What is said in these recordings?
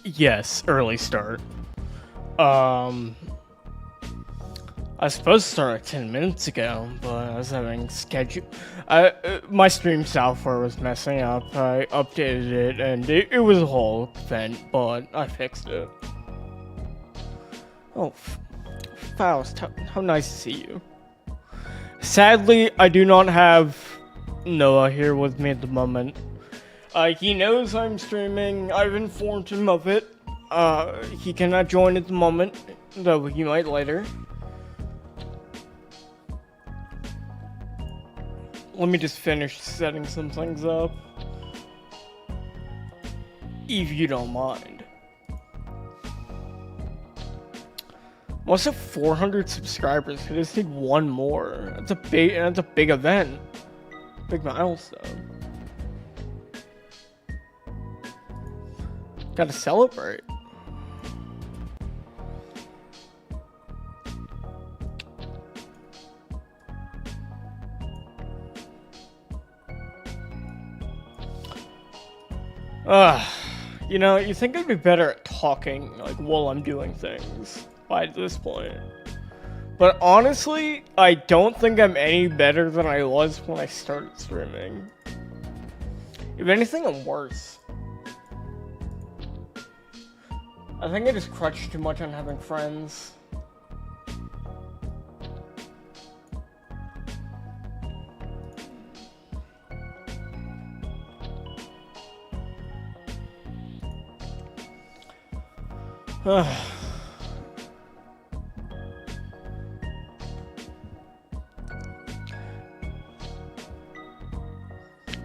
Yes, early start. I was supposed to start like 10 minutes ago, but I was having schedule. My stream software was messing up. I updated it, and it was a whole event, but I fixed it. Oh, Faust, how nice to see you. Sadly, I do not have Noah here with me at the moment. He knows I'm streaming. I've informed him of it. He cannot join at the moment, though he might later. Let me just finish setting some things up, if you don't mind. I'm also 400 subscribers. I just need one more. That's a big event, big milestone. Gotta celebrate. You know, you think I'd be better at talking, like, while I'm doing things by this point. But honestly, I don't think I'm any better than I was when I started streaming. If anything, I'm worse. I think I just crutched too much on having friends.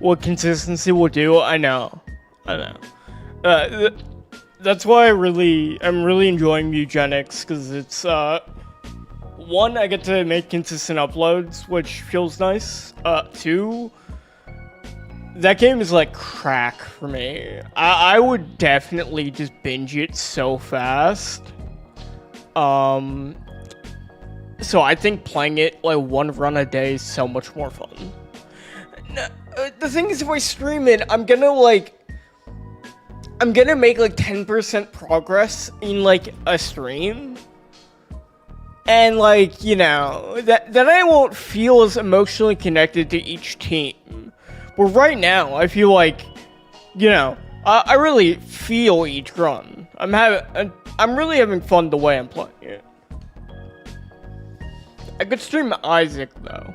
What consistency will do, I know. That's why I'm really enjoying Eugenics, because it's, one, I get to make consistent uploads, which feels nice. Two, that game is like crack for me. I would definitely just binge it so fast. So I think playing it like one run a day is so much more fun. The thing is, if I stream it, I'm gonna make like 10% progress in like a stream. And like, you know, then I won't feel as emotionally connected to each team. But right now, I feel like, you know, I really feel each run. I'm really having fun the way I'm playing it. I could stream Isaac though.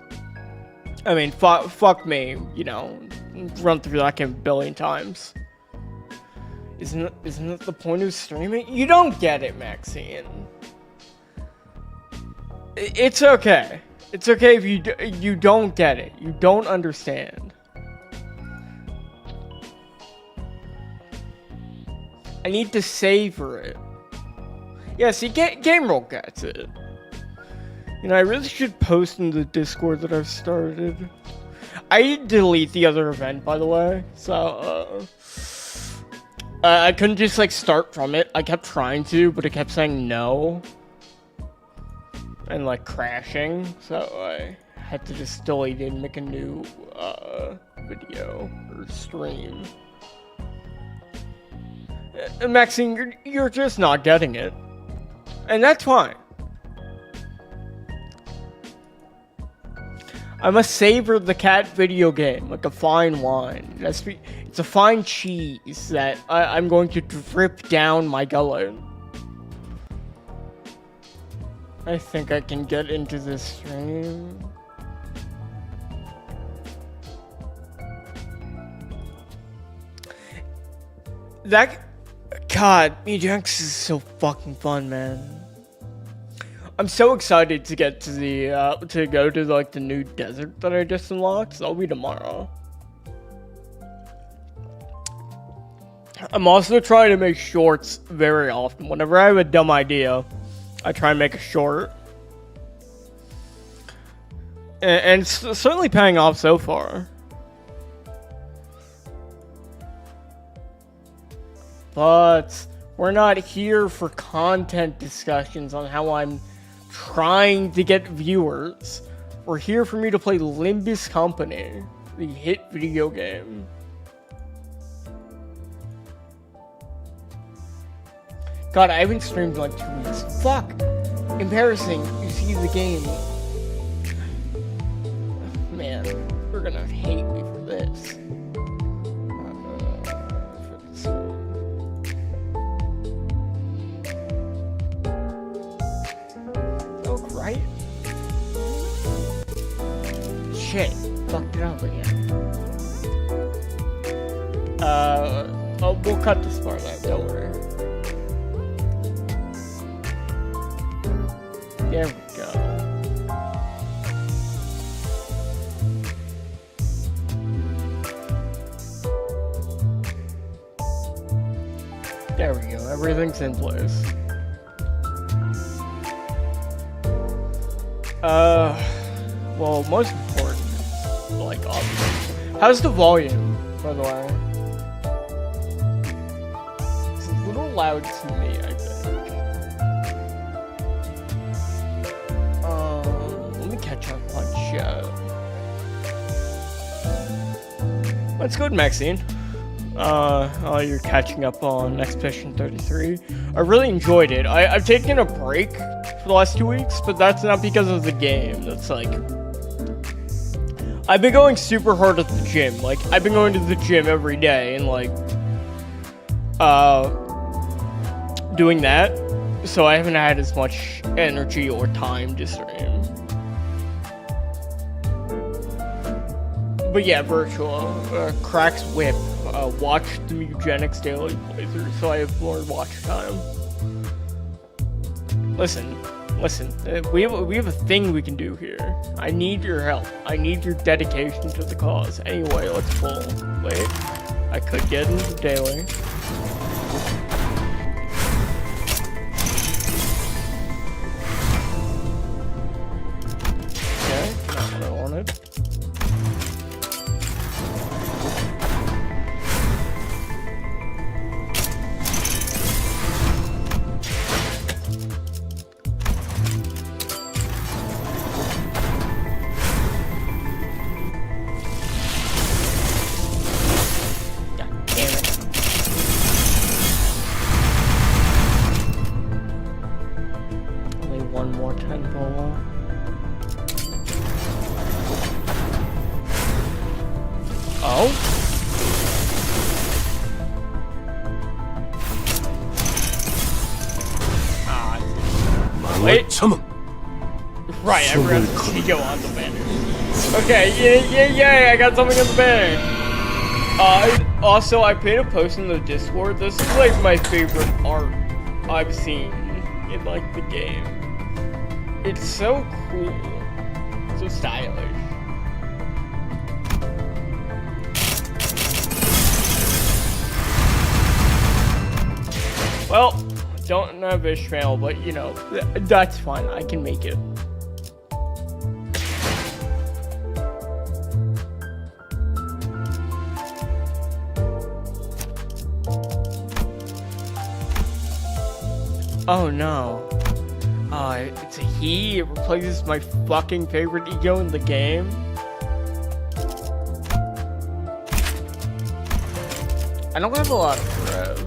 I mean, fuck me, you know, run through that game a billion times. Isn't that the point of streaming? You don't get it, Maxine. It's okay. It's okay if you don't get it. You don't understand. I need to savor it. Yeah, see, Game Roll gets it. You know, I really should post in the Discord that I've started. I did delete the other event, by the way, so, I couldn't just, like, start from it. I kept trying to, but it kept saying no. And, like, crashing, so I had to just delete it and make a new, video or stream. Maxine, you're just not getting it. And that's fine. I must savor the cat video game like a fine wine. It's a fine cheese that I'm going to drip down my gullet. I think I can get into this stream. God, Eugenics is so fucking fun, man. I'm so excited to get to the, to go to, like, the new desert that I just unlocked. So that'll be tomorrow. I'm also trying to make shorts very often. Whenever I have a dumb idea, I try and make a short. And it's certainly paying off so far. But we're not here for content discussions on how I'm trying to get viewers. We're here for me to play Limbus Company, the hit video game. God, I haven't streamed in like 2 weeks. Fuck! Embarrassing. You see the game. Man, we're gonna hate me for this. Oh, right? Shit. Fucked it up again. Oh, we'll cut this part out, don't worry. There we go. There we go, everything's in place. Well, most important, like, obviously. How's the volume, by the way? It's a little loud to me, I think. Let me catch up on chat. Let's go to Maxine. You're catching up on Expedition 33. I really enjoyed it. I've taken a break for the last 2 weeks, but that's not because of the game. That's like... I've been going super hard at the gym. Like, I've been going to the gym every day and, like, doing that. So I haven't had as much energy or time to stream. But yeah, virtual. Cracks Whip. Watch the Eugenics Daily playthrough so I have more watch time. Listen, we have a thing we can do here. I need your help. I need your dedication to the cause. Anyway, let's pull. Wait, I could get into daily. Okay, not what I wanted. Right, I forgot to go on the banner. Okay, yeah, I got something on the banner. Also, I made a post in the Discord. This is like my favorite art I've seen in like the game. It's so cool, so stylish. Well, don't have Ishmael, but you know, that's fine. I can make it. Oh no. It's a he. It replaces my fucking favorite ego in the game. I don't have a lot of rev.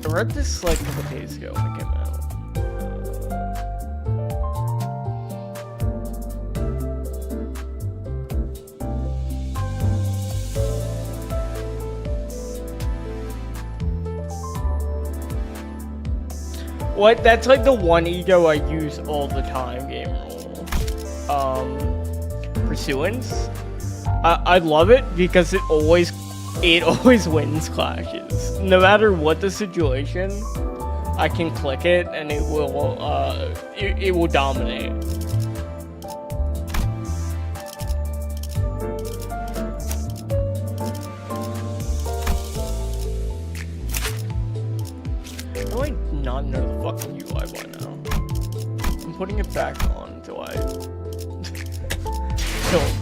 I read this like a couple days ago when it came out. What? That's like the one ego I use all the time, game rule. Pursuance. I love it because it always wins clashes. No matter what the situation, I can click it and it will dominate. How do I not know the fucking UI by now? I'm putting it back on until I don't.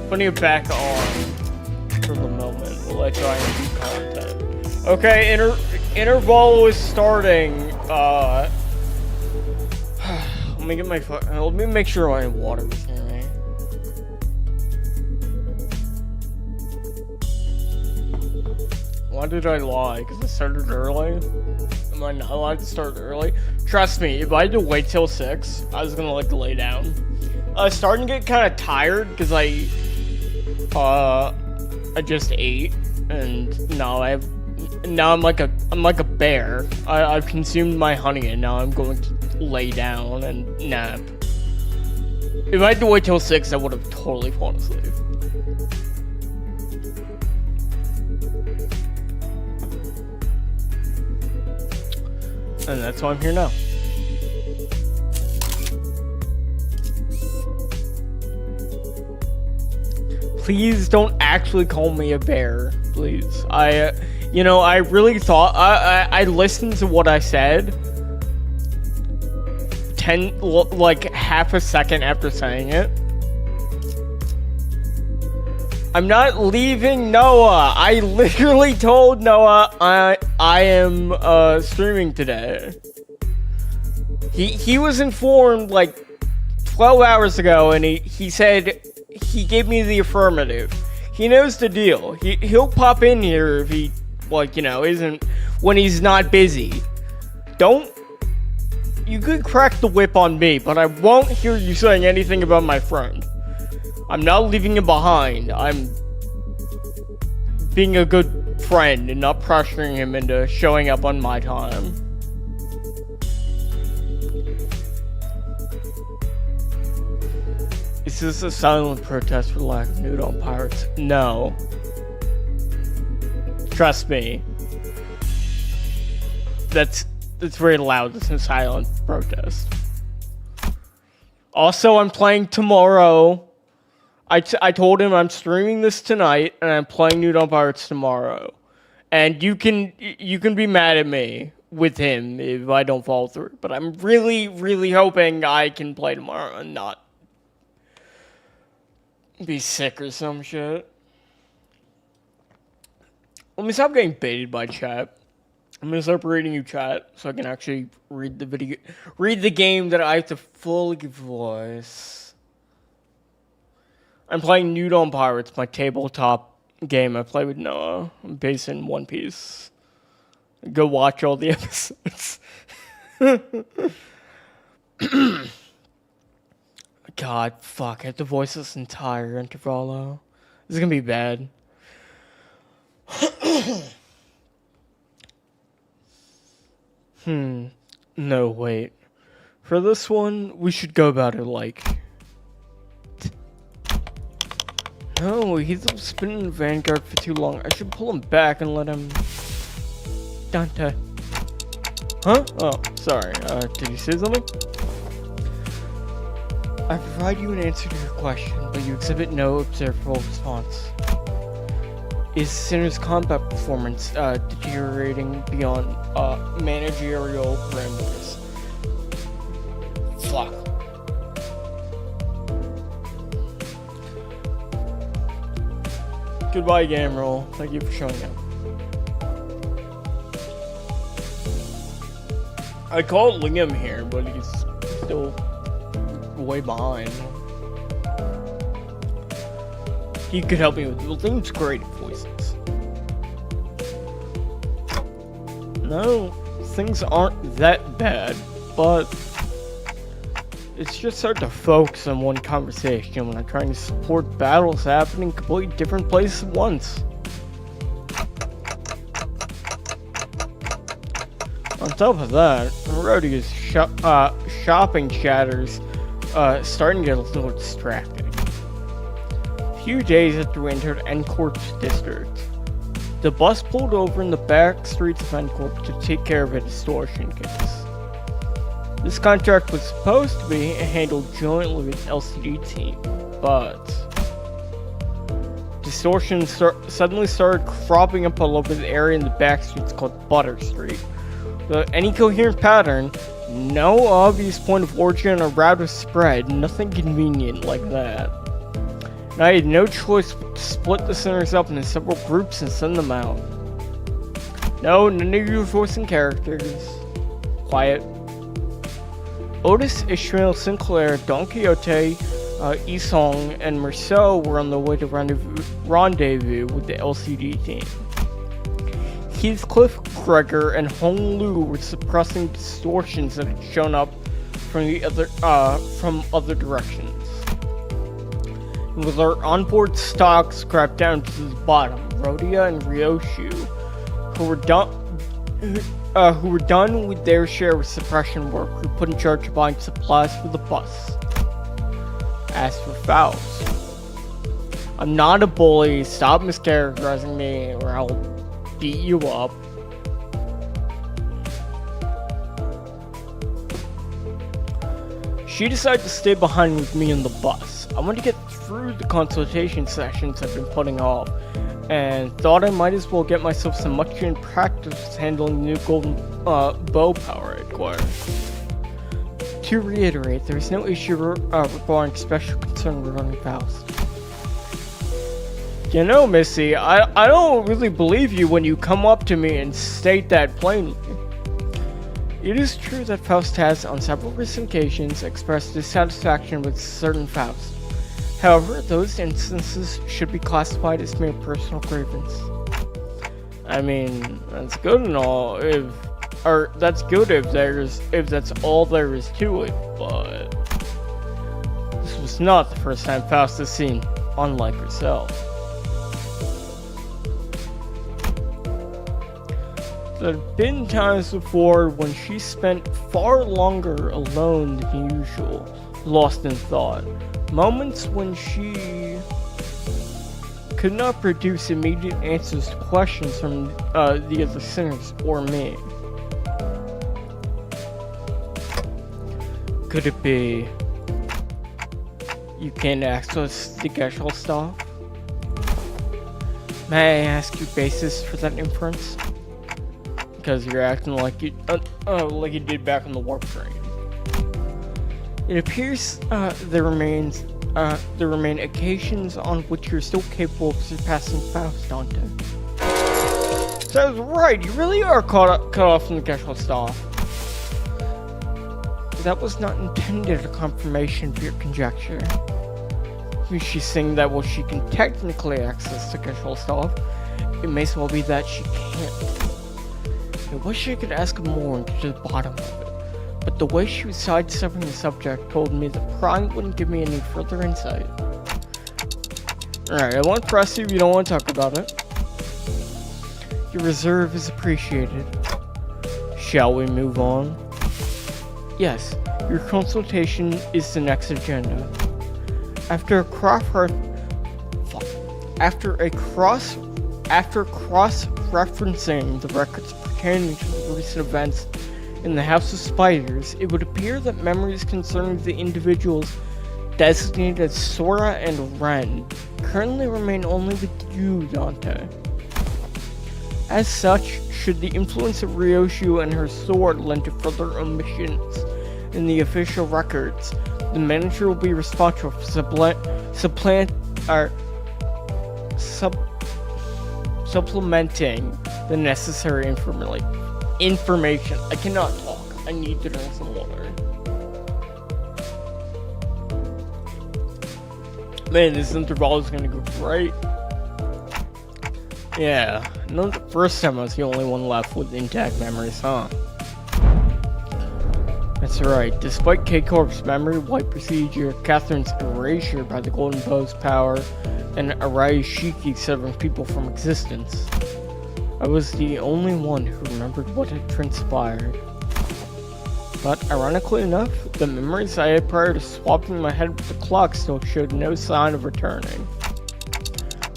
Putting it back on for the moment while I try and do content. Okay, Intervallo is starting. Let me get my let me make sure I have water with me. Why did I lie? Because I started early? Am I not allowed to start early? Trust me, if I had to wait till 6, I was gonna like lay down. I was starting to get kind of tired because I just ate, and now I'm like a bear. I've consumed my honey, and now I'm going to lay down and nap. If I had to wait till 6, I would have totally fallen asleep. And that's why I'm here now. Please don't actually call me a bear, please. I really thought, I listened to what I said like half a second after saying it. I'm not leaving Noah. I literally told Noah I am streaming today. He was informed like 12 hours ago, and he said he gave me the affirmative. He knows the deal. He'll pop in here if he isn't when he's not busy. You could crack the whip on me, but I won't hear you saying anything about my friend. I'm not leaving him behind. I'm being a good friend and not pressuring him into showing up on my time. Is this a silent protest for lack of nude on pirates? No. Trust me. That's very loud. It's a silent protest. Also, I'm playing tomorrow. I told him I'm streaming this tonight, and I'm playing Nude on Pirates tomorrow. And you can be mad at me with him if I don't follow through. But I'm really, really hoping I can play tomorrow and not be sick or some shit. Let me stop getting baited by chat. I'm gonna start reading you chat so I can actually read the game that I have to fully voice. I'm playing Nude on Pirates, my tabletop game I play with Noah. I'm based in One Piece. Go watch all the episodes. God, fuck, I have to voice this entire Intervallo. This is gonna be bad. No, wait. For this one, we should go about it like... No, he's spinning in Vanguard for too long. I should pull him back and let him... Dante. Huh? Oh, sorry. Did you say something? I provide you an answer to your question, but you exhibit no observable response. Is Sinner's combat performance deteriorating beyond managerial parameters? Fuck. Goodbye, game roll. Thank you for showing up. I called Liam here, but he's still way behind. He could help me with it. Liam's great at voices. No, things aren't that bad, but it's just hard to focus on one conversation when I'm trying to support battles happening in completely different places at once. On top of that, Rodeo's shopping chatter's starting to get a little distracting. A few days after we entered N-Corp's district, the bus pulled over in the back streets of N-Corp to take care of a distortion case. This contract was supposed to be handled jointly with LCD team, but distortion suddenly started cropping up all over the area in the back streets called Butter Street. Without any coherent pattern, no obvious point of origin or route of spread, nothing convenient like that. And I had no choice but to split the sinners up into several groups and send them out. No, none of you voicing characters. Quiet. Otis, Ishmael, Sinclair, Don Quixote, Isong, and Marceau were on the way to rendezvous with the LCD team. Heathcliff, Gregor, and Hong Lu were suppressing distortions that had shown up from other directions. With our onboard stock scrapped down to the bottom, Rhodia and Ryoshu, who were done with their share of suppression work, were put in charge of buying supplies for the bus. As for Faust, I'm not a bully, stop mischaracterizing me or I'll beat you up. She decided to stay behind with me in the bus. I wanted to get through the consultation sessions I've been putting off, and thought I might as well get myself some much-needed practice handling the new golden bow power I acquired. To reiterate, there is no issue requiring special concern regarding Faust. You know, Missy, I don't really believe you when you come up to me and state that plainly. It is true that Faust has, on several recent occasions, expressed dissatisfaction with certain Faust. However, those instances should be classified as mere personal grievance. I mean, that's good and all, that's good if that's all there is to it, but this was not the first time Faust has seen, unlike herself. There have been times before when she spent far longer alone than usual, lost in thought. Moments when she could not produce immediate answers to questions from the other singers or me. Could it be you can't access the Geshel stuff? May I ask your basis for that inference? Because you're acting like you did back on the warp train. It appears there remain occasions on which you're still capable of surpassing Faust, Dante. So I was right, you really are cut off from the Geshel staff. That was not intended a confirmation for your conjecture. She's saying that while she can technically access the Geshel staff, it may as well be that she can't. I wish I could ask more and get to the bottom of it, but the way she was sidestepping the subject told me that prying wouldn't give me any further insight. Alright, I won't press you if you don't want to talk about it. Your reserve is appreciated. Shall we move on? Yes, your consultation is the next agenda. After cross-referencing the records pertaining to the recent events in the House of Spiders, it would appear that memories concerning the individuals designated as Sora and Ren currently remain only with you, Dante. As such, should the influence of Ryoshu and her sword lend to further omissions in the official records, the manager will be responsible for supplementing the necessary information. I cannot talk. I need to drink some water. Man, this Intervallo is gonna go great. Yeah, not the first time I was the only one left with intact memories, huh? That's right, despite K-Corp's memory wipe procedure, Catherine's erasure by the Golden Bow's power, and Arai's Shiki severing people from existence, I was the only one who remembered what had transpired. But ironically enough, the memories I had prior to swapping my head with the clock still showed no sign of returning.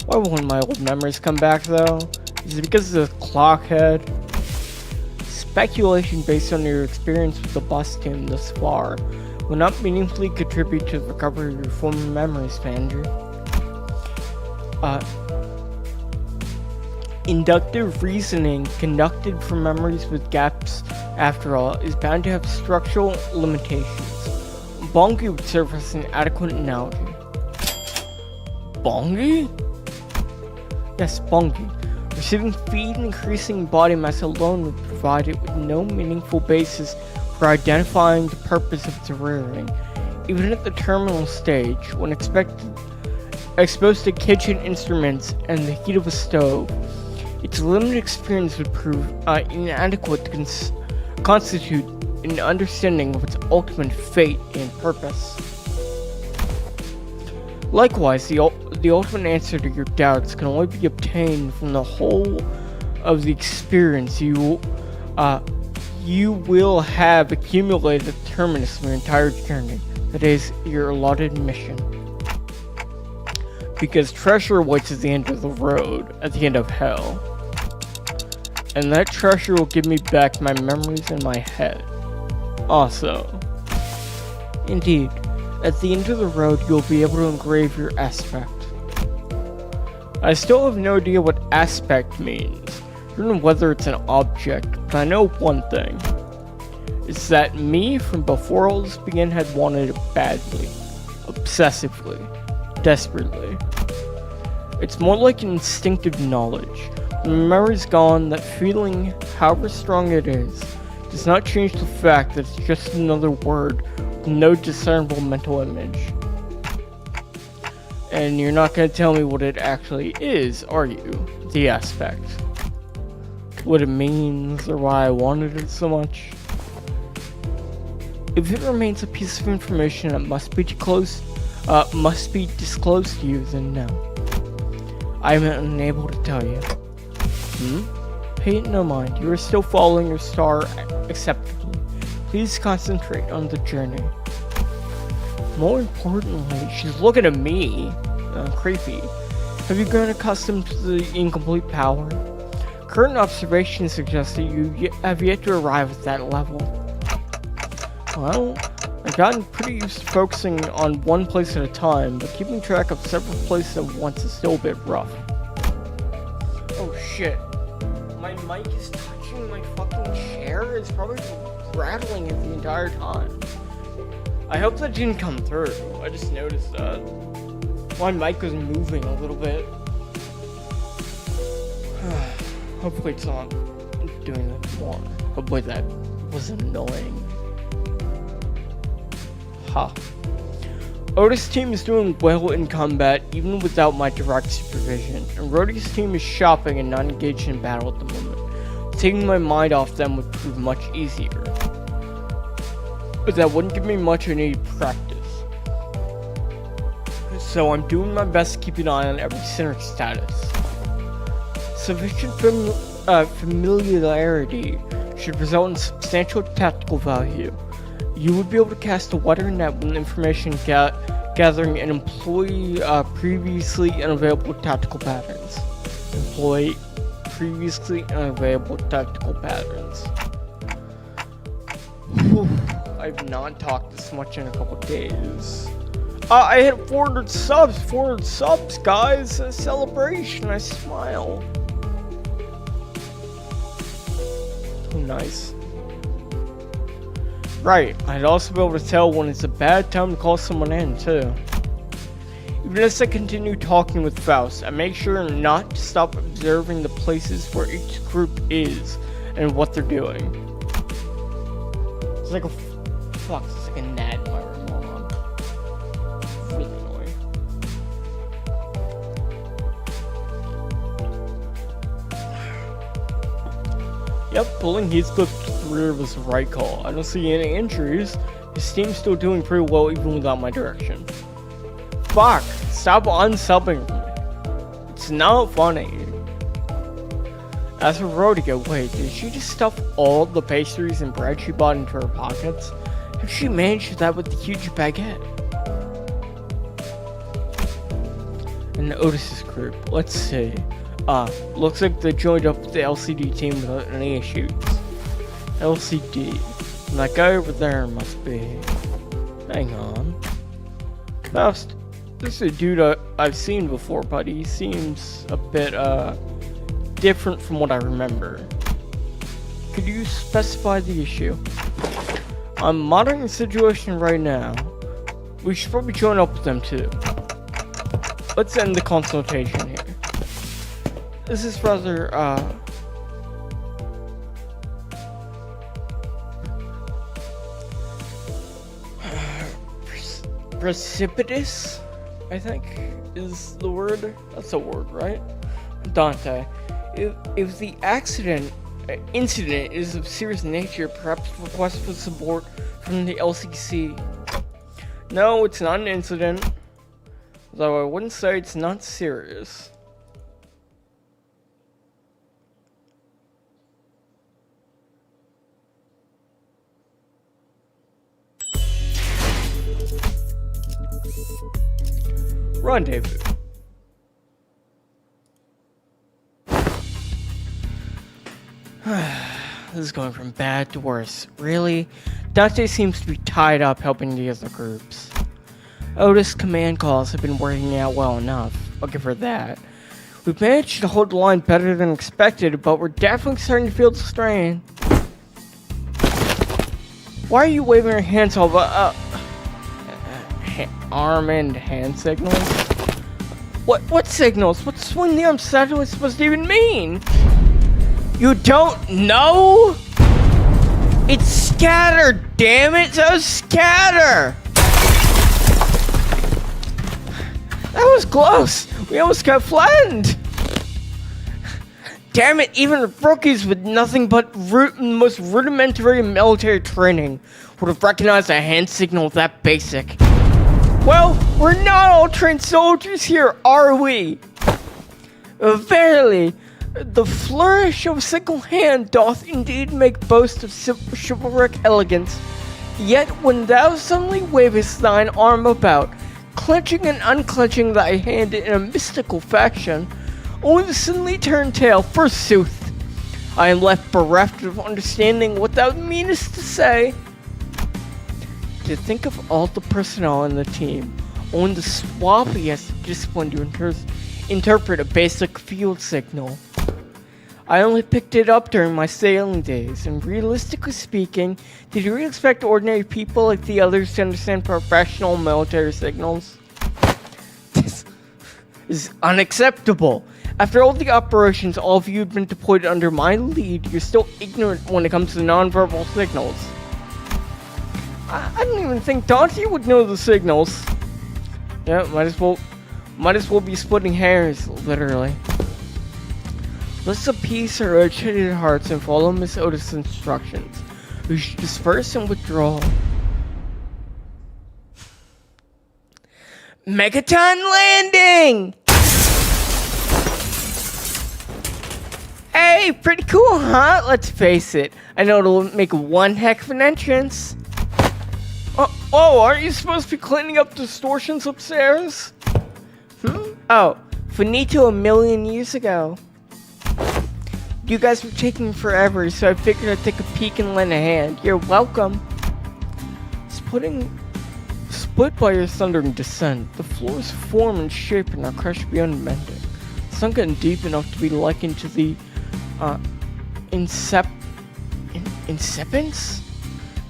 Why won't my old memories come back though? Is it because of the clock head? Speculation based on your experience with the bus team thus far will not meaningfully contribute to the recovery of your former memories, Vander. Inductive reasoning conducted from memories with gaps, after all, is bound to have structural limitations. Bongi would serve as an adequate analogy. Bongi? Yes, Bongi. Receiving feed and increasing body mass alone would provide it with no meaningful basis for identifying the purpose of the rearing. Even at the terminal stage, when exposed to kitchen instruments and the heat of a stove, its limited experience would prove inadequate to constitute an understanding of its ultimate fate and purpose. Likewise, the ultimate answer to your doubts can only be obtained from the whole of the experience you will have accumulated at the terminus of your entire journey, that is, your allotted mission. Because treasure awaits at the end of the road, at the end of hell. And that treasure will give me back my memories in my head. Also, indeed, at the end of the road you'll be able to engrave your aspect. I still have no idea what aspect means, or whether it's an object, but I know one thing. It's that me from before all this began had wanted it badly, obsessively, desperately. It's more like an instinctive knowledge. When the memory's gone, that feeling, however strong it is, does not change the fact that it's just another word with no discernible mental image. And you're not going to tell me what it actually is, are you? The aspect. What it means, or why I wanted it so much? If it remains a piece of information that must be disclosed to you, then no. I am unable to tell you. Pay it no mind. You are still following your star acceptably. Please concentrate on the journey. More importantly, she's looking at me. Creepy. Have you grown accustomed to the incomplete power? Current observations suggest that you have yet to arrive at that level. Well, I've gotten pretty used to focusing on one place at a time, but keeping track of several places at once is still a bit rough. Oh shit. My mic is touching my fucking chair. It's probably rattling it the entire time. I hope that didn't come through. I just noticed that. My mic was moving a little bit. Hopefully it's not doing that more. Hopefully that wasn't annoying. Ha. Otis' team is doing well in combat even without my direct supervision, and Rhodey's team is shopping and not engaged in battle at the moment. Taking my mind off them would prove much easier, but that wouldn't give me much I need practice. So I'm doing my best to keep an eye on every center status. Sufficient familiarity should result in substantial tactical value. You would be able to cast a wider net with information gathering and employ previously unavailable tactical patterns. Whew, I've not talked this much in a couple days. I hit 400 subs, guys! A celebration, I smile. Oh, nice. Right, I'd also be able to tell when it's a bad time to call someone in, too. Even as I continue talking with Faust, I make sure not to stop observing the places where each group is and what they're doing. It's like a fuck, it's like a gnat in my room. Hold on. It's really annoying. Yep, pulling Heathcliff to the rear was the right call. I don't see any injuries. His team's still doing pretty well even without my direction. Fuck! Stop unsubbing me. It's not funny. As for Rhoda, wait, did she just stuff all the pastries and bread she bought into her pockets? How did she manage that with the huge baguette? And Otis's group, let's see. Looks like they joined up with the LCD team without any issues. LCD. And that guy over there must be... Hang on. Faust, this is a dude I've seen before, but he seems a bit, different from what I remember. Could you specify the issue? I'm monitoring the situation right now. We should probably join up with them too. Let's end the consultation here. This is rather, precipitous, I think, is the word. That's a word, right? Dante. If the incident is of serious nature, perhaps request for support from the LCC. No, it's not an incident. Though I wouldn't say it's not serious. Rendezvous. This is going from bad to worse. Really? Dante seems to be tied up helping the other groups. Otis' command calls have been working out well enough. I'll give her that. We've managed to hold the line better than expected, but we're definitely starting to feel the strain. Why are you waving your hands all about, arm and hand signals? What signals? What swing the arm signal is supposed to even mean? You don't know? It's scatter, damn it! So scatter! That was close! We almost got flattened! Damn it, even rookies with nothing but most rudimentary military training would have recognized a hand signal that basic. Well, we're not all trained soldiers here, are we? Verily, the flourish of a single hand doth indeed make boast of chivalric elegance. Yet when thou suddenly wavest thine arm about, clenching and unclenching thy hand in a mystical fashion, only to suddenly turn tail, forsooth, I am left bereft of understanding what thou meanest to say. To think of all the personnel in the team, only the swabbiest discipline to interpret a basic field signal. I only picked it up during my sailing days, and realistically speaking, did you really expect ordinary people like the others to understand professional military signals? This is unacceptable. After all the operations all of you have been deployed under my lead, you're still ignorant when it comes to nonverbal signals. I don't even think Dante would know the signals. Yeah, might as well be splitting hairs, literally. Let's appease our agitated hearts and follow Miss Otis' instructions. We should disperse and withdraw. Megaton landing! Hey, pretty cool, huh? Let's face it. I know it'll make one heck of an entrance. Oh, aren't you supposed to be cleaning up distortions upstairs? Oh, finito a million years ago. You guys were taking forever, so I figured I'd take a peek and lend a hand. You're welcome. Split by your thundering descent, the floor's form and shape are now crushed beyond mending. Sunken deep enough to be likened to the incepence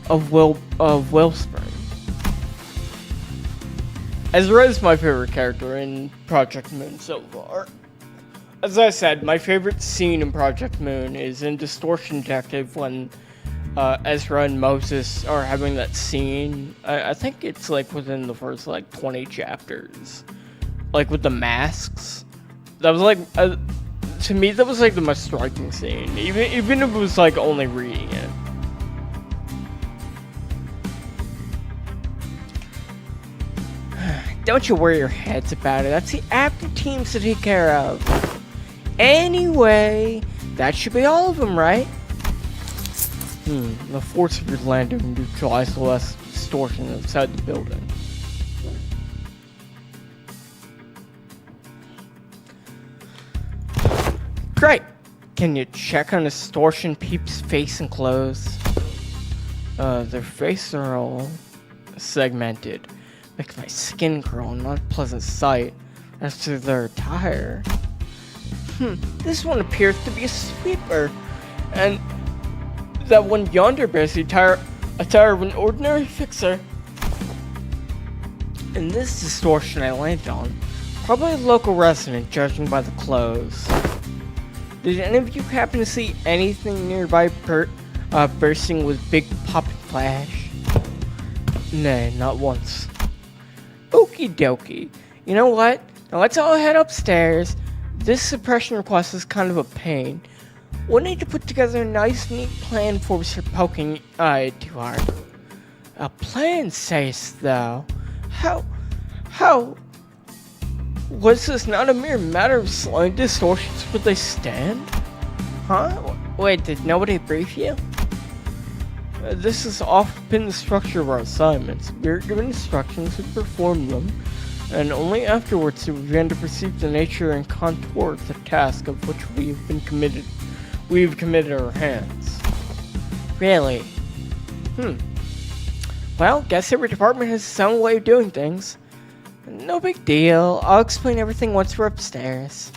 of Wellspring. Ezra is my favorite character in Project Moon so far. As I said, my favorite scene in Project Moon is in Distortion Detective when Ezra and Moses are having that scene. I think it's like within the first like 20 chapters. Like with the masks. That was like, to me that was like the most striking scene. Even if it was like only reading it. Don't you worry your heads about it. That's the active teams to take care of. Anyway, that should be all of them, right? The force of your landing neutralized the less distortion inside the building. Great! Can you check on Distortion Peep's face and clothes? Their faces are all segmented. Makes my skin crawl, not a pleasant sight. As to their attire... this one appears to be a sweeper, and that one yonder bears the attire of an ordinary fixer. And this distortion I landed on, probably a local resident judging by the clothes. Did any of you happen to see anything nearby bursting with big pop and flash? Nay, not once. Okie dokie. You know what? Now let's all head upstairs. This suppression request is kind of a pain. We'll need to put together a nice, neat plan before we start poking too hard. A plan, says though? How? Was this not a mere matter of slight distortions where they stand? Huh? Wait, did nobody brief you? This has often been the structure of our assignments. We are given instructions to perform them, and only afterwards do we begin to perceive the nature and contour of the task of which we've committed our hands. Really? Well, guess every department has its own way of doing things. No big deal. I'll explain everything once we're upstairs.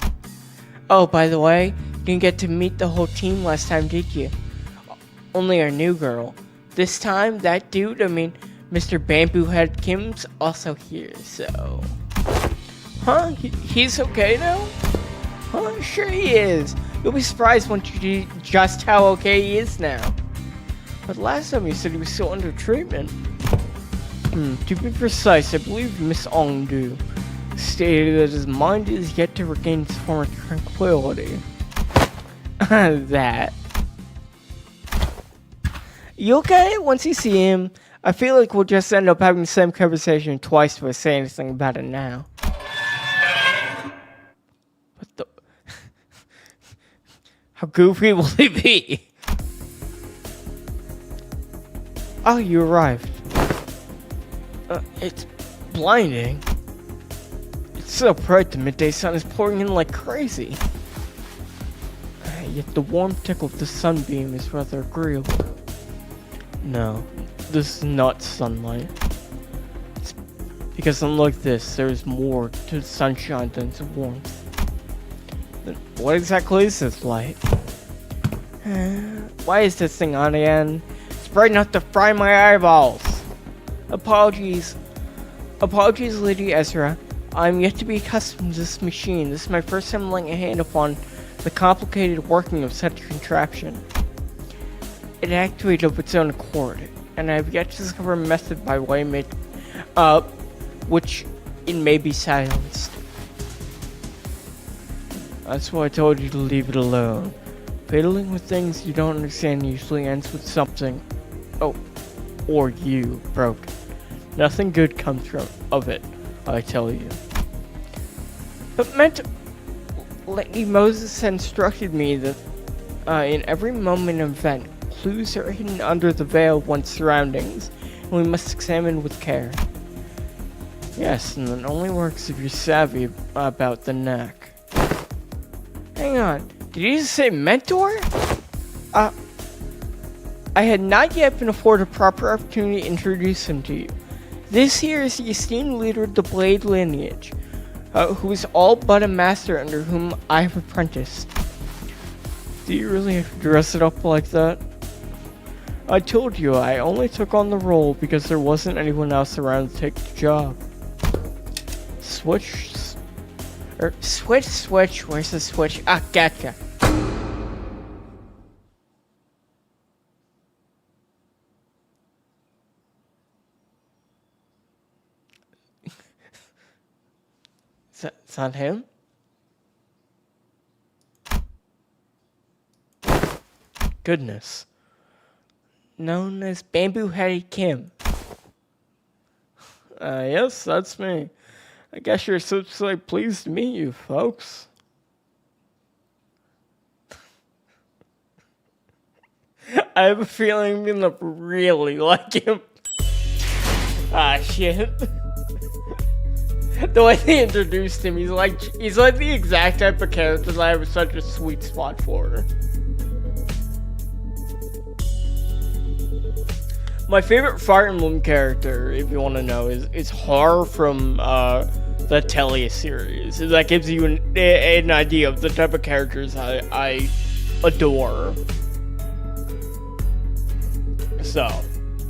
Oh, by the way, you didn't get to meet the whole team last time, did you? Only our new girl. This time, that dude, Mr. Bamboo Head Kim's also here, so... Huh? He's okay now? Huh? Sure he is. You'll be surprised once you see just how okay he is now. But last time you said he was still under treatment. To be precise, I believe Miss Ongdu stated that his mind is yet to regain its former tranquility. That. You'll get it once you see him. I feel like we'll just end up having the same conversation twice if I say anything about it now. What the... How goofy will he be? Oh, you arrived. It's blinding. It's so bright the midday sun is pouring in like crazy. Yet the warm tickle of the sunbeam is rather agreeable. No, this is not sunlight. It's because unlike this, there is more to sunshine than to warmth. Then what exactly is this light? Why is this thing on again? It's bright enough to fry my eyeballs. Apologies, Lady Ezra. I'm yet to be accustomed to this machine. This is my first time laying a hand upon the complicated working of such a contraption. It activated of its own accord, and I have yet to discover a method by which it may be silenced. That's why I told you to leave it alone. Fiddling with things you don't understand usually ends with something. Oh, or you broken. Nothing good comes of it, I tell you. But Lady Moses instructed me that in every moment and event, clues are hidden under the veil of one's surroundings, and we must examine with care. Yes, and it only works if you're savvy about the neck. Hang on, did you just say mentor? I had not yet been afforded a proper opportunity to introduce him to you. This here is the esteemed leader of the Blade lineage, who is all but a master under whom I have apprenticed. Do you really have to dress it up like that? I told you I only took on the role because there wasn't anyone else around to take the job. Switch, where's the switch? Ah, gotcha. Is that him? Goodness. Known as Bamboo Headed Kim. Yes, that's me. I guess you're so pleased to meet you, folks. I have a feeling I'm gonna really like him. Ah, shit. The way they introduced him, he's like the exact type of character that I have such a sweet spot for. My favorite Fire Emblem character, if you want to know, is Har from the Telia series. That gives you an idea of the type of characters I adore. So,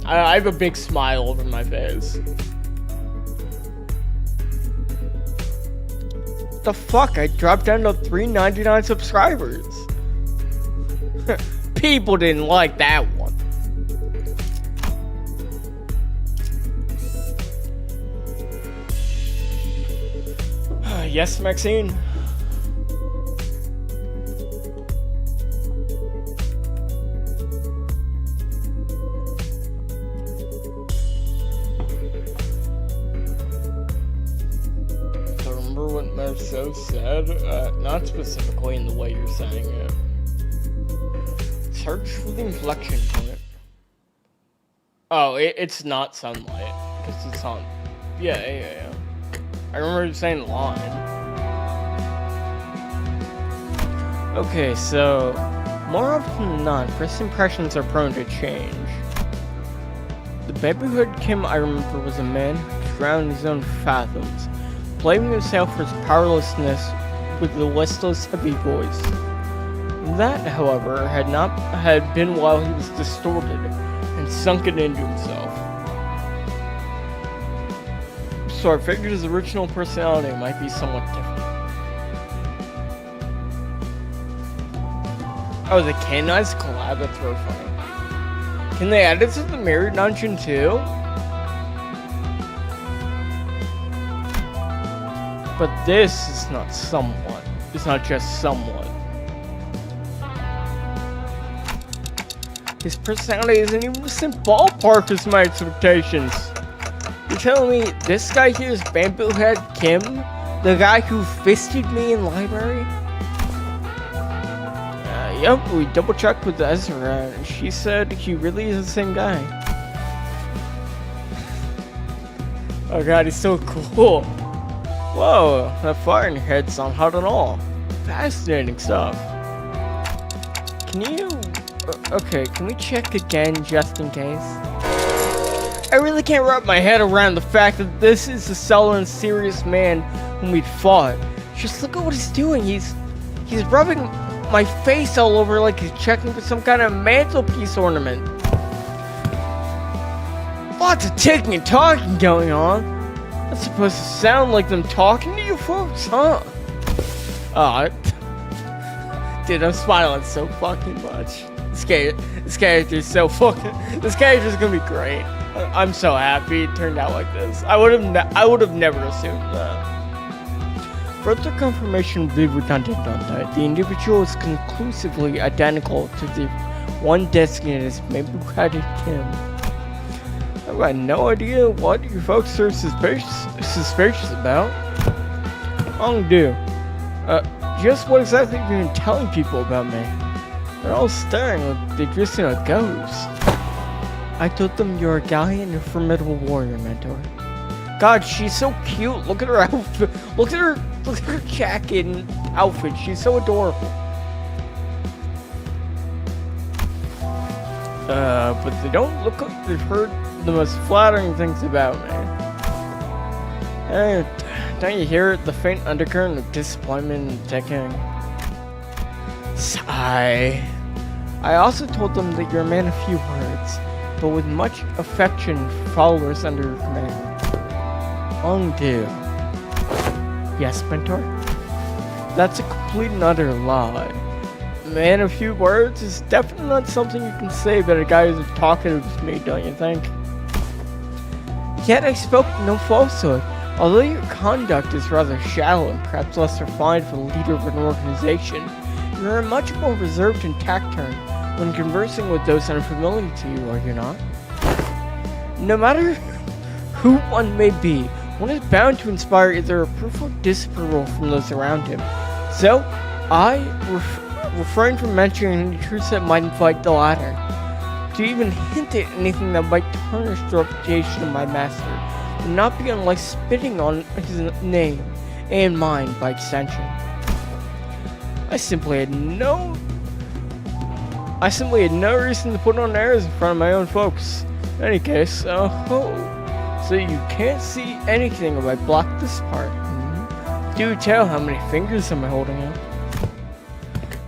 I have a big smile over my face. The fuck? I dropped down to 399 subscribers. People didn't like that one. Yes, Maxine? I remember what Marceau said, not specifically in the way you're saying it. Search for the inflection point. Oh, it's not sunlight, because it's on. Yeah. I remember you saying line. Okay, so more often than not, first impressions are prone to change. The babyhood Kim I remember was a man who drowned in his own fathoms, blaming himself for his powerlessness with a listless, heavy voice. That, however, had been while he was distorted and sunken into himself. So I figured his original personality might be somewhat different. Oh, the canonized collab, that's really funny. Can they add it to the mirror dungeon too? But this is not someone. It's not just someone. His personality isn't even the same ballpark as my expectations. You're telling me this guy here is Bamboo Head Kim? The guy who fisted me in library? Yep, we double checked with Ezra, and she said he really is the same guy. Oh god, he's so cool. Whoa, that fire in your head's not hot at all. Fascinating stuff. Can you... okay, can we check again just in case? I really can't wrap my head around the fact that this is the sullen, serious man whom we'd fought. Just look at what he's doing. He's rubbing my face all over like he's checking for some kind of mantelpiece ornament. Lots of ticking and talking going on. That's supposed to sound like them talking to you folks, huh? Dude, I'm smiling so fucking much. This character's so fucking... This character's gonna be great. I'm so happy it turned out like this. I would have never assumed that. Further confirmation would be redundant on that. The individual is conclusively identical to the one designated as Mabuhadi Kim. I've got no idea what you folks are suspicious about. I'll do. Just what exactly have you been telling people about me? They're all staring like they've just seen a ghost. I told them you're a gallant and formidable warrior, mentor. God, she's so cute. Look at her outfit. Look at her jacket and outfit. She's so adorable. But they don't look like they've heard the most flattering things about me. Don't you hear it? The faint undercurrent of disappointment and ticking. Sigh. I also told them that you're a man of few words, but with much affection for followers under your command. Ungdo. Yes, mentor? That's a complete and utter lie. Man of few words is definitely not something you can say about a guy who's talkative as me, don't you think? Yet I spoke no falsehood. Although your conduct is rather shallow and perhaps less refined for the leader of an organization, you are much more reserved and taciturn when conversing with those unfamiliar to you, are you not? No matter who one may be, one is bound to inspire either approval or disapproval from those around him. So, I refrain from mentioning any truths that might invite the latter. To even hint at anything that might tarnish the reputation of my master would not be unlike spitting on his name and mine by extension. I simply had no reason to put on airs in front of my own folks. In any case, so you can't see anything if I block this part. Do tell, how many fingers am I holding up?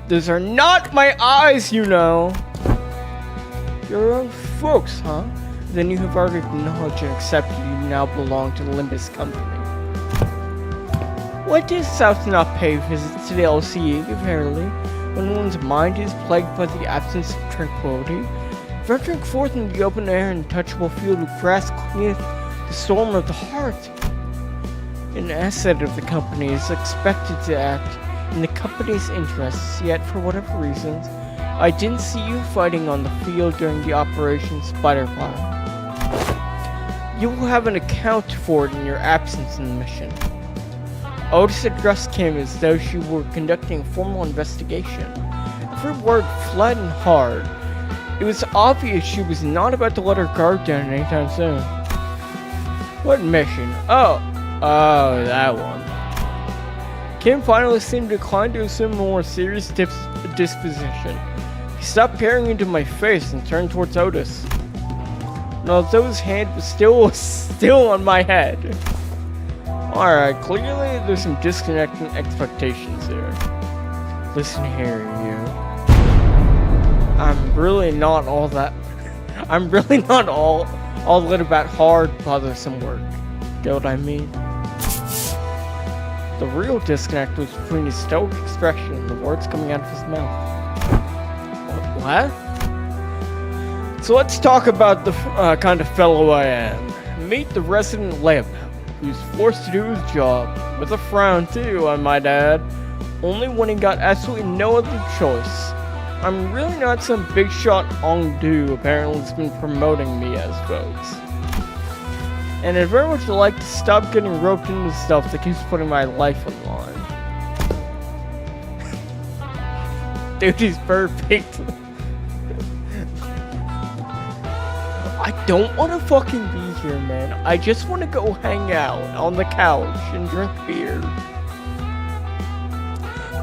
Those are not my eyes, you know. Your own folks, huh? Then you have already acknowledged and accepted you now belong to the Limbus company. Why does South not pay visits to the LCE, verily, when one's mind is plagued by the absence of tranquility? Venturing forth into the open air and touchable field of grass cleaneth the storm of the heart. An asset of the company is expected to act in the company's interests, yet for whatever reasons, I didn't see you fighting on the field during the Operation Spiderfly. You will have an account for it in your absence in the mission. Otis addressed Kim as though she were conducting a formal investigation. Every word flat and hard. It was obvious she was not about to let her guard down anytime soon. What mission? Oh, that one. Kim finally seemed inclined to assume a more serious disposition. He stopped peering into my face and turned towards Otis. And although his hand was still on my head. Alright, clearly there's some disconnecting expectations here. Listen here, you. I'm really not all that about hard, bothersome work. Get what I mean? The real disconnect was between his stoic expression and the words coming out of his mouth. What? So let's talk about the kind of fellow I am. Meet the resident layman, who's forced to do his job, with a frown too, I might add, only when he got absolutely no other choice. I'm really not some big shot ongdu apparently has been promoting me as folks. And I'd very much like to stop getting roped into stuff that keeps putting my life on the line. Dude, he's perfect. I don't want to fucking be here, man. I just want to go hang out on the couch and drink beer.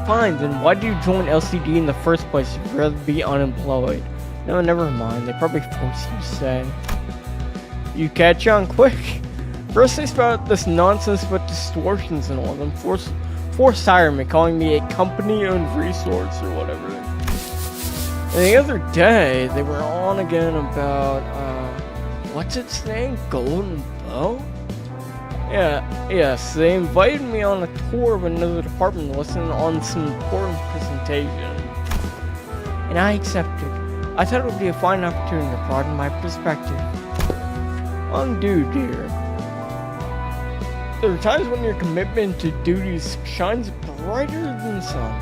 Fine, then why did you join LCD in the first place if you'd rather be unemployed? No, never mind. They probably forced you to stay. You catch on quick. First they spout this nonsense about distortions and all of them. Forced hire me, calling me a company-owned resource or whatever. And the other day, they were on again about, what's its name? Golden Bow? Yeah, yes, they invited me on a tour of another department to listen on some important presentation. And I accepted. I thought it would be a fine opportunity to broaden my perspective. Undue, dear. There are times when your commitment to duties shines brighter than the sun.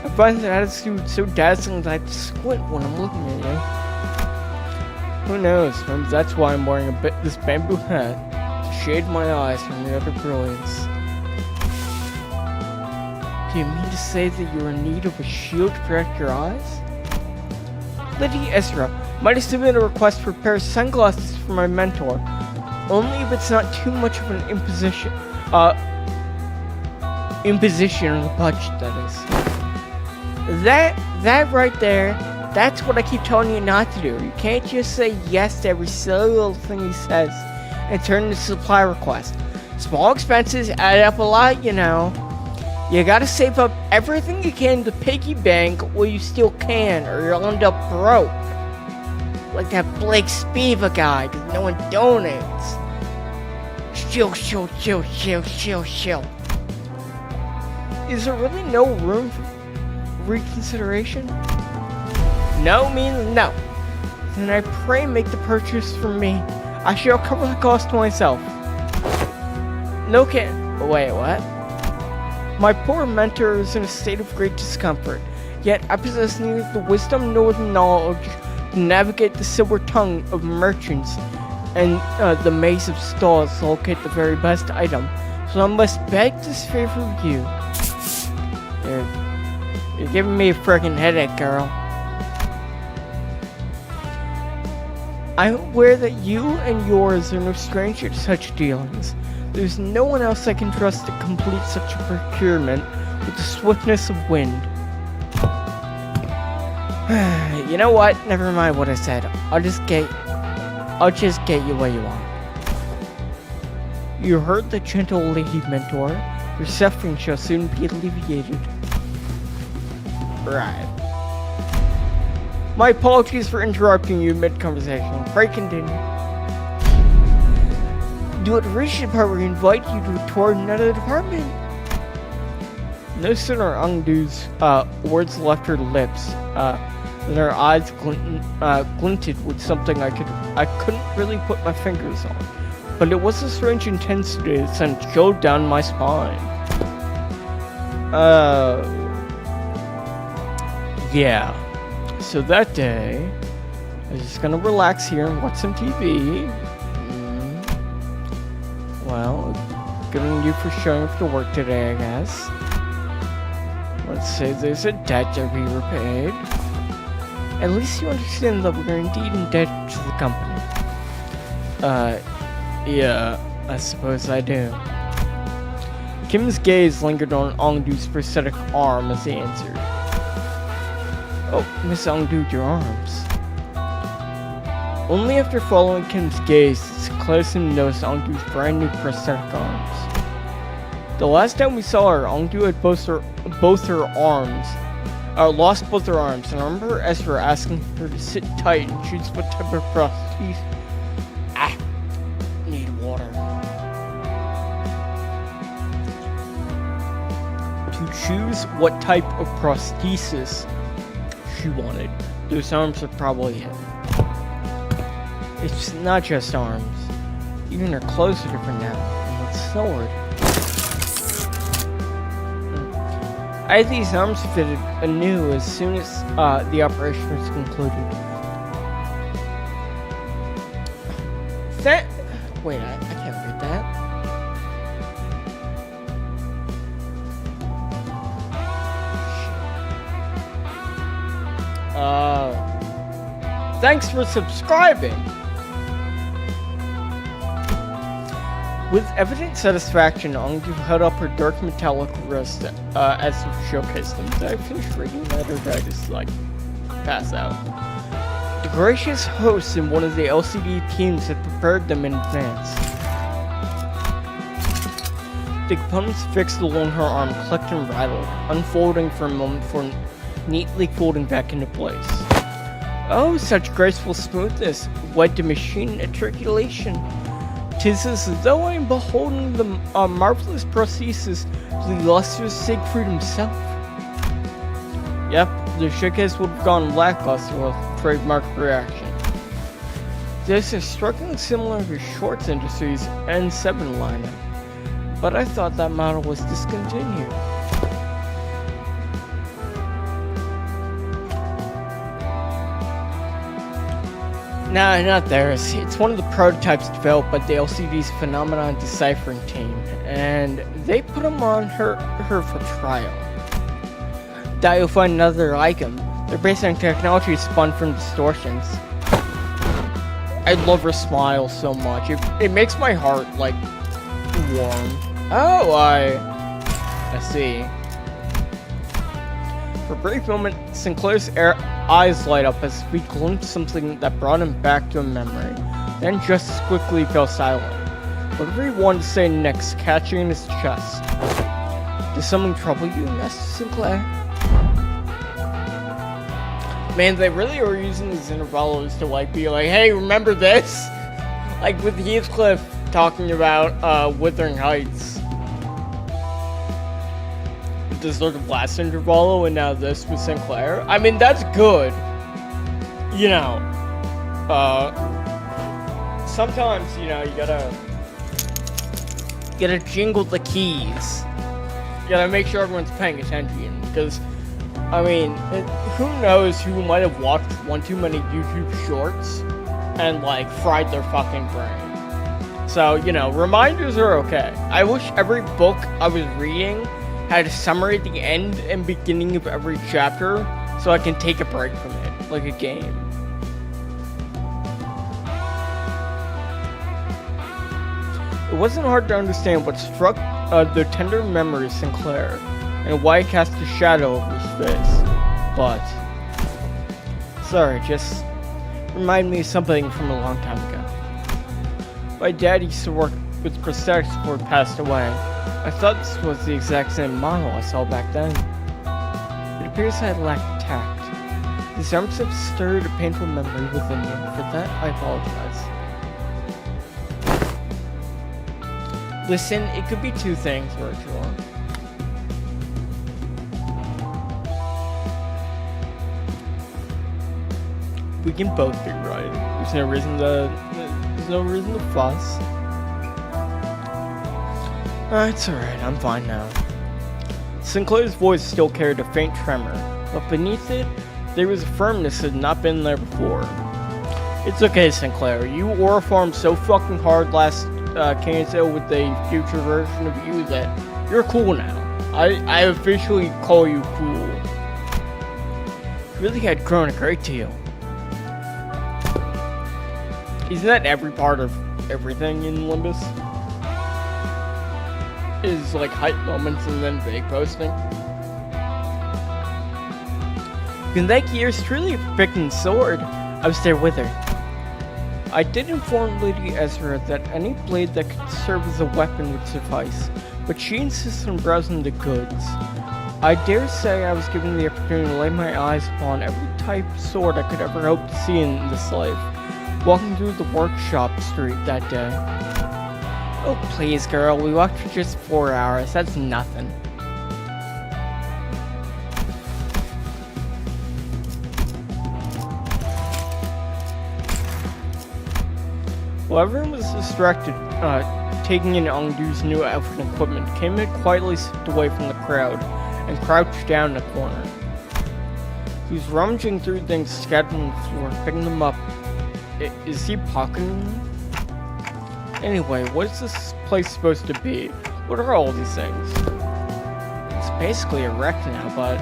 I find that attitude so dazzling that I have to squint when I'm looking at you. Who knows, maybe that's why I'm wearing this bamboo hat, to shade my eyes from the other brilliance. Do you mean to say that you're in need of a shield to protect your eyes? Lady Ezra, might I submit a request for a pair of sunglasses for my mentor? Only if it's not too much of an imposition on the budget, that is. That right there, that's what I keep telling you not to do. You can't just say yes to every silly little thing he says and turn it into supply request. Small expenses add up a lot, you know. You gotta save up everything you can to piggy bank while you still can, or you'll end up broke. Like that Blake Spiva guy, because no one donates. Chill. Is there really no room for reconsideration? No means no. Then I pray make the purchase for me. I shall cover the cost myself. No can. Wait, what? My poor mentor is in a state of great discomfort, yet I possess neither the wisdom nor the knowledge to navigate the silver tongue of merchants and the maze of stalls to locate the very best item. So I must beg this favor of you. You're giving me a freaking headache, girl. I'm aware that you and yours are no stranger to such dealings. There's no one else I can trust to complete such a procurement with the swiftness of wind. You know what? Never mind what I said. I'll just get you what you want. You heard the gentle lady mentor. Your suffering shall soon be alleviated. Right. My apologies for interrupting you mid-conversation. Pray continue. You would reach the part where we invite you to tour another department. No sooner Ungdu's words left her lips than her eyes glinted with something I couldn't really put my fingers on. but it was a strange intensity that sent chill down my spine. Yeah. So that day, I was just gonna relax here and watch some TV. Well, good on you for showing up to work today, I guess. Let's say there's a debt to be repaid. At least you understand that we're indeed in debt to the company. Yeah, I suppose I do. Kim's gaze lingered on Ongdu's prosthetic arm as he answered. Oh, Miss Ongdu, your arms. Only after following Kim's gaze did Sinclair soon notice Ongdu's brand new prosthetic arms. The last time we saw her, Ongdu had lost both her arms, and I remember Ezra asking her to sit tight and choose what type of prosthesis. Need water. To choose what type of prosthesis she wanted. Those arms are probably it. It's not just arms. Even her clothes are different now. And that sword. I had these arms fitted anew as soon as the operation was concluded. Wait, I can't read that. Thanks for subscribing! With evident satisfaction, Ongdu held up her dark metallic wrist as if showcased them. Did I finish reading that, or did I just, pass out? The gracious hosts in one of the LCD teams had prepared them in advance. The components fixed along her arm clicked and rattled, unfolding for a moment before neatly folding back into place. Oh, such graceful smoothness, wed to machine articulation. 'Tis as though I am beholding the marvelous prosthesis of the illustrious Siegfried himself. Yep, the showcase would have gone lackluster with trademark reaction. This is strikingly similar to Shorts Industries N7 lineup, but I thought that model was discontinued. Nah, not theirs. It's one of the prototypes developed by the LCD's Phenomenon Deciphering team, and they put them on her for trial. Doubt you'll find another like them. They're based on technology spun from distortions. I love her smile so much. It makes my heart, warm. Oh, I see. For a brief moment, Sinclair's eyes light up as we glimpsed something that brought him back to a memory, then just as quickly fell silent. Whatever he wanted to say next, catching in his chest. Does something trouble you, Master Sinclair? Man, they really are using these intervallos to be like, hey, remember this? Like with Heathcliff talking about Wuthering Heights. This sort of last intervallo, and now this with Sinclair. I mean, that's good. You know, sometimes, you gotta jingle the keys. You gotta make sure everyone's paying attention, because, I mean, who knows who might have watched one too many YouTube shorts and, fried their fucking brain. So, reminders are okay. I wish every book I was reading had a summary at the end and beginning of every chapter, so I can take a break from it, like a game. It wasn't hard to understand what struck the tender memory of Sinclair, and why it cast a shadow over his face. But, sorry, just remind me of something from a long time ago. My dad used to work with prosthetics before he passed away. I thought this was the exact same model I saw back then. It appears I lacked tact. These arms have stirred a painful memory within me. For that, I apologize. Listen, it could be two things, Virtual. We can both be right. There's no reason to fuss. It's alright, I'm fine now. Sinclair's voice still carried a faint tremor, but beneath it, there was a firmness that had not been there before. It's okay, Sinclair. You aura farmed so fucking hard last Kanto with a future version of you that you're cool now. I officially call you cool. You really had grown a great deal. Isn't that every part of everything in Limbus? Is like hype moments and then vague posting. Gundaki is truly a freaking sword. I was there with her. I did inform Lady Ezra that any blade that could serve as a weapon would suffice, but she insists on browsing the goods. I dare say I was given the opportunity to lay my eyes upon every type of sword I could ever hope to see in this life, walking through the workshop street that day. Oh please girl, we walked for just 4 hours, that's nothing. While everyone was distracted, taking in Ongdu's new outfit and equipment, Kamen quietly slipped away from the crowd and crouched down in a corner. He was rummaging through things scattered on the floor, picking them up. Is he pocketing them? Anyway, what is this place supposed to be? What are all these things? It's basically a wreck now, but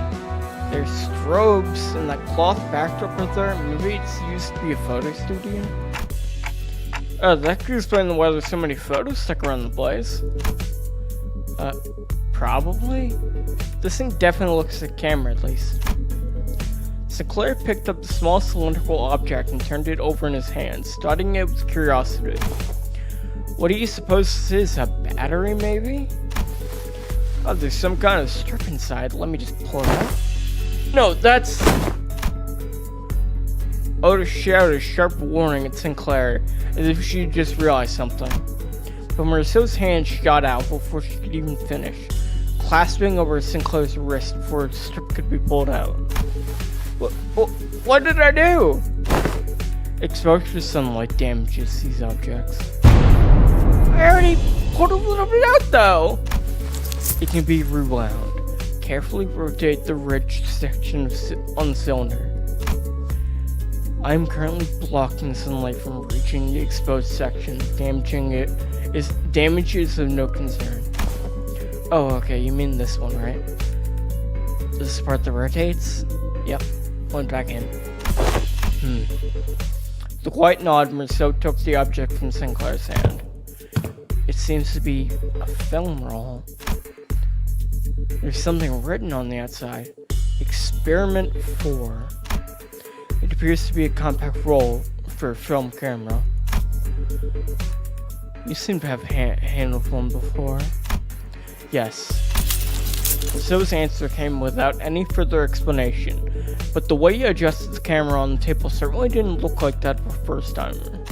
there's strobes and that cloth backdrop right there. Maybe it's used to be a photo studio? That could explain why there's so many photos stuck around the place. Probably? This thing definitely looks like a camera, at least. Sinclair picked up the small cylindrical object and turned it over in his hands, studying it with curiosity. What do you suppose this is? A battery, maybe? Oh, there's some kind of strip inside. Let me just pull it out. No, that's... Otis shouted a sharp warning at Sinclair, as if she had just realized something. But Marceau's hand shot out before she could even finish, clasping over Sinclair's wrist before the strip could be pulled out. What did I do? Exposure to sunlight damages these objects. I already pulled a little bit out though! It can be rewound. Carefully rotate the ridged section on the cylinder. I am currently blocking sunlight from reaching the exposed section. Damage is of no concern. Oh, okay, you mean this one, right? This part that rotates? Yep, went back in. The quiet nod, Marceau took the object from Sinclair's hand. It seems to be a film roll. There's something written on the outside. Experiment 4. It appears to be a compact roll for a film camera. You seem to have handled one before. Yes. Marceau's answer came without any further explanation, but the way he adjusted the camera on the table certainly didn't look like that for a first timer.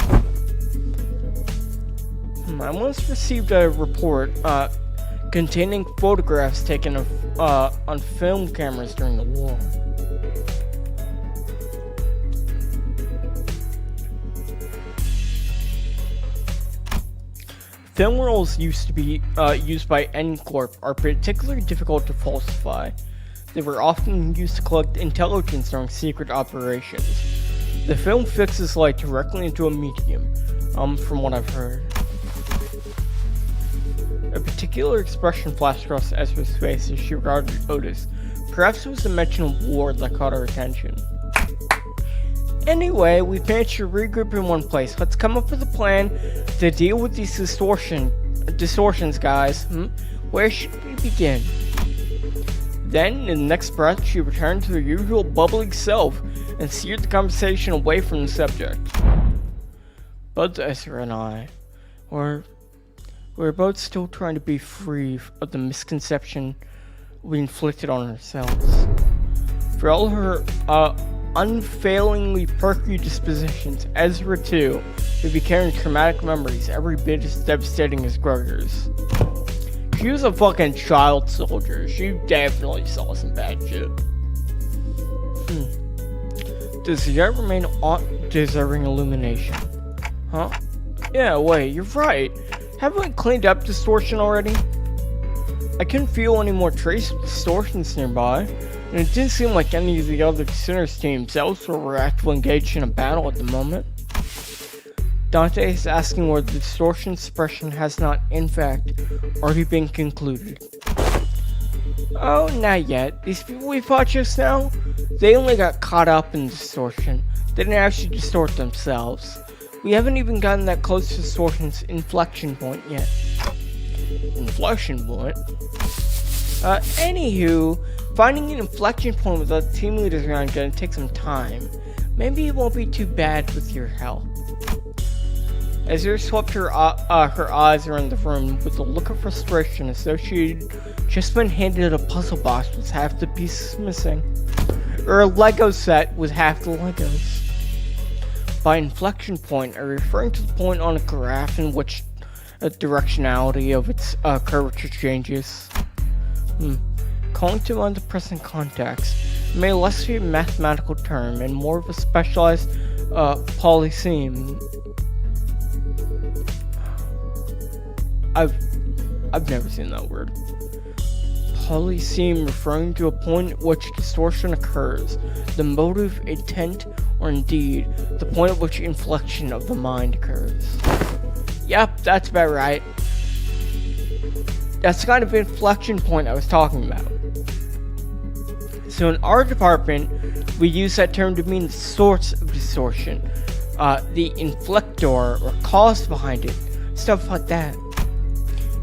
I once received a report containing photographs taken of, on film cameras during the war. Film rolls used to be used by N-Corp are particularly difficult to falsify. They were often used to collect intelligence during secret operations. The film fixes light directly into a medium, from what I've heard. A particular expression flashed across Ezra's face as she regarded Otis. Perhaps it was the mention of war that caught her attention. Anyway, we've managed to regroup in one place. Let's come up with a plan to deal with these distortions, guys. Where should we begin? Then, in the next breath, she returned to her usual bubbly self and steered the conversation away from the subject. Both Ezra and I we're both still trying to be free of the misconception we inflicted on ourselves. For all her unfailingly perky dispositions, Ezra too would be carrying traumatic memories every bit as devastating as Gregor's. She was a fucking child soldier. She definitely saw some bad shit. Does the art remain deserving illumination? Huh? Yeah, wait, you're right. Haven't we cleaned up distortion already? I couldn't feel any more trace distortions nearby, and it didn't seem like any of the other Sinners teams elsewhere were actively engaged in a battle at the moment. Dante is asking whether the distortion suppression has not, in fact, already been concluded. Oh, not yet. These people we fought just now, they only got caught up in distortion. They didn't actually distort themselves. We haven't even gotten that close to distortion's inflection point yet. Inflection point? Anywho, finding an inflection point without team leaders around is gonna take some time. Maybe it won't be too bad with your help. Azure swept her eyes around the room with a look of frustration associated just when handed a puzzle box with half the pieces missing, or a Lego set with half the Legos. By inflection point, I'm referring to the point on a graph in which the directionality of its curvature changes. Calling to mind the present context, it may less be a mathematical term and more of a specialized polyseme. I've never seen that word. Polyseme referring to a point at which distortion occurs, the motive, intent, or indeed, the point at which inflection of the mind occurs. Yep, that's about right. That's the kind of inflection point I was talking about. So in our department, we use that term to mean the source of distortion, the inflector or cause behind it, stuff like that.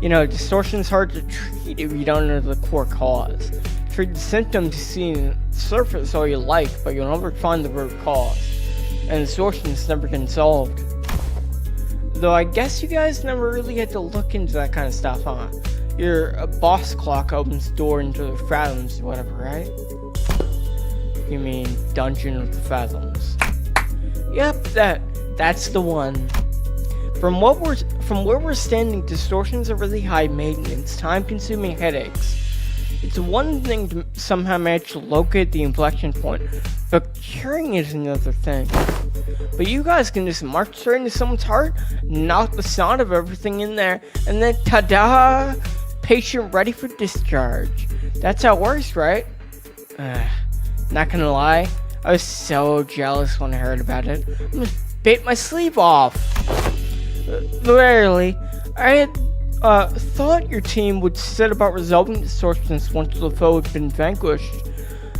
You know, distortion is hard to treat if you don't know the core cause. Treat the symptoms you see on the surface all you like, but you'll never find the root cause. And distortion is never been solved. Though I guess you guys never really had to look into that kind of stuff, huh? Your boss clock opens the door into the fathoms or whatever, right? You mean Dungeon of the Fathoms. Yep, that's the one. From where we're standing, distortions are really high maintenance, time-consuming headaches. It's one thing to somehow manage to locate the inflection point, but curing it is another thing. But you guys can just march straight into someone's heart, knock the snot of everything in there, and then ta-da! Patient ready for discharge. That's how it works, right? Not gonna lie, I was so jealous when I heard about it. I almost bit my sleeve off. Rarely, I had thought your team would set about resolving distortions once the foe had been vanquished,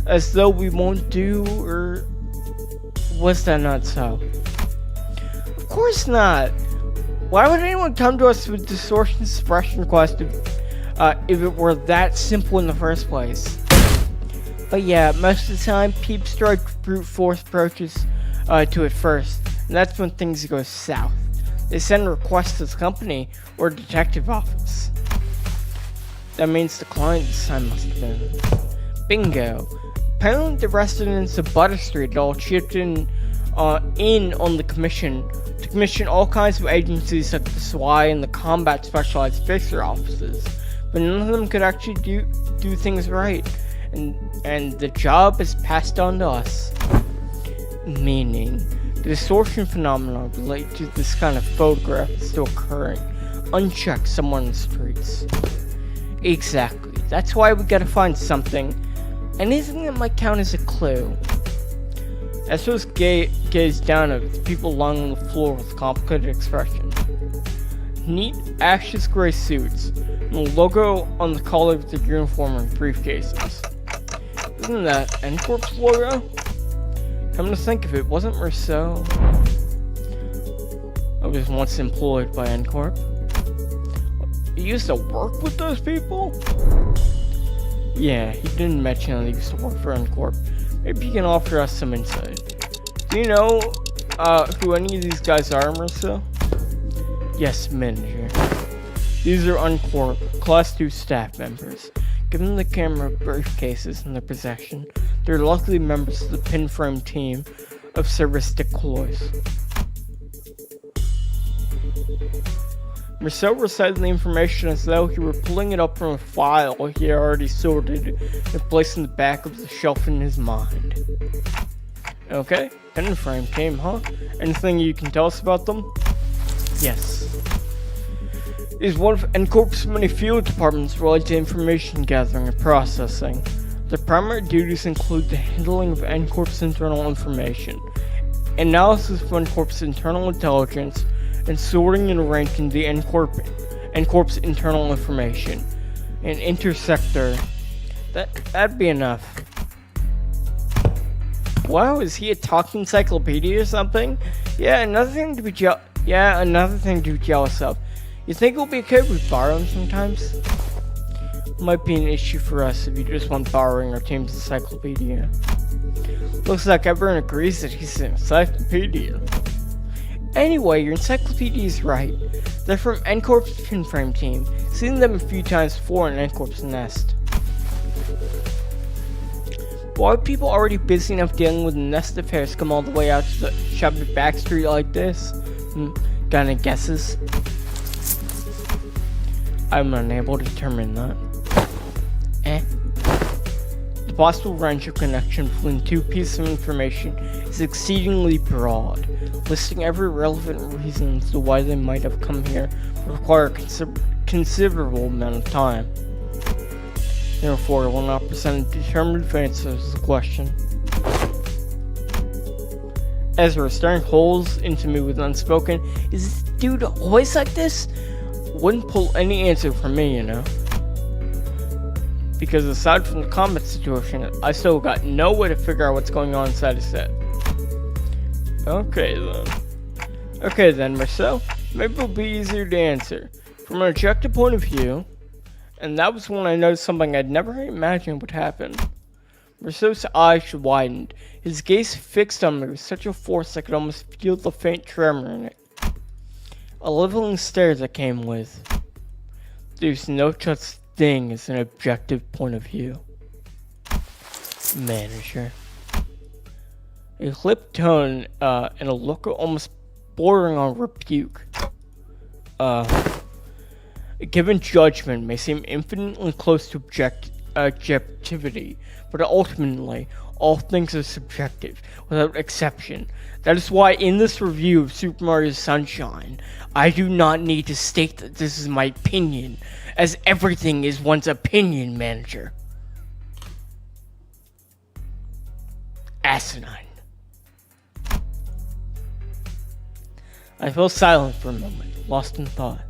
as though we won't do, or was that not so? Of course not. Why would anyone come to us with distortion suppression request if it were that simple in the first place? But yeah, most of the time, peeps try brute force approaches to it first, and that's when things go south. They send requests to the company or detective office. That means the client this time must have been. Bingo. Apparently the residents of Butter Street all chipped in on the commission to commission all kinds of agencies like the SWI and the Combat Specialized Fixer offices, but none of them could actually do things right, and the job is passed on to us. Meaning, the distortion phenomenon related to this kind of photograph is still occurring, unchecked somewhere in the streets. Exactly. That's why we gotta find something, anything that might count as a clue. Esso's gazed down at the people lying on the floor with a complicated expression. Neat, ashes gray suits, and the logo on the collar of their uniform and briefcases. Isn't that NCorp's logo? Come to think of it, wasn't Rousseau? I was once employed by NCorp. He used to work with those people? Yeah, he didn't mention that he used to work for NCorp. Maybe he can offer us some insight. Do you know who any of these guys are, Rousseau? Yes, manager. These are NCorp Class 2 staff members. Given the camera briefcases in their possession, they're likely members of the pinframe team of Servistic Cloys. Rousseau recited the information as though he were pulling it up from a file he had already sorted and placed in the back of the shelf in his mind. Okay, pinframe team, huh? Anything you can tell us about them? Yes. is one of NCORP's many field departments related to information gathering and processing. The primary duties include the handling of NCORP's internal information, analysis of NCORP's internal intelligence, and sorting and arranging the NCORP's internal information. An intersector. That'd be enough. Wow, is he a talking encyclopedia or something? Yeah, another thing to be jealous of. You think it'll be okay if we borrow him sometimes? Might be an issue for us if you just want borrowing our team's encyclopedia. Looks like everyone agrees that he's an encyclopedia. Anyway, your encyclopedia is right. They're from NCORP's pinframe team. Seen them a few times before in NCORP's nest. Why would people already busy enough dealing with nest affairs come all the way out to the shabby back street like this? Got any guesses? I'm unable to determine that. The possible range of connection between two pieces of information is exceedingly broad. Listing every relevant reason as to why they might have come here would require a considerable amount of time. Therefore, I will not present a determinative answer to the question. Ezra, staring holes into me with unspoken, is this dude always like this? Wouldn't pull any answer from me, you know. Because aside from the combat situation, I still got no way to figure out what's going on inside his head. Okay then, Marcel, maybe it'll be easier to answer. From an objective point of view, and that was when I noticed something I'd never imagined would happen. Marceau's eyes widened, his gaze fixed on me with such a force I could almost feel the faint tremor in it. A leveling stare that came with. There's no such thing as an objective point of view. Manager. A clipped tone and a look almost bordering on rebuke. A given judgment may seem infinitely close to objectivity, but ultimately, all things are subjective, without exception. That is why in this review of Super Mario Sunshine, I do not need to state that this is my opinion, as everything is one's opinion, manager. Asinine. I fell silent for a moment, lost in thought.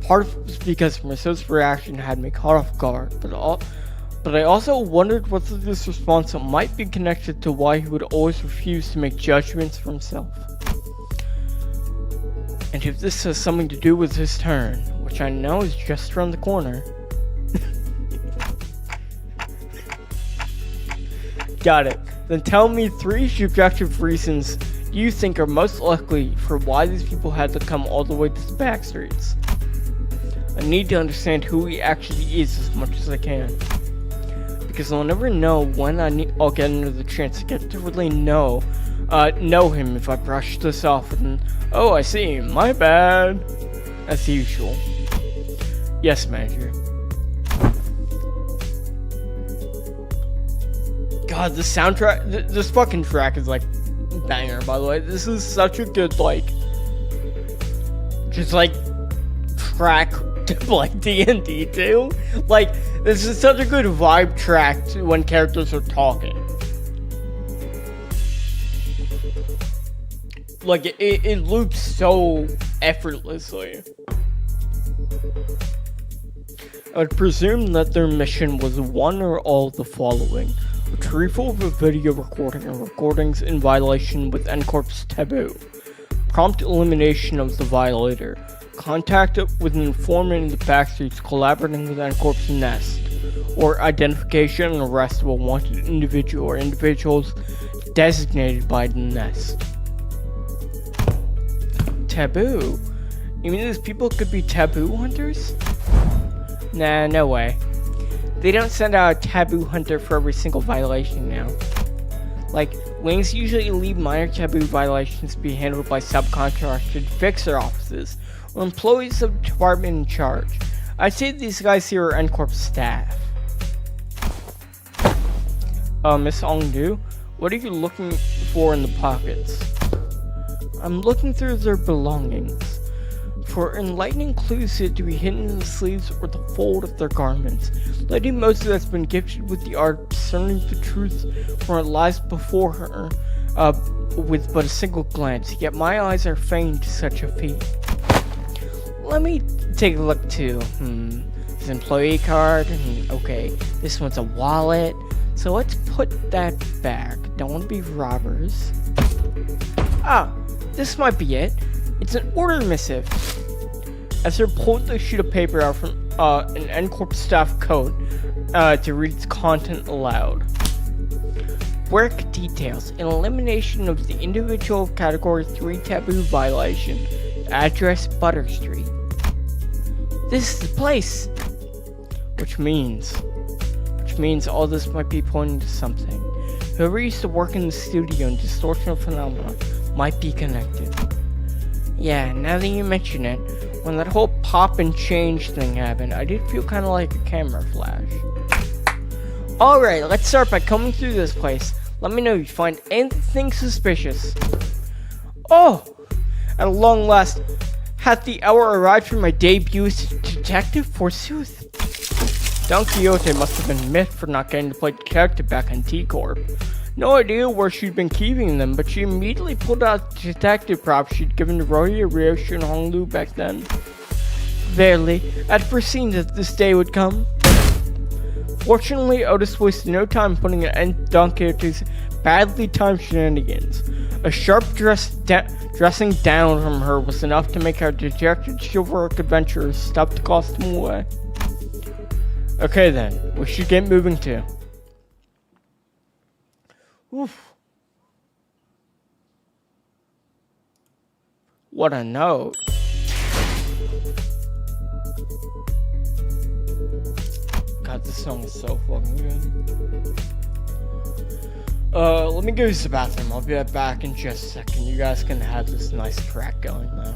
Part of it was because Marceau's reaction had me caught off guard, but I also wondered whether this response might be connected to why he would always refuse to make judgments for himself. And if this has something to do with his turn, which I know is just around the corner. Got it. Then tell me 3 subjective reasons you think are most likely for why these people had to come all the way to the back streets. I need to understand who he actually is as much as I can. Because I'll never know when I'll get another chance to get to really know him if I brush this off with an, oh, I see, my bad, as usual. Yes, manager. God, the soundtrack, this fucking track is like banger, by the way. This is such a good, like, just like, track to like D&D too. Like, this is such a good vibe track when characters are talking. Like, it loops so effortlessly. I would presume that their mission was one or all of the following. Retrieval of a video recording or recordings in violation with NCORP's taboo. Prompt elimination of the violator. Contact with an informant in the backstreets collaborating with NCORP's nest. Or identification and arrest of a wanted individual or individuals designated by the nest. Taboo? You mean these people could be taboo hunters? Nah, no way. They don't send out a taboo hunter for every single violation now. Like, wings usually leave minor taboo violations to be handled by subcontracted fixer offices or employees of the department in charge. I'd say these guys here are NCORP staff. Miss Ongdu, what are you looking for in the pockets? I'm looking through their belongings. for enlightening clues said to be hidden in the sleeves or the fold of their garments. Lady Moses has been gifted with the art of discerning the truth where it lies before her, with but a single glance, yet my eyes are fain to such a feat. Let me take a look too. This employee card, okay, this one's a wallet, so let's put that back. Don't want to be robbers. Ah, this might be it. It's an order missive. Ezra pulled the sheet of paper out from an N-Corp staff coat to read its content aloud. Work details. An elimination of the individual Category 3 taboo violation. Address Butter Street. This is the place! Which means all this might be pointing to something. Whoever used to work in the studio in distortional phenomena might be connected. Yeah, now that you mention it, when that whole pop and change thing happened, I did feel kind of like a camera flash. Alright, let's start by combing through this place. Let me know if you find anything suspicious. Oh! At long last, hath the hour arrived for my debut as detective, forsooth. Don Quixote must have been miffed for not getting to play detective back in T-Corp. No idea where she'd been keeping them, but she immediately pulled out the detective props she'd given to Roya, Ryoshi, and Honglu back then. Verily, I'd foreseen that this day would come. Fortunately, Otis wasted no time putting an end to Don Quixote's badly timed shenanigans. A sharp dressing down from her was enough to make our dejected chivalric adventurers stop to cost them away. Okay then, we should get moving too. Oof. What a note. God, this song is so fucking good. Let me go use the bathroom. I'll be right back in just a second. You guys can have this nice track going though.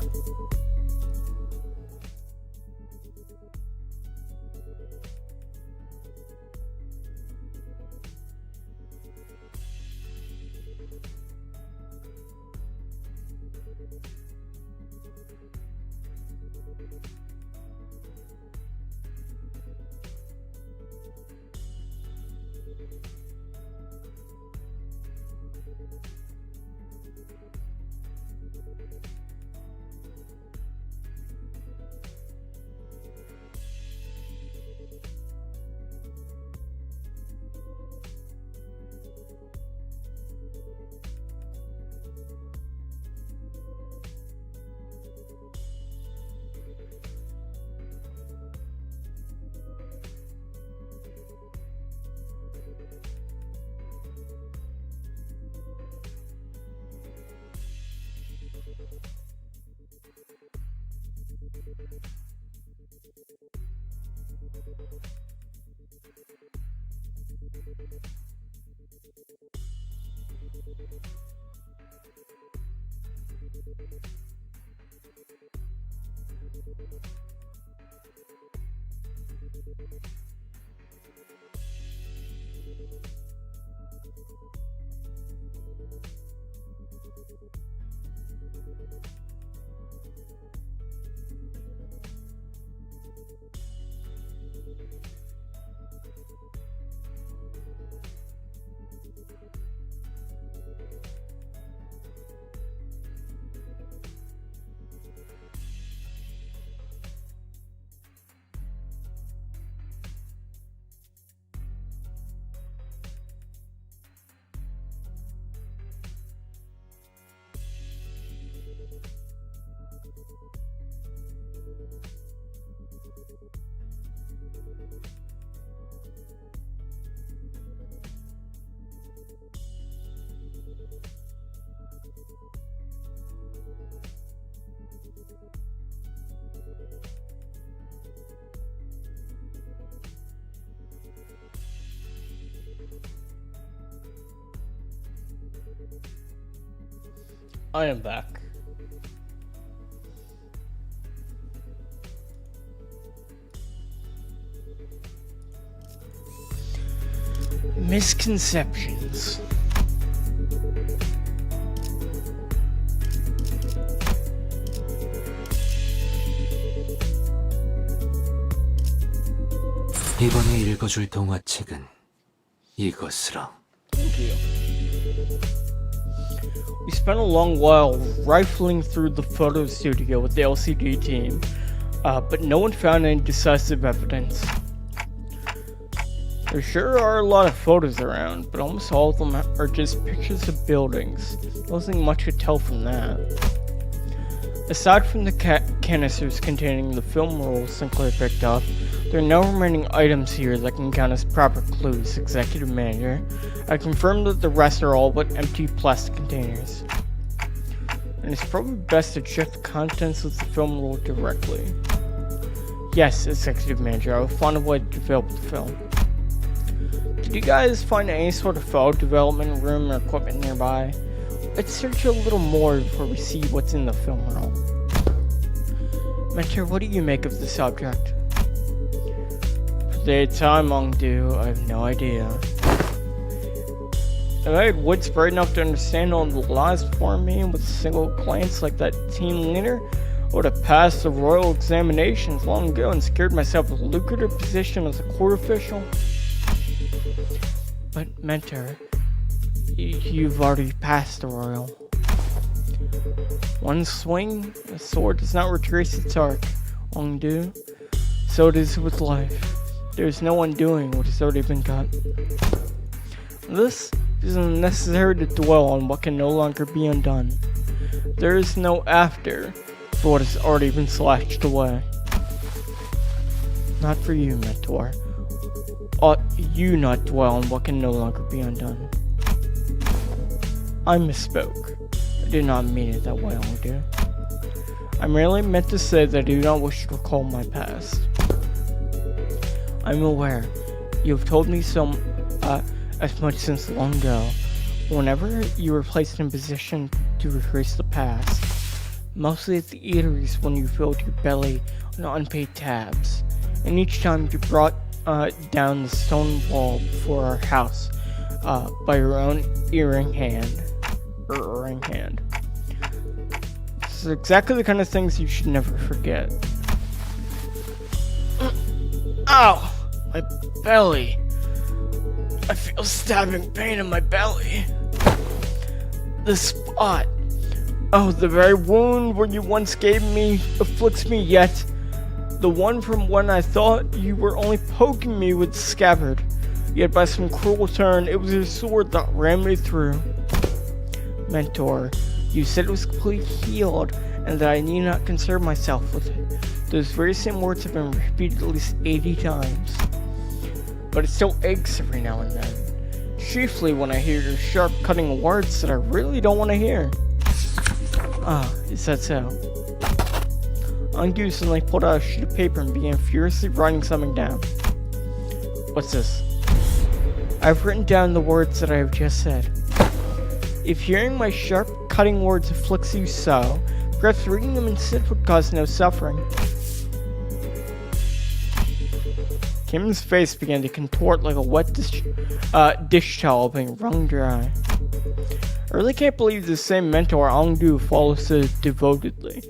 I am back. Misconceptions. 이번에 읽어줄 동화책은 이것으로. Thank you. We spent a long while rifling through the photo studio with the LCD team, but no one found any decisive evidence. There sure are a lot of photos around, but almost all of them are just pictures of buildings. Wasn't much to tell from that. Aside from the canisters containing the film rolls Sinclair picked up, there are no remaining items here that can count as proper clues, Executive Manager. I confirmed that the rest are all but empty plastic containers. And it's probably best to check the contents of the film roll directly. Yes, Executive Manager, I will find a way to develop the film. Did you guys find any sort of photo development room or equipment nearby? Let's search a little more before we see what's in the film roll. Mentor, what do you make of this object? For the time, Ongdu, I have no idea. If I had wits bright enough to understand all the lies before me with a single glance like that team leader, I would have passed the royal examinations long ago and secured myself a lucrative position as a court official. But, Mentor, you've already passed the royal. One swing, a sword does not retrace its arc, Ongdu. So it is with life. There is no undoing what has already been cut. This is unnecessary to dwell on what can no longer be undone. There is no after for what has already been slashed away. Not for you, Mentor. Ought you not dwell on what can no longer be undone? I misspoke. I did not mean it that way, Ongdu. I merely meant to say that I do not wish to recall my past. I'm aware. You have told me so as much since long ago. Whenever you were placed in a position to retrace the past, mostly at the eateries when you filled your belly on unpaid tabs, and each time you brought down the stone wall before our house by your own erring hand. This is exactly the kind of things you should never forget. Ow! My belly! I feel stabbing pain in my belly. The spot! Oh, the very wound where you once gave me afflicts me yet. The one from when I thought you were only poking me with the scabbard. Yet by some cruel turn, it was your sword that ran me through. Mentor, you said it was completely healed, and that I need not concern myself with it. Those very same words have been repeated at least 80 times. But it still aches every now and then. Chiefly when I hear your sharp cutting words that I really don't want to hear. Ah, is that so? Ongdu suddenly pulled out a sheet of paper and began furiously writing something down. What's this? I've written down the words that I have just said. If hearing my sharp, cutting words afflicts you so, perhaps reading them instead would cause no suffering. Kim's face began to contort like a wet dish towel being wrung dry. I really can't believe the same mentor Ongdu follows so devotedly.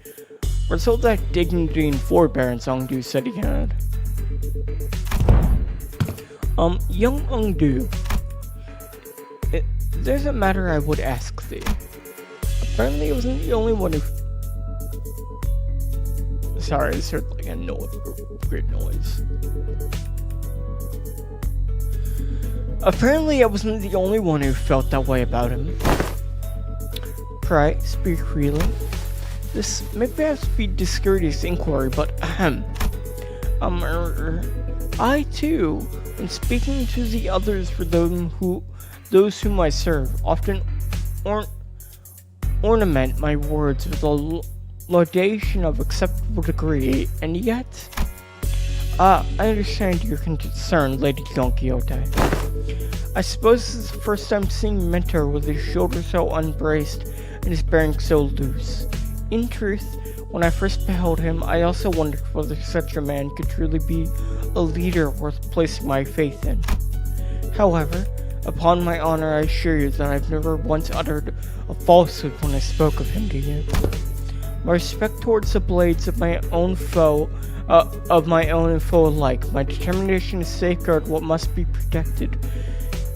Where's all that dignity and forbearance Ongdu said he had? Young Ongdu, there's a matter I would ask thee. Apparently I wasn't the only one who... Sorry, I heard like a great noise. Apparently I wasn't the only one who felt that way about him. Pray, speak freely. This may perhaps be discourteous inquiry, but I too, when speaking to the others for those whom I serve, often ornament my words with a laudation of acceptable degree, and yet, I understand your concern, Lady Don Quixote. I suppose this is the first time seeing Mentor with his shoulders so unbraced and his bearing so loose. In truth, when I first beheld him, I also wondered whether such a man could truly be a leader worth placing my faith in. However, upon my honor, I assure you that I've never once uttered a falsehood when I spoke of him to you. My respect towards the blades of my own foe, and foe alike. My determination to safeguard what must be protected,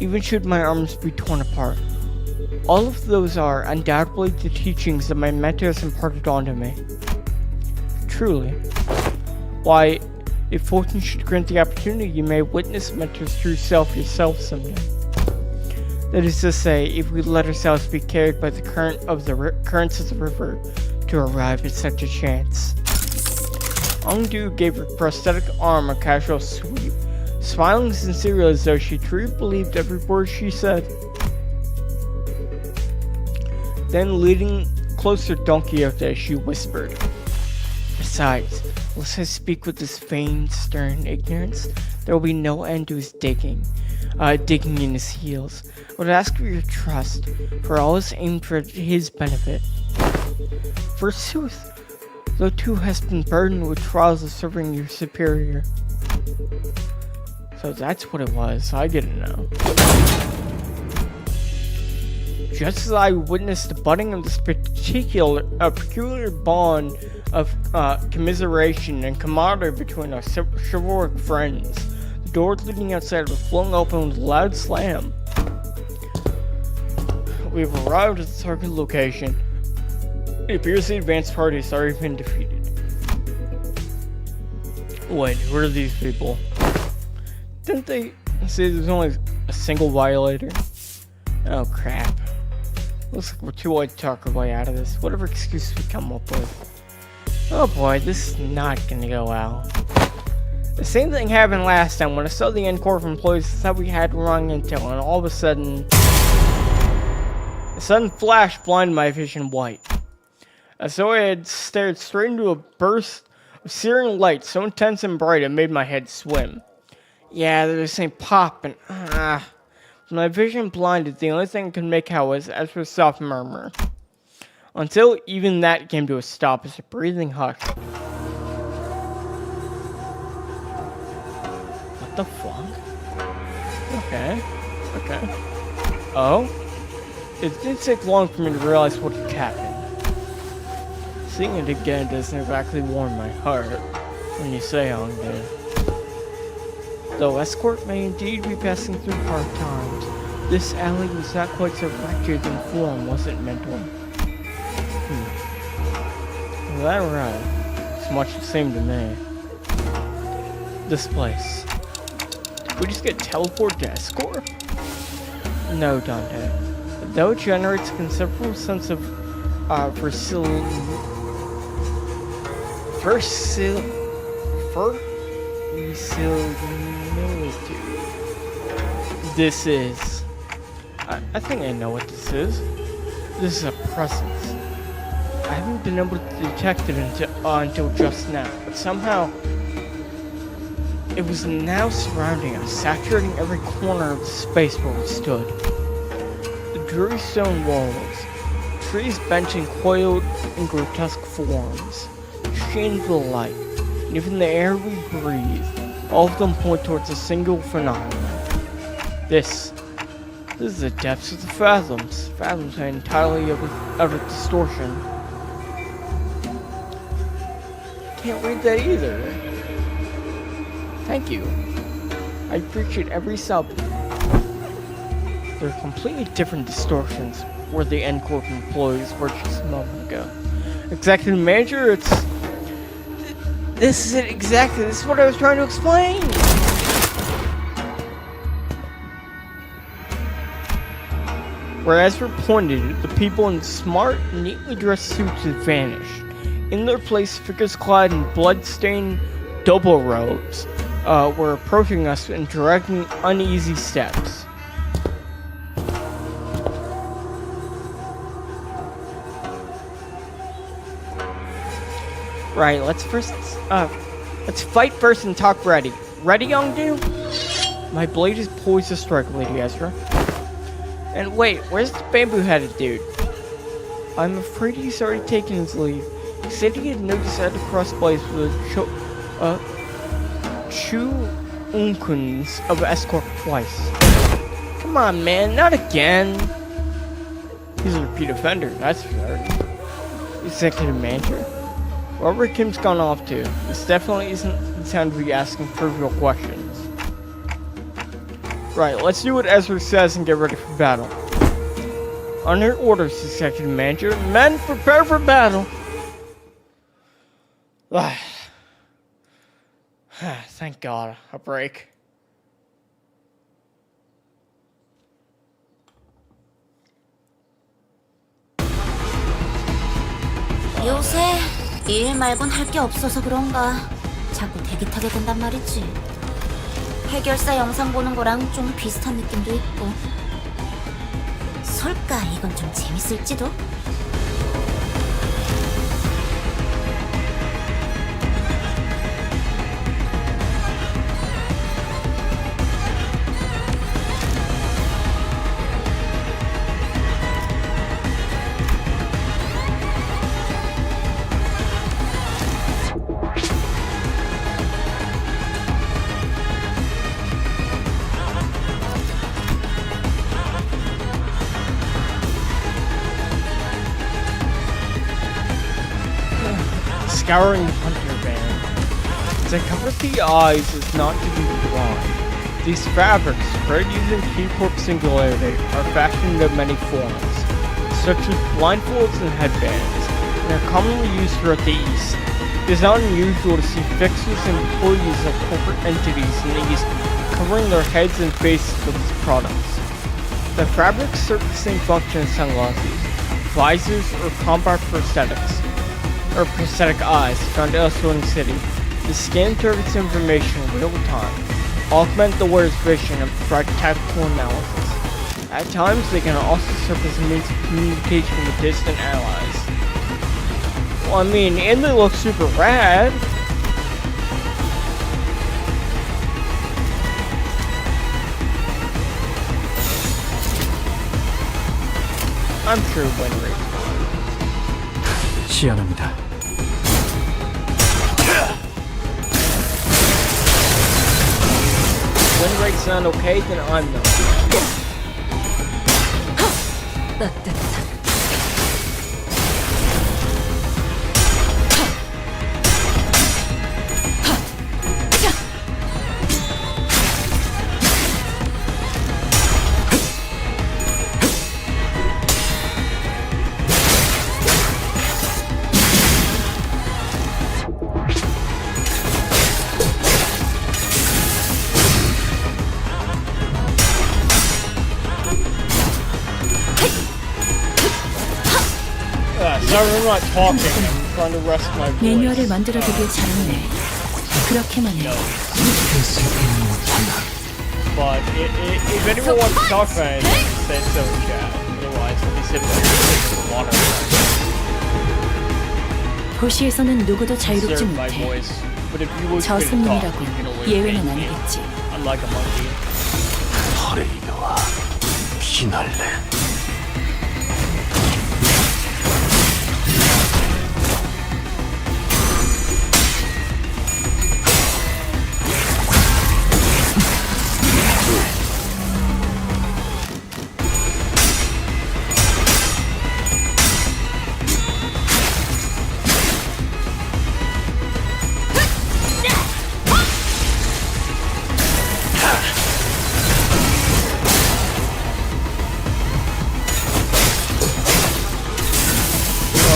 even should my arms be torn apart. All of those are undoubtedly the teachings that my mentors imparted onto me. Truly. Why, if fortune should grant the opportunity, you may witness a mentor's true self yourself someday. That is to say, if we let ourselves be carried by the currents of the river to arrive at such a chance. Ongdu gave her prosthetic arm a casual sweep, smiling sincerely as though she truly believed every word she said. Then, leading closer Don Quixote, she whispered, "Besides, unless I speak with this feigned, stern ignorance, there will be no end to his digging in his heels. I would ask for your trust, for all is aimed for his benefit. Forsooth, thou too hast been burdened with trials of serving your superior." So that's what it was. I didn't know. Just as I witnessed the budding of this peculiar bond of commiseration and camaraderie between our chivalric friends, the door leading outside was flung open with a loud slam. We have arrived at the target location. It appears the advanced party has already been defeated. Wait, who are these people? Didn't they say there's only a single violator? Oh crap. Looks like we're too late to talk our way out of this. Whatever excuse we come up with. Oh boy, this is not gonna go well. The same thing happened last time when I saw the N-Corp employees thought we had wrong intel, and all of a sudden flash blinded my vision white. As though I had stared straight into a burst of searing light so intense and bright it made my head swim. Yeah, there was the same pop and With my vision blinded, the only thing I could make out was Ezra's soft murmur. Until even that came to a stop as a breathing hushed. What the fuck? Okay. Oh? It didn't take long for me to realize what had happened. Seeing it again doesn't exactly warm my heart when you say Hongdae. Though escort may indeed be passing through hard times, this alley was not quite so wretched in form, was it, Mentor? Is that right? It's much the same to me. This place. Did we just get teleported to escort? No, Dante. Though it generates a considerable sense of verisimilitude. This is... I think I know what this is. This is a presence. I haven't been able to detect it until just now, but somehow it was now surrounding us, saturating every corner of the space where we stood. The dreary stone walls, trees bent and coiled in grotesque forms, sheen with the light, and even the air we breathe, all of them point towards a single phenomenon. This is the depths of the fathoms. Fathoms are entirely out of distortion. Can't read that either. Thank you. I appreciate every sub. They're completely different distortions where the N-Corp employees were just a moment ago. Executive Manager, this is it exactly. This is what I was trying to explain. Whereas we're pointed, the people in smart, neatly dressed suits had vanished. In their place, figures clad in blood-stained double robes were approaching us and dragging uneasy steps. Right, let's fight first and talk ready. Ready, Yongdu? My blade is poised to strike, Lady Ezra. And wait, where's the bamboo-headed dude? I'm afraid he's already taken his leave. He said he had no desire to cross blades with the Chu-unkuns of Escort twice. Come on, man, not again. He's a repeat offender, that's fair. Executive Manager? Wherever Kim's gone off to, this definitely isn't the time to be asking trivial questions. Right, let's do what Ezra says and get ready for battle. On your orders, Executive Manager. Men, prepare for battle! Thank God, a break. 요새 일 말곤 할 게 없어서 그런가 자꾸 대기 타게 된단 말이지. 해결사 영상 보는 거랑 좀 비슷한 느낌도 있고. 솔까 이건 좀 재밌을지도? Scouring the hunter band. To cover the eyes is not to be blind. These fabrics, spread using Keycorp Singularity, are fashioned into many forms, such as blindfolds and headbands, and are commonly used throughout the East. It is not unusual to see fixers and employees of corporate entities in the East covering their heads and faces with these products. The fabrics serve the same function as sunglasses, visors, or combat prosthetics, or prosthetic eyes found elsewhere in the city. The scan targets information in real time, augment the wearer's vision, and provide tactical analysis. At times, they can also serve as a means of communication with distant allies. Well, I mean, and they look super rad. I'm sure win rate. 시연합니다. Win rate's not okay, then I'm not. 따뜻한 Sorry, I'm not talking. I'm trying to rest my voice. 매뉴얼을 만들어두길 잘했네. 그렇게만 해. But if anyone wants to talk about anything, say so in chat. Otherwise, I'll be sitting there sipping the water. 도시에서는 누구도 자유롭지 Serve my 못해. voice. But if you would talk, 저승님이라고 you can always 예외는 make me. 아니겠지. I'm like a monkey. 허레이드와 피날레.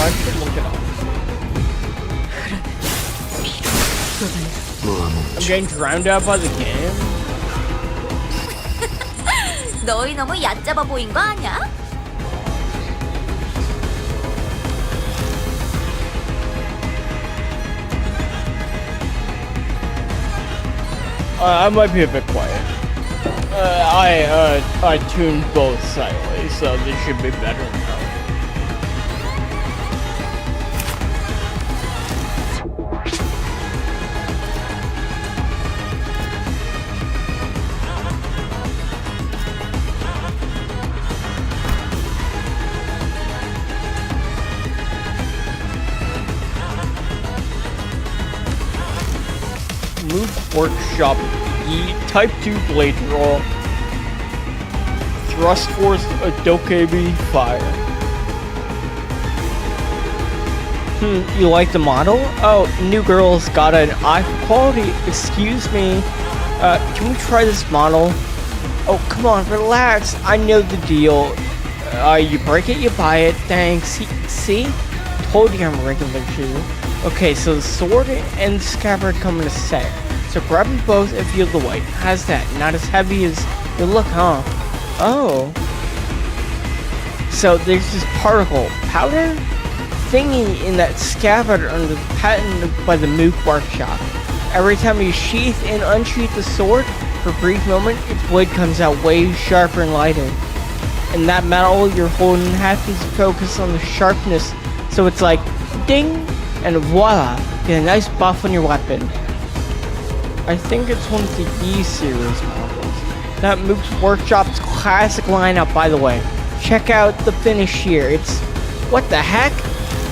I should look it up. I'm getting drowned out by the game. 너희 너무 얕잡아 보인 거 아니야? I might be a bit quiet. I tuned both sideways, so this should be better now. Move Workshop E Type 2 Blade Roll. Thrust Force Adokebi Fire. You like the model? Oh, new girl's got an eye for quality. Excuse me. Can we try this model? Oh, come on, relax. I know the deal. You break it, you buy it. Thanks. See? Told you I'm a regular Jew. Okay, so the sword and the scabbard come in a set. So grab them both and feel the weight. How's that? Not as heavy as you look, huh? Oh. So there's this particle powder thingy in that scabbard under the patent by the Mook Workshop. Every time you sheath and unsheath the sword, for a brief moment, its blade comes out way sharper and lighter. And that metal you're holding happens to focus on the sharpness, so it's like ding, and voila, get a nice buff on your weapon. I think it's one of the VII series models. That Mook's Workshop's classic lineup, by the way. Check out the finish here. It's what the heck?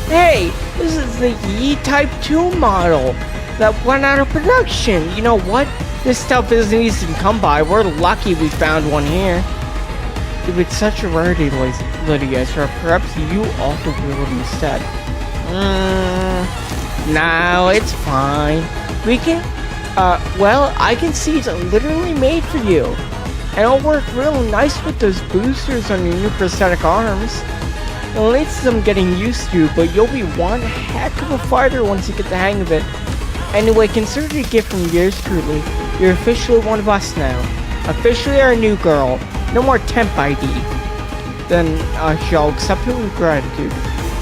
Hey, this is the VII Type 2 model that went out of production. You know what? This stuff isn't easy to come by. We're lucky we found one here. If it's such a rarity, Lydia, so perhaps you also will instead. No, it's fine. We can, well, I can see it's literally made for you. And it'll work real nice with those boosters on your new prosthetic arms. It'll need some getting used to, but you'll be one heck of a fighter once you get the hang of it. Anyway, consider it a gift from yours truly. You're officially one of us now. Officially our new girl. No more temp ID. Then I shall accept it with gratitude.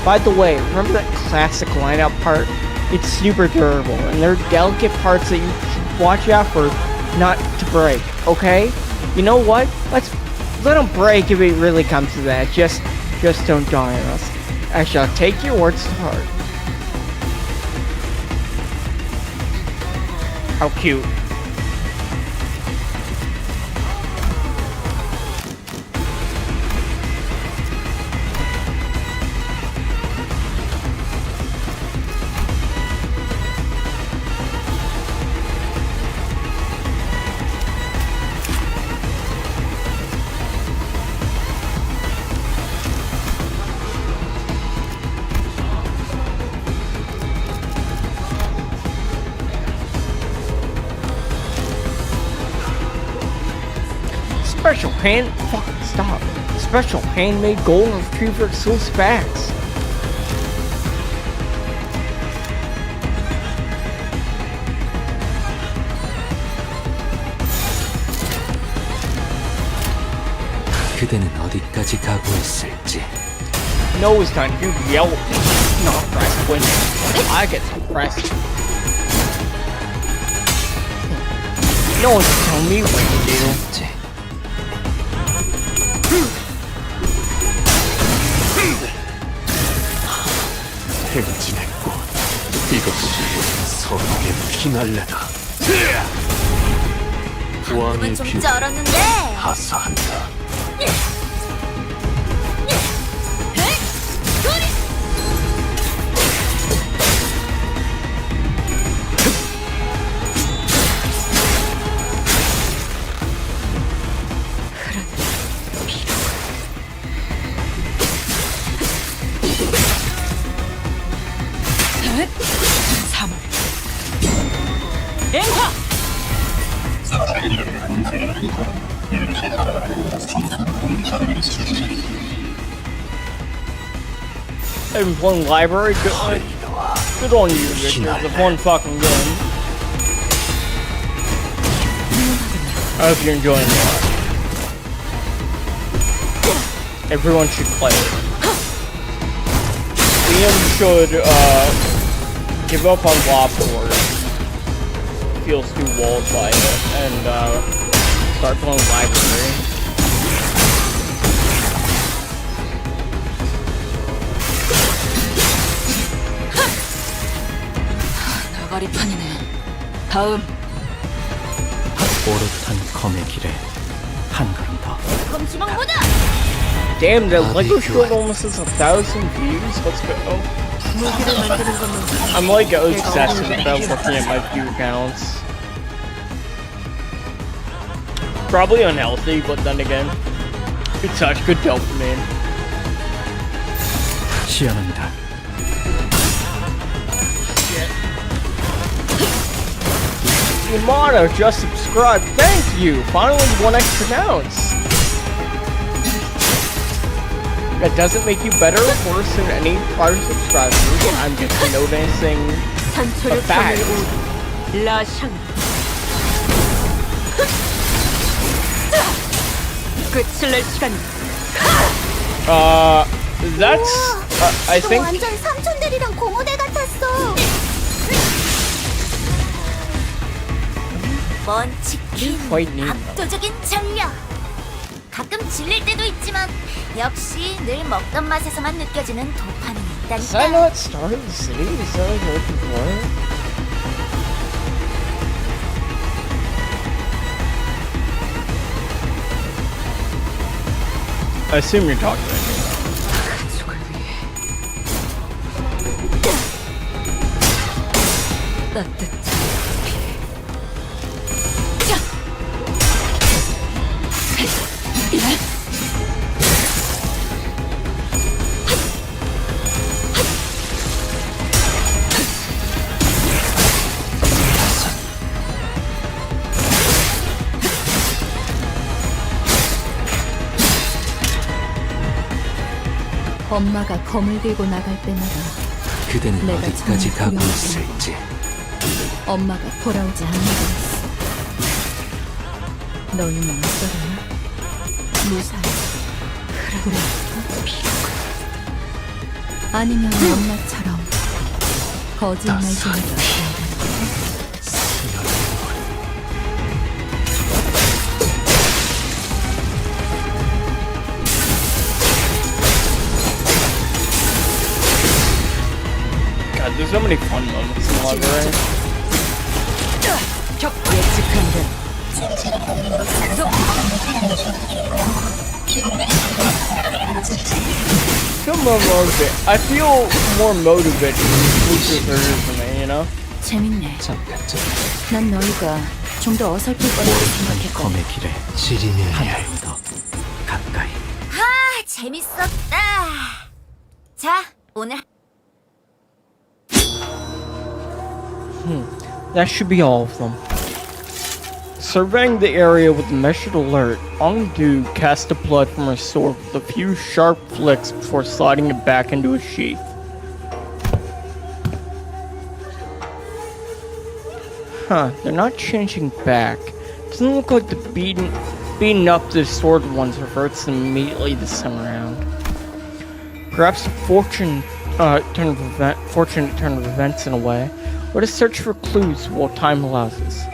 By the way, remember that classic lineup part? It's super durable, and they're delicate parts that you should watch out for not to break, okay? You know what? Let them break if it really comes to that. Just don't die on us. I shall take your words to heart. How cute. Special handmade golden retriever exclusive bags. 그대는 어디까지 각오했을지. No, it's not you yell. Not pressed when I get pressed. No one's telling me what to do. 행진했고 이것이 서로의 피날레다. 왕의 좀 피를 쩔었는데. 하사한다. And one library, good on you, Richard. It's one fucking game. I hope you're enjoying it. Everyone should play it. Liam should give up on Lobster. Feels too walled by it, and start playing library. 나가리판이네. 다음. 오롯한 검의 길에 한 걸음 더. 검지망보다. Damn, the Lego short almost has 1,000 views. Let's go. I'm like obsessed about looking at my view counts. Probably unhealthy, but then again, it's such good dopamine. 시연합니다. Imada just subscribed. Thank you. Finally, one extra counts. That doesn't make you better or worse than any prior subscribers. I'm just noticing a fact. That's I 이거 think 완전 삼촌들이랑 공호대 같았어. 먼치킨 quite neat. 압도적인 전력. 가끔 질릴 때도 있지만 역시 늘 먹던 맛에서만 느껴지는 도파민이 Is that 있다니까. not Star of the City? Is that what you're looking for? I assume you're talking about me. 엄마가 검을 들고 나갈 때마다 그대는 내가 어디까지 정말 가고 두려웠어. 있을지. 엄마가 돌아오지 않는 거였어. 너희는 어떠려나? 무사히 그러고 아니면 엄마처럼 거짓말쟁이가 되어가는 God, there's so many fun moments in Library. I feel more motivated with this for me, you know? 재밌네. 잠깐 좀 난 너희가 좀 더 어설플 거라고 오랜만에 생각했거든. 검의 길에 지리며야 더 가까이. 아, 재밌었다. 자, 오늘 That should be all of them. Surveying the area with a measured alert, Ongdu cast the blood from her sword with a few sharp flicks before sliding it back into a sheath. Huh, they're not changing back. Doesn't look like the beating up the sword ones reverts immediately this time around. Perhaps a fortunate turn of events in a way. Let us search for clues while time allows us.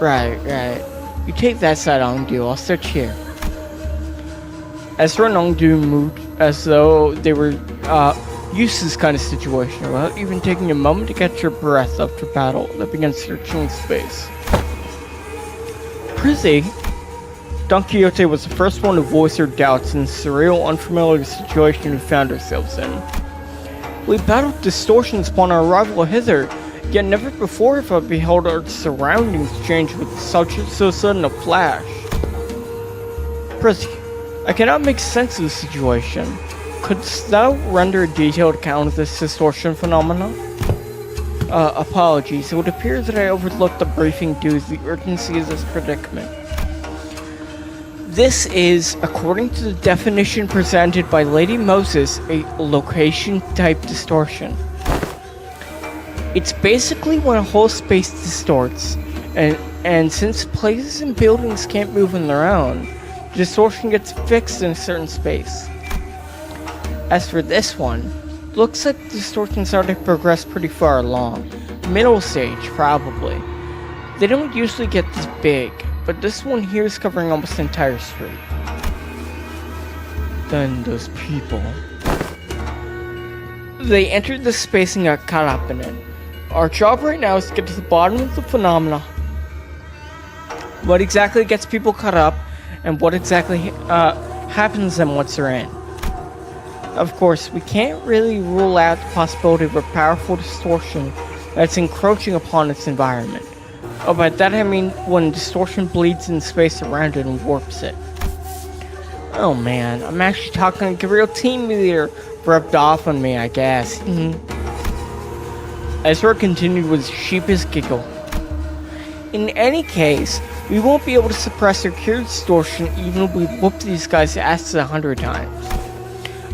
Right. You take that side, Ongdu. I'll search here. Ezra and Ongdu moved as though they were used to this kind of situation, without even taking a moment to catch your breath after battle. They began searching space. Pretty. Don Quixote was the first one to voice her doubts in the surreal, unfamiliar situation we found ourselves in. We battled distortions upon our arrival hither, yet never before have I beheld our surroundings change with so sudden a flash. Prissy, I cannot make sense of the situation. Couldst thou render a detailed account of this distortion phenomenon? Apologies, it would appear that I overlooked the briefing due to the urgency of this predicament. This is, according to the definition presented by Lady Moses, a location-type distortion. It's basically when a whole space distorts, and since places and buildings can't move on their own, the distortion gets fixed in a certain space. As for this one, looks like the distortion's already progressed pretty far along. Middle stage, probably. They don't usually get this big, but this one here is covering almost the entire street. Then those people. They entered this space and got caught up in it. Our job right now is to get to the bottom of the phenomena. What exactly gets people caught up, and what exactly happens to them once they're in. Of course, we can't really rule out the possibility of a powerful distortion that's encroaching upon its environment. Oh, by that I mean when distortion bleeds in space around it and warps it. Oh man, I'm actually talking like a real team leader. Rubbed off on me, I guess. Ezra continued with a sheepish giggle. In any case, we won't be able to suppress or cure distortion even if we whoop these guys' asses 100 times.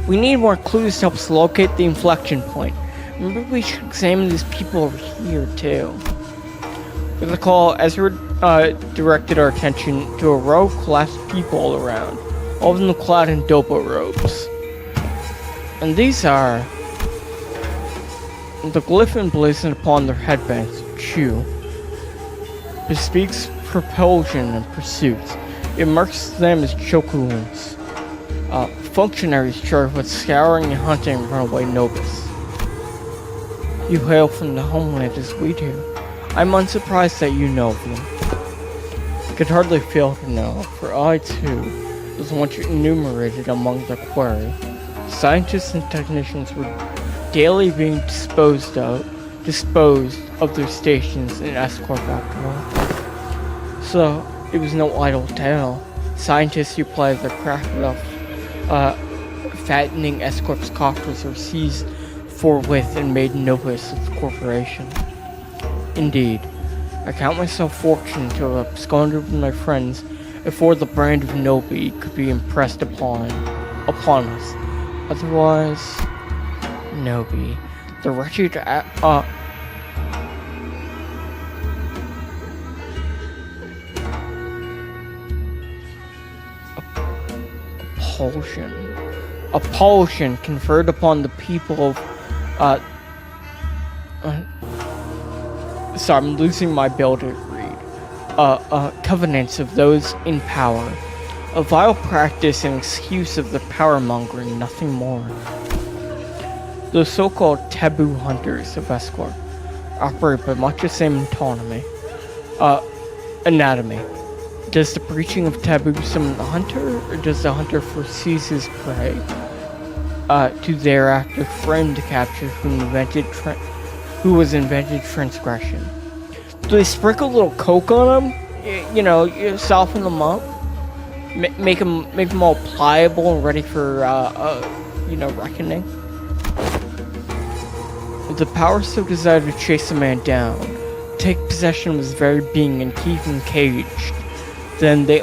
We need more clues to help us locate the inflection point. Maybe we should examine these people over here too. With the call, Ezra directed our attention to a row of collapsed people all around, all of them clad in dopo robes. And these are the glyph emblazoned upon their headbands, Chu, bespeaks propulsion and pursuit. It marks them as chokuns, functionaries charged with scouring and hunting runaway nobis. You hail from the homeland as we do. I'm unsurprised that you know of them. I could hardly fail to know, for I too was once enumerated among the quarry. Scientists and technicians were daily being disposed of their stations in escort after all. So it was no idle tale. Scientists who plied their craft without fattening escort's coffers were seized forthwith and made notice of the corporation. Indeed, I count myself fortunate to have absconded with my friends before the brand of Nobi could be impressed upon us. Otherwise, Nobi, the wretched appulsion conferred upon the people of sorry, I'm losing my ability to read. Covenants of those in power. A vile practice and excuse of the power-mongering, nothing more. Those so-called taboo hunters of Escort operate by much the same anatomy. Does the breaching of taboo summon the hunter, or does the hunter foresees his prey to thereafter frame the capture who was invented transgression? Do they sprinkle a little coke on them? You soften them up, make them all pliable and ready for reckoning. If the power so desired to chase a man down, take possession of his very being and keep him caged, then they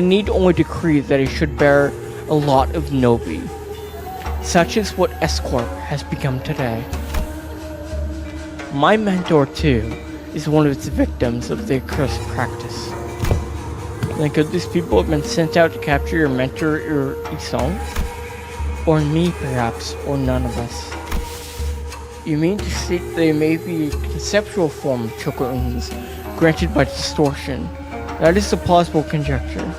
need only decree that he should bear a lot of Nobi. Such is what Escort has become today. My mentor, too, is one of its victims of the accursed practice. Then could these people have been sent out to capture your mentor, your Isong? Or me, perhaps, or none of us? You mean to state they may be a conceptual form of Chokuns granted by distortion? That is a plausible conjecture.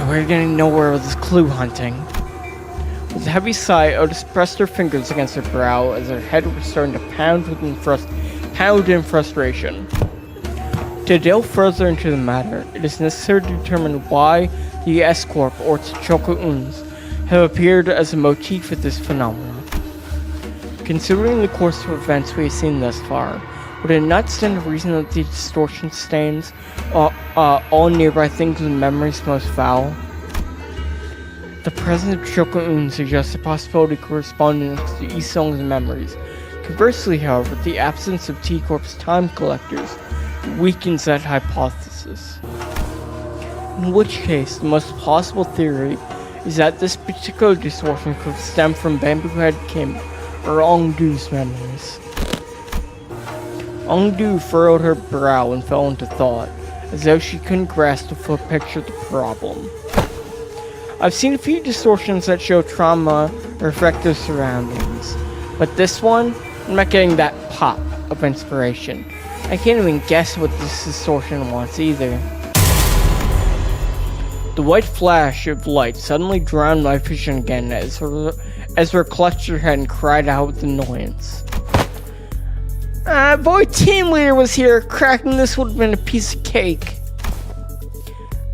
We're getting nowhere with this clue hunting. With a heavy sigh, Otis pressed her fingers against her brow as her head was starting to pound in frustration. To delve further into the matter, it is necessary to determine why the S-Corp or its Chokuns have appeared as a motif of this phenomenon. Considering the course of events we have seen thus far, would it not stand to reason that the distortion stains all nearby things with memories most foul? The presence of Chokuun suggests a possibility corresponding to Isong's memories. Conversely, however, the absence of T-Corp's time collectors weakens that hypothesis. In which case, the most plausible theory is that this particular distortion could stem from Bamboo Head Kim or Ongdu's memories. Ongdu furrowed her brow and fell into thought, as though she couldn't grasp the full picture of the problem. I've seen a few distortions that show trauma or affect their surroundings, but this one, I'm not getting that pop of inspiration. I can't even guess what this distortion wants either. The white flash of light suddenly drowned my vision again as her clutched her head and cried out with annoyance. Boy, team leader was here. Cracking this would have been a piece of cake.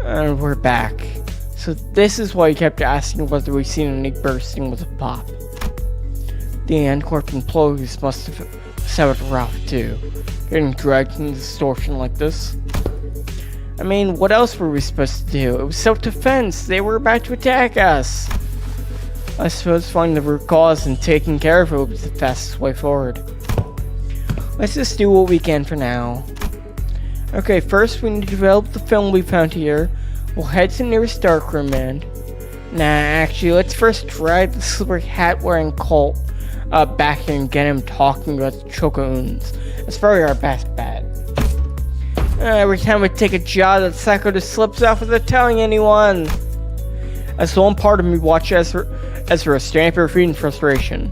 And we're back. So this is why you kept asking whether we've seen any bursting with a pop. The Ancorp employees must have sounded rough too, getting dragged into distortion like this. I mean, what else were we supposed to do? It was self-defense. They were about to attack us. I suppose finding the root cause and taking care of it would be the fastest way forward. Let's just do what we can for now. Okay, first we need to develop the film we found here. We'll head to the nearest darkroom and... Nah, actually, let's first drag the slippery hat-wearing cult back here and get him talking about the Chocoons. That's probably our best bet. Every time we take a job, that psycho just slips off without telling anyone. That's the one part of me watching as for a stamp her feet in frustration.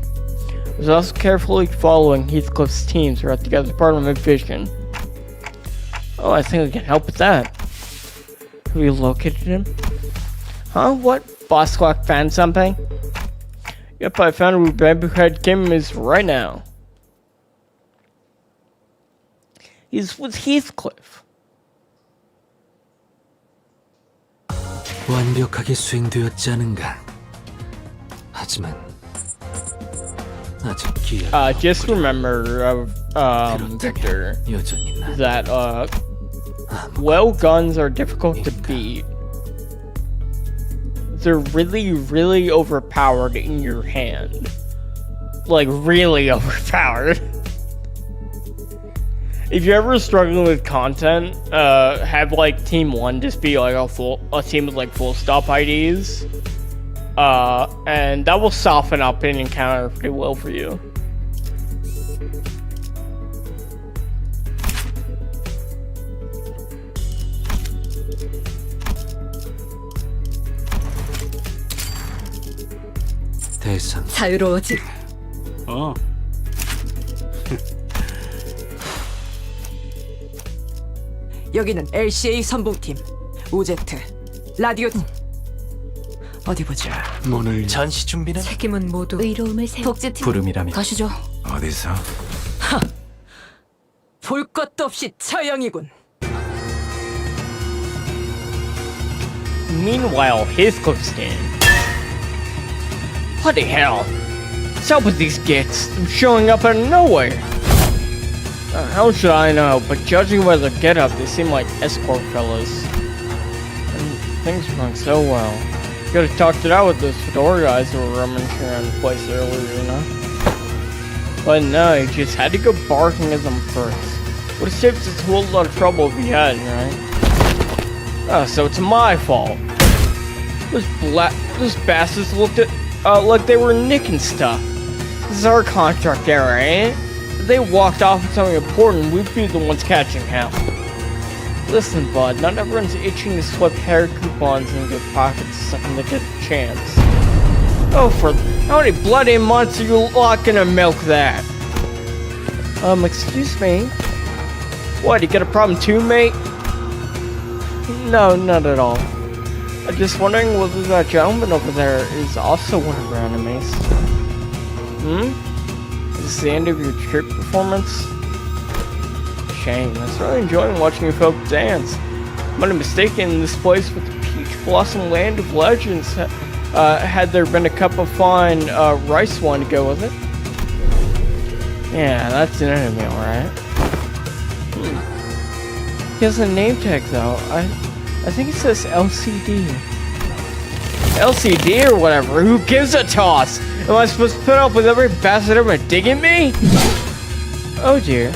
I was also carefully following Heathcliff's team throughout the other part of my vision. Oh, I think I can help with that. Have we located him? Huh? What? Boss Clock found something? Yep, I found where Baby Head Kim is right now. He's with Heathcliff. 완벽하게 수행되었지 않은가? 하지만 아직 기회가 Just remember, Victor, 여전히 나. that, well, guns are difficult to beat. They're really, really overpowered in your hand. Like, really overpowered. If you're ever struggling with content, have, like, Team 1 just be, like, a team with, like, full stop IDs. And that will soften up an encounter pretty well for you. 대상. 자유로워지. 여기는 LCA 선봉팀 오제트 라디오 어디 보자. 문을 전시 준비는 책임은 모두 의로움을 세워. 독재팀 부름이라면 가시죠. 어디서? 볼 것도 없이 처형이군. Meanwhile, Heathcliff's team. What the hell? What's up with these gits? They're showing up out of nowhere. How should I know? But judging by their getup, they seem like escort fellas. And things are going so well. Could have talked it out with those fedora guys who were rummaging around the place earlier, you know? But no, you just had to go barking at them first. Would have saved us a whole lot of trouble if you hadn't, right? Oh, so it's my fault. Those bastards looked at like they were nicking stuff. This is our contract error, ain't it? If they walked off with something important, we'd be the ones catching hell. Listen, bud, not everyone's itching to slip hair coupons into their pockets the second they get a chance. Oh, for how many bloody months are you locking to milk that? Excuse me? What, you got a problem too, mate? No, not at all. I'm just wondering whether that gentleman over there is also one of our enemies. Is this the end of your trip performance? Shame. I was really enjoying watching you folk dance. I'm not mistaken, this place with the peach blossom land of legends. Had there been a cup of fine rice wine to go with it? Yeah, that's an enemy, alright. He has a name tag though. I think it says LCD. LCD or whatever, who gives a toss? Am I supposed to put up with every bastard ever digging me? Oh dear.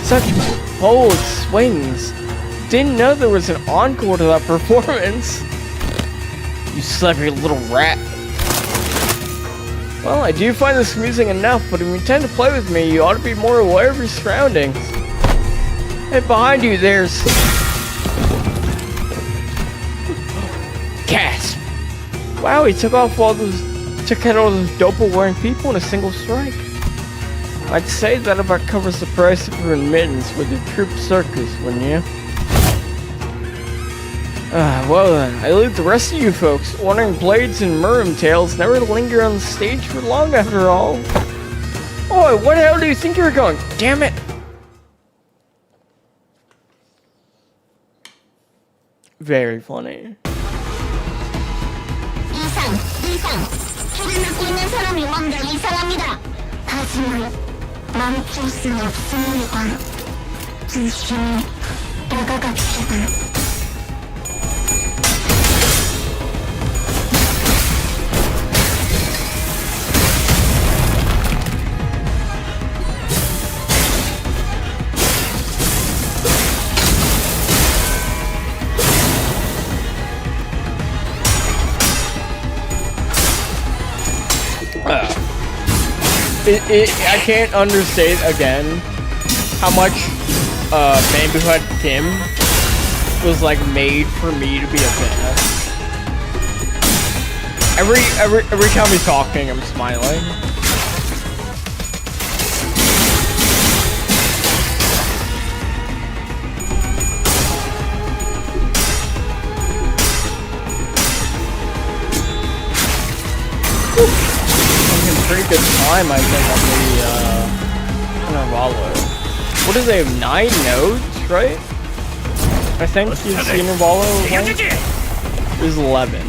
Such bold swings. Didn't know there was an encore to that performance. You slippery little rat. Well, I do find this amusing enough, but if you intend to play with me, you ought to be more aware of your surroundings. Hey, behind you, there's... Gasp! Wow, he took out all those doppel-wearing people in a single strike. I'd say that about covers the price of your admittance with the troop circus, wouldn't you? Well then, I leave the rest of you folks ordering blades and Murim tales never to linger on the stage for long after all. Oi, what the hell do you think you're going? Damn it! Very funny. 이상 해를 맡고 있는 사람이 먼저 이상합니다. 하지만 멈출 순 없습니다. 조심히 다가갑시다. I can't understate again how much Bamboo Kim was like made for me to be a fan. Every time he's talking, I'm smiling. Pretty good time, I think, on the Intervallo. What do they have? 9 nodes, right? I think the Intervallo is 11.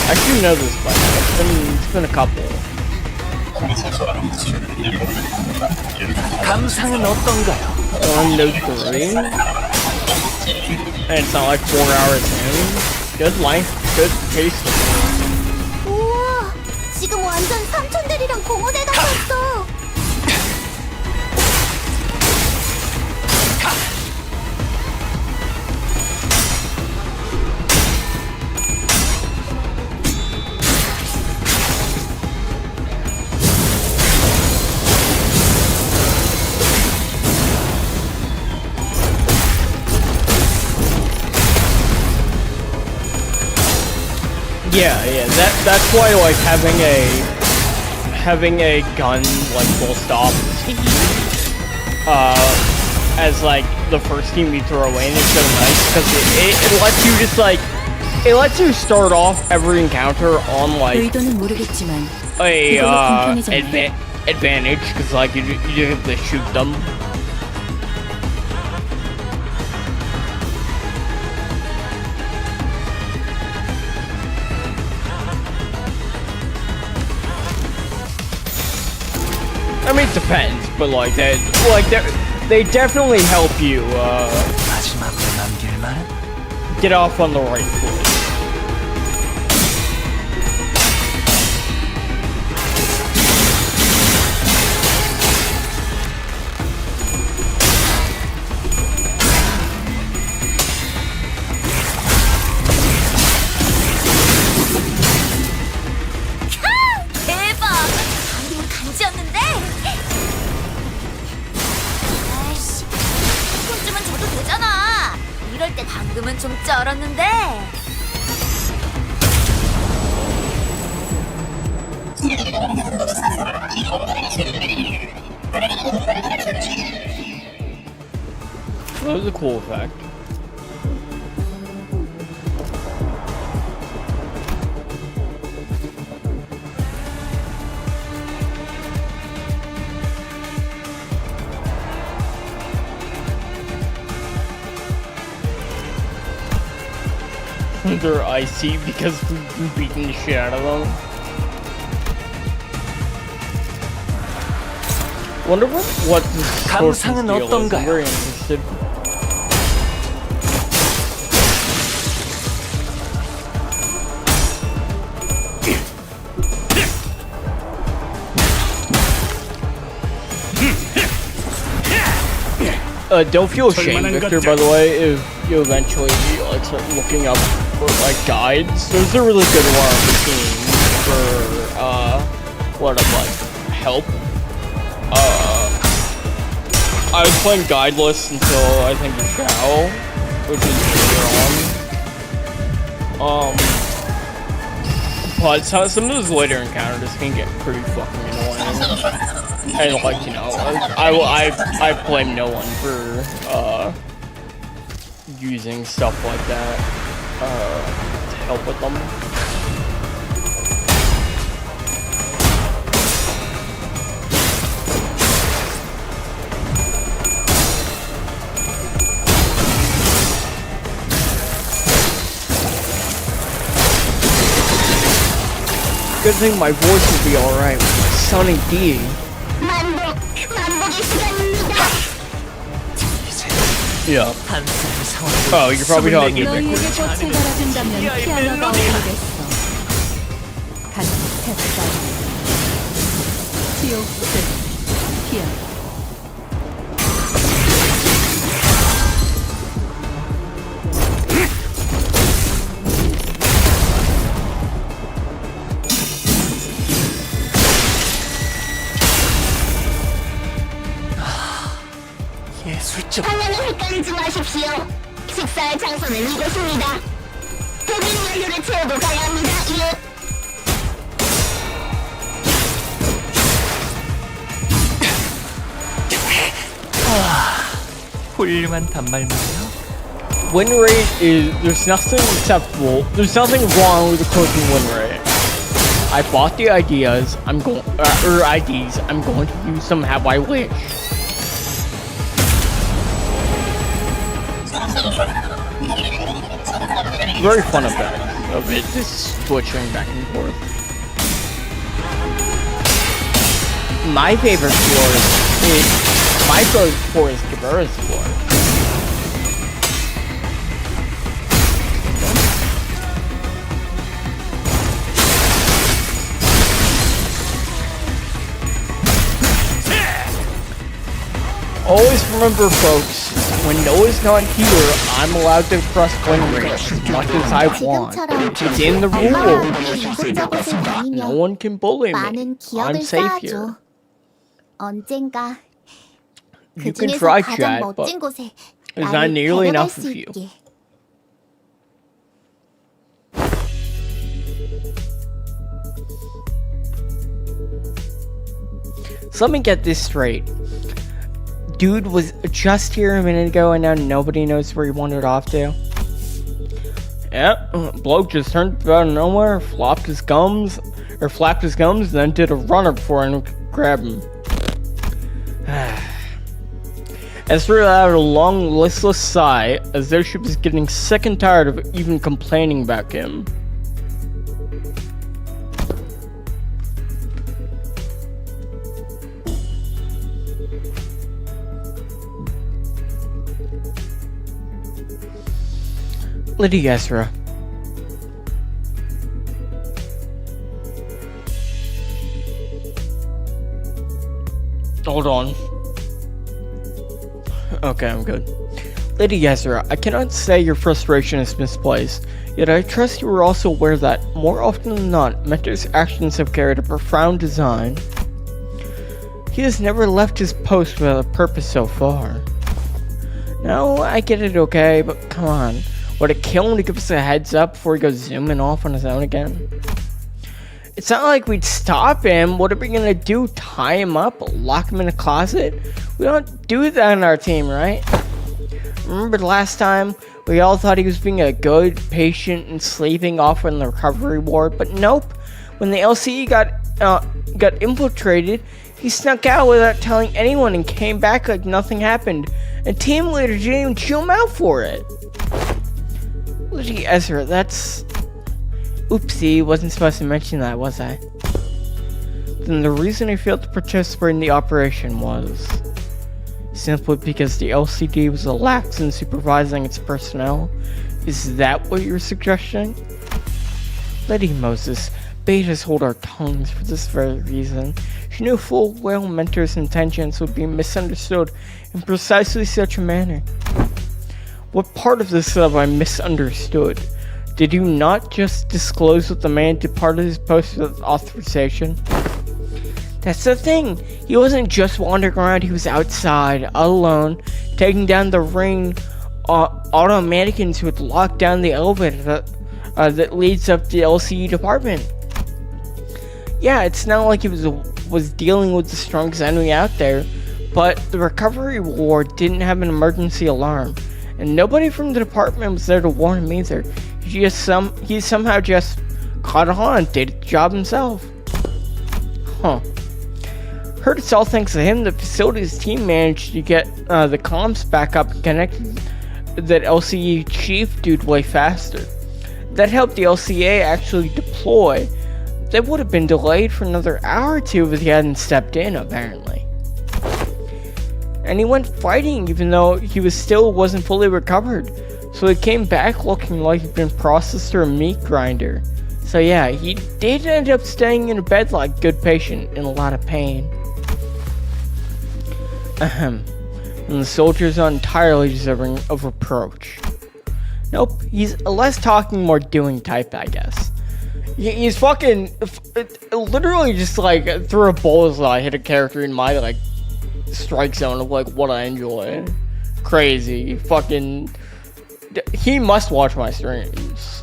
I should know this by now. It's been a couple. 감상은 어떤가요? On node 3, and it's not like 4 hours in. Good length, good pace. 우와, 지금 완전 삼촌들이랑 공원에 나갔어. Yeah, that's why like having a gun like full stop as like the first team you throw in is so nice because it lets you just like it lets you start off every encounter on like 의도는 모르겠지만 a 그걸로 공평해졌네. advantage because like you have to shoot them. I mean, it depends, but like they definitely help you 마지막으로 남길 말은? get off on the right foot. 대박! 방금 간지였는데? 아이씨, 조금쯤은 줘도 되잖아. 이럴 때 방금은 좀 쩔었는데. That was a cool effect. They're icy because we've been beating the shit out of them. Wonder what this source's 감상은 deal is. I'm 어떤가요? very interested. Don't feel ashamed, Victor, by the way, if you eventually like start looking up for like guides. There's a really good one on the team for what of like help. I was playing guideless until I think the Shao, which is later on. But some of those later encounters can get pretty fucking annoying. And like, you know, I blame no one for using stuff like that to help with them. Good thing my voice will be alright with Sunny D. 만복의 시간입니다. Yeah. 한숨의 상황을 Oh, you're probably talking to 너희에게 Victor. 꽃을 달아준다면 피아노가 어울리겠어. 같이 했어. 디옥스 피아노. 기다리지 마십시오. 식사할 장소는 이곳입니다. 독일 연료를 채우고 가야 합니다. 예. 훌륭한 단말말이야. Win rate is there's nothing acceptable. There's nothing wrong with the cooking win rate. I bought the ideas. I'm going IDs. I'm going to use them how I wish. Very fun of it just switching back and forth. My favorite floor is Cabrera's floor. Always remember, folks, when Noah's not here, I'm allowed to press win rate as much as I want. It's in the rules. No one can bully me. 많은 I'm 기억을 safe 쌓아줘. here. 언젠가 그 You can 중에서 try, 가장 Chad, but 멋진 곳에 there's not 나를 nearly 데려갈 enough 수 of you. 있게. So let me get this straight. Dude was just here a minute ago and now nobody knows where he wandered off to. Yep, bloke just turned out of nowhere, flapped his gums, then did a runner before anyone could grab him. Esther let out a long, listless sigh, as though she was getting sick and tired of even complaining about him. Lady Ezra. Hold on. Okay, I'm good. Lady Ezra, I cannot say your frustration is misplaced, yet I trust you are also aware that, more often than not, Mentor's actions have carried a profound design. He has never left his post without a purpose so far. No, I get it, okay, but come on. Would it kill him to give us a heads up before he goes zooming off on his own again? It's not like we'd stop him. What are we gonna do? Tie him up? Lock him in a closet? We don't do that on our team, right? Remember the last time we all thought he was being a good patient and sleeping off in the recovery ward? But nope. When the LCE got infiltrated, he snuck out without telling anyone and came back like nothing happened. And team leader didn't even chew him out for it. Lady Ezra, that's... Oopsie, wasn't supposed to mention that, was I? Then the reason I failed to participate in the operation was... simply because the LCD was lax in supervising its personnel? Is that what you're suggesting? Lady Moses bade us hold our tongues for this very reason. She knew full well Mentor's intentions would be misunderstood in precisely such a manner. What part of this have I misunderstood? Did you not just disclose that the man departed his post with authorization? That's the thing. He wasn't just wandering around, he was outside, alone, taking down the ring auto mannequins who had locked down the elevator that leads up to the LCE department. Yeah, it's not like he was dealing with the strongest enemy out there, but the recovery ward didn't have an emergency alarm, and nobody from the department was there to warn him either. He somehow just caught on and did the job himself. Huh. Heard it's all thanks to him the facilities team managed to get the comms back up and connected that LCE chief dude way faster. That helped the LCA actually deploy. They would have been delayed for another hour or two if he hadn't stepped in, apparently. And he went fighting even though he wasn't fully recovered. So he came back looking like he'd been processed through a meat grinder. So yeah, he did end up staying in a bed like a good patient in a lot of pain. Ahem. And the soldiers are entirely deserving of reproach. Nope, he's a less talking, more doing type, I guess. He's fucking literally just like threw a bullseye, hit a character in my like strike zone of like what I enjoy. crazy. Fucking, he must watch my streams.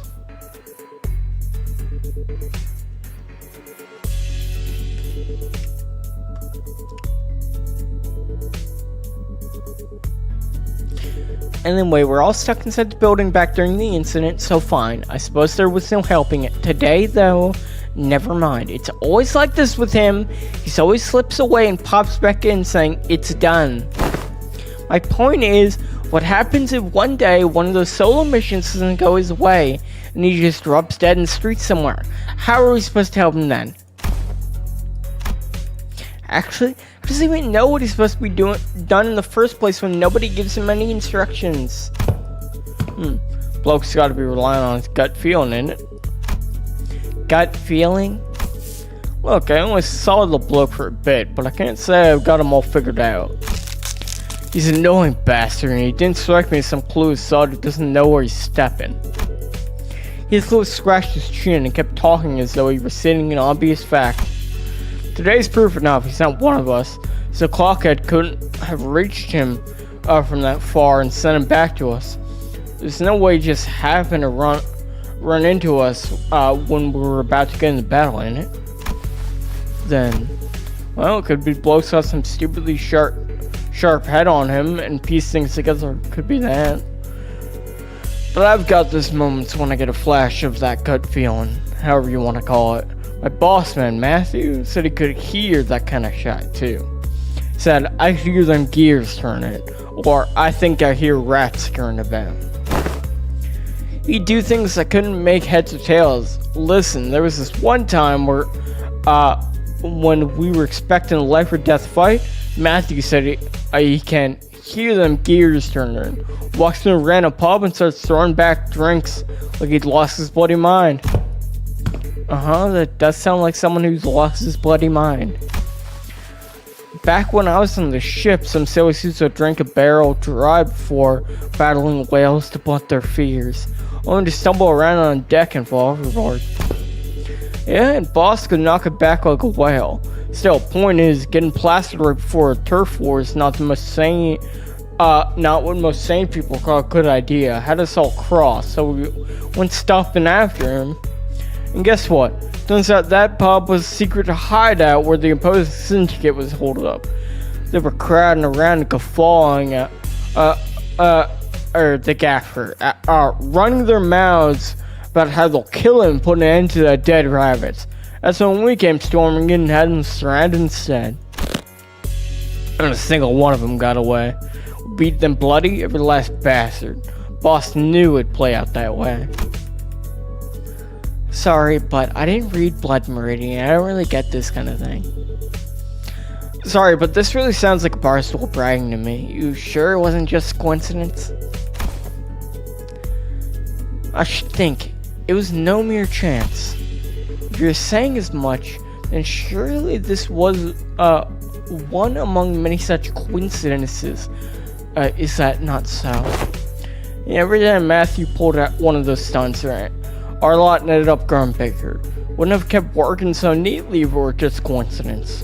Anyway, we're all stuck inside the building back during the incident, so fine. I suppose there was no helping it. Today, though, never mind. It's always like this with him. He always slips away and pops back in saying, it's done. My point is, what happens if one day one of those solo missions doesn't go his way, and he just drops dead in the street somewhere? How are we supposed to help him then? Actually, he doesn't even know what he's supposed to be done in the first place when nobody gives him any instructions. Bloke's gotta be relying on his gut feeling, ain't it? Gut feeling? Look, I only saw the bloke for a bit, but I can't say I've got him all figured out. He's an annoying bastard, and he didn't strike me as some clueless sod who doesn't know where he's stepping. He scratched his chin and kept talking as though he were stating an obvious fact. Today's proof enough, he's not one of us, so Clockhead couldn't have reached him from that far and sent him back to us. There's no way he just happened to run into us when we were about to get into battle, ain't it? Then, well, it could be blokes got some stupidly sharp head on him and piece things together. Could be that. But I've got those moments when I get a flash of that gut feeling, however you want to call it. My boss man, Matthew, said he could hear that kind of shit too. He said, I hear them gears turning, or I think I hear rats scurrying about. He'd do things that couldn't make heads or tails. Listen, there was this one time where, when we were expecting a life or death fight, Matthew said he can hear them gears turning. Walks into a random pub and starts throwing back drinks like he'd lost his bloody mind. That does sound like someone who's lost his bloody mind. Back when I was on the ship, some sailors used to drink a barrel dry before battling whales to blunt their fears, only to stumble around on deck and fall overboard. Yeah, and boss could knock it back like a whale. Still, point is, getting plastered right before a turf war is not the most sane, not what most sane people call a good idea. Had us all cross, so we went stuffing after him. And guess what? Turns out that pub was a secret hideout where the opposing syndicate was holed up. They were crowding around and guffawing at, the gaffer, running their mouths about how they'll kill him and put an end to the dead rabbits. That's when we came storming in and had them surrounded instead. And a single one of them got away. We beat them bloody, every last bastard. Boss knew it'd play out that way. Sorry, but I didn't read Blood Meridian. I don't really get this kind of thing. Sorry, but this really sounds like Barstool bragging to me. You sure it wasn't just coincidence? I should think. It was no mere chance. If you're saying as much, then surely this was one among many such coincidences. Is that not so? Yeah, every time Matthew pulled out one of those stunts, right? Our lot ended up growing bigger. Wouldn't have kept working so neatly if it were just coincidence.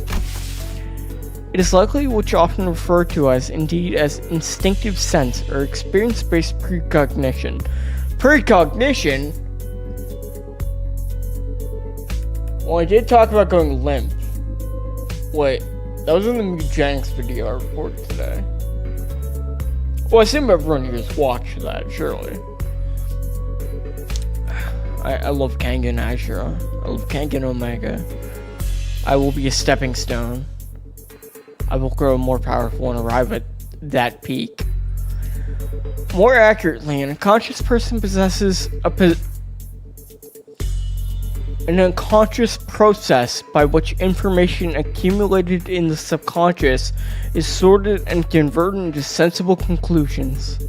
It is likely what you often refer to as, indeed, as instinctive sense or experience-based precognition. Precognition? Well, I did talk about going limp. Wait, that was in the Mugenics video I recorded today. Well, I assume everyone here has watched that, surely. I love Kangen Ashura. I love Kangen Omega. I will be a stepping stone. I will grow more powerful and arrive at that peak. More accurately, an unconscious person possesses an unconscious process by which information accumulated in the subconscious is sorted and converted into sensible conclusions.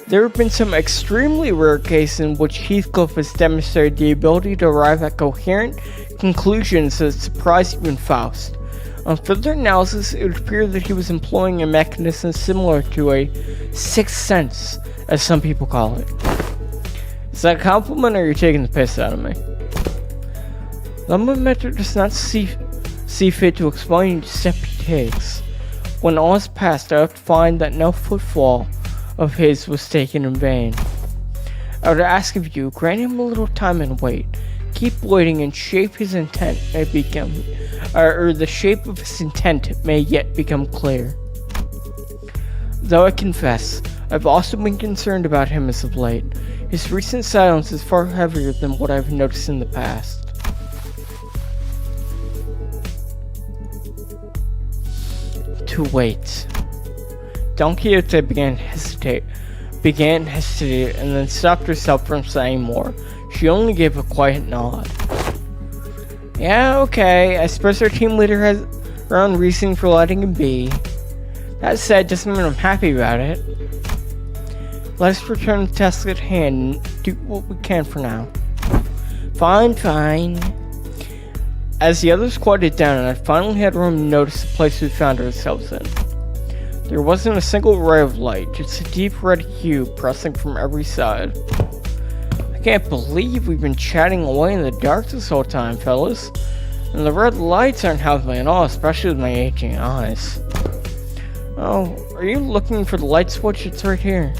There have been some extremely rare cases in which Heathcliff has demonstrated the ability to arrive at coherent conclusions that surprise even Faust. On further analysis, it would appear that he was employing a mechanism similar to a sixth sense, as some people call it. Is that a compliment, or are you taking the piss out of me? The method does not see fit to explain each step he takes. When all is past, I have to find that no footfall of his was taken in vain. I would ask of you, grant him a little time and wait. Keep waiting and shape his intent may become, or the shape of his intent may yet become clear. Though I confess, I've also been concerned about him as of late. His recent silence is far heavier than what I've noticed in the past. To wait. Don Quixote began hesitate, and then stopped herself from saying more. She only gave a quiet nod. Yeah, okay, I suppose our team leader has her own reason for letting him be. That said, doesn't mean I'm happy about it. Let us return to the task at hand and do what we can for now. Fine. As the others quieted down and I finally had room to notice the place we found ourselves in. There wasn't a single ray of light, just a deep red hue pressing from every side. I can't believe we've been chatting away in the dark this whole time, fellas. And the red lights aren't helping me at all, especially with my aging eyes. Oh, are you looking for the light switch? It's right here.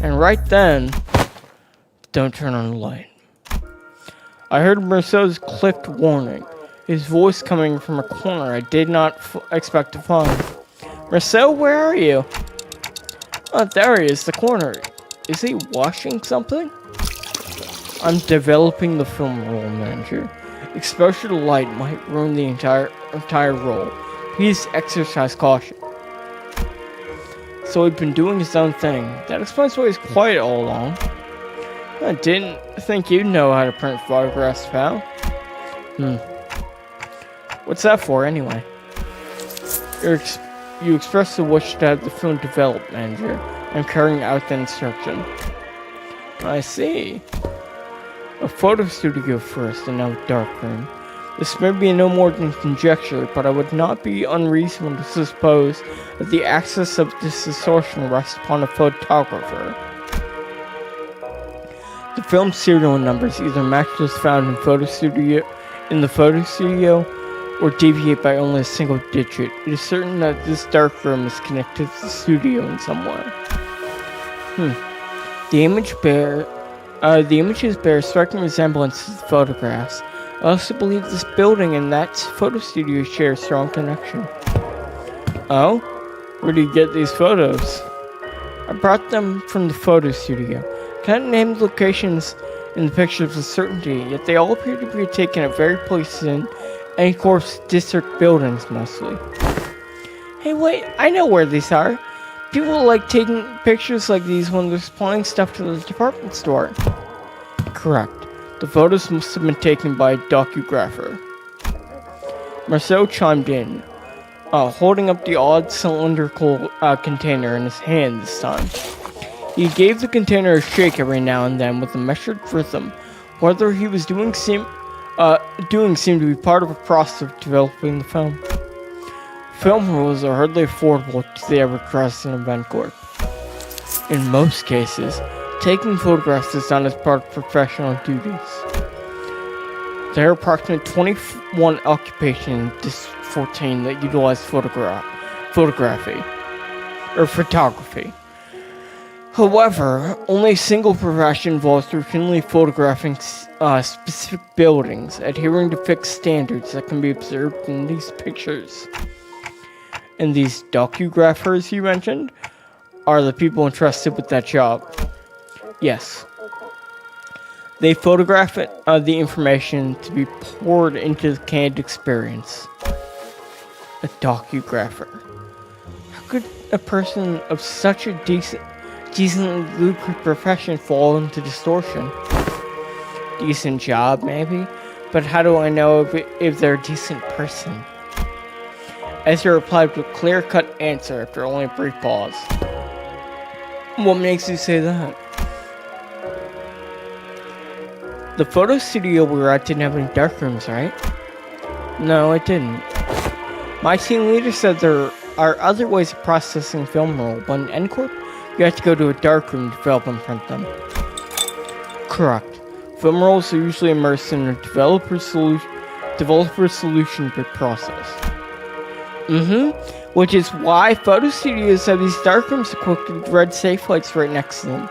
And right then, don't turn on the light. I heard Marceau's clipped warning, his voice coming from a corner I did not expect to find. Marceau, where are you? Oh, there he is, the corner. Is he washing something? I'm developing the film roll, manager. Exposure to light might ruin the entire roll. Please exercise caution. So he'd been doing his own thing. That explains why he's quiet all along. I didn't think you'd know how to print photographs, pal. What's that for, anyway? You expressed the wish to have the film developed, manager. I'm carrying out the instruction. I see. A photo studio first, and now a darkroom. This may be no more than conjecture, but I would not be unreasonable to suppose that the axis of this distortion rests upon a photographer. The film serial numbers either match those found in the photo studio, or deviate by only a single digit. It is certain that this darkroom is connected to the studio in some way. The images bear striking resemblance to the photographs. I also believe this building and that photo studio share a strong connection. Oh? Where do you get these photos? I brought them from the photo studio. Can't name the locations in the pictures with certainty, yet they all appear to be taken at various places in any Corp's district buildings, mostly. Hey, wait, I know where these are. People like taking pictures like these when they're supplying stuff to the department store. Correct. The photos must have been taken by a docugrapher. Marceau chimed in, holding up the odd cylindrical container in his hand this time. He gave the container a shake every now and then with a measured rhythm. Whether he was doing seemed to be part of a process of developing the film. Film rolls are hardly affordable to the average resident of Vencorp. In most cases, taking photographs is done as part of professional duties. There are approximately 21 occupations in District 14 that utilize photography. However, only a single profession involves routinely photographing specific buildings, adhering to fixed standards that can be observed in these pictures. And these docugraphers you mentioned are the people entrusted with that job. Yes. They photograph the information to be poured into the canned experience. A docugrapher. How could a person of such a decently lucrative profession fall into distortion? Decent job, maybe? But how do I know if they're a decent person? Ezra replied with a clear-cut answer after only a brief pause. What makes you say that? The photo studio we were at didn't have any darkrooms, right? No, it didn't. My team leader said there are other ways of processing film roll, but in N-Corp, you have to go to a darkroom to develop and print them. Correct. Film rolls are usually immersed in a developer solution bit process. Which is why photo studios have these darkrooms equipped with red safe lights right next to them.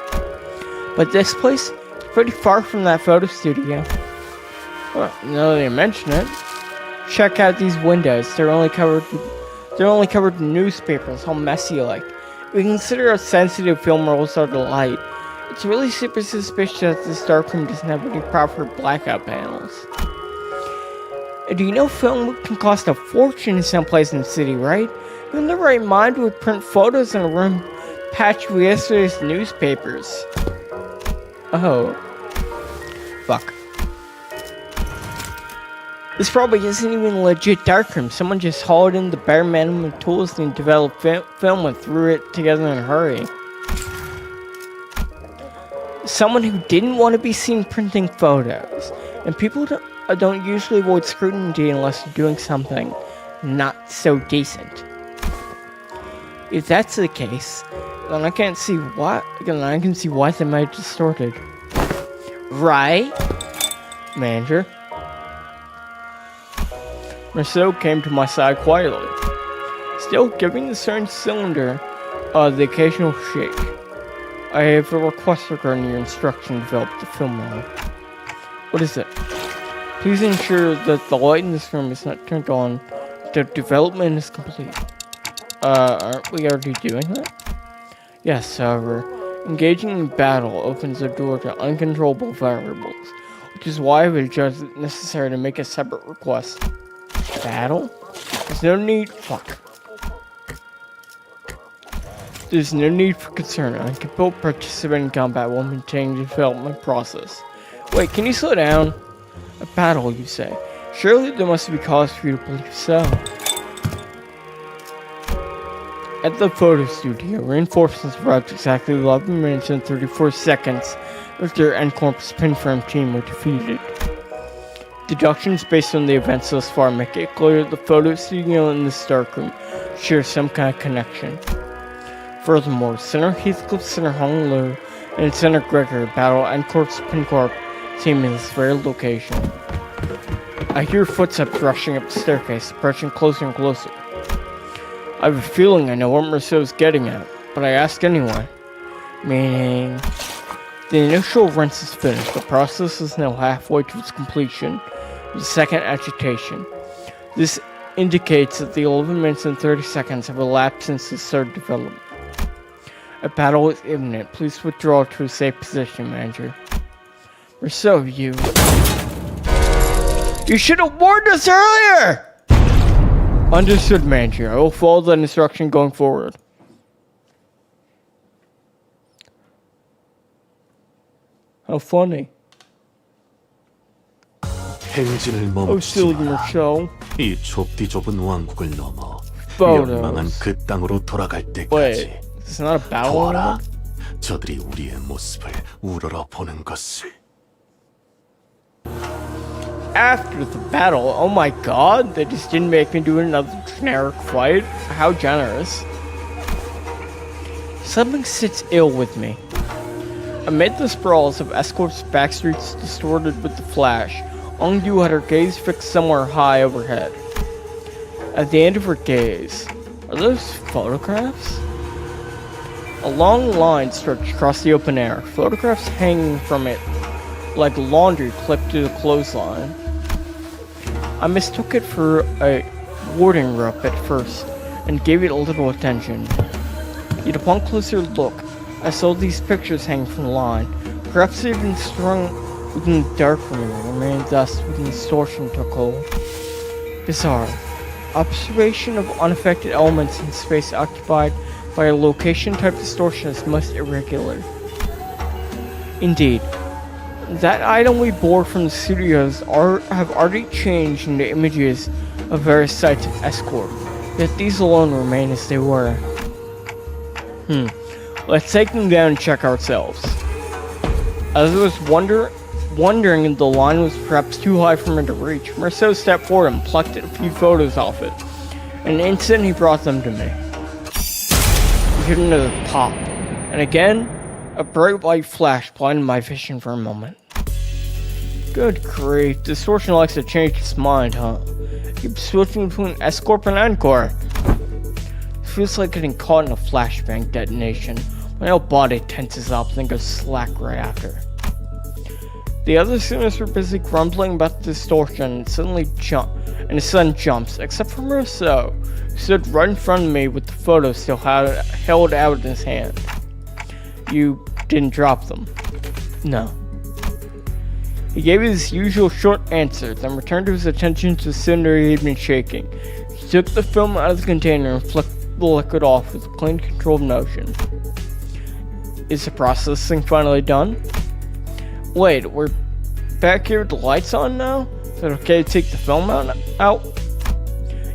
But this place is pretty far from that photo studio. Well, now that you mention it, check out these windows. They're only covered in newspapers, how messy like. We consider how sensitive film rolls are to light. It's really super suspicious that this darkroom doesn't have any proper blackout panels. And do you know film can cost a fortune in some place in the city, right? Who in the right mind would print photos in a room patched with yesterday's newspapers? Oh. Fuck. This probably isn't even a legit darkroom. Someone just hauled in the bare minimum tools and developed film and threw it together in a hurry. Someone who didn't want to be seen printing photos. And people don't usually avoid scrutiny unless they're doing something not so decent. If that's the case, then I can see why they might have distorted. Right? Manager. Marceau came to my side quietly, still giving the certain cylinder the occasional shake. I have a request regarding your instruction to develop the film roll. What is it? Please ensure that the light in this room is not turned on until development is complete. Aren't we already doing that? Yes, however, engaging in battle opens the door to uncontrollable variables, which is why I would judge it necessary to make a separate request. Battle? There's no need for concern. I can both participate in combat while maintaining the development process. Wait, can you slow down? A battle, you say? Surely there must be cause for you to believe so. At the photo studio, reinforcements arrived exactly 11 minutes and 34 seconds after N-Corp's pinframe team were defeated. Deductions based on the events thus far make it clear that the photo studio and this darkroom share some kind of connection. Furthermore, Senator Heathcliff, Senator Hong Lu, and Senator Gregor battle N-Corp's Pincorp team in this very location. I hear footsteps rushing up the staircase, approaching closer and closer. I have a feeling I know what Marceau's getting at, but I ask anyway. Meaning, the initial rinse is finished. The process is now halfway to its completion. The second agitation. This indicates that the 11 minutes and 30 seconds have elapsed since the third development. A battle is imminent. Please withdraw to a safe position, Manager. Marceau, you should have warned us earlier! Understood, Manager. I will follow that instruction going forward. How funny. 행진을 Oh, silly 멈추지 마. Marceau. 이 좁디 좁은 왕국을 넘어 Photos. 연망한 그 땅으로 돌아갈 Wait, 때까지 it's not a battle 보아라. anymore? 저들이 우리의 모습을 우러러 보는 것을. After the battle, oh my god, they just didn't make me do another generic fight? How generous. Something sits ill with me. Amid the sprawls of Escort's backstreets distorted with the flash, Ongyu had her gaze fixed somewhere high overhead. At the end of her gaze, are those photographs? A long line stretched across the open air, photographs hanging from it like laundry clipped to the clothesline. I mistook it for a warding rope at first, and gave it a little attention. Yet upon closer look, I saw these pictures hanging from the line. Perhaps they'd been strung within the darkroom and remained thus when distortion took hold. Bizarre. Observation of unaffected elements in space occupied by a location-type distortion is most irregular. Indeed, that item we bore from the studios have already changed into images of various sites of Escort, yet these alone remain as they were. Let's take them down and check ourselves. As I was wondering if the line was perhaps too high for me to reach, Marceau stepped forward and plucked a few photos off it. In an instant, he brought them to me. We heard another pop, and again, a bright light flash blinded my vision for a moment. Good grief, distortion likes to change its mind, huh? Keep switching between S-Corp and N-Corp. Feels like getting caught in a flashbang detonation. My whole body tenses up, then goes slack right after. The other students were busy grumbling about the distortion and his son jumps, except for Marceau, who stood right in front of me with the photos still held out in his hand. You didn't drop them? No. He gave his usual short answer, then returned his attention to the cylinder he had been shaking. He took the film out of the container and flicked the liquid off with a clean, controlled motion. Is the processing finally done? Wait, we're back here with the lights on now? Is it okay to take the film out?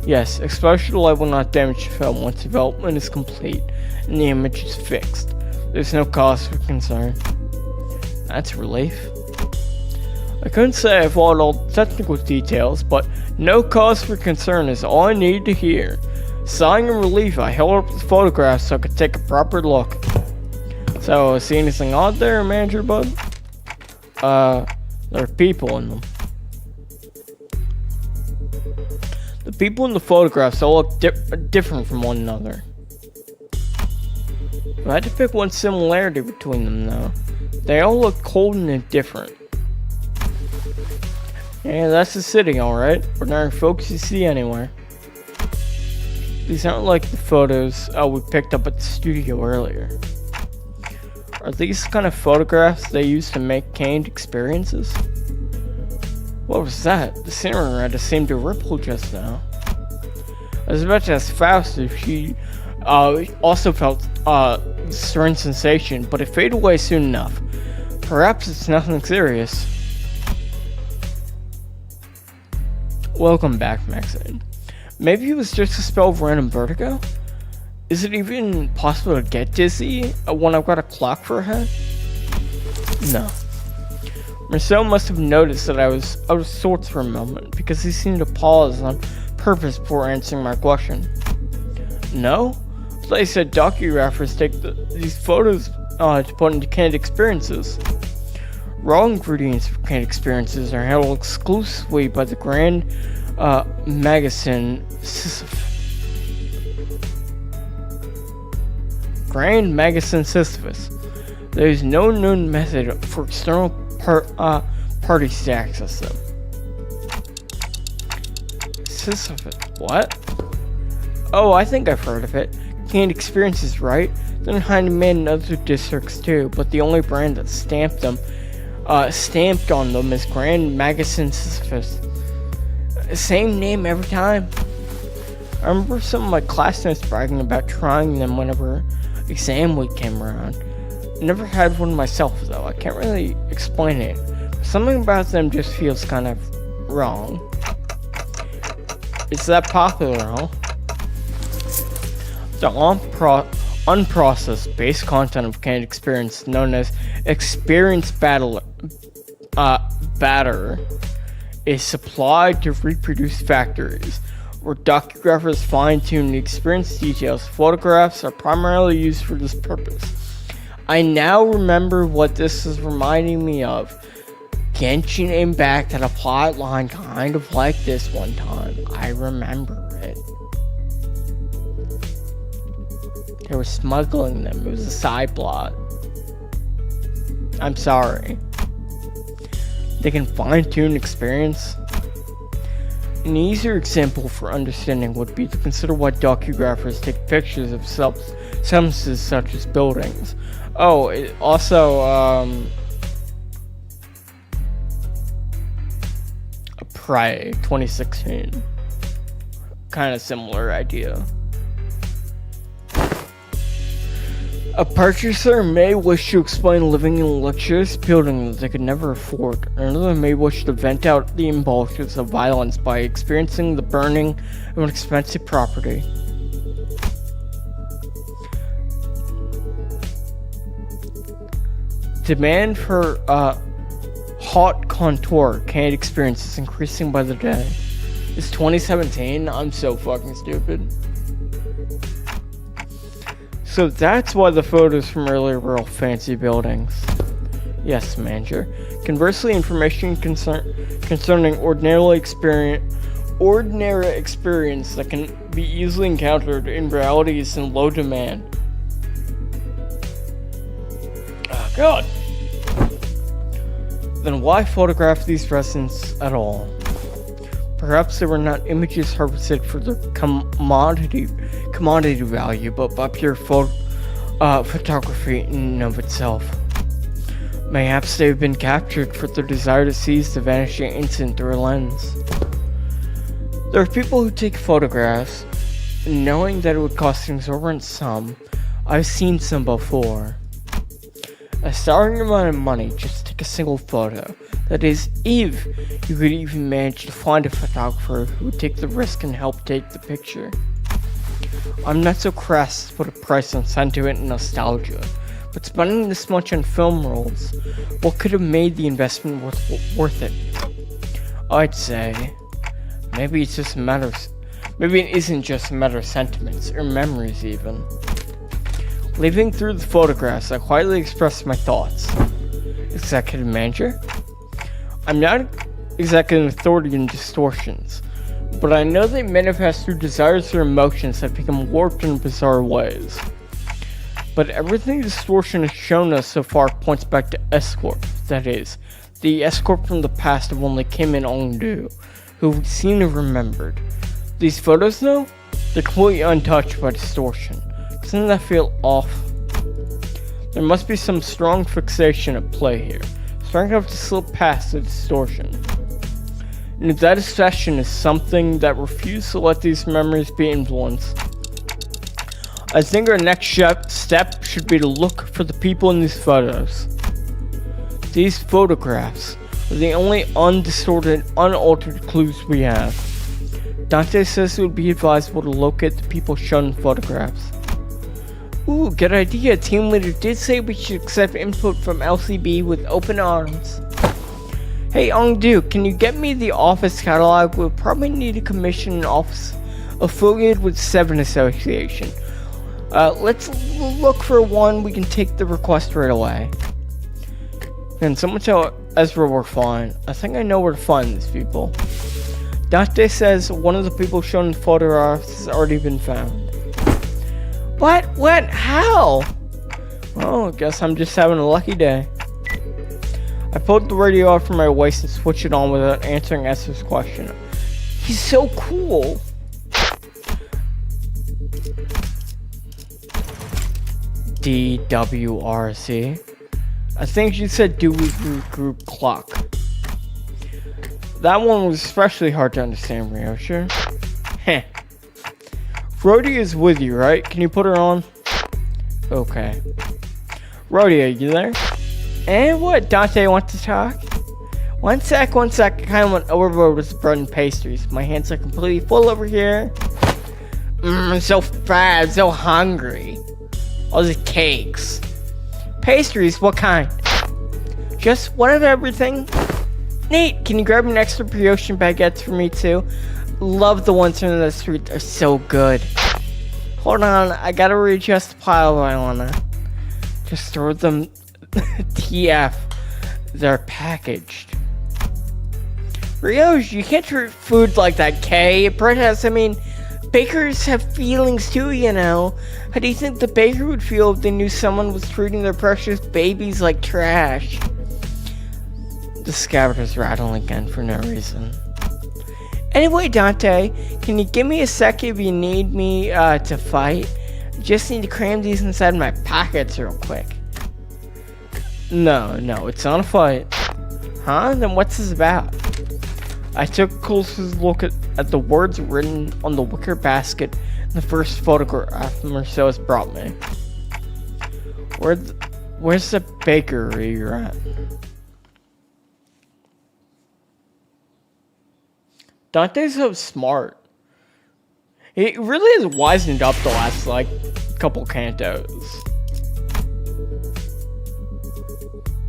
Yes, exposure to light will not damage the film once development is complete and the image is fixed. There's no cause for concern. That's a relief. I couldn't say I followed all the technical details, but no cause for concern is all I needed to hear. Sighing in relief, I held up the photographs so I could take a proper look. So, see anything odd there, Manager Bud? There are people in them. The people in the photographs all look different from one another. If I had to pick one similarity between them, though, they all look cold and indifferent. Yeah, that's the city, alright. Ordinary folks you see anywhere. These aren't like the photos we picked up at the studio earlier. Are these the kind of photographs they use to make canned experiences? What was that? The scenery just seemed to ripple just now. I was about to ask Faust if she also felt certain sensation, but it faded away soon enough. Perhaps it's nothing serious. Welcome back, Maxine. Maybe it was just a spell of random vertigo? Is it even possible to get dizzy when I've got a clock for a head? No. Marcel must have noticed that I was out of sorts for a moment, because he seemed to pause on purpose before answering my question. No? I thought he said docu-rappers take these photos to put into canned experiences. Raw ingredients for canned experiences are handled exclusively by the Grand Magazine Sisyphus. There is no known method for external parties to access them. Sisyphus, what? Oh, I think I've heard of it. Canned experiences, right? They're handmade in other districts too, but the only brand that stamped on them is Grand Magazine Sisyphus. Same name every time. I remember some of my classmates bragging about trying them whenever exam week came around. I never had one myself though. I can't really explain it. Something about them just feels kind of wrong. It's that popular, huh? The unprocessed base content of canned experience known as experience batter is supplied to reproduce factories where docugraphers fine-tune the experience details. Photographs are primarily used for this purpose. I now remember what this is reminding me of. Genshin Impact had a plot line kind of like this one time. I remember it. They were smuggling them. It was a side plot. I'm sorry. They can fine-tune experience. An easier example for understanding would be to consider why docugraphers take pictures of substances such as buildings. Oh, it also, Prey 2016. Kind of similar idea. A purchaser may wish to explain living in a luxurious building that they could never afford. Another may wish to vent out the impulses of violence by experiencing the burning of an expensive property. Demand for haute couture canned experience is increasing by the day. It's 2017. I'm so fucking stupid. So that's why the photos from earlier were all fancy buildings. Yes, Manager. Conversely, information concerning ordinarily ordinary experience that can be easily encountered in reality is in low demand. Oh god. Then why photograph these residents at all? Perhaps they were not images harvested for their commodity value, but by pure photography in and of itself. Mayhaps they have been captured for their desire to seize the vanishing instant through a lens. There are people who take photographs, knowing that it would cost an exorbitant sum. I've seen some before. A staggering amount of money just to take a single photo. That is, if you could even manage to find a photographer who would take the risk and help take the picture. I'm not so crass to put a price on sentiment and nostalgia, but spending this much on film rolls, what could have made the investment worth it? I'd say, maybe it isn't just a matter of sentiments, or memories even. Leafing through the photographs, I quietly expressed my thoughts. Executive manager? I'm not exactly an authority in distortions, but I know they manifest through desires or emotions that become warped in bizarre ways. But everything distortion has shown us so far points back to escort, that is, the escort from the past of only Kim and Ongdu, who we've seen and remembered. These photos though, they're completely untouched by distortion. Doesn't that feel off? There must be some strong fixation at play here, strong enough to slip past the distortion. And if that obsession is something that refuses to let these memories be influenced, I think our next step should be to look for the people in these photos. These photographs are the only undistorted, unaltered clues we have. Dante says it would be advisable to locate the people shown in photographs. Ooh, good idea. Team leader did say we should accept input from LCB with open arms. Hey Ongdu, can you get me the office catalog? We'll probably need to commission an office affiliated with VII Association. Let's look for one. We can take the request right away. Can someone tell Ezra we're fine? I think I know where to find these people. Dante says one of the people shown in photographs has already been found. What? How? Oh, I guess I'm just having a lucky day. I pulled the radio off from my waist and switched it on without answering Ezra's question. He's so cool. DWRC. I think you said Dewey Group Clock. That one was especially hard to understand, Ryosha. Heh. Rhodey is with you, right? Can you put her on? Okay. Rhodey, are you there? And what? Dante wants to talk? One sec. I kind of went overboard with the bread and pastries. My hands are completely full over here. I'm so fat, I'm so hungry. All these cakes. Pastries, what kind? Just one of everything. Nate, can you grab an extra brioche baguettes for me too? Love the ones from the street, they're so good. Hold on, I gotta readjust the pile I wanna. Just throw them TF. They're packaged. Ryosh, you can't treat food like that, Kay. Perhaps, bakers have feelings too, you know. How do you think the baker would feel if they knew someone was treating their precious babies like trash? The scabbard is rattling again for no reason. Anyway, Dante, can you give me a sec if you need me to fight? I just need to cram these inside my pockets real quick. No, it's not a fight. Huh? Then what's this about? I took a closest look at the words written on the wicker basket in the first photograph Mercedes brought me. Where's the bakery you're at? Dante's so smart. He really has wisened up the last, couple cantos.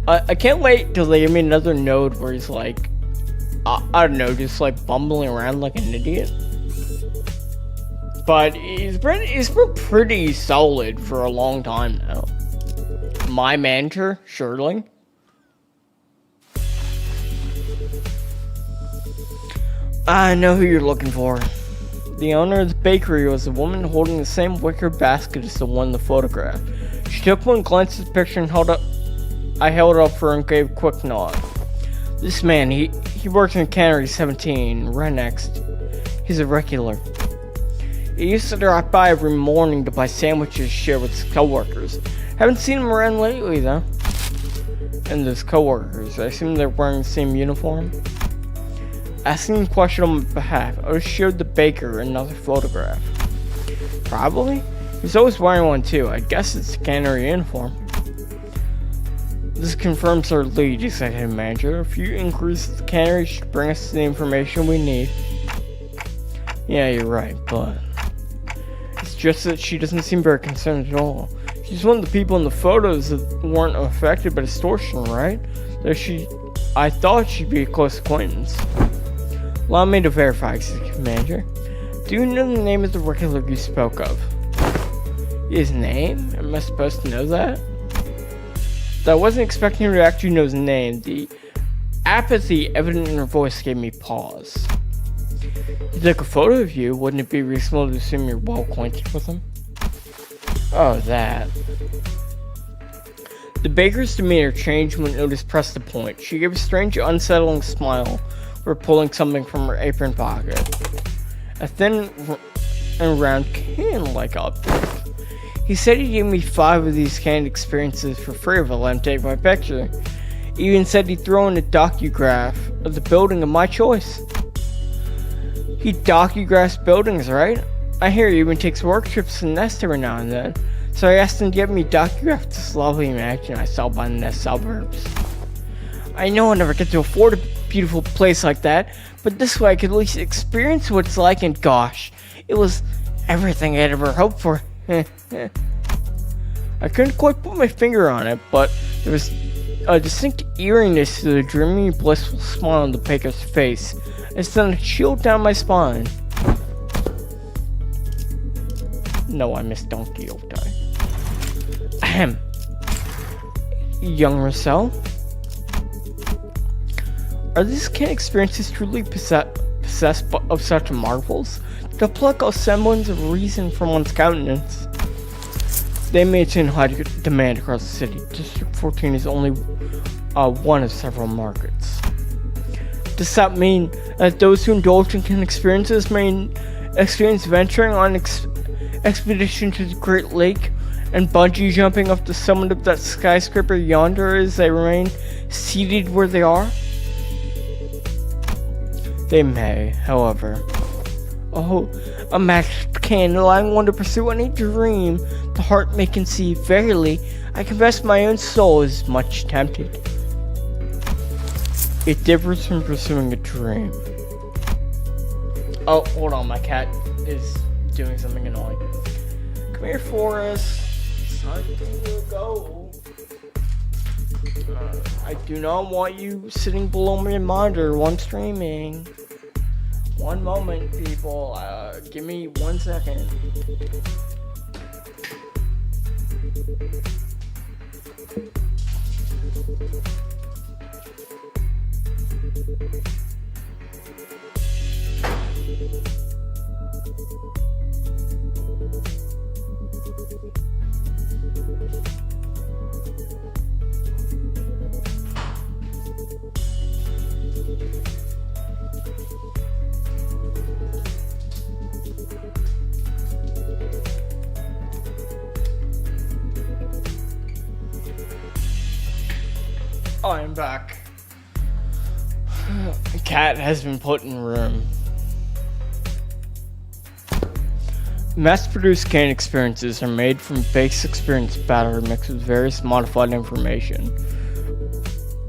I can't wait till they give me another node where he's I don't know, just bumbling around like an idiot. But he's been pretty solid for a long time now. My manager, Shirley. I know who you're looking for. The owner of the bakery was a woman holding the same wicker basket as the one in the photograph. She took one glance at the picture and I held it up for her and gave a quick nod. This man, he works in Cannery 17, right next. He's a regular. He used to drop by every morning to buy sandwiches to share with his coworkers. Haven't seen him around lately though. And those coworkers, I assume they're wearing the same uniform? Asking a question on my behalf, I was showed the baker another photograph. Probably? He's always wearing one too. I guess it's the Cannery uniform. This confirms our lead, executive manager. A few inquiries at the Cannery should bring us the information we need. Yeah, you're right, but it's just that she doesn't seem very concerned at all. She's one of the people in the photos that weren't affected by distortion, right? I thought she'd be a close acquaintance. Allow me to verify, executive manager. Do you know the name of the regular you spoke of? His name? Am I supposed to know that? Though I wasn't expecting her to actually know his name, the apathy evident in her voice gave me pause. He took a photo of you, wouldn't it be reasonable to assume you're well acquainted with him? Oh, that. The baker's demeanor changed when Otis pressed the point. She gave a strange, unsettling smile for pulling something from her apron pocket. A thin and round can-like object. He said he gave me 5 of these canned experiences for free if I let him take my picture. He even said he'd throw in a docograph of the building of my choice. He docugraphs buildings, right? I hear he even takes work trips to Nest every now and then. So I asked him to get me docograph this lovely mansion I saw by the Nest suburbs. I know I'll never get to afford a beautiful place like that, but this way I could at least experience what it's like, and gosh, it was everything I'd ever hoped for. I couldn't quite put my finger on it, but there was a distinct eeriness to the dreamy, blissful smile on the baker's face. It sent a chill down my spine. No, I miss Don Quixote. Ahem. Young Marcel? Are these canned experiences truly possessed of such marvels? To pluck a semblance of reason from one's countenance. They maintain high demand across the city. District 14 is only one of several markets. Does that mean that those who indulge in canned experiences may experience venturing on expedition to the Great Lake and bungee jumping up the summit of that skyscraper yonder as they remain seated where they are? They may, however. Oh, a magic candle, allowing one to pursue any dream the heart may conceive. Verily, I confess my own soul is much tempted. It differs from pursuing a dream. Oh, hold on, my cat is doing something annoying. Come here, Forrest. It's time to go. I do not want you sitting below my monitor while I'm streaming. One moment, people. Give me 1 second. I'm back. Cat has been put in room. Mass-produced canned experiences are made from base experience batter mixed with various modified information.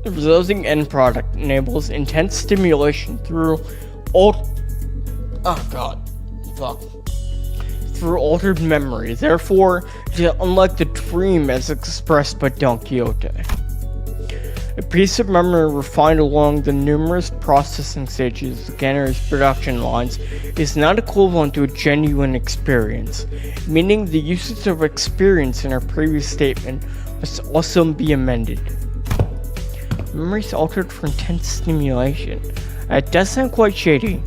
The resulting end product enables intense stimulation through through altered memory. Therefore, it is unlike the dream as expressed by Don Quixote. A piece of memory refined along the numerous processing stages of the Cannery's production lines is not equivalent to a genuine experience, meaning the usage of experience in our previous statement must also be amended. Memories altered for intense stimulation. That does sound quite shady.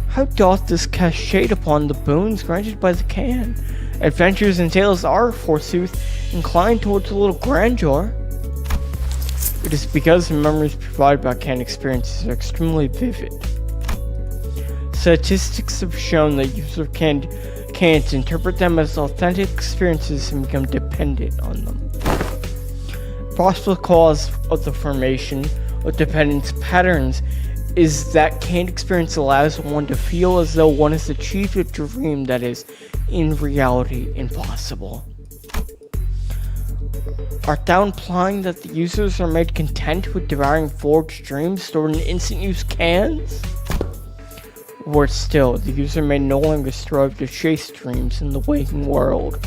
How doth this cast shade upon the boons granted by the can? Adventures and tales are, forsooth, inclined towards a little grandeur. It is because the memories provided by can experiences are extremely vivid. Statistics have shown that users can't interpret them as authentic experiences and become dependent on them. Possible cause of the formation of dependence patterns is that canned experience allows one to feel as though one has achieved a dream that is, in reality, impossible. Art thou implying that the users are made content with devouring forged dreams stored in instant-use cans? Worse still, the user may no longer strive to chase dreams in the waking world.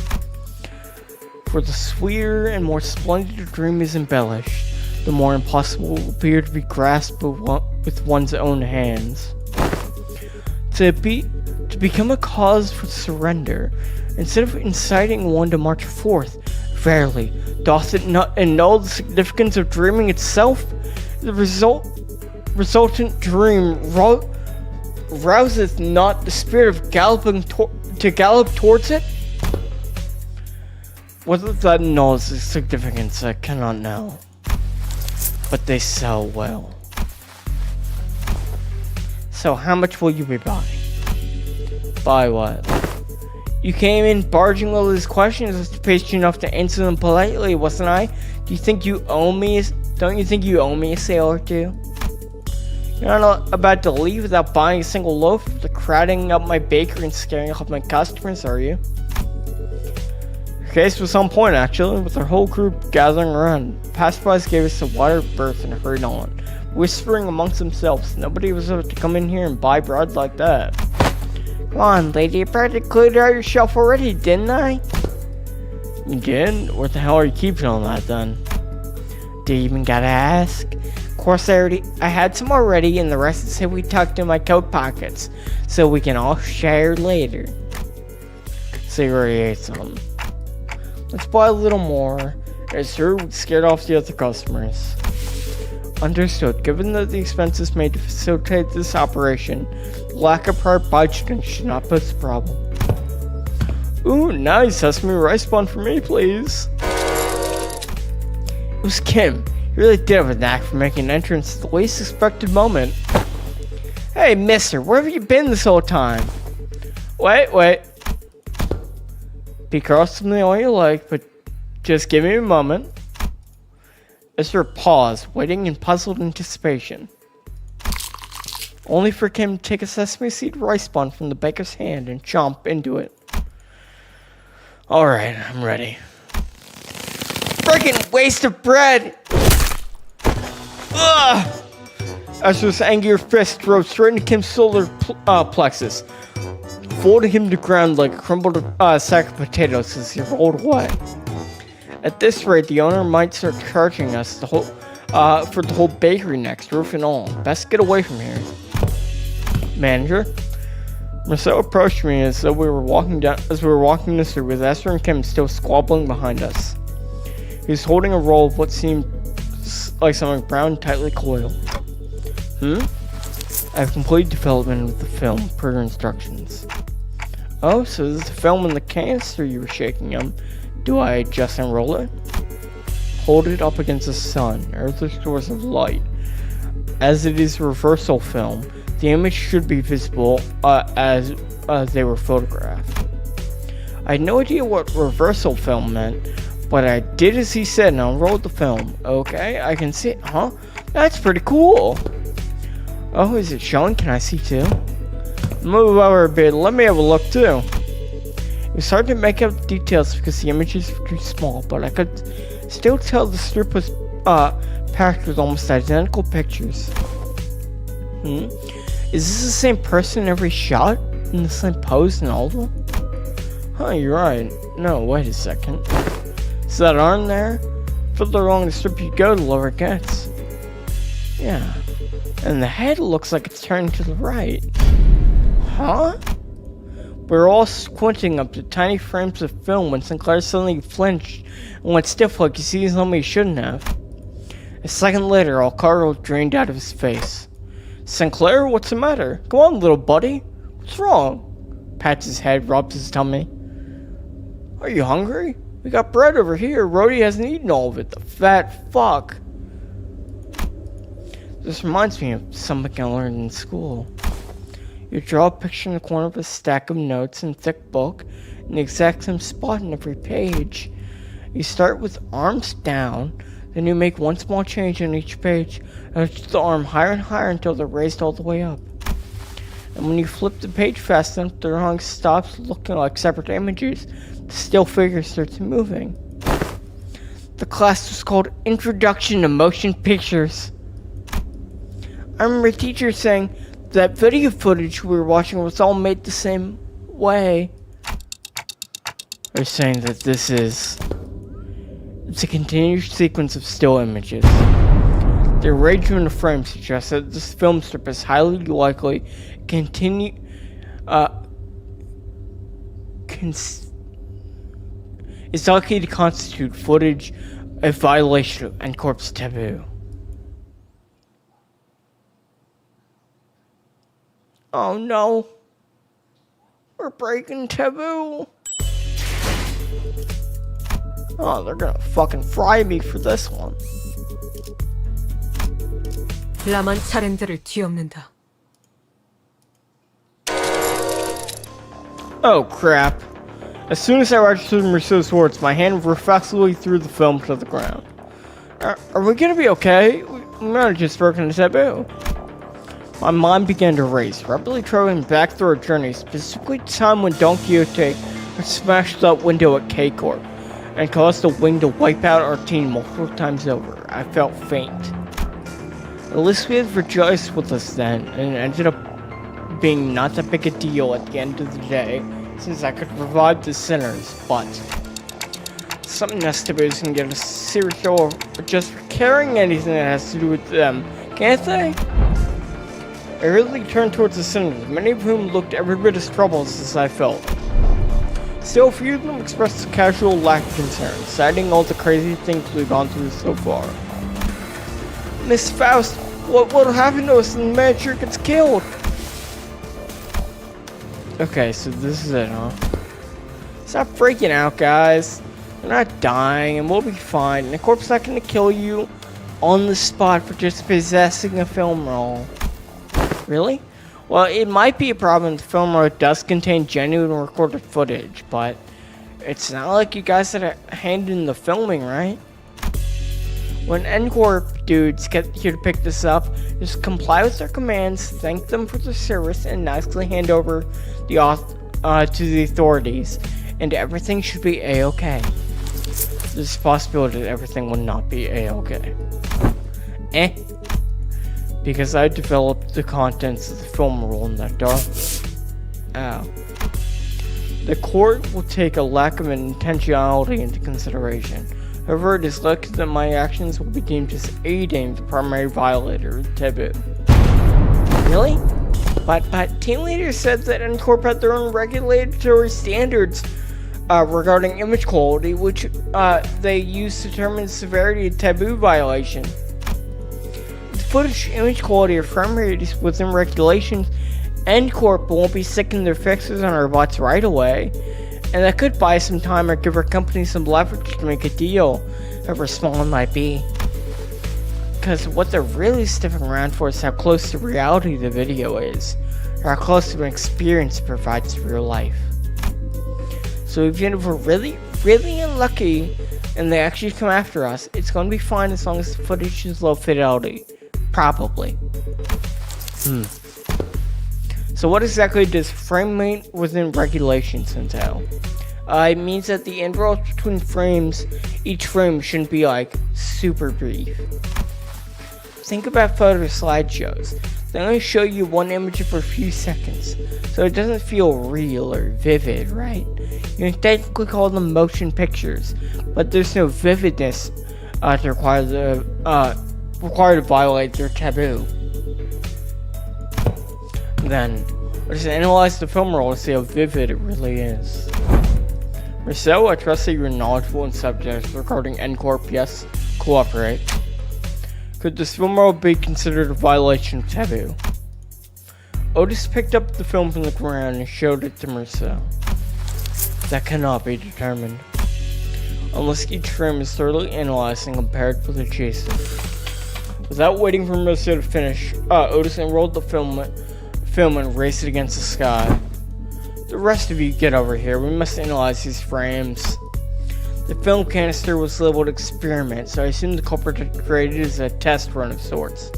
For the sweeter and more splendid a dream is embellished, the more impossible it will appear to be grasped with one's own hands. To become a cause for surrender, instead of inciting one to march forth, verily, doth it not annul the significance of dreaming itself? The resultant dream rouseth not the spirit of galloping to gallop towards it? Whether that annuls the significance, I cannot know. But they sell well. So how much will you be buying? Buy what? You came in barging all these questions as patient enough to answer them politely, wasn't I? Don't you think you owe me a sale or two? You're not about to leave without buying a single loaf after crowding up my bakery and scaring off my customers, are you? Your case was on point, actually, with our whole group gathering around. Passersby gave us a wider berth and hurried on, whispering amongst themselves. Nobody was able to come in here and buy bread like that. Come on, lady, you practically cleared out your shelf already, didn't I? You did? What the hell are you keeping on that, then? Do you even gotta ask? Of course, I had some already, and the rest is we tucked in my coat pockets, so we can all share later. So you already ate some. Let's buy a little more, as sure would scare off the other customers. Understood. Given that the expenses made to facilitate this operation, the lack of prior budgeting should not pose a problem. Ooh, nice sesame rice bun for me, please. It was Kim. He really did have a knack for making an entrance at the least expected moment. Hey, mister, where have you been this whole time? Wait. Be cross with me all you like, but just give me a moment. Ezra paused, waiting in puzzled anticipation. Only for Kim to take a sesame seed rice bun from the baker's hand and chomp into it. Alright, I'm ready. Friggin' waste of bread! Ugh! Ezra's angry fist drove straight into Kim's solar plexus, folding him to the ground like a crumbled sack of potatoes as he rolled away. At this rate, the owner might start charging us for the whole bakery next, roof and all. Best get away from here. Manager? Marcel approached me as we were walking the street with Esther and Kim still squabbling behind us. He was holding a roll of what seemed like something brown tightly coiled. I have completed development of the film per your instructions. Oh, so this is the film in the canister you were shaking him. Do I just unroll it? Hold it up against the sun, earthly source of light. As it is reversal film, the image should be visible as they were photographed. I had no idea what reversal film meant, but I did as he said and unrolled the film. Okay, I can see it, huh? That's pretty cool. Oh, is it showing? Can I see too? Move over a bit, let me have a look too. It was hard to make out the details because the images were too small, but I could still tell the strip was packed with almost identical pictures. Is this the same person in every shot? In the same pose and all of them? Huh, you're right. No, wait a second. Is that arm there? Further along the strip you go, the lower it gets. Yeah. And the head looks like it's turning to the right. Huh? We're all squinting up to tiny frames of film when Sinclair suddenly flinched and went stiff like he sees something he shouldn't have. A second later, all color drained out of his face. Sinclair, what's the matter? Come on, little buddy. What's wrong? Pats his head, rubs his tummy. Are you hungry? We got bread over here. Rhodey hasn't eaten all of it. The fat fuck. This reminds me of something I learned in school. You draw a picture in the corner of a stack of notes in a thick book in the exact same spot on every page. You start with arms down, then you make one small change on each page and lift the arm higher and higher until they're raised all the way up. And when you flip the page fast enough, the drawing stops looking like separate images. The still figure starts moving. The class was called Introduction to Motion Pictures. I remember teachers saying that video footage we were watching was all made the same way. They're saying that it's a continuous sequence of still images. The arrangement of frames suggests that this film strip is highly likely is likely to constitute footage a violation of N-Corp's taboo. Oh no. We're breaking taboo. Oh, they're gonna fucking fry me for this one. 라만 차렌들을 뒤엎는다. Oh crap. As soon as I registered Rousseau's words, my hand reflexively threw the film to the ground. Are we gonna be okay? We might have just broken the taboo. My mind began to race, rapidly traveling back through our journey, specifically the time when Don Quixote had smashed that window at K-Corp and caused the wing to wipe out our team multiple times over. I felt faint. At least we had rejoiced with us then, and it ended up being not that big a deal at the end of the day, since I could revive the sinners, but some Nestaboos can get a serious or just for carrying anything that has to do with them, can't they? I really turned towards the sinners, many of whom looked every bit as troubled as I felt. Still, a few of them expressed a casual lack of concern, citing all the crazy things we've gone through so far. Miss Faust, what'll happen to us when the manager gets killed? Okay, so this is it, huh? Stop freaking out, guys. We're not dying, and we'll be fine. And the corp's not gonna kill you on the spot for just possessing a film roll. Really? Well, it might be a problem if the film roll does contain genuine recorded footage, but it's not like you guys had a hand in the filming, right? When N-Corp dudes get here to pick this up, just comply with their commands, thank them for their service, and nicely hand over the to the authorities, and everything should be a-okay. There's a possibility that everything will not be a-okay. Because I developed the contents of the film roll in that dark. Ow. The court will take a lack of intentionality into consideration. However, it is likely that my actions will be deemed as aiding the primary violator of the taboo. Really? But team leaders said that N-Corp had their own regulatory standards regarding image quality, which they use to determine the severity of taboo violation. The footage image quality or frame rate is within regulations. N-Corp won't be sticking their fixes on our bots right away. And that could buy some time or give our company some leverage to make a deal, however small it might be. Because what they're really sniffing around for is how close to reality the video is, or how close to an experience it provides to real life. So even if we're really, really unlucky and they actually come after us, it's going to be fine as long as the footage is low fidelity. Probably. So what exactly does frame rate within regulations entail? It means that the intervals between frames, each frame shouldn't be like super brief. Think about photo slideshows. They only show you one image for a few seconds, so it doesn't feel real or vivid, right? You can technically call them motion pictures, but there's no vividness required to violate their taboo. Then, let's analyze the film roll to see how vivid it really is. Rousseau, I trust that you're knowledgeable in subjects regarding N-Corp. Yes, cooperate. Could this film roll be considered a violation of taboo? Otis picked up the film from the ground and showed it to Marcel. That cannot be determined, unless each frame is thoroughly analyzed and compared with adjacent. Without waiting for Marcel to finish, Otis unrolled the film and raced it against the sky. The rest of you get over here, we must analyze these frames. The film canister was labeled experiment, so I assume the culprit had created it as a test run of sorts.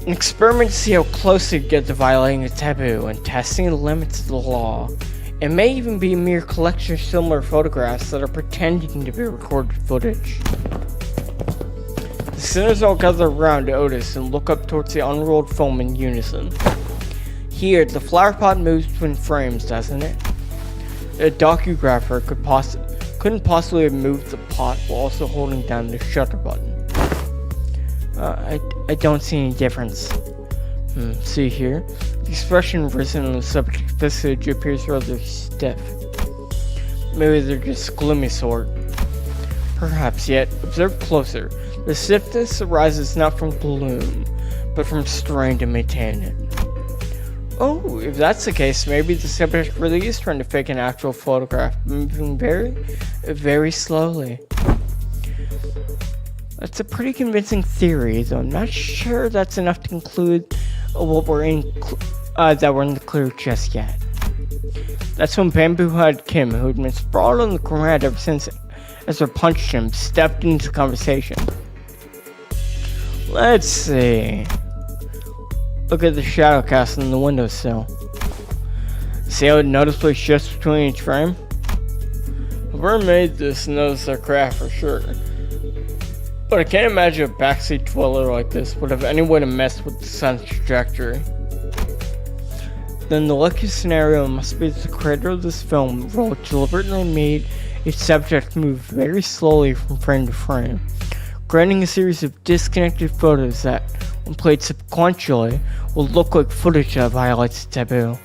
An experiment to see how close it gets to violating a taboo and testing the limits of the law. It may even be a mere collection of similar photographs that are pretending to be recorded footage. The sinners all gather around Otis and look up towards the unrolled film in unison. Here, the flower pot moves between frames, doesn't it? A docugrapher couldn't possibly have moved the pot while also holding down the shutter button. I don't see any difference. See here? The expression written on the subject visage appears rather stiff. Maybe they're just gloomy sort. Perhaps, yet, observe closer. The stiffness arises not from gloom, but from strain to maintain it. Oh, if that's the case, maybe the subject really is trying to fake an actual photograph, moving very, very slowly. That's a pretty convincing theory, though I'm not sure that's enough to conclude that we're in the clear just yet. That's when Bamboo Head Kim, who had been sprawled on the ground ever since Ezra punched him, stepped into the conversation. Let's see. Look at the shadow cast on the windowsill. See how it noticeably shifts between each frame? Whoever made this knows their craft for sure. But I can't imagine a backseat dweller like this would have any way to mess with the sun's trajectory. Then the luckiest scenario must be that the creator of this film deliberately made its subject move very slowly from frame to frame, granting a series of disconnected photos that, when played sequentially, will look like footage that violates the taboo.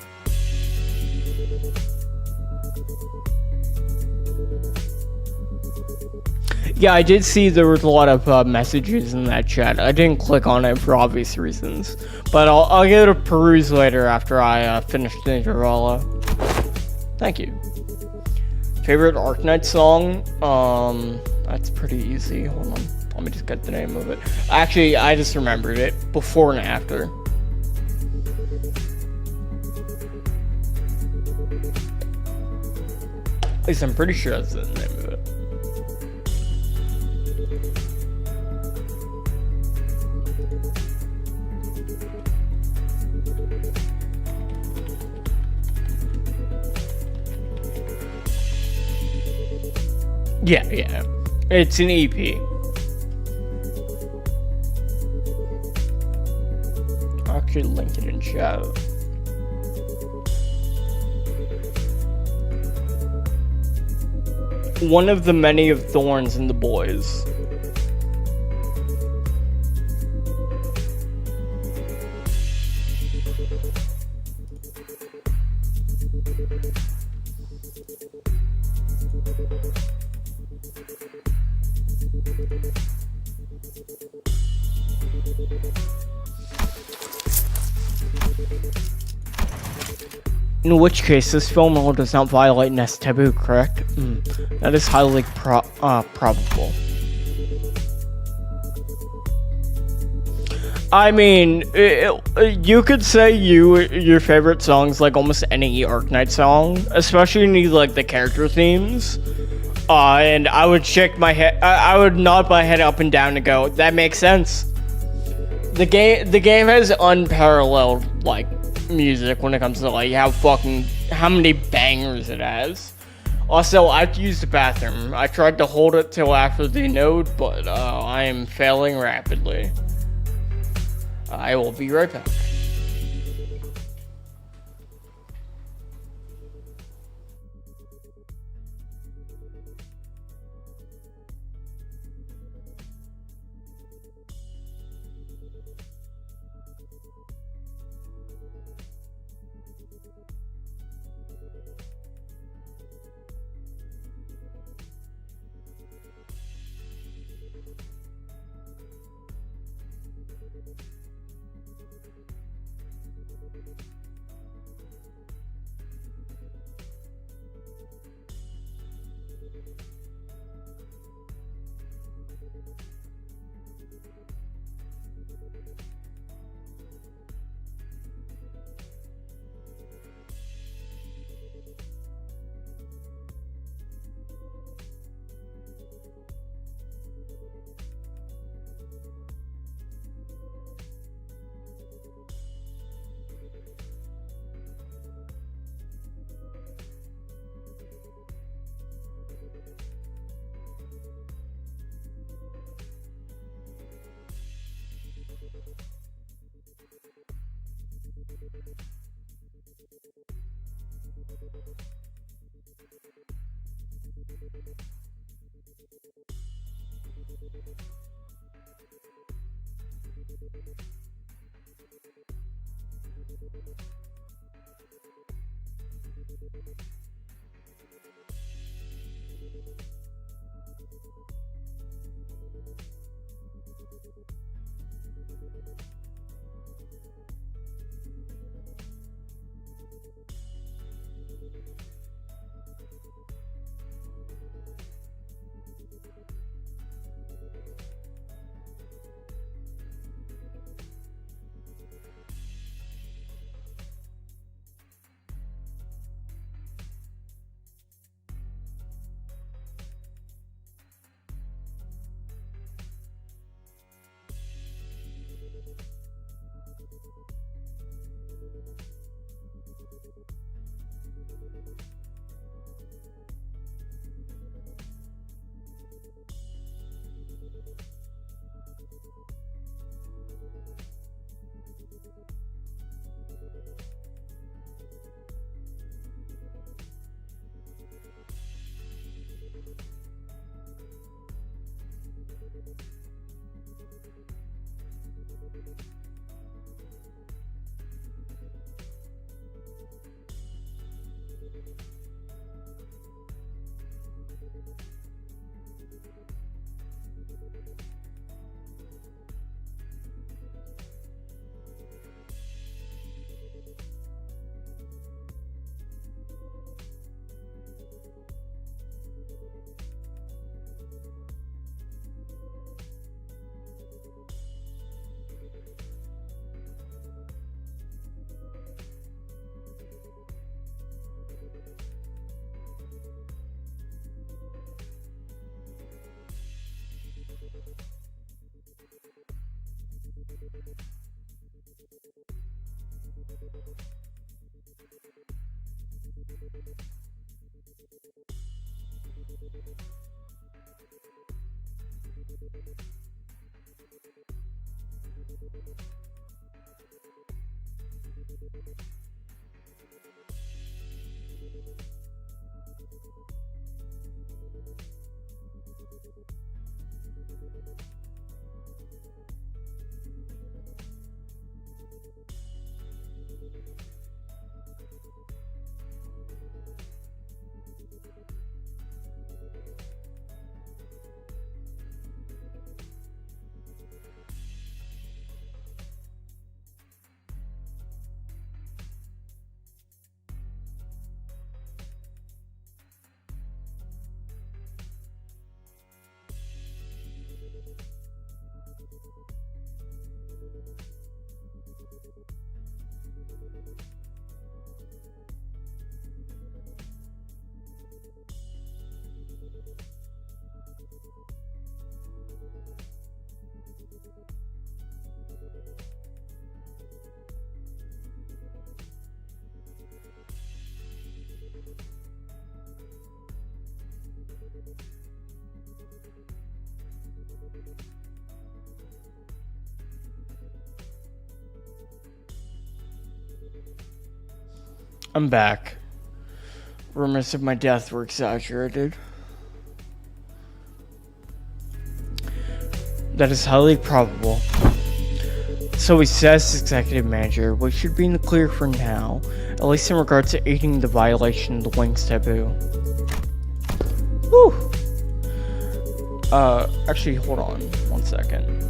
Yeah, I did see there was a lot of messages in that chat. I didn't click on it for obvious reasons, but I'll give it a peruse later after I finish the Intervallo. Thank you. Favorite Arknight song? That's pretty easy. Hold on, let me just get the name of it. Actually, I just remembered it before and after. At least I'm pretty sure that's the name of it. Yeah, it's an EP. I'll actually link it in chat. One of the many of Thorns and the Boys. In which case, this film rule does not violate Nest taboo, correct? That is highly probable. I mean, you could say your favorite song's like almost any Arknight song, especially any like the character themes. And I would shake my head. I would nod my head up and down and go, "That makes sense." The game has unparalleled like music when it comes to like how many bangers it has. Also, I have to use the bathroom. I tried to hold it till after the node, but I am failing rapidly. I will be right back. I'm back. Rumors of my death were exaggerated. That is highly probable. So he says, executive manager, we should be in the clear for now, at least in regards to aiding the violation of the Wings taboo. Whew. Actually, hold on 1 second.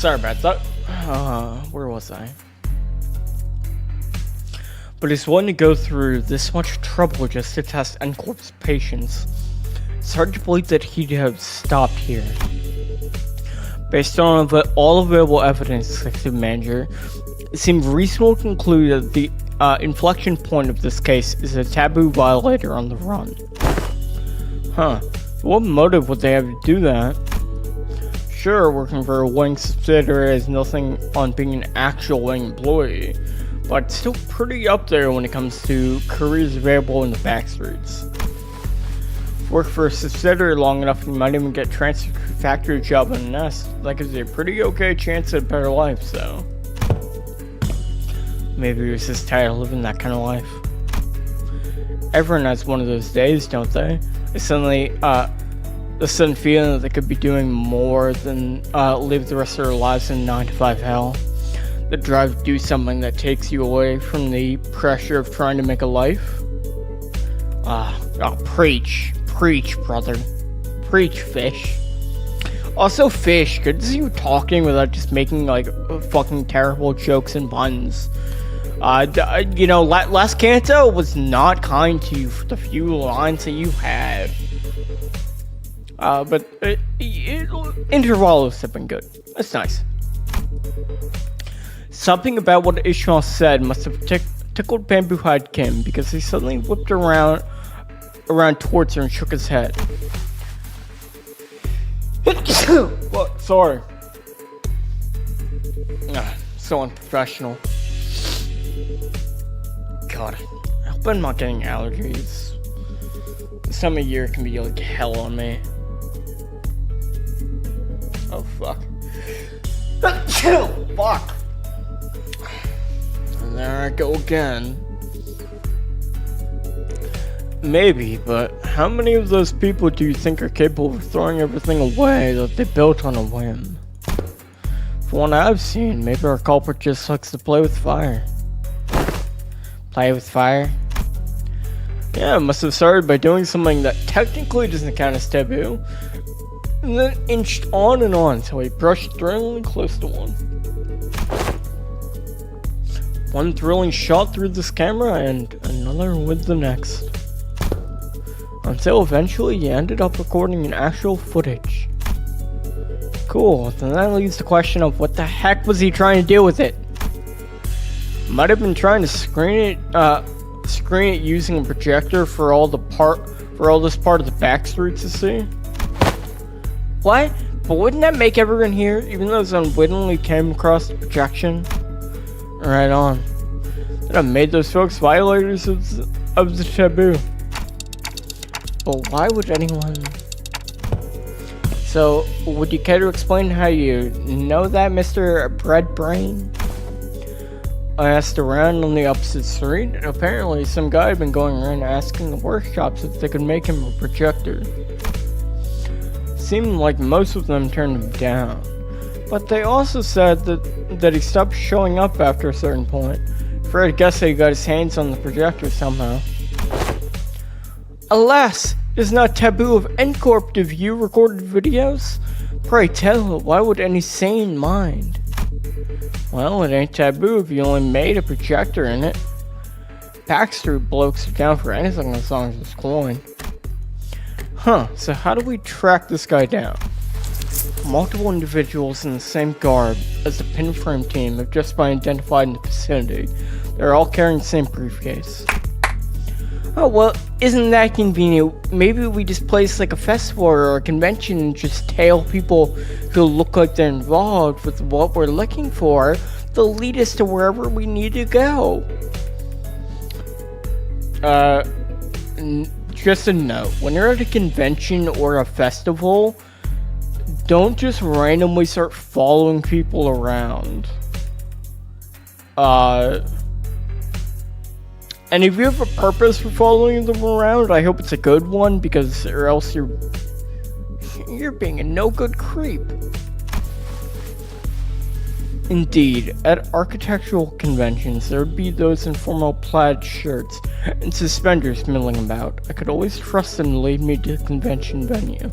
Sorry about that. Where was I? But he's willing to go through this much trouble just to test N-Corp's patience. It's hard to believe that he'd have stopped here. Based on all available evidence, Executive Manager, it seemed reasonable to conclude that the inflection point of this case is a taboo violator on the run. Huh. What motive would they have to do that? Sure, working for a Wing subsidiary has nothing on being an actual Wing employee, but it's still pretty up there when it comes to careers available in the backstreets. Work for a subsidiary long enough, you might even get transferred to a factory job in a nest. That gives you a pretty okay chance at a better life, so. Maybe he was just tired of living that kind of life. Everyone has one of those days, don't they? They suddenly, the sudden feeling that they could be doing more than live the rest of their lives in 9-to-5 hell. The drive to do something that takes you away from the pressure of trying to make a life. Preach. Preach, brother. Preach, fish. Also, fish, good to see you talking without just making, like, fucking terrible jokes and puns. You know, last Canto was not kind to you for the few lines that you had. But Intervallos have been good. That's nice. Something about what Ishmael said must have tickled Bamboo Hide Kim, because he suddenly whipped around towards her and shook his head. What? Sorry. So unprofessional. God, I hope I'm not getting allergies. This time of year can be like hell on me. Oh fuck. Fuck. And there I go again. Maybe, but how many of those people do you think are capable of throwing everything away that they built on a whim? From what I've seen, maybe our culprit just likes to play with fire. Play with fire? Yeah, must have started by doing something that technically doesn't count as taboo, and then inched on and on until he brushed thrillingly close to one. One thrilling shot through this camera and another with the next. Until eventually he ended up recording an actual footage. Cool, then that leaves the question of what the heck was he trying to do with it? Might have been trying to screen it using a projector for all this part of the backstreets to see. What? But wouldn't that make everyone here, even those unwittingly came across the projection? Right on. That have made those folks violators of the taboo. But why would anyone... So, would you care to explain how you know that, Mr. Bread Brain? I asked around on the opposite street, and apparently some guy had been going around asking the workshops if they could make him a projector. Seemed like most of them turned him down, but they also said that he stopped showing up after a certain point. For I'd guess that he got his hands on the projector somehow. Alas, it is not taboo of N-Corp to view recorded videos. Pray tell, why would any sane mind? Well, it ain't taboo if you only made a projector in it. Backstreet blokes are down for anything as long as it's coin. Huh, so how do we track this guy down? Multiple individuals in the same garb as the pinframe team have just been identified in the vicinity. They're all carrying the same briefcase. Oh, well, isn't that convenient? Maybe we just place like a festival or a convention and just tail people who look like they're involved with what we're looking for. They'll lead us to wherever we need to go. Just a note, when you're at a convention or a festival, don't just randomly start following people around. And if you have a purpose for following them around, I hope it's a good one, because or else you're being a no-good creep. Indeed, at architectural conventions, there would be those in formal plaid shirts and suspenders milling about. I could always trust them to lead me to the convention venue.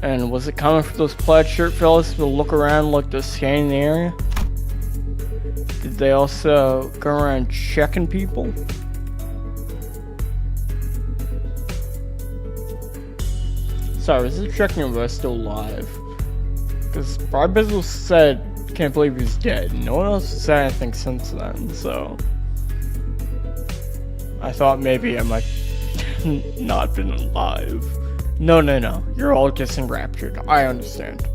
And was it common for those plaid shirt fellas to look around like they're scanning the area? Did they also go around checking people? Sorry, is it checking if I'm still alive? Because Bizzle said, can't believe he's dead. No one else has said anything since then, so... I thought maybe I might not been alive. No, you're all just enraptured. I understand.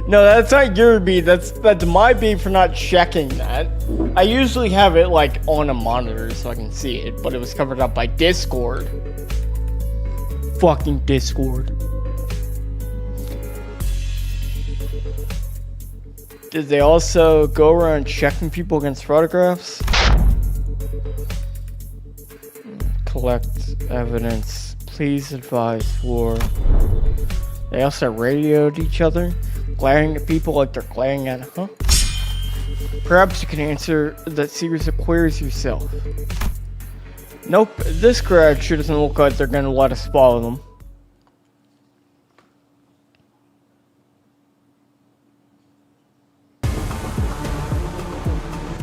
No, that's not your beat. That's my beat for not checking that. I usually have it like on a monitor so I can see it, but it was covered up by Discord. Fucking Discord. Did they also go around checking people against photographs? Collect evidence. Please advise for... They also radioed each other, glaring at people like they're glaring at, huh? Perhaps you can answer that series of queries yourself. Nope, this crowd sure doesn't look like they're gonna let us follow them.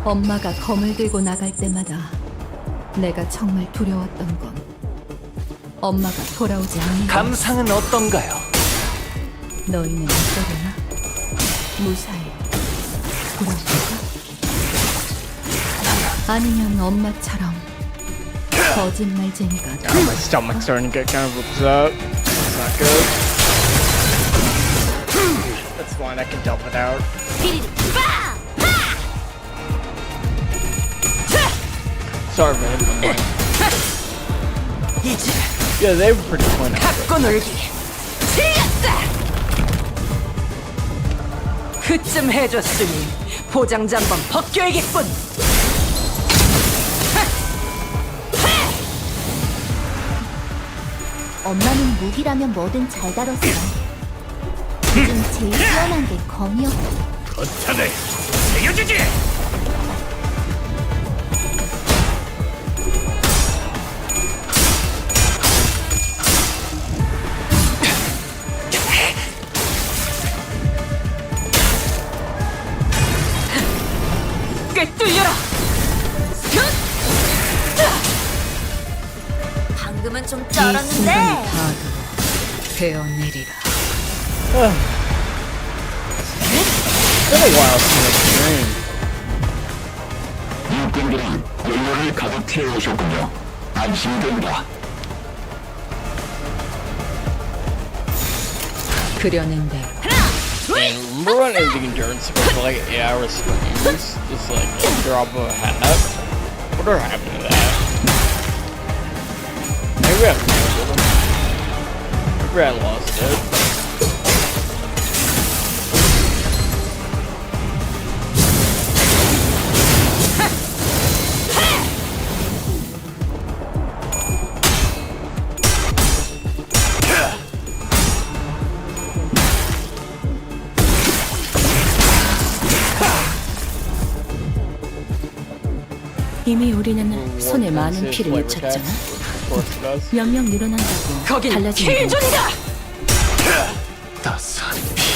엄마가 검을 들고 나갈 때마다 내가 정말 두려웠던 건 엄마가 돌아오지 않는 것. 감상은 어떤가요? 너희는 어떠려나? 무사히 돌아올까? 아니면 엄마처럼 거짓말쟁이가 Oh, my stomach's starting to get kind of upset. That's not good. That's fine, I can dump it out. Sorry for hitting the mic. Yeah, they were pretty fun. 그쯤 해줬으니 보장자 한번 벗겨야겠군. 엄마는 무기라면 뭐든 잘 다뤘어. 요즘 제일 시원한 게 검이었고. 거탄을 새겨주지! 뚫려라. 방금은 좀 이 순간이 쩔었는데. 다 배어내리라. It's been a while since I've streamed. 일꾼들이 연료를 가득 채워오셨군요. 안심됩니다. 그려낸 대로 And remember when ending endurance was like 8 hours streams? Just like a drop of a hat. Whatever happened to that? Maybe I failed it. Maybe I lost it. 이미 우리는 손에 많은 피를 묻혔잖아. 명령 늘어난다고 거긴 달라지는 건 킬존이다. 따스한 피.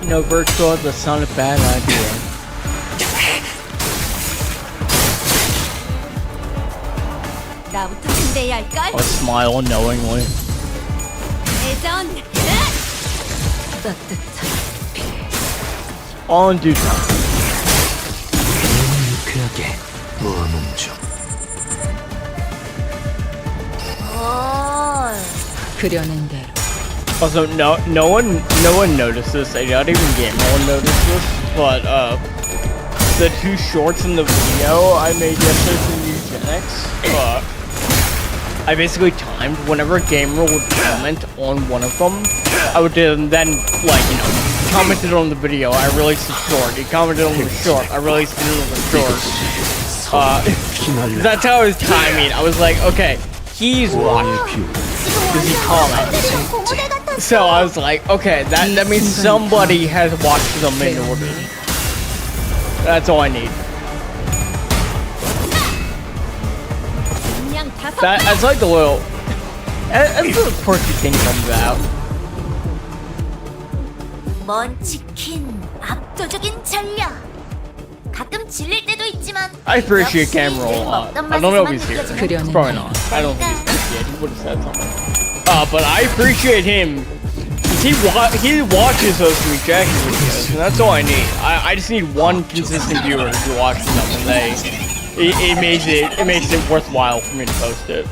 No, virtual, that's not a bad idea. 나부터 준비해야 할걸? I smile knowingly. 예전. 따뜻한 피. All in due time. 유쾌하게 모아놓은 중. 그려낸 대로 Also, no one noticed this. Not even Gamer noticed this. But the two shorts in the video I made yesterday for Eugenics. I basically timed whenever a gamer would comment on one of them, I would then like commented on the video, I released a short. He commented on the short, I released another short. That's how I was timing. I was like, okay, he's watching. Does he comment? So I was like, okay, that means somebody has watched them in order. That's all I need. That's like the little... That's the quirky thing comes out. 먼 치킨, 압도적인 전력. 가끔 질릴 때도 있지만 I appreciate camera a lot. I don't know if he's here. 그려낸 Probably not. I don't think he's here yet. He would have said something. But I appreciate him. He watches those reaction videos, and that's all I need. I just need one consistent viewer who watches them, and it makes it worthwhile for me to post it.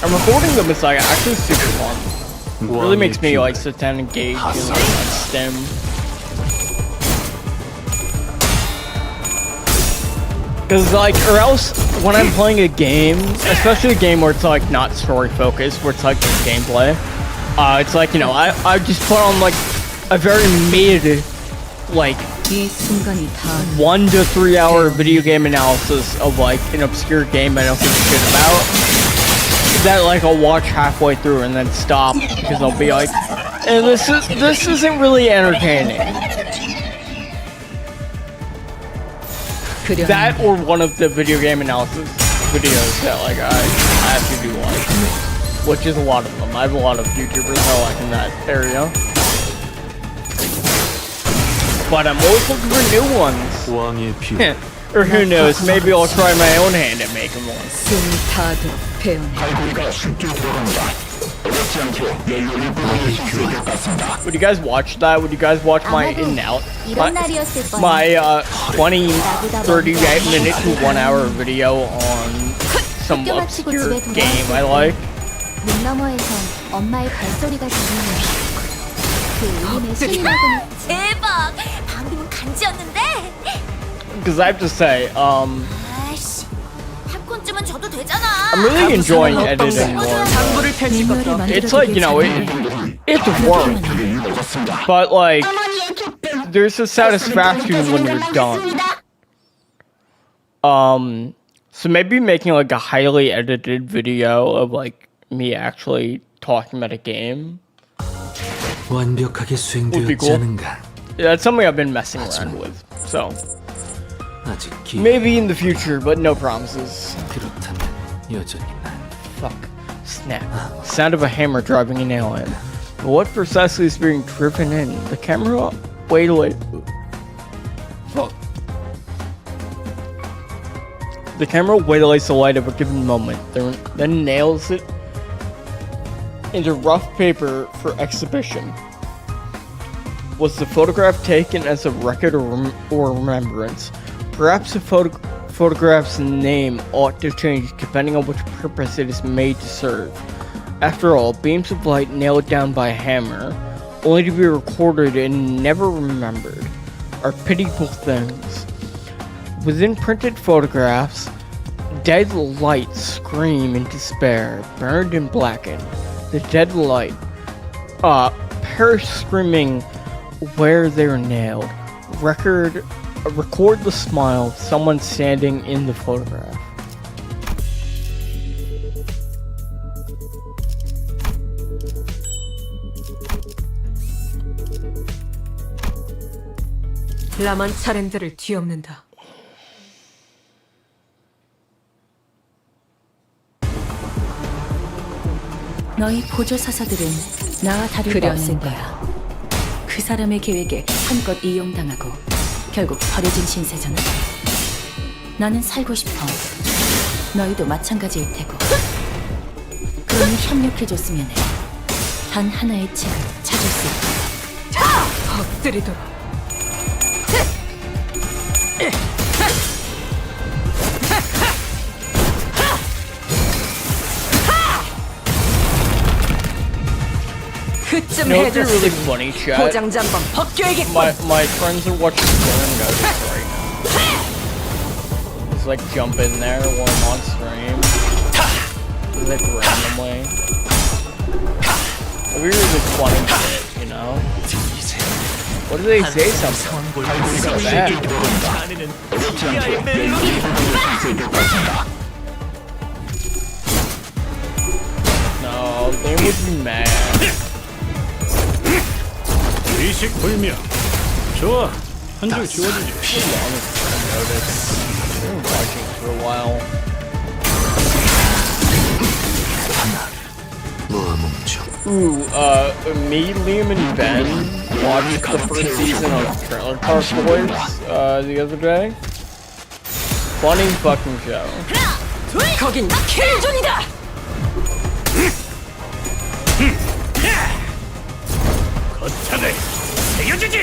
I'm recording them. It's like actually super fun. It really makes me like sit down and engage in like STEM. Cause like, or else when I'm playing a game, especially a game where it's like not story focused, where it's like just gameplay, it's like, you know, I just put on like a very mid, like 1 to 3 hour video game analysis of like an obscure game I don't give a shit about. That like I'll watch halfway through and then stop because I'll be like, this isn't really entertaining. That or one of the video game analysis videos that like I have to do like, which is a lot of them. I have a lot of YouTubers that like in that area. But I'm always looking for new ones. Or who knows, maybe I'll try my own hand at making one. Would you guys watch that? Would you guys watch my in and out? My 20, 38 minute to 1 hour video on some obscure game I like? 문 너머에서 엄마의 발소리가 들리네요. 그 울림에 신나고는 대박! 방금은 간지였는데? Because I have to say, 아이씨, 팝콘쯤은 줘도 되잖아. I'm really enjoying editing more. It's like, you know, it's work, but like, there's a satisfaction when you're done. So maybe making like a highly edited video of like me actually talking about a game would be cool. Yeah, that's something I've been messing around with. So maybe in the future, but no promises. Fuck. Snap. Sound of a hammer driving a nail in. What precisely is being driven in? The camera? Wait. Fuck. The camera waitlays the light of a given moment, then nails it into rough paper for exhibition. Was the photograph taken as a record or remembrance? Perhaps the photograph's name ought to change depending on which purpose it is made to serve. After all, beams of light nailed down by a hammer, only to be recorded and never remembered, are pitiable things. Within printed photographs, dead lights scream in despair, burned and blackened. The dead light, perish screaming where they're nailed. Record the smile of someone standing in the photograph. 라만 차렌들을 뒤엎는다. 너희 보조 사서들은 나와 다를 바 없을 거야. 그 사람의 계획에 한껏 이용당하고 결국 버려진 신세잖아. 나는 살고 싶어. 너희도 마찬가지일 테고. 그러니 협력해줬으면 해. 단 하나의 책을 찾을 수 있다. 엎드리도록. 그쯤 You know, it's a really 해줬으니 funny chat. 포장지 한번 벗겨야겠군. My friends are watching Burn Notice right now. Just like jump in there while I'm on stream. like randomly. Maybe it was like funny shit, you know? What do they say something? So bad. No, they would be mad. 의식불명. 좋아. 한 줄 지워주지. I've been watching for a while. Ooh, me, Liam, and Ben watched the first season of Trailer Park Boys, the other day. Funny fucking show. 거긴 킬존이다. 거창을 새겨주지.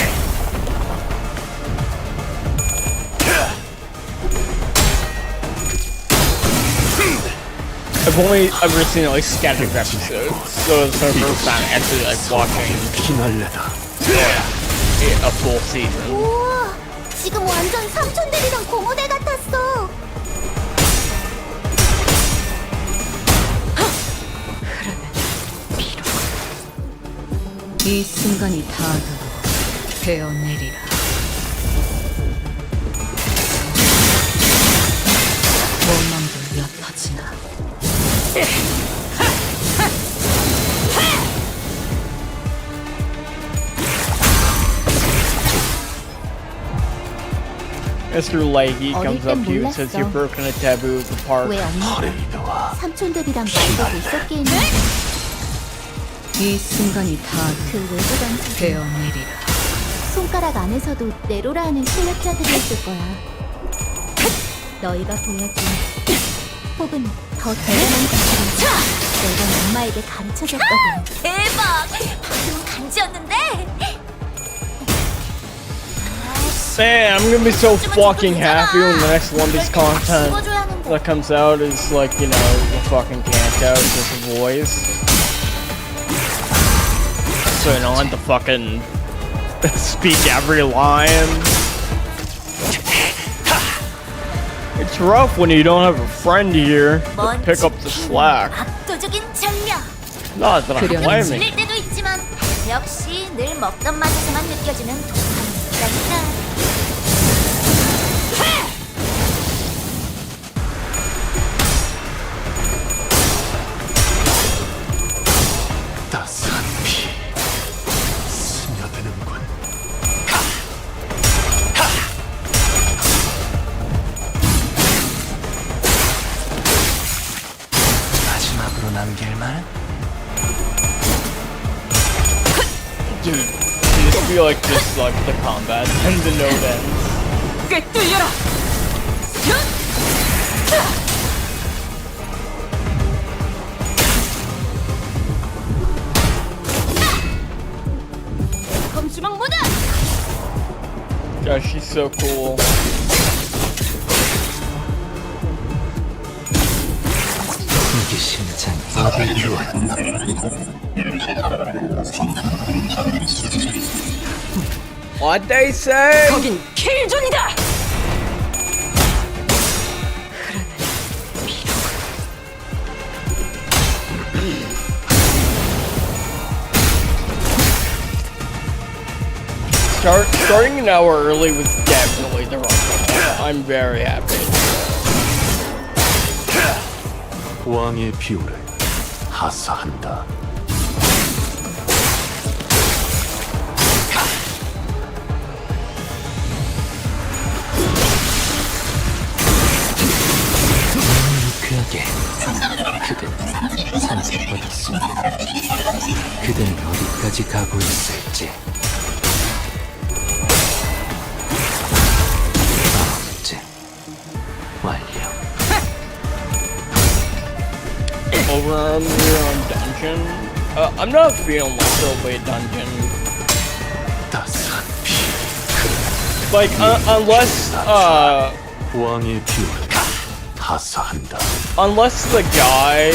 I've only ever seen like scattered episodes, so it's my first time actually like watching a full season. 우와, 지금 완전 삼촌들이랑 고모대 같았어. 이 순간이 다가고 베어내리라. 원망도 옅어지나. Mr. Leggy comes up to you and says you've broken a taboo of the park. 왜 엄마가 삼촌들이랑 말도 있었겠니? 이 순간이 다가고 그 외부단 베어내리라. 손가락 안에서도 네로라 하는 실력자들이 있을 거야. 너희가 보여준 혹은 더 대단한 기술을 내가 엄마에게 가르쳐줬거든. 대박! 방금 간지였는데? Man, I'm gonna be so fucking happy when the next One Piece content that comes out is like, you know, the fucking Kanto, just a voice. So you don't have to fucking speak every line. It's rough when you don't have a friend here to pick up the slack. 압도적인 전력. Not that I'm blaming. 질릴 때도 있지만 역시 늘 먹던 맛에서만 느껴지는 독한 느낌이다. 따스한 피 스며드는군. 마지막으로 남길 말? Dude, I just feel like just like the combat and the note ends. 꿰뚫려라. 검주망 모드. Gosh, she's so cool. 이게 심장이 어디 유한. What they say? 거긴 킬존이다. Starting an hour early was definitely the wrong one. I'm very happy. 왕의 비호를 하사한다. 유쾌하게 그대는 산책받았습니다. 그대는 어디까지 가고 있을지. 마음제 완료. Over here on dungeon. I'm not feeling like there'll be a dungeon. 따스한 피. Like, unless 왕의 비호를 하사한다. unless the guy,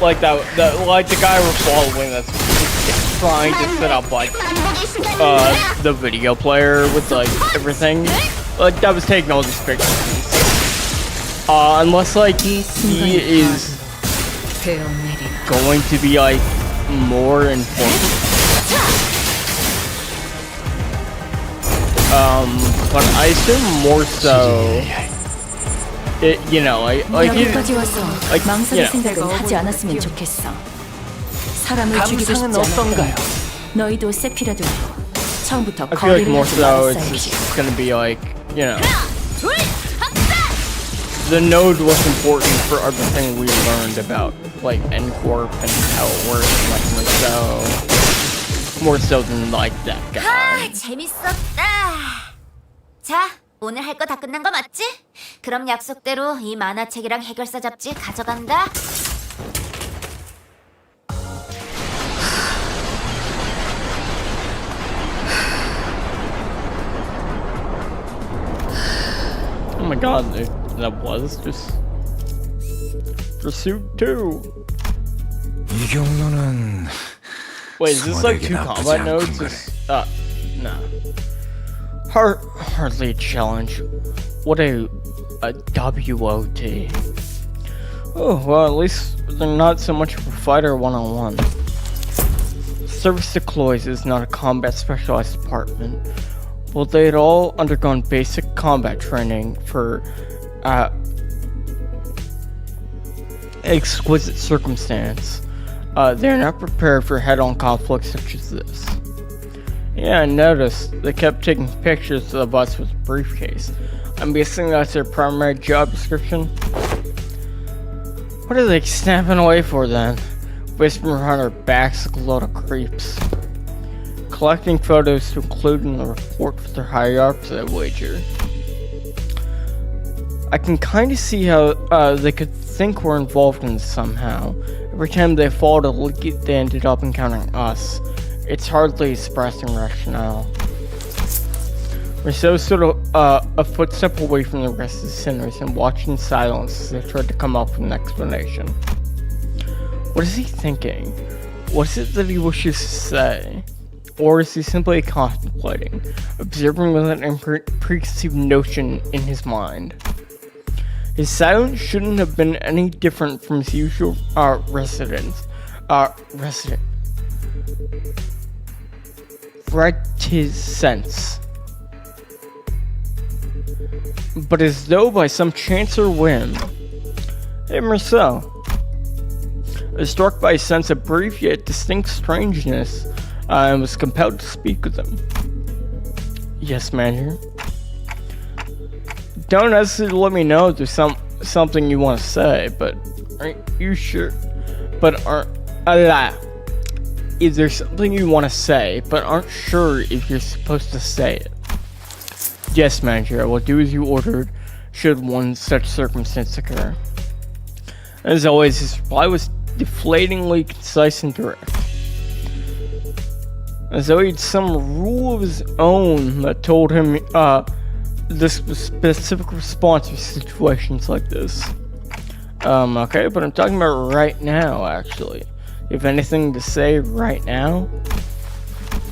like like the guy we're following that's trying to set up like the video player with like everything, like that was taking all these pictures. Unless like he is 되어내리라. going to be like more important. But I assume more so. It, you know, like 여기까지 와서 like, 망설일 you know. 생각은 하지 않았으면 좋겠어. 사람을 죽이고 싶지 않았던 너희도 세피라도 처음부터 I feel like 거리를 more 하지 so it's 말았어야지. just gonna be like, you know, the node was important for everything we learned about like N-Corp and how it works, like more so than like that guy. 아, 재밌었다. 자, 오늘 할 거 다 끝난 거 맞지? 그럼 약속대로 이 만화책이랑 해결사 잡지 가져간다. Oh my god, that was just Pursuit 2. 이 경로는 Wait, is this like two 소원에게 나쁘지 combat 않군 nodes? 그래. Nah. Hardly a challenge. What a WOT. Oh, well, at least they're not so much of a fighter one-on-one. Service to Cloys is not a combat specialized department. Well, they had all undergone basic combat training for exquisite circumstance. They're not prepared for head-on conflicts such as this. Yeah, I noticed. They kept taking pictures of us with a briefcase. I'm guessing that's their primary job description. What are they snapping away for then? Whispering behind our backs like a load of creeps. Collecting photos to include in the report for their higher-ups, I wager. I can kind of see how they could think we're involved in this somehow. Every time they followed a lead, they ended up encountering us. It's hardly a surprising rationale. Rousseau stood a footstep away from the rest of the sinners and watched in silence as they tried to come up with an explanation. What is he thinking? What is it that he wishes to say? Or is he simply contemplating, observing with an preconceived notion in his mind? His silence shouldn't have been any different from his usual reticence. But as though by some chance or whim, hey Marcel, was struck by a sense of brief yet distinct strangeness, and was compelled to speak with him. Yes, manager. Don't hesitate to let me know if there's something you want to say, but aren't you sure? If there's something you want to say, but aren't sure if you're supposed to say it. Yes, manager, I will do as you ordered, should one such circumstance occur. As always, his reply was deflatingly concise and direct. As though he had some rule of his own that told him this specific response to situations like this. Okay, but I'm talking about right now, actually. You have anything to say right now?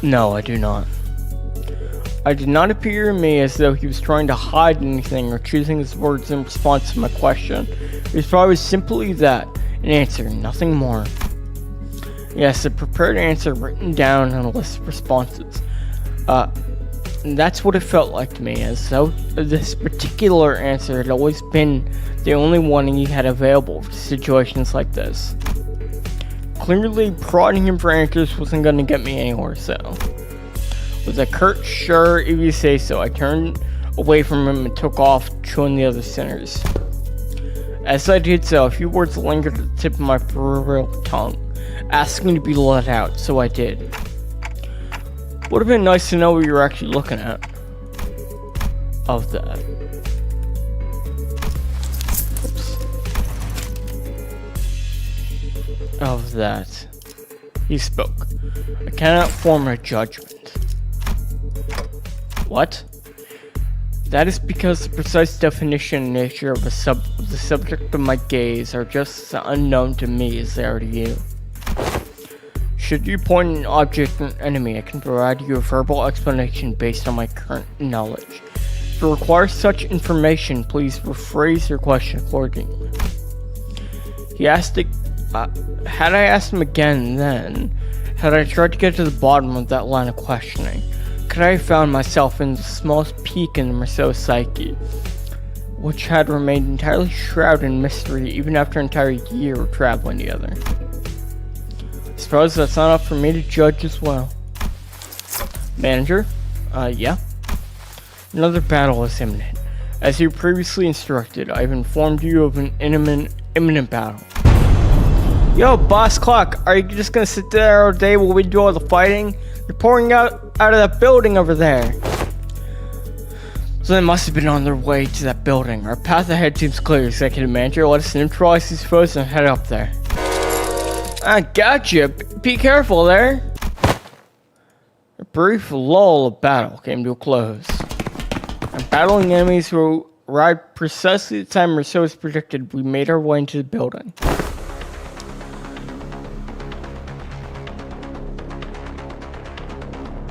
No, I do not. It did not appear to me as though he was trying to hide anything or choosing his words in response to my question. His reply was simply that, an answer, nothing more. Yes, a prepared answer written down on a list of responses. That's what it felt like to me, as though this particular answer had always been the only one he had available for situations like this. Clearly, prodding him for answers wasn't going to get me anywhere, so. With a curt, sure, if you say so, I turned away from him and took off, joining the other sinners. As I did so, a few words lingered at the tip of my peripheral tongue, asking to be let out, so I did. Would have been nice to know what you were actually looking at. Of that. Oops. Of that. He spoke. I cannot form a judgment. What? That is because the precise definition and nature of the subject of my gaze are just as unknown to me as they are to you. Should you point an object at an enemy, I can provide you a verbal explanation based on my current knowledge. If you require such information, please rephrase your question accordingly. He asked Had I asked him again then, had I tried to get to the bottom of that line of questioning, could I have found myself in the smallest peak in Marceau's psyche, which had remained entirely shrouded in mystery even after an entire year of traveling together. I suppose that's not up for me to judge as well. Manager? Yeah? Another battle is imminent. As you previously instructed, I've informed you of an imminent battle. Yo, Boss Clock, are you just gonna sit there all day while we do all the fighting? You're pouring out of that building over there. So they must have been on their way to that building. Our path ahead seems clear, Executive Manager. Let us neutralize these foes and head up there. I gotcha. Be careful there. A brief lull of battle came to a close. And battling enemies who arrived precisely at the time Rousseau was predicted, we made our way into the building.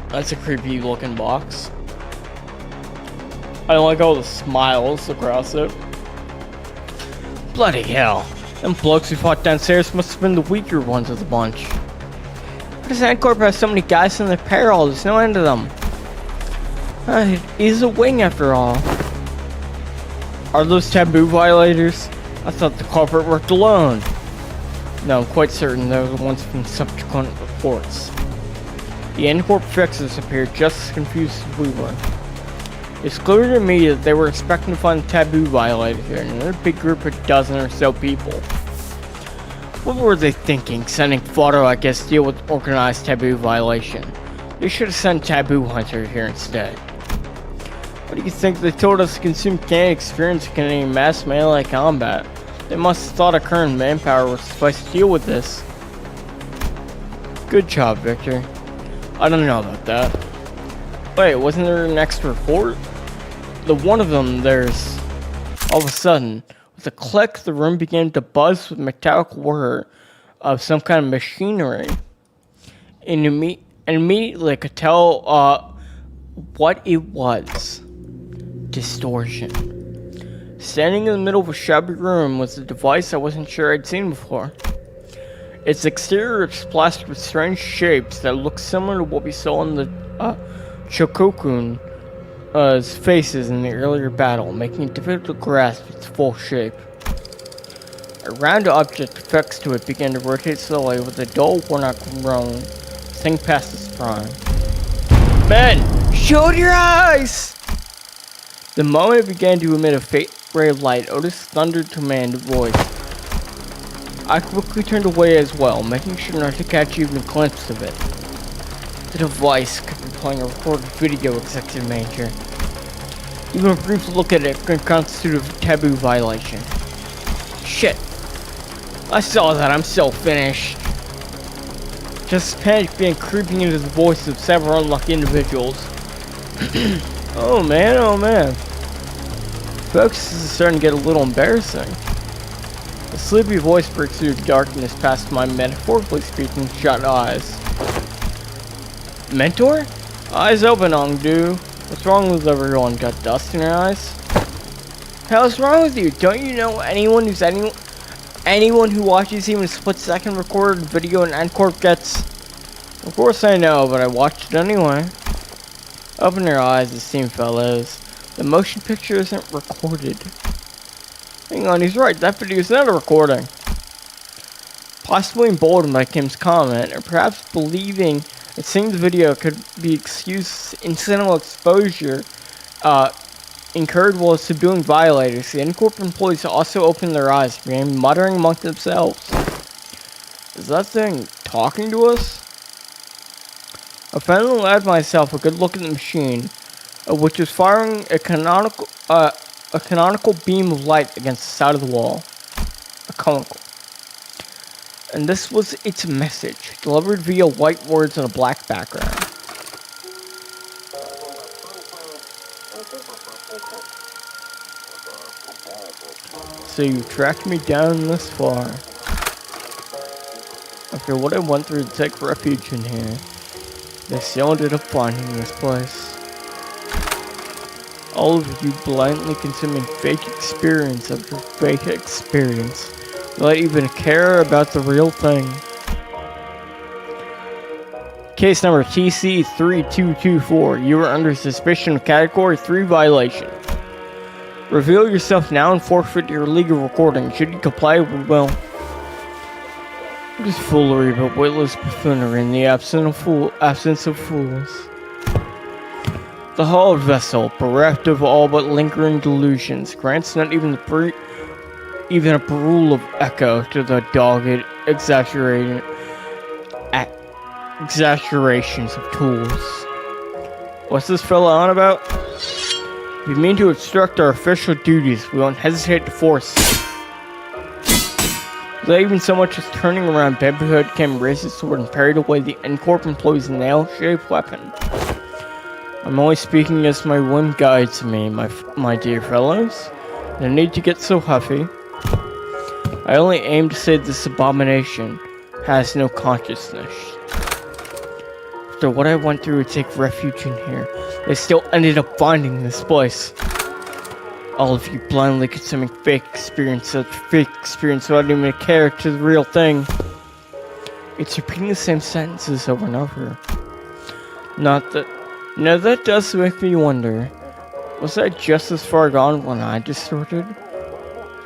That's a creepy looking box. I don't like all the smiles across it. Bloody hell. Them blokes who fought downstairs must have been the weaker ones of the bunch. Why does Ancorp have so many guys in their peril? There's no end to them. It is a wing after all. Are those taboo violators? I thought the culprit worked alone. No, I'm quite certain they're the ones from subsequent reports. The Ancorp fixers appeared just as confused as we were. It's clear to me that they were expecting to find the taboo violator here and another big group of dozen or so people. What were they thinking, sending Fodder like us to deal with organized taboo violation? They should have sent taboo hunter here instead. What do you think they told us to consume Canadian experience in Canadian mass melee combat? They must have thought our current manpower was suffice to deal with this. Good job, Victor. I don't know about that. Wait, wasn't there an extra report? The one of them, there's... All of a sudden, with a click, the room began to buzz with metallic whir of some kind of machinery. And immediately I could tell what it was. Distortion. Standing in the middle of a shabby room was a device I wasn't sure I'd seen before. Its exterior is splashed with strange shapes that look similar to what we saw in the Chokokun's faces in the earlier battle, making it difficult to grasp its full shape. A round object affixed to it began to rotate slowly with a dull, worn-out groan. The thing passed its prime. Men, shield your eyes! The moment it began to emit a faint ray of light, Otis thundered command voice. I quickly turned away as well, making sure not to catch even a glimpse of it. The device could be playing a recorded video, Executive Manager. Even a brief look at it could constitute a taboo violation. Shit. I saw that, I'm so finished. Just panic began creeping into the voices of several unlucky individuals. Oh man. Folks, this is starting to get a little embarrassing. A sleepy voice breaks through the darkness past my metaphorically speaking shut eyes. Mentor? Eyes open, Ongdu. What's wrong with everyone? Got dust in your eyes? Hell's wrong with you? Don't you know anyone who watches even a split-second recorded video in Ancorp gets... Of course I know, but I watched it anyway. Open your eyes, esteemed fellows. The motion picture isn't recorded. Hang on, he's right. That video is not a recording. Possibly emboldened by Kim's comment, or perhaps believing that seeing the video could be excused incidental exposure incurred while subduing violators, the Ancorp employees also opened their eyes and began muttering among themselves. Is that thing talking to us? I finally allowed myself a good look at the machine, which was firing a canonical beam of light against the side of the wall. A conical. And this was its message, delivered via white words on a black background. So you tracked me down this far. After what I went through to take refuge in here, they still ended up finding this place. All of you blindly consuming fake experience after fake experience, Not even care about the real thing. Case number TC3224. You are under suspicion of Category 3 violation. Reveal yourself now and forfeit your legal recording. Should you comply, we will. It is foolery, but witless buffoonery in the absence of fools. The hulled vessel, bereft of all but lingering delusions, grants not even a parole of echo to the dogged exaggerations of tools. What's this fella on about? If you mean to obstruct our official duties, we won't hesitate to force you. Without even so much as turning around, Bamboo Hood came, raised his sword, and parried away the N-Corp employee's nail-shaped weapon. I'm only speaking as my whim guides me, my dear fellows. No need to get so huffy. I only aim to say this abomination has no consciousness. After what I went through to take refuge in here, they still ended up finding this place. All of you blindly consuming fake experience without even a care to the real thing. It's repeating the same sentences over and over. That does make me wonder. Was I just as far gone when I distorted?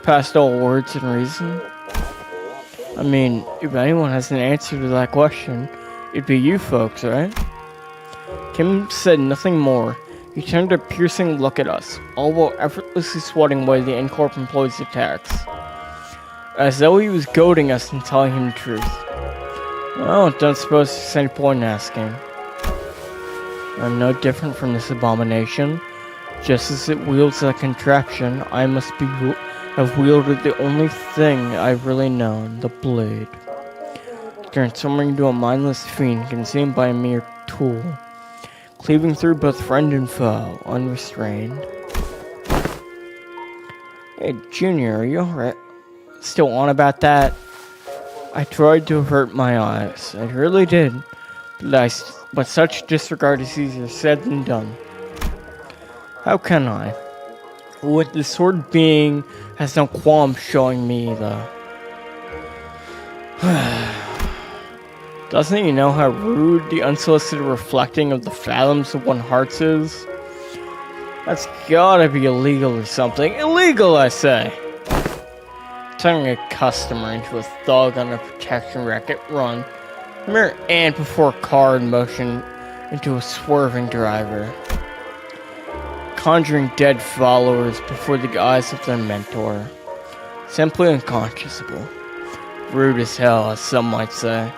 Past all words and reason? I mean, if anyone has an answer to that question, it'd be you folks, right? Kim said nothing more. He turned a piercing look at us, all while effortlessly swatting away the N-Corp employee's attacks. As though he was goading us and telling him the truth. Well, don't suppose there's any point in asking. I'm no different from this abomination. Just as it wields that contraption, I must have wielded the only thing I've really known, the blade. Transforming into a mindless fiend consumed by a mere tool. Cleaving through both friend and foe, unrestrained. Hey, Junior, are you alright? Still on about that? I tried to avert my eyes. I really did. But such disregard is easier said than done. How can I? What the sword being has no qualms showing me the... Doesn't he know how rude the unsolicited reflecting of the fathoms of one's hearts is? That's gotta be illegal or something. Illegal, I say! Turning a customer into a thug on a protection racket run. A mere ant before a car in motion into a swerving driver. Conjuring dead followers before the eyes of their mentor. Simply unconscionable. Rude as hell, as some might say.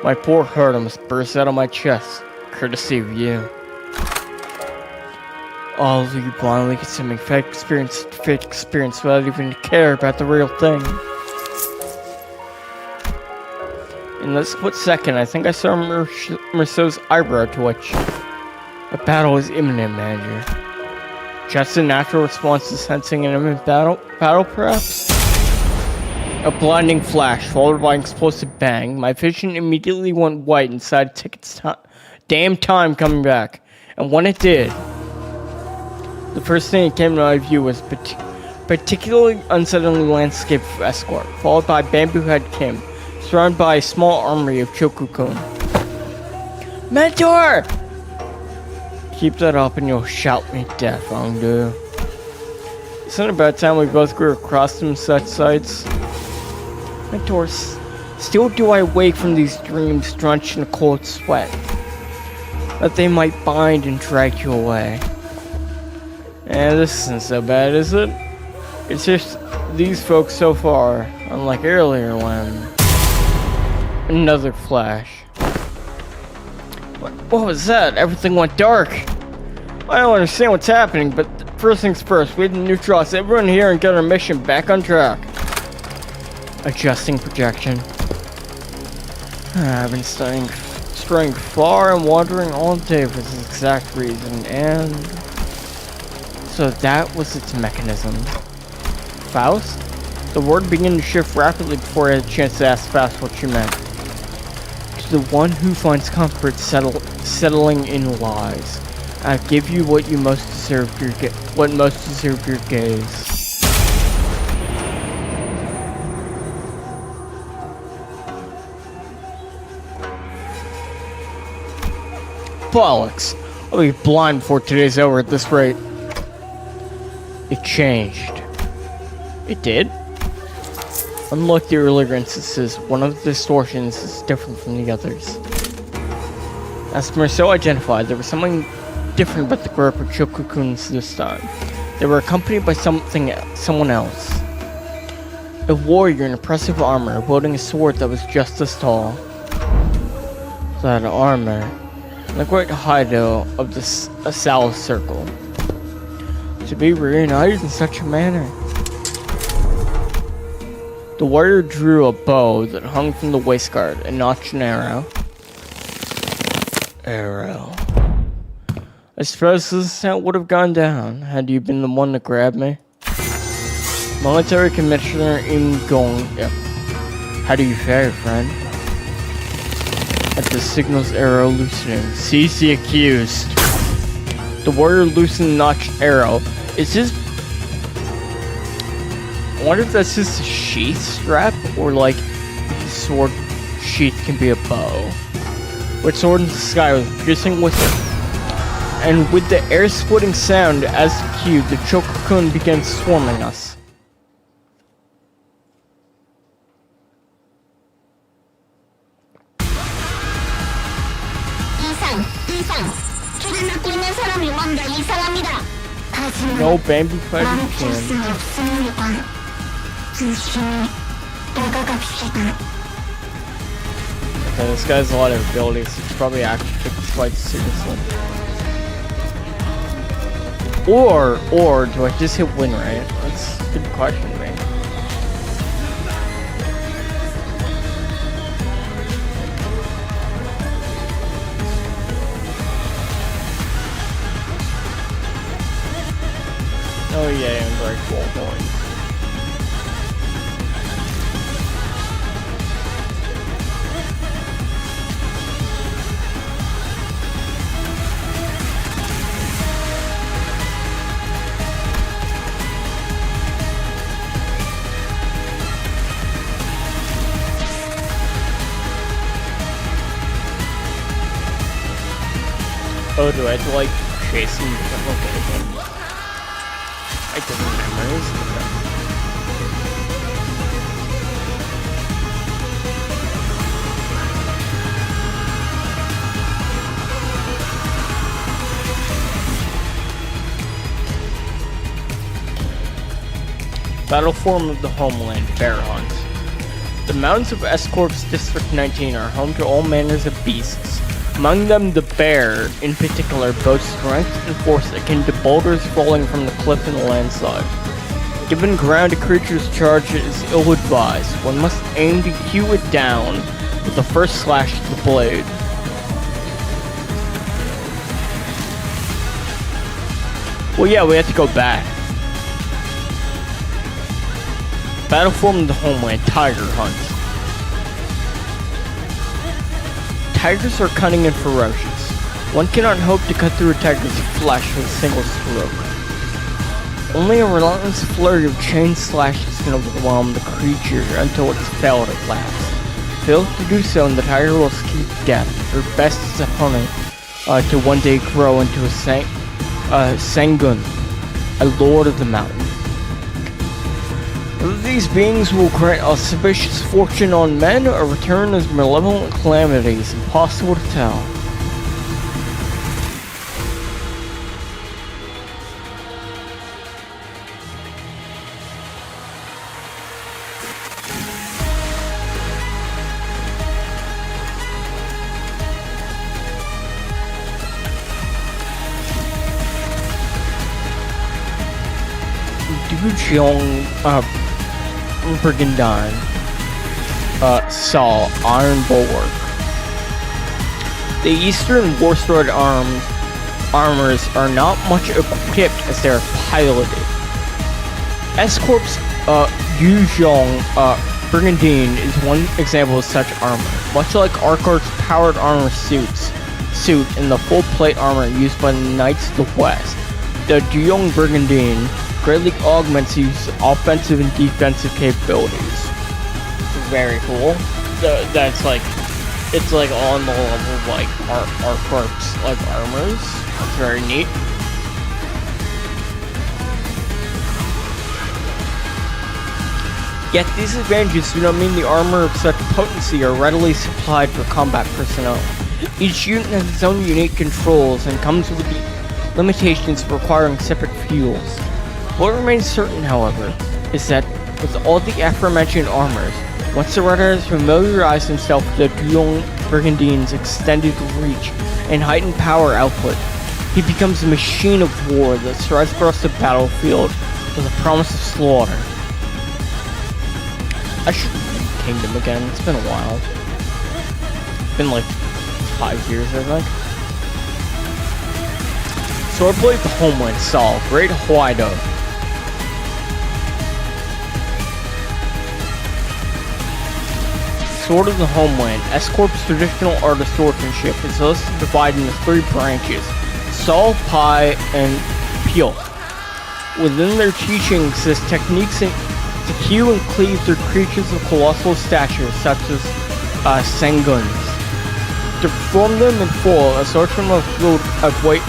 My poor heart almost burst out of my chest, courtesy of you. All of you blindly consuming fake experience without even care about the real thing. In this split second, I think I saw Merceau's eyebrow twitch. A battle is imminent, Manager. Just a natural response to sensing an imminent battle perhaps? A blinding flash, followed by an explosive bang. My vision immediately went white inside Ticket's damn time coming back. And when it did, the first thing that came to my view was particularly unsettling landscape of Escort, followed by Bamboo Head Kim, surrounded by a small armory of Chokukun. Mentor! Keep that up and you'll shout me death, Ongdu. Isn't it about time we both grew accustomed to such sights? Mentor, still do I wake from these dreams drenched in a cold sweat, that they might bind and drag you away. This isn't so bad, is it? It's just these folks so far, unlike earlier when... Another flash. What was that? Everything went dark. I don't understand what's happening, but first things first, we had to neutralize everyone here and get our mission back on track. Adjusting projection. I've been straying far and wandering all day for this exact reason, and... So that was its mechanism. Faust? The word began to shift rapidly before I had a chance to ask Faust what she meant. To the one who finds comfort settling in lies, I give you what most deserve your gaze. Bollocks! I'll be blind before today's over at this rate. It changed. It did? Unlike the earlier instances, one of the distortions is different from the others. As Marceau identified, there was something different about the group of Chokukuns this time. They were accompanied by someone else. A warrior in impressive armor, wielding a sword that was just as tall. That armor, the great hideout of the South Circle. To be reunited in such a manner. The warrior drew a bow that hung from the waistguard and notched an arrow. I suppose this would have gone down had you been the one to grab me. Military Commissioner Im Gong. Yep. How do you fare, friend? At the signal's arrow loosening, seize the accused. The warrior loosened the notched arrow. Is this... I wonder if that's just a sheath strap, or like the sword sheath can be a bow. With sword in the sky with a piercing whistle. And with the air-splitting sound as cued, the Chokukun began swarming us. No Bambi fighter can. Okay, this guy has a lot of abilities. He's probably actually took this fight seriously. Or do I just hit win rate? That's a good question, man. Oh yeah, I'm very cool points. Oh, do I have to like chase him to locate him? I don't remember. Battle form of the homeland, bear hunt. The mountains of S-Corp's District 19 are home to all manners of beasts. Among them, the bear, in particular, boasts strength and force akin to boulders falling from the cliff in a landslide. Given ground a creature's charge is ill-advised, one must aim to hew it down with the first slash of the blade. Well, yeah, we have to go back. Battle form of the homeland, tiger hunt. Tigers are cunning and ferocious. One cannot hope to cut through a tiger's flesh with a single stroke. Only a relentless flurry of chain slashes can overwhelm the creature until it's failed at last. Fails to do so and the tiger will seek death, or best as a opponent, to one day grow into a Sangun, a lord of the mountain. Whether these beings will grant auspicious fortune on men or return as malevolent calamities, impossible to tell. Dujong, Brigandine saw Iron Bulwark. The Eastern Warstride armors are not much equipped as they are piloted. S-Corp's Dujong Brigandine is one example of such armor. Much like Arkar's powered armor suit in the full plate armor used by the Knights of the West, the Dujong Brigandine greatly augments its offensive and defensive capabilities. Very cool. That's like it's like on the level of like Artwork's like armors. It's very neat. Yet these advantages do not mean the armor of such potency are readily supplied for combat personnel. Each unit has its own unique controls and comes with the limitations of requiring separate fuels. What remains certain, however, is that with all the aforementioned armors, once the Rider has familiarized himself with the Dual Brigandine's extended reach and heightened power output, he becomes a machine of war that strides across the battlefield with a promise of slaughter. I should read Kingdom again, it's been a while. It's been like 5 years, I think. Swordblade of the Homeland Sol, Great Huaido. Sword of the Homeland, S-Corp's traditional art of swordsmanship, is thus divided into 3 branches, Sol, Pai, and Peel. Within their teachings, this techniques to hew and cleave through creatures of colossal stature, such as Senguns. To perform them in full, a swordsman must wield a great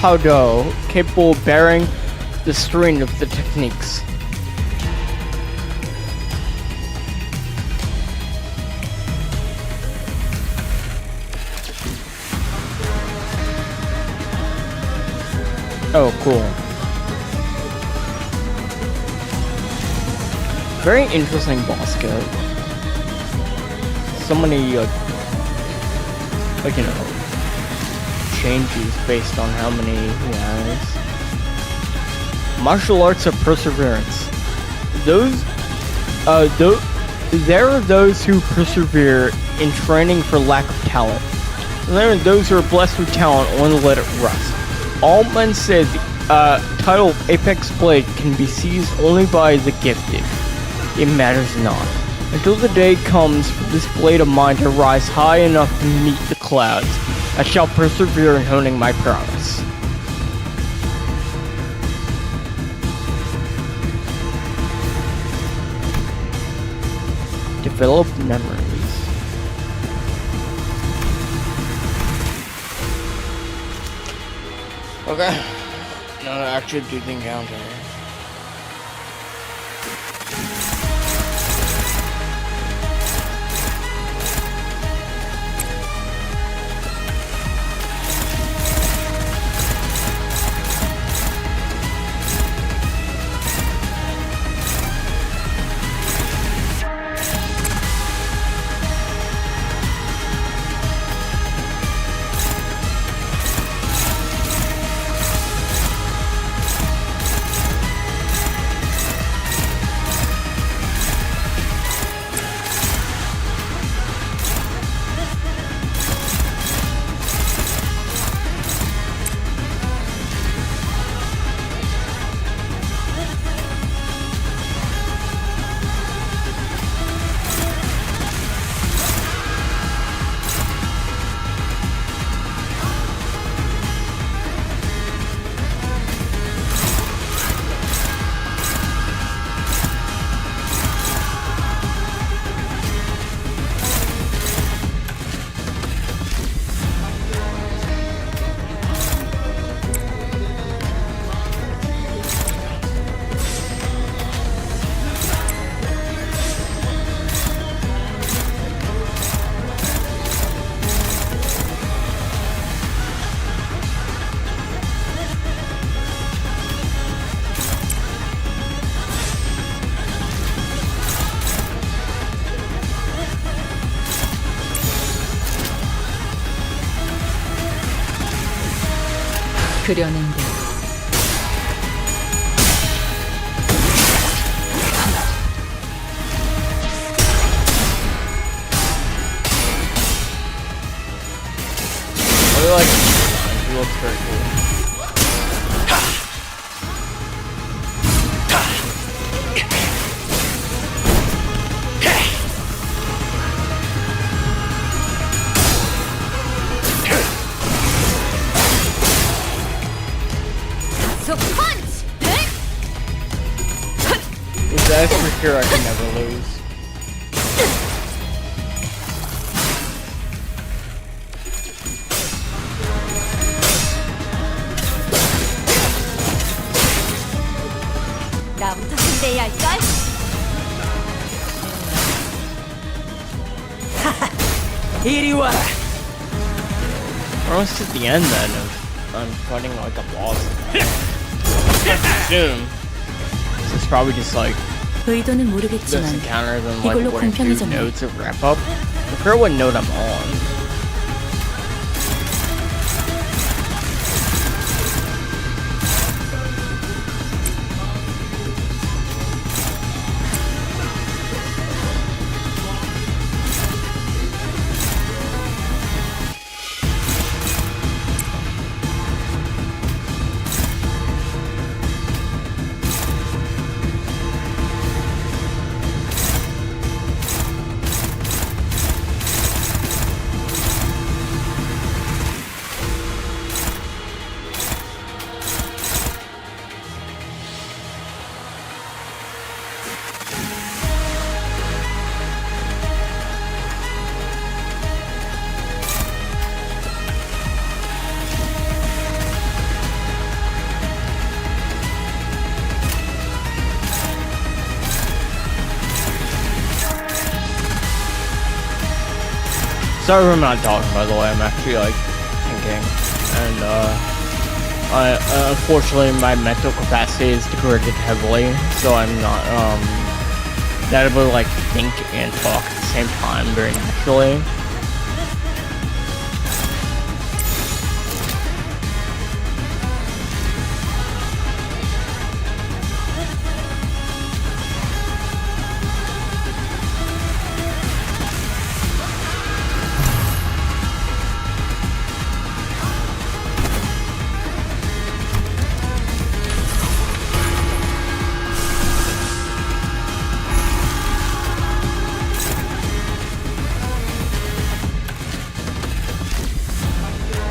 Haudo, capable of bearing the strain of the techniques. Oh, cool. Very interesting boss code. So many, you know, changes based on how many he has. Martial arts of perseverance. There are those who persevere in training for lack of talent. And there are those who are blessed with talent only to let it rust. All men say the title of Apex Blade can be seized only by the gifted. It matters not. Until the day comes for this blade of mine to rise high enough to meet the clouds, I shall persevere in honing my prowess. Develop memories. Okay. Now I actually do the encounter. 그려낸 대로 I really like it. He looks very cool. With the S for here, I can never lose. 준비해야 할걸? 이리 와라. We're almost at the end then of I'm fighting like a boss. Soon. So it's probably just like 의도는 this 모르겠지만 encounter then like 이걸로 one or two 공평해졌네. nodes of wrap up. I forget what node I'm on. Sorry if I'm not talking, by the way. I'm actually like thinking, and I unfortunately my mental capacity is degraded heavily, so I'm not able to like think and talk at the same time very naturally.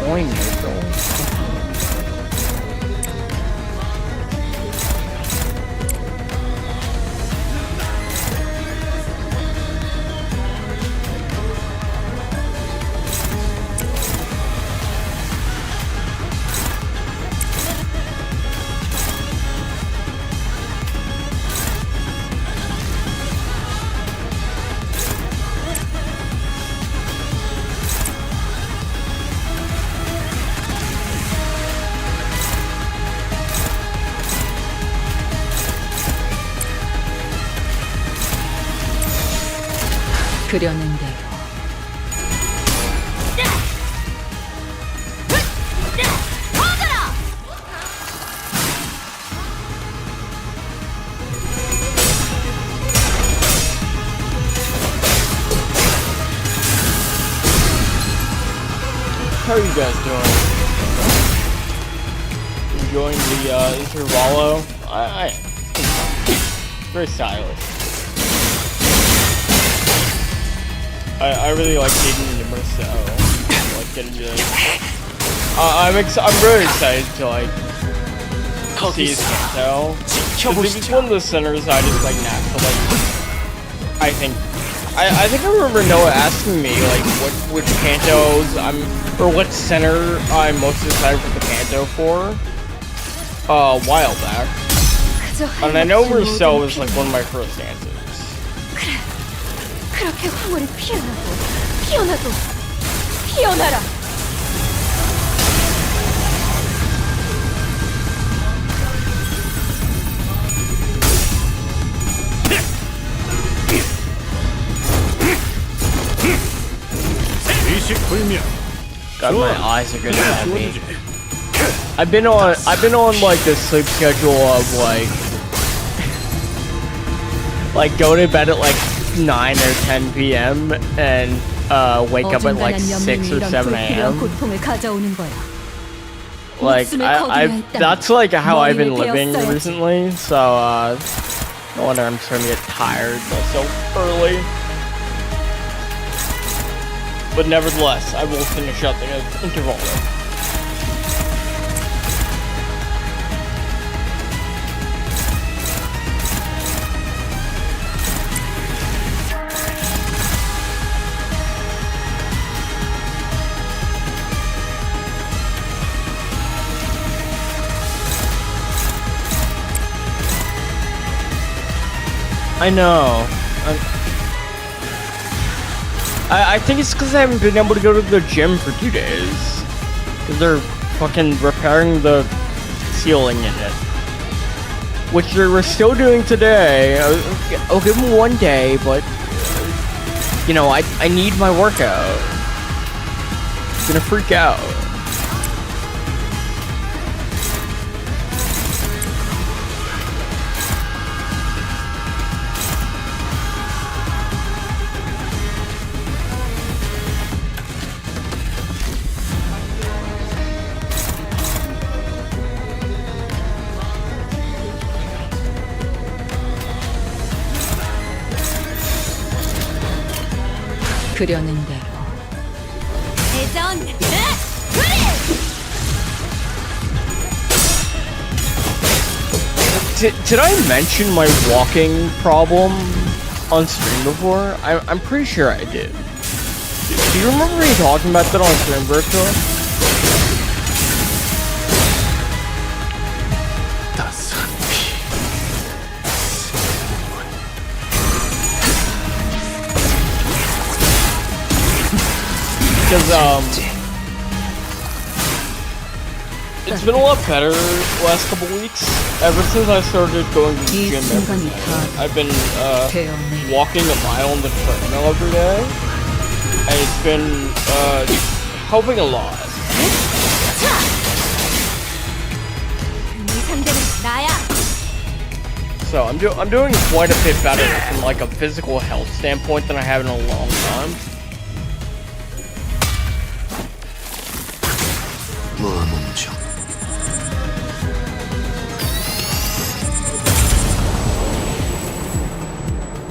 Point neutral. 그려낸 대로. How are you guys doing? Enjoying the Intervallo? I very stylish. I really like taking Limbus, so I like getting to I'm really excited to like see his Kanto. Because if it's one of the centers I just like naturally I think I remember Noah asking me like which Kantos or what center I'm most excited for the Kanto for a while back. And I know Rousseau was like one of my first answers. 그렇게 황홀히 피어나고 피어나도 피어나라. God, my eyes are gonna have me. I've been on like this sleep schedule of like go to bed at like 9 or 10 p.m. and wake up at like 6 or 7 a.m. Like I that's like how I've been living recently, so no wonder I'm starting to get tired so early. But nevertheless, I will finish up the Intervallo. I know. I think it's because I haven't been able to go to the gym for 2 days. Because they're fucking repairing the ceiling in it. Which they were still doing today. I'll give them 1 day, but... You know, I need my workout. I'm gonna freak out. 그려는 대로. 대전 Did I mention my walking problem on stream before? I'm pretty sure I did. Do you remember me talking about that on stream, Virtual? Because, it's been a lot better the last couple weeks. Ever since I started going to the gym every day. I've been, walking a mile on the treadmill every day. And it's been, helping a lot. 네 상대는 나야. So, I'm doing quite a bit better from, like, a physical health standpoint than I have in a long time.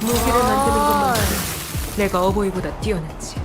무기를 만드는 것만 내가 어버이보다 뛰어났지.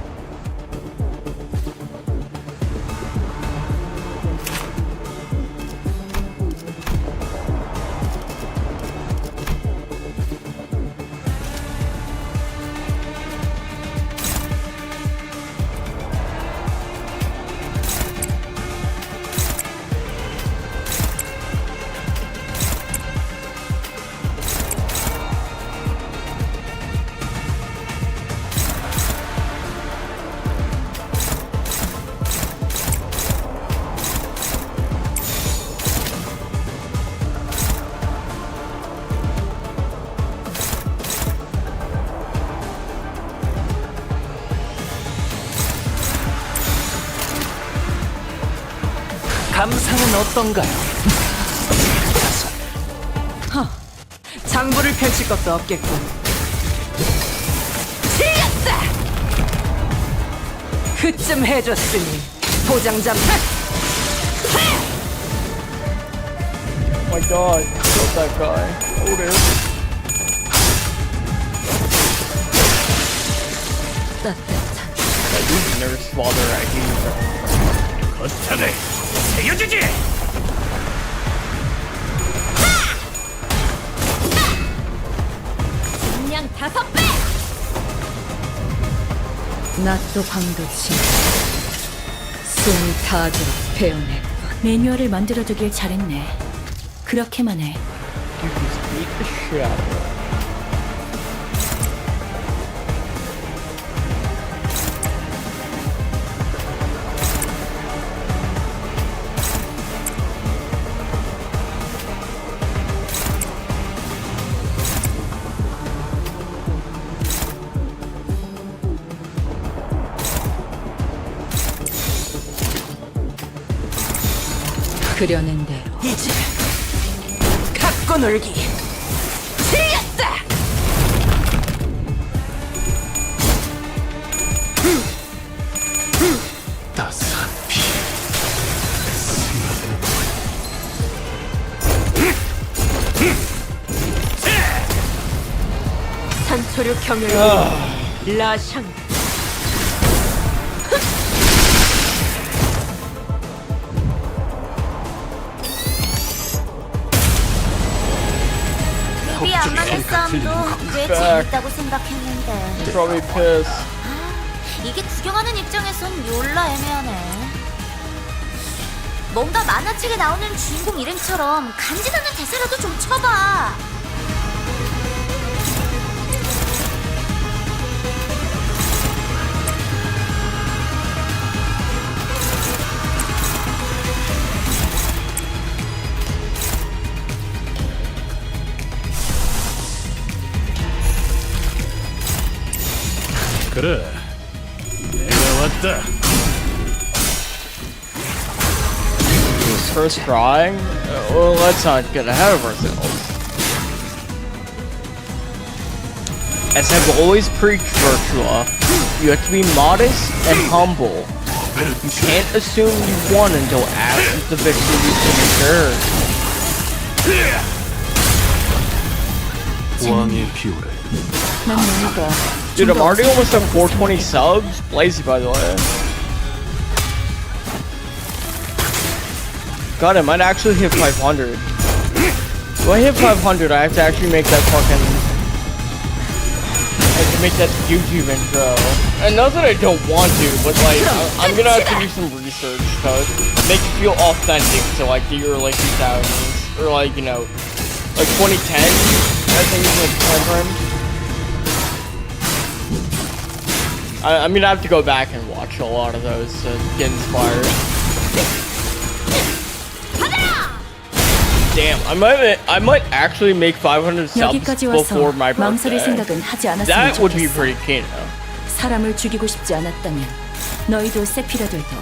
감상은 어떤가요? 장부를 펼칠 것도 없겠군. 틀렸다. 그쯤 해줬으니 도장 잡아. Oh my god, killed that guy. Oh, dude. 따뜻한 These nurse father IDs 거창해 세워주지. 그냥 5배. 낫도 방도 친 숨이 닿도록 배워냈군. 매뉴얼을 만들어두길 잘했네. 그렇게만 해. You just beat the shit out of her. 그려낸 대로 이제 갖고 놀기. 틀렸다. 따스한 피 산초류 경혈 라샹. 입이 안 맞는 싸움도 꽤 재밌다고 생각했는데 Probably pissed. 이게 구경하는 입장에선 졸라 애매하네. 뭔가 만화책에 나오는 주인공 이름처럼 간지나는 대사라도 좀 쳐봐. 그래. 내가 왔다. First trying? Well, let's not get ahead of ourselves. As I've always preached, Virtua, you have to be modest and humble. You can't assume you won until after the victory is assured. 왕의 비호를 난 너희가 Dude, I'm already almost at 420 subs. Lazy, by the way. God, I might actually hit 500. When I hit 500, I have to actually make that fucking... I have to make that YouTube intro. And not that I don't want to, but like, I'm gonna have to do some research to make it feel authentic to like the early 2000s. Or like, you know, like 2010, I think is like the time frame. I'm gonna have to go back and watch a lot of those to get inspired. Damn, I might actually make 500 subs 여기까지 before 와서 my 망설일 birthday. 생각은 하지 않았으면 That would be 좋겠어. pretty keen. 사람을 죽이고 싶지 않았다면 너희도 세피라들도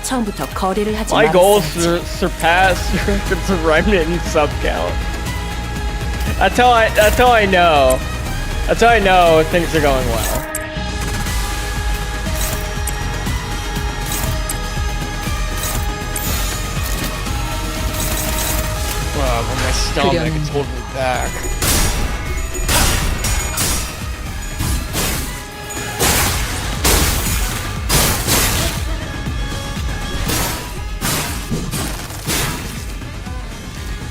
처음부터 거래를 하지 My goal is 말았어야지. to surpass the remnant in sub count. That's how I know. That's how I know things are going well. Wow, but my stomach is holding me back.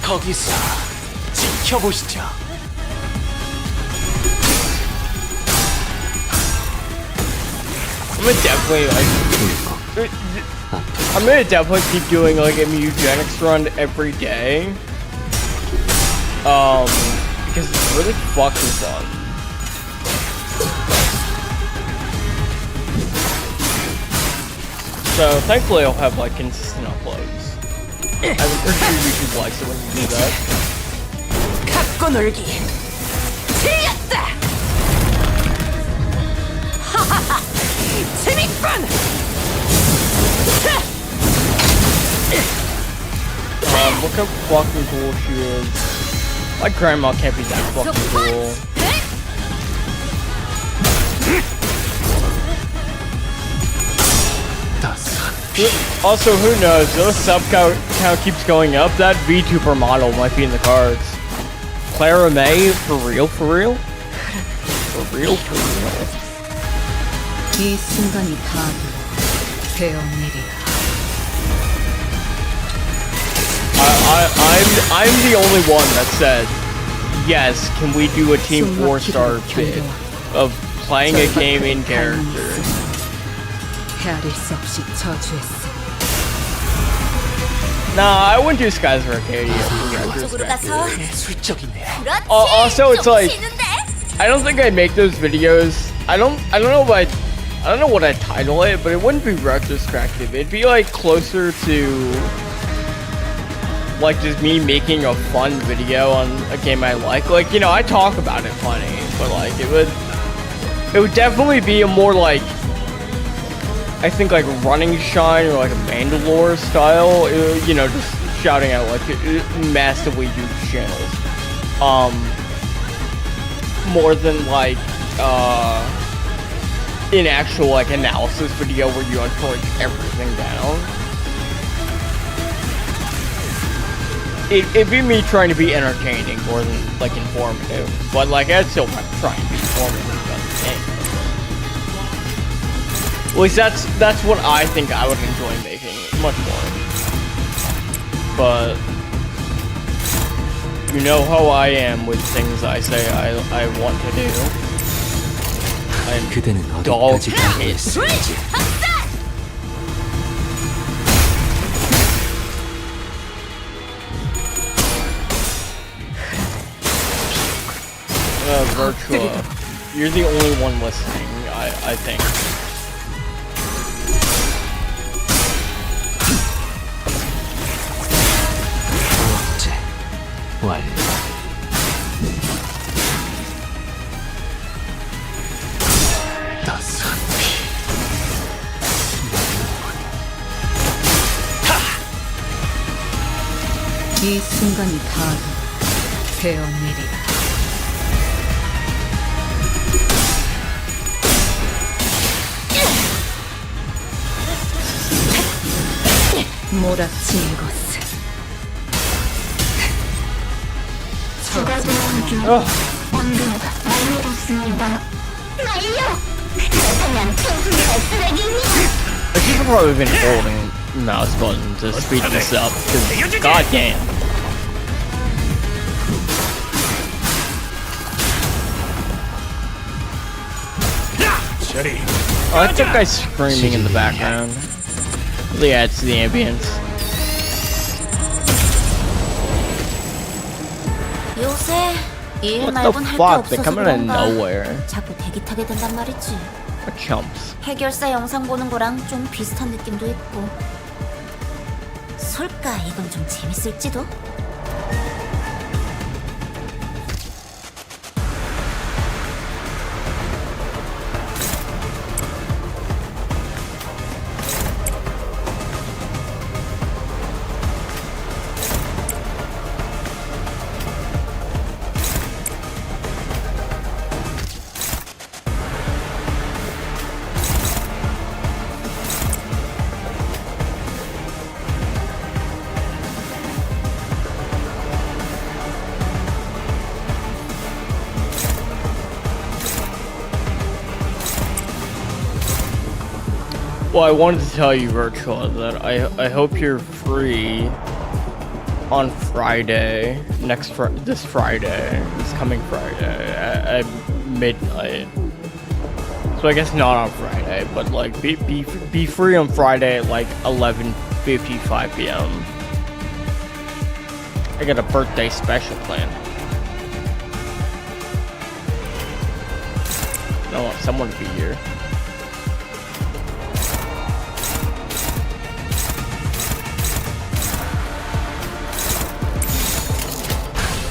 거기서 지켜보시죠. I'm gonna definitely I'm gonna definitely keep doing like a eugenics run every day. Because it's really fucking fun. So thankfully I'll have like consistent uploads. I'm pretty sure YouTube likes it when you do that. 갖고 놀기. 틀렸다. 하하하. 재밌군. Look how fucking cool she is. My grandma can't be that fucking cool. Also, who knows? If the sub count keeps going up, that VTuber model might be in the cards. Clara May, for real, for real? For real, for real. 이 순간이 다 배운 일이야. I'm the only one that said, yes, can we do a team 4-star bid of playing a game in character? 헤아릴 수 없이 저주했어. Nah, I wouldn't do Skies of Arcadia. 쪽으로 가서 술적이네. 그렇지. Also, it's 좀 like 치는데? I don't think I make those videos. I don't know what I title it, but it wouldn't be retrospective. It'd be like closer to like just me making a fun video on a game I like. Like, you know, I talk about it plenty, but like it would definitely be a more like, I think like Running Shine or like a Mandalore style, you know, just shouting out like massively huge channels. More than like an actual like analysis video where you like break everything down. It'd be me trying to be entertaining more than like informative, but like I'd still try and be informative about the game. At least that's what I think I would enjoy making much more. But you know how I am with things I say I want to do. I'm 그대는 dog 어디까지 shit. 가겠을지. Virtua, you're the only one listening, I think. 어째 완료. 따스. 이 순간이 다 되어내리라. 몰아치는 것은 죽어도 방금 말려줬습니다. 말려! 그렇다면 청순이가 쓰레기입니다. I should have probably been holding mouse button to speed this up, because goddamn. Oh, that guy's screaming in the background. Really adds to the ambience. 요새 일 What the 말곤 할 게 fuck? They're 없어서 coming out of 그런가 nowhere. 자꾸 대기 타게 된단 말이지. What chumps? 해결사 영상 보는 거랑 좀 비슷한 느낌도 있고. 설까 이건 좀 재밌을지도? Well, I wanted to tell you, Virtual, that I hope you're free on Friday, this coming Friday at midnight. So I guess not on Friday, but like be free on Friday at like 11:55 p.m. I got a birthday special planned. I want someone to be here.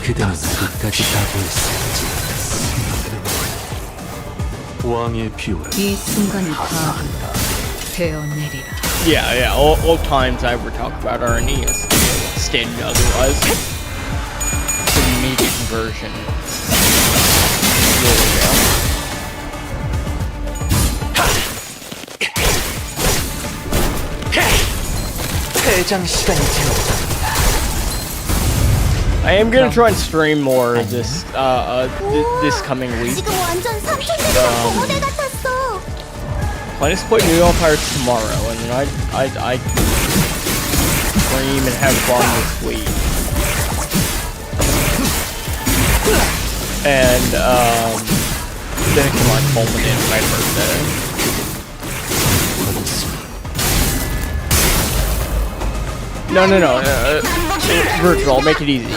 그대는 끝까지 각오했었지. 왕의 비호를 이 순간이 다 되어내리라. Yeah, all times I ever talk about RNE is stated otherwise. The immediate conversion. There we go. 퇴장 시간이 되었다. I am gonna try and stream more this this coming week. 지금 완전 삼촌들이랑 고모대 같았어. Plan to play New Empire tomorrow, and then I stream and have fun this week. And then it can like culminate my birthday. No, Virtual, I'll make it easy.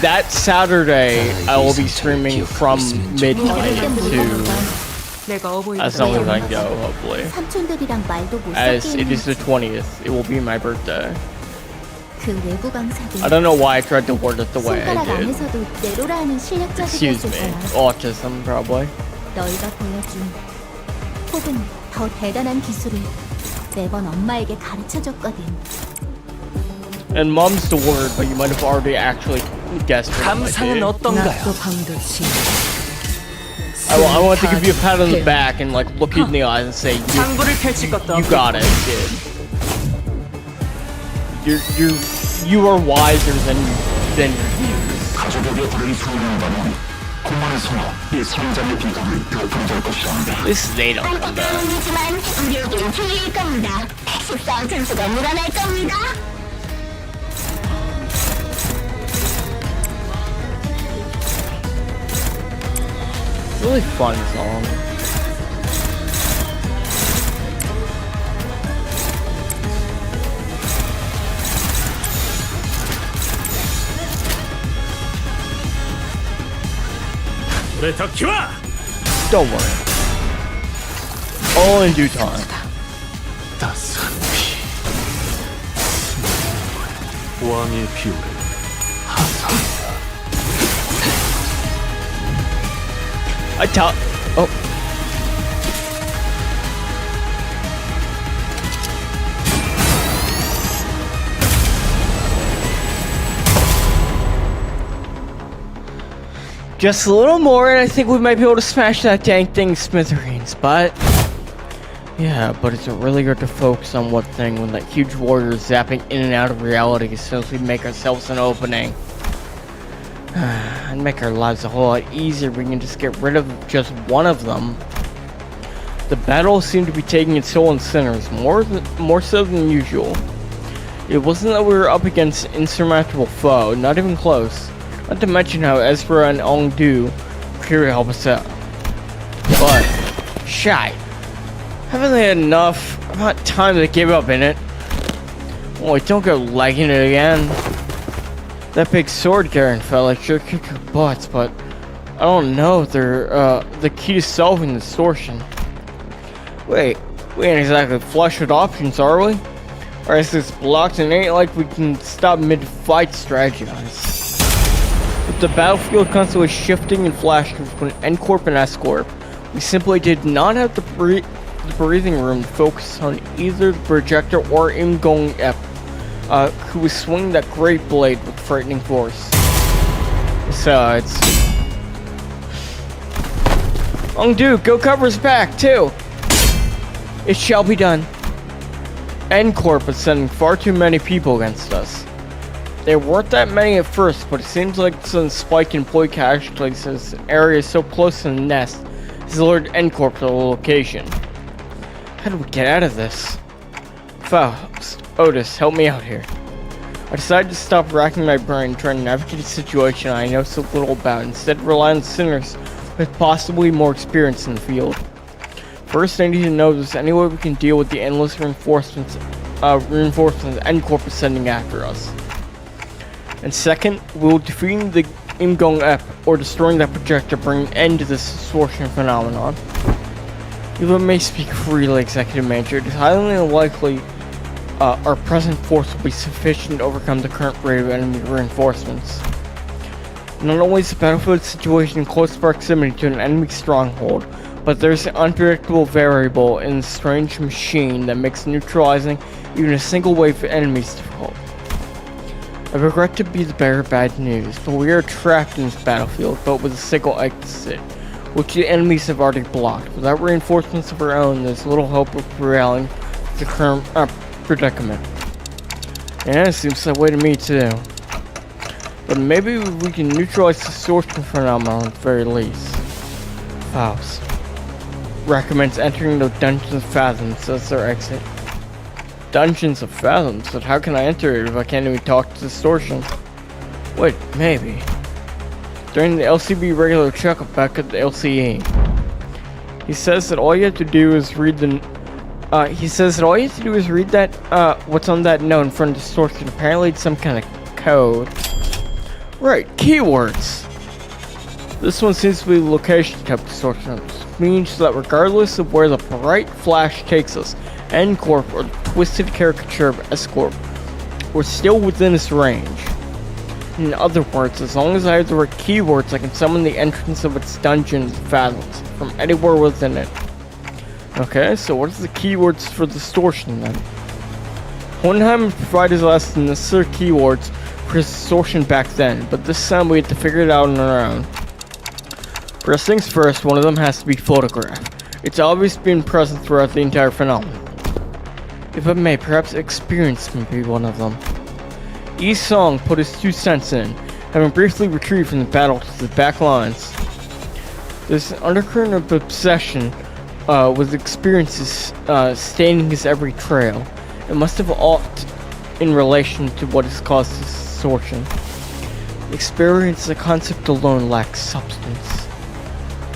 That Saturday, I will be streaming from midnight to as long as I go, hopefully. 삼촌들이랑 말도 못 As 섞게 it is the 20th, it will be my birthday. 그 외부 강사들 I don't know why I tried to word it the way I 손가락 did. 안에서도 내로라 하는 실력자들이었을 Excuse me. 거야. Autism, probably. 너희가 보여준 혹은 더 대단한 기술을 매번 엄마에게 가르쳐줬거든. And mom's the word, but you might have already actually guessed what it might 감상은 be. 어떤가요? 낫도 방도치. I want to give you a pat on the back and like look you in the eyes and say, 당구를 펼칠 것도 you got it, kid. You are wiser than your years. 가족에게 다른 소원한다면 공만의 선호, 이 성장의 비극을 더 분할 것이다. This they don't come back. 안타까운이지만 우리에겐 기회일 겁니다. 식사한 점수가 늘어날 겁니다. Really fun song. Don't worry. All in due time. 따스한 피. 왕의 비호를 하사한다. I tell. Oh. Just a little more, and I think we might be able to smash that dang thing smithereens, but... Yeah, but it's really hard to focus on one thing when that huge warrior is zapping in and out of reality as soon as we make ourselves an opening. And make our lives a whole lot easier if we can just get rid of just one of them. The battle seemed to be taking its toll on sinners, more so than usual. It wasn't that we were up against an insurmountable foe, not even close. Not to mention how Ezra and Ongdu appear to help us out. But, shite. Haven't they had enough? About time they give up in it. Boy, don't go legging it again. That big sword Garen fell like sure kick your butts, but I don't know if they're the key to solving the distortion. Wait, we ain't exactly flush with options, are we? Or is this blocked and ain't like we can stop mid-fight strategize? With the battlefield constantly shifting and flashing between N-Corp and S-Corp, we simply did not have the breathing room to focus on either the projector or Imgong Ep, who was swinging that great blade with frightening force. Besides... Ongdu, go cover his back, too! It shall be done. N-Corp is sending far too many people against us. There weren't that many at first, but it seems like some spike in employee casualties as an area so close to the nest has alerted N-Corp to the location. How do we get out of this? Faust, Otis, help me out here. I decided to stop racking my brain trying to navigate a situation I know so little about, instead rely on sinners with possibly more experience in the field. First, I need to know if there's any way we can deal with the endless reinforcements N-Corp is sending after us. And second, will defeating the Imgong Ep or destroying that projector bring an end to this distortion phenomenon. Even may speak freely, Executive Manager, it is highly unlikely our present force will be sufficient to overcome the current rate of enemy reinforcements. Not only is the battlefield situation in close proximity to an enemy stronghold, but there's an unpredictable variable in the strange machine that makes neutralizing even a single wave of enemies difficult. I regret to be the bearer of bad news, but we are trapped in this battlefield, but with a single exit, which the enemies have already blocked. Without reinforcements of our own, there's little hope of prevailing the current predicament. Yeah, it seems that way to me too. But maybe we can neutralize the distortion phenomenon at the very least. Faust recommends entering the Dungeons of Fathoms as their exit. Dungeons of Fathoms? But how can I enter it if I can't even talk to Distortion? Wait, maybe. During the LCB regular checkup back at the LCE, he says that all you have to do is read what's on that note in front of Distortion. Apparently it's some kind of code. Right, keywords! This one seems to be the location kept Distortion, which means that regardless of where the bright flash takes us, N-Corp or the twisted caricature of S-Corp, we're still within its range. In other words, as long as I have the right keywords, I can summon the entrance of its dungeons and fathoms from anywhere within it. Okay, so what are the keywords for Distortion then? Hohenheim provided us the necessary keywords for Distortion back then, but this time we had to figure it out on our own. First things first, one of them has to be photograph. It's always been present throughout the entire phenomenon. If I may, perhaps experience may be one of them. Yi Song put his 2 cents in, having briefly retrieved from the battle to the back lines. There's an undercurrent of obsession with experiences staining his every trail. It must have ought in relation to what has caused this distortion. Experience, the concept alone lacks substance.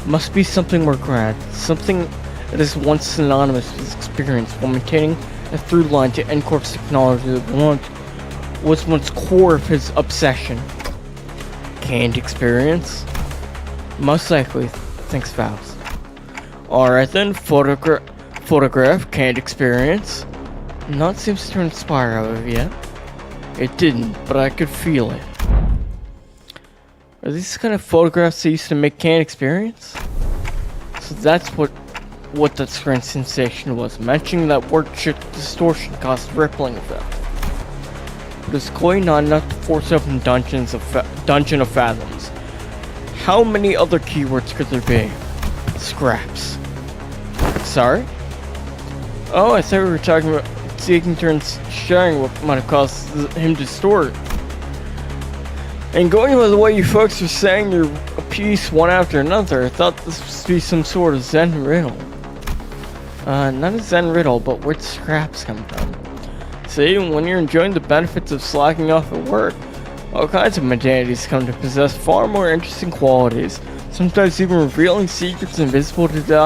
It must be something more grand, something that is once synonymous with experience, while maintaining a through line to N-Corp's technology that was once core of his obsession. Canned experience? Most likely, thinks Faust. Alright then, photograph, canned experience. Not seems to inspire out of yet. It didn't, but I could feel it. Are these kind of photographs they used to make canned experience? So that's what that strange sensation was. Mentioning that word chick distortion caused rippling effect. But it's clearly not enough to force open Dungeon of Fathoms. How many other keywords could there be? Scraps. Sorry? Oh, I thought we were talking about taking turns sharing what might have caused him to store it. And going by the way you folks are saying your piece one after another, I thought this would be some sort of Zen riddle. Not a Zen riddle, but where'd scraps come from? See, when you're enjoying the benefits of slacking off at work, all kinds of mentalities come to possess far more interesting qualities, sometimes even revealing secrets invisible to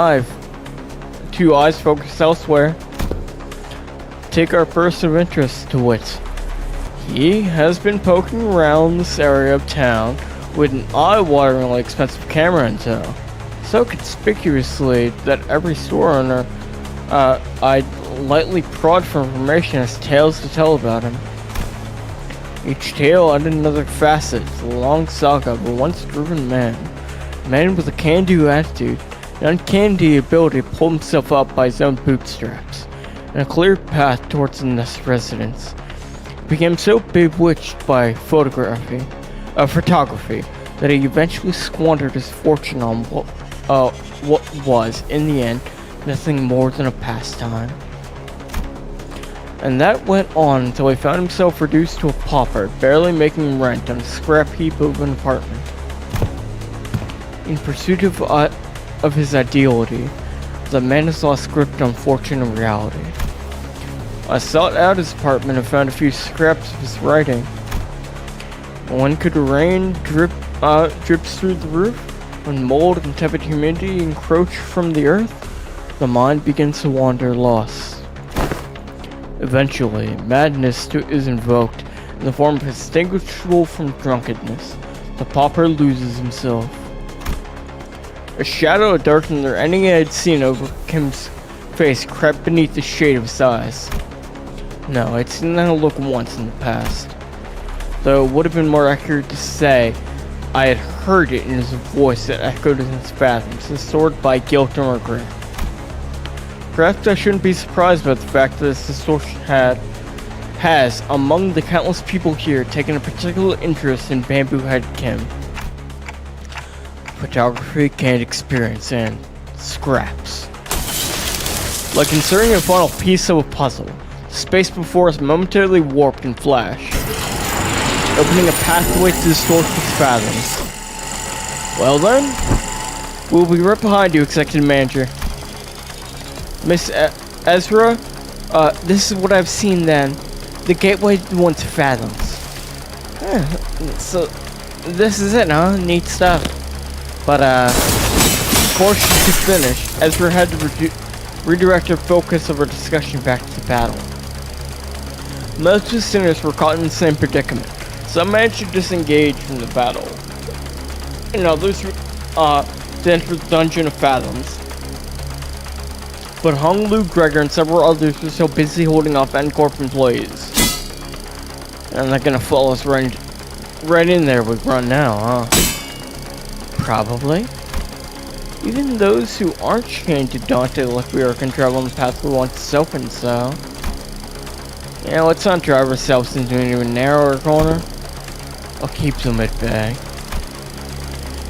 eyes focused elsewhere. Take our person of interest, to wit. He has been poking around this area of town with an eye-wateringly expensive camera in tow, so conspicuously that every store owner I'd lightly prod for information has tales to tell about him. Each tale added another facet to the long saga of a once-driven man with a can-do attitude, an uncanny ability to pull himself up by his own bootstraps, and a clear path towards the next residence. He became so bewitched by photography that he eventually squandered his fortune on what was, in the end, nothing more than a pastime. And that went on until he found himself reduced to a pauper, barely making rent on a scrap heap of an apartment. In pursuit of his ideality, the man has lost grip on fortune and reality. I sought out his apartment and found a few scraps of his writing. When could rain drips through the roof, when mold and tepid humidity encroach from the earth, the mind begins to wander lost. Eventually, madness is invoked in the form indistinguishable from drunkenness. The pauper loses himself. A shadow of darkness or any I had seen over Kim's face crept beneath the shade of his eyes. No, I'd seen that look once in the past. Though it would have been more accurate to say I had heard it in his voice that echoed in his fathoms, distorted by guilt and regret. Perhaps I shouldn't be surprised by the fact that this distortion has, among the countless people here, taken a particular interest in Bamboo Head Kim. Photography, canned experience, and scraps. Like inserting a final piece of a puzzle, the space before us momentarily warped and flashed, opening a pathway to distort its fathoms. Well then, we'll be right behind you, Executive Manager. Miss Ezra, this is what I've seen then. The gateway to one's fathoms. So, this is it, huh? Neat stuff. But, before she could finish, Ezra had to redirect her focus of her discussion back to the battle. Most of the sinners were caught in the same predicament. Some managed to disengage from the battle, and others to enter the Dungeon of Fathoms. But Hung Lu, Gregor, and several others were so busy holding off N-Corp employees. And they're gonna follow us right in there with run now, huh? Probably. Even those who aren't chained to Dante like we are can travel on the path we want to open, so... Yeah, let's not drive ourselves into an even narrower corner. I'll keep them at bay.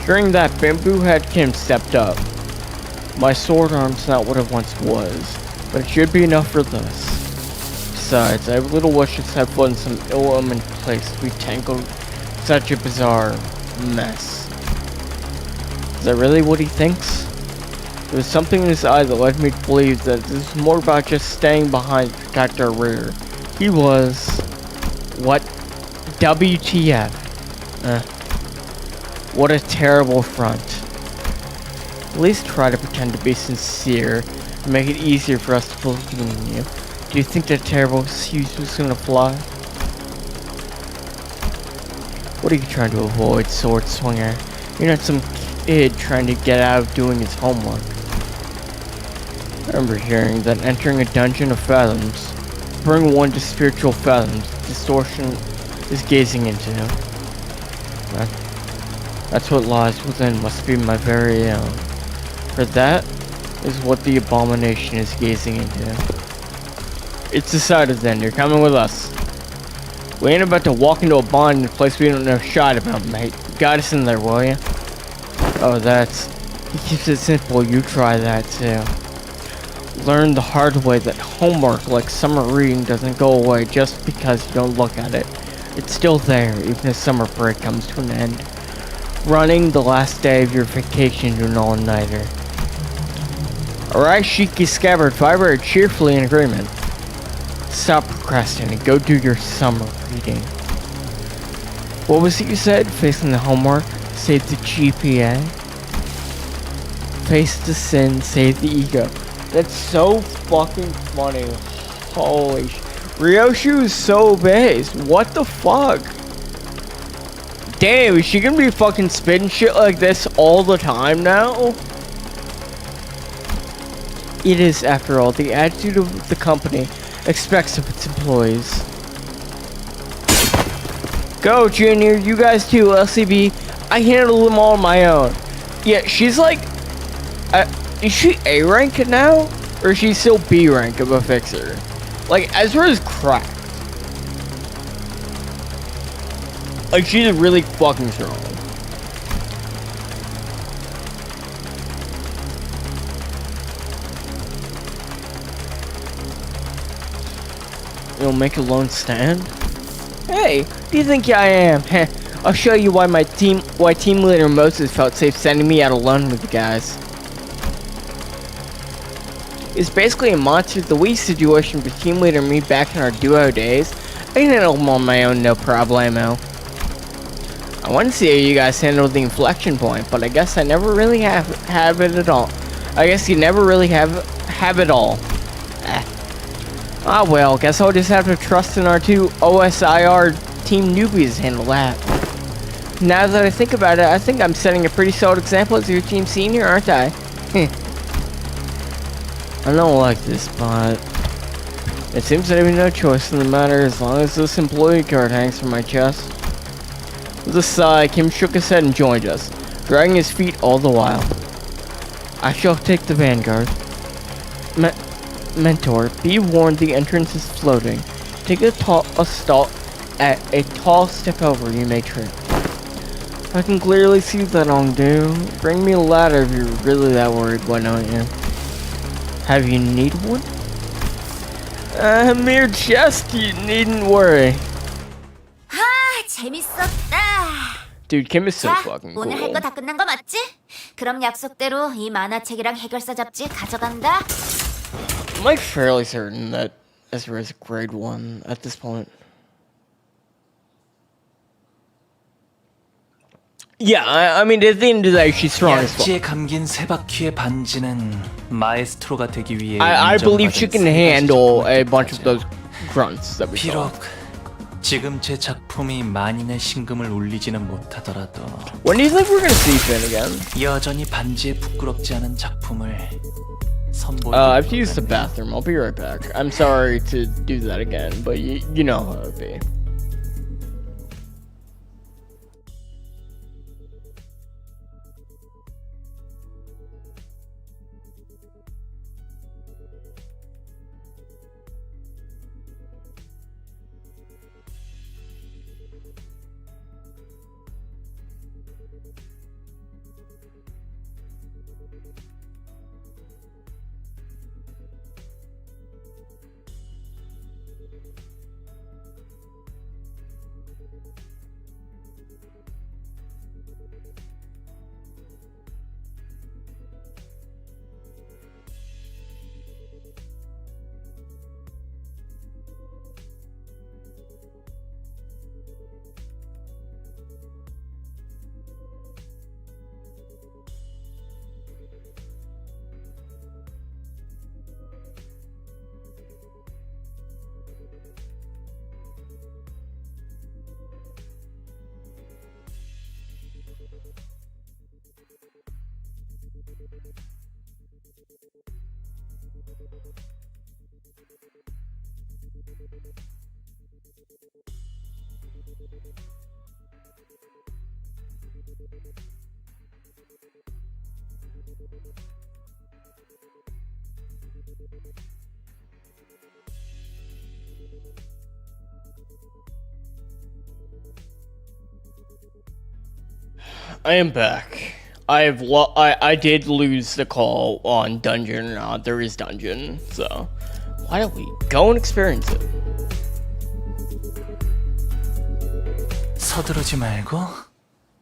During that, Bamboo Head Kim stepped up. My sword arm's not what it once was, but it should be enough for this. Besides, I have little wish to have in some ill-omened place to be tangled in such a bizarre mess. Is that really what he thinks? There was something in his eye that led me to believe that this was more about just staying behind to protect our rear. He was... what? WTF. What a terrible front. At least try to pretend to be sincere and make it easier for us to believe in you. Do you think that terrible excuse was gonna fly? What are you trying to avoid, sword swinger? You're not some kid trying to get out of doing his homework. I remember hearing that entering a dungeon of fathoms, bring one to spiritual fathoms, distortion is gazing into. That's what lies within must be my very own. For that is what the abomination is gazing into. It's decided then, you're coming with us. We ain't about to walk into a bond in a place we don't know shit about, mate. Guide us in there, will ya? Oh, he keeps it simple. You try that too. Learn the hard way that homework, like summer reading, doesn't go away just because you don't look at it. It's still there, even if summer break comes to an end. Running the last day of your vacation to an all-nighter. Alright, Shiki Scabbard, Fiber are cheerfully in agreement. Stop procrastinating. Go do your summer reading. What was it you said? Facing the homework, save the GPA. Face the sin, save the ego. That's so fucking funny. Holy sh... Ryoshu is so based. What the fuck? Damn, is she gonna be fucking spitting shit like this all the time now? It is, after all, the attitude of the company expects of its employees. Go, Junior. You guys too, LCB. I handle them all on my own. Yeah, she's like... is she A rank now? Or is she still B rank of a fixer? Like, Ezra is cracked. Like, she's really fucking strong. You'll make a lone stand? Hey, who do you think I am? Heh, I'll show you why team leader Moses felt safe sending me out alone with the guys. It's basically a monster of the week situation for team leader and me back in our duo days. I can handle them on my own, no problemo. I want to see how you guys handle the inflection point, but I guess I never really have it at all. I guess you never really have it all. Ah well, guess I'll just have to trust in our two OSIR team newbies to handle that. Now that I think about it, I think I'm setting a pretty solid example as your team senior, aren't I? I don't like this, but it seems that I have no choice in the matter as long as this employee card hangs from my chest. With a sigh, Kim shook his head and joined us, dragging his feet all the while. I shall take the vanguard. Mentor, be warned the entrance is floating. Take a tall step over, you may trip. I can clearly see that on do. Bring me a ladder if you're really that worried, why don't you? Have you need one? Mere jest, you needn't worry. 재밌었다. Dude, Kim is so 자, fucking 오늘 할 cool. 거 다 끝난 거 맞지? 그럼 약속대로 이 만화책이랑 해결사 잡지 가져간다. I'm like fairly certain that Ezra is a grade 1 at this point. Yeah, I mean, at the end of the day, she's strong as fuck. 약지에 감긴 세 바퀴의 반지는 마에스트로가 되기 위해 I believe she can 인정받은 handle 세 가지 a bunch of 조건을 those grunts that we saw. 비록 지금 제 작품이 만인의 신금을 울리지는 못하더라도 When do you think we're gonna see Finn again? 여전히 반지에 부끄럽지 않은 작품을 선보이고 I have to use the bathroom. I'll be right back. I'm sorry to do that again, but you know how it be. I am back. I did lose the call on dungeon. There is dungeon, so why don't we go and experience it? 서두르지 말고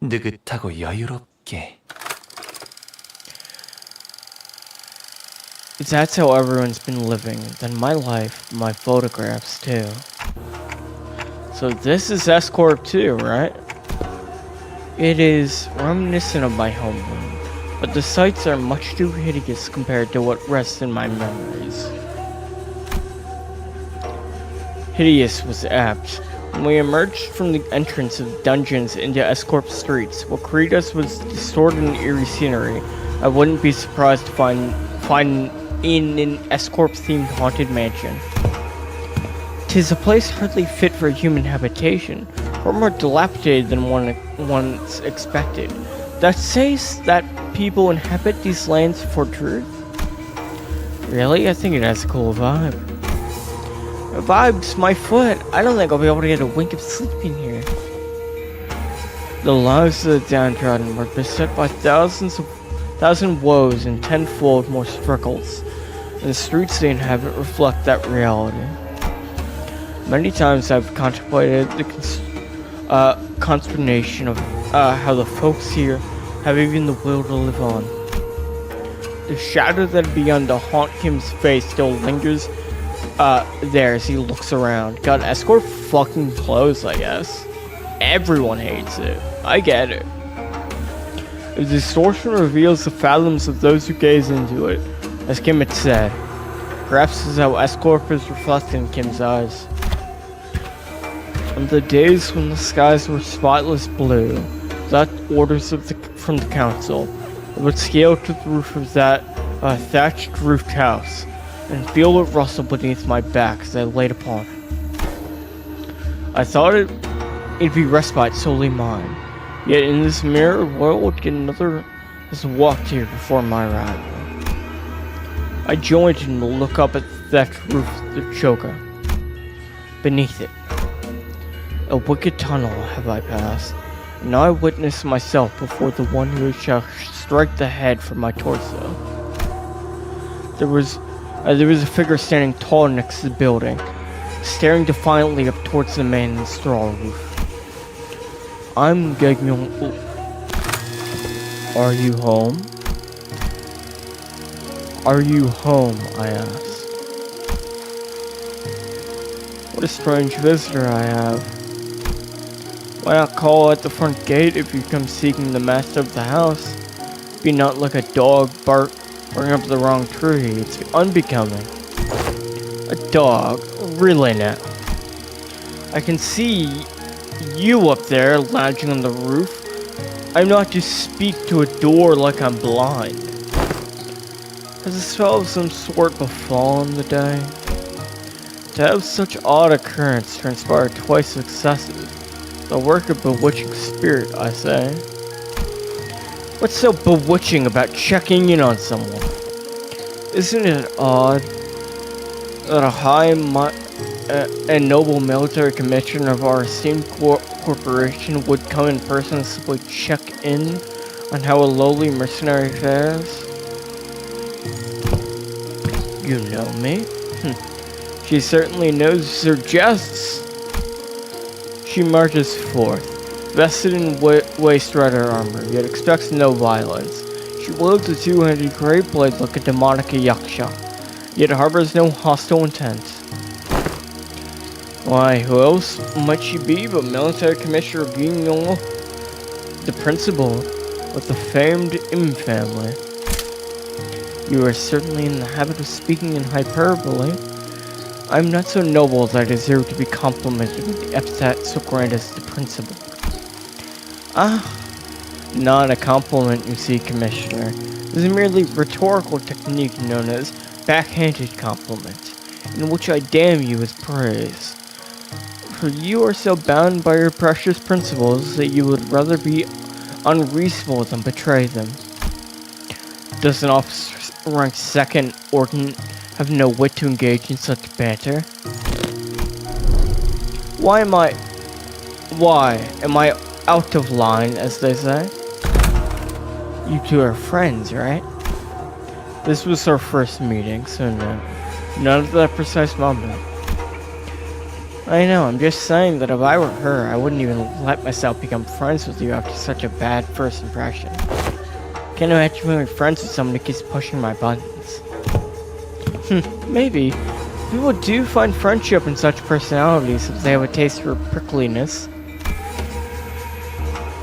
느긋하고 여유롭게. If that's how everyone's been living, then my life, my photographs too. So this is S-Corp too, right? It is reminiscent of my homeland, but the sights are much too hideous compared to what rests in my memories. Hideous was apt. When we emerged from the entrance of dungeons into S-Corp streets, what greeted us was distorted and eerie scenery. I wouldn't be surprised to find in an S-Corp themed haunted mansion. 'Tis a place hardly fit for human habitation, or more dilapidated than one once expected. That says that people inhabit these lands for truth? Really? I think it has a cool vibe. Vibes, my foot. I don't think I'll be able to get a wink of sleep in here. The lives of the downtrodden were beset by thousand woes and tenfold more struggles, and the streets they inhabit reflect that reality. Many times I've contemplated the consternation of how the folks here have even the will to live on. The shadow that began to haunt Kim's face still lingers there as he looks around. God, S-Corp fucking clothes, I guess. Everyone hates it. I get it. The distortion reveals the fathoms of those who gaze into it, as Kim had said. Perhaps this is how S-Corp is reflected in Kim's eyes. On the days when the skies were spotless blue, without orders from the council, I would scale to the roof of that thatched roofed house and feel it rustle beneath my back as I laid upon it. I thought it'd be respite solely mine, yet in this mirrored world yet another has walked here before my arrival. I joined in to look up at the thatched roof of the choka. Beneath it, a wicked tunnel have I passed, and now I witness myself before the one who shall strike the head from my torso. There was a figure standing tall next to the building, staring defiantly up towards the man in the straw roof. I'm Gegmyon. Are you home? Are you home? I asked. What a strange visitor I have. Why not call at the front gate if you come seeking the master of the house? Be not like a dog barking up the wrong tree. It's unbecoming. A dog? Really now? I can see you up there lounging on the roof. I'm not to speak to a door like I'm blind. Has a spell of some sort befallen the day? To have such odd occurrence transpire twice successive. The work of bewitching spirit, I say. What's so bewitching about checking in on someone? Isn't it odd that a high and noble military commissioner of our esteemed corporation would come in person and simply check in on how a lowly mercenary fares? You know me? She certainly knows her jests. She marches forth, vested in waist rider armor, yet expects no violence. She wields a two-handed great blade like a demonic yaksha, yet harbors no hostile intent. Why, who else might she be but Military Commissioner Guignon, the principal of the famed Im family? You are certainly in the habit of speaking in hyperbole. I'm not so noble that I deserve to be complimented with the epithet so grand as the principal. Not a compliment, you see, Commissioner. It is a merely rhetorical technique known as backhanded compliment, in which I damn you as praise. For you are so bound by your precious principles that you would rather be unreasonable than betray them. Does an officer ranked second ordnance have no wit to engage in such banter? Why am I out of line, as they say? You two are friends, right? This was our first meeting, so no. Not at that precise moment. I know, I'm just saying that if I were her, I wouldn't even let myself become friends with you after such a bad first impression. Can't imagine being friends with someone who keeps pushing my buttons. Maybe. People do find friendship in such personalities if they have a taste for prickliness.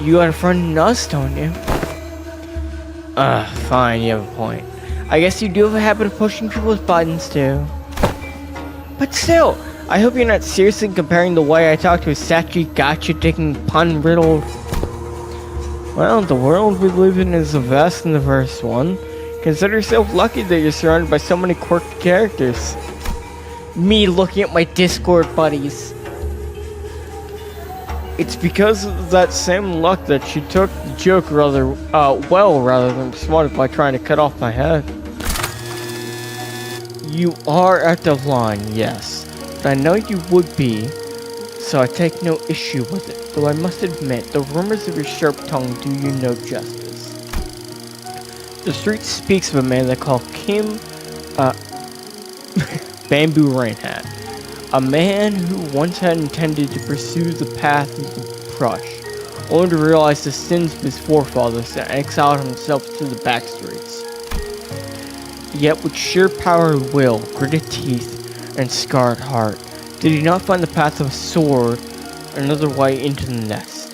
You got a friend in us, don't you? Fine, you have a point. I guess you do have a habit of pushing people's buttons too. But still, I hope you're not seriously comparing the way I talk to a statue gotcha-digging pun-riddled... Well, the world we live in is a vast and diverse one. Consider yourself lucky that you're surrounded by so many quirky characters. Me looking at my Discord buddies. It's because of that same luck that she took the joke rather than responded by trying to cut off my head. You are at the line, yes. But I know you would be, so I take no issue with it. Though I must admit, the rumors of your sharp tongue do you no justice. The street speaks of a man they call Kim, Bamboo Rainhat. A man who once had intended to pursue the path of the brush, only to realize the sins of his forefathers and exiled himself to the back streets. Yet with sheer power of will, gritted teeth, and scarred heart, did he not find the path of sword another way into the nest,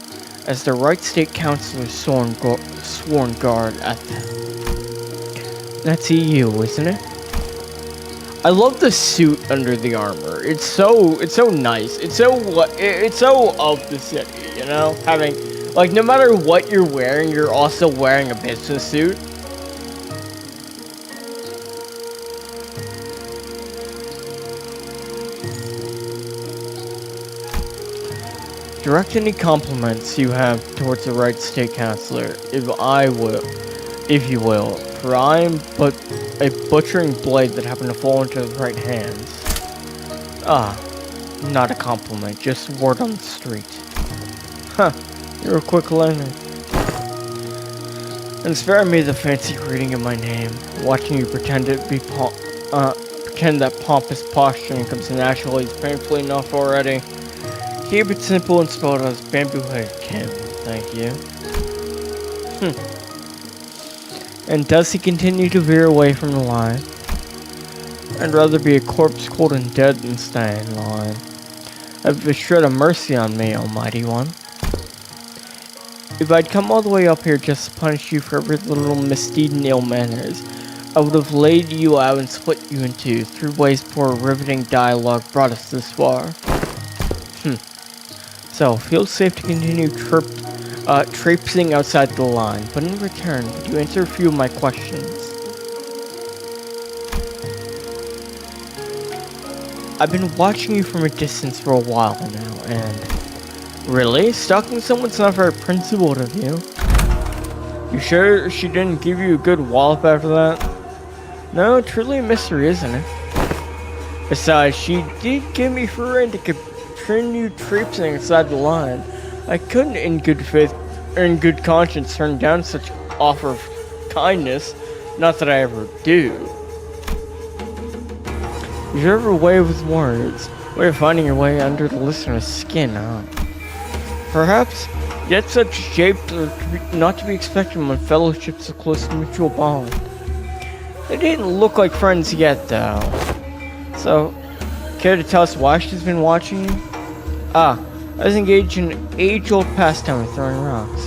as the right state councilor sworn guard at them. That's EU, isn't it? I love the suit under the armor. It's so nice. It's so of the city, you know? Having, like, no matter what you're wearing, you're also wearing a business suit. Direct any compliments you have towards the right state councilor, if you will, for I am but a butchering blade that happened to fall into his right hands. Not a compliment, just word on the street. Huh, you're a quick learner. And spare me the fancy greeting of my name, watching you pretend that pompous posturing comes naturally is painfully enough already. Keep it simple and spelled as Bamboo Head Kim, thank you. And does he continue to veer away from the line? I'd rather be a corpse cold and dead than stay in line. Have a shred of mercy on me, almighty one. If I'd come all the way up here just to punish you for every little misdeed and ill manners, I would have laid you out and split you in two, through ways poor riveting dialogue brought us this far. So, feel safe to continue traipsing outside the line, but in return, would you answer a few of my questions? I've been watching you from a distance for a while now, and... Really? Stalking someone's not very principled of you. You sure she didn't give you a good wallop after that? No, truly a mystery, isn't it? Besides, she did give me free rein to continue traipsing inside the line. I couldn't, in good faith or in good conscience, turn down such offer of kindness. Not that I ever do. You're ever way with words, way of finding your way under the listener's skin, huh? Perhaps, yet such shapes are not to be expected when fellowship's a close mutual bond. They didn't look like friends yet, though. So, care to tell us why she's been watching you? I was engaged in an age-old pastime of throwing rocks.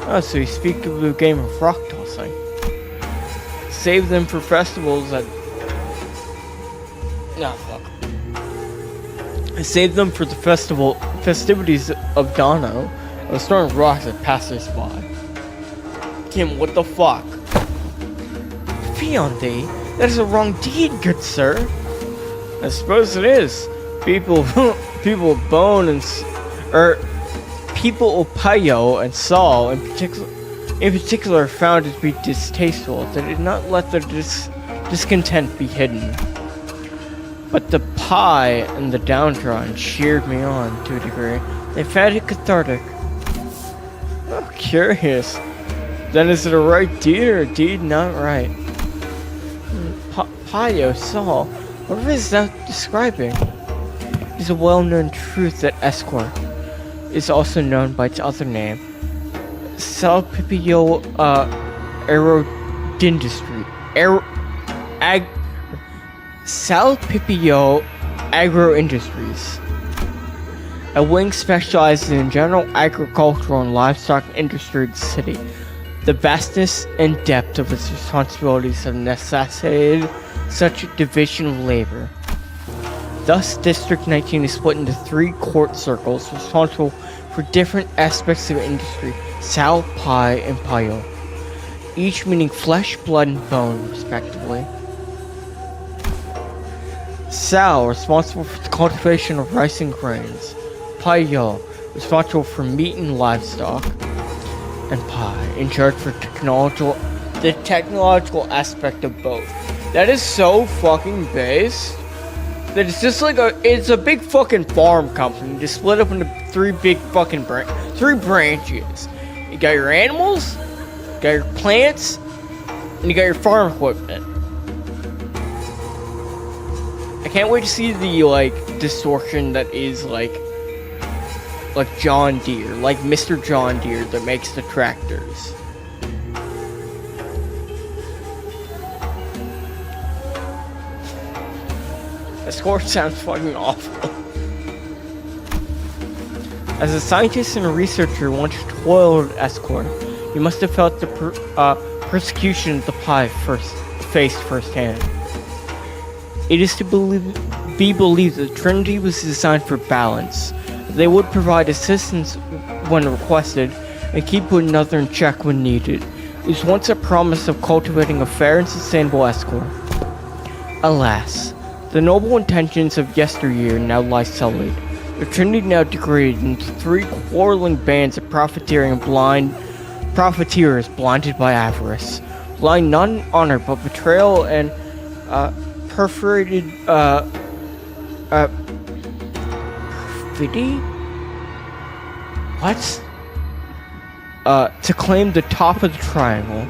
Oh, so you speak of a game of rock tossing. Save them for festivals at... fuck. I saved them for the festivities of Dano. I was throwing rocks at passers-by. Kim, what the fuck? Fiante, that is a wrong deed, good sir. I suppose it is. People Bone and people Opayo and Saul in particular found it to be distasteful. They did not let their discontent be hidden. But the pie and the downtrodden cheered me on to a degree. They found it cathartic. Oh, curious. Then is it a right deed or a deed not right? Payo, Saul, what is that describing? It is a well-known truth that escort is also known by its other name, Salpipio aerodindustry. Salpipio Agro-Industries. A wing specializes in general agricultural and livestock industry in the city. The vastness and depth of its responsibilities have necessitated such a division of labor. Thus, District 19 is split into 3 court circles responsible for different aspects of industry, Sal, Pi, and Payo, each meaning flesh, blood, and bone, respectively. Sal, responsible for the cultivation of rice and grains. Payo, responsible for meat and livestock. And Pi, in charge for the technological aspect of both. That is so fucking base that it's just like it's a big fucking farm company just split up into 3 big fucking 3 branches. You got your animals, you got your plants, and you got your farm equipment. I can't wait to see the like distortion that is like John Deere, like Mr. John Deere that makes the tractors. The score sounds fucking awful. As a scientist and a researcher once toiled at Escort, you must have felt the persecution of the Pi faced firsthand. It is to be believed that Trinity was designed for balance. They would provide assistance when requested and keep one another in check when needed. It was once a promise of cultivating a fair and sustainable Escort. Alas, the noble intentions of yesteryear now lie sullied. The Trinity now degraded into 3 quarreling bands of profiteers blinded by avarice, relying not on honor but betrayal and perforated perfidy? What? To claim the top of the triangle.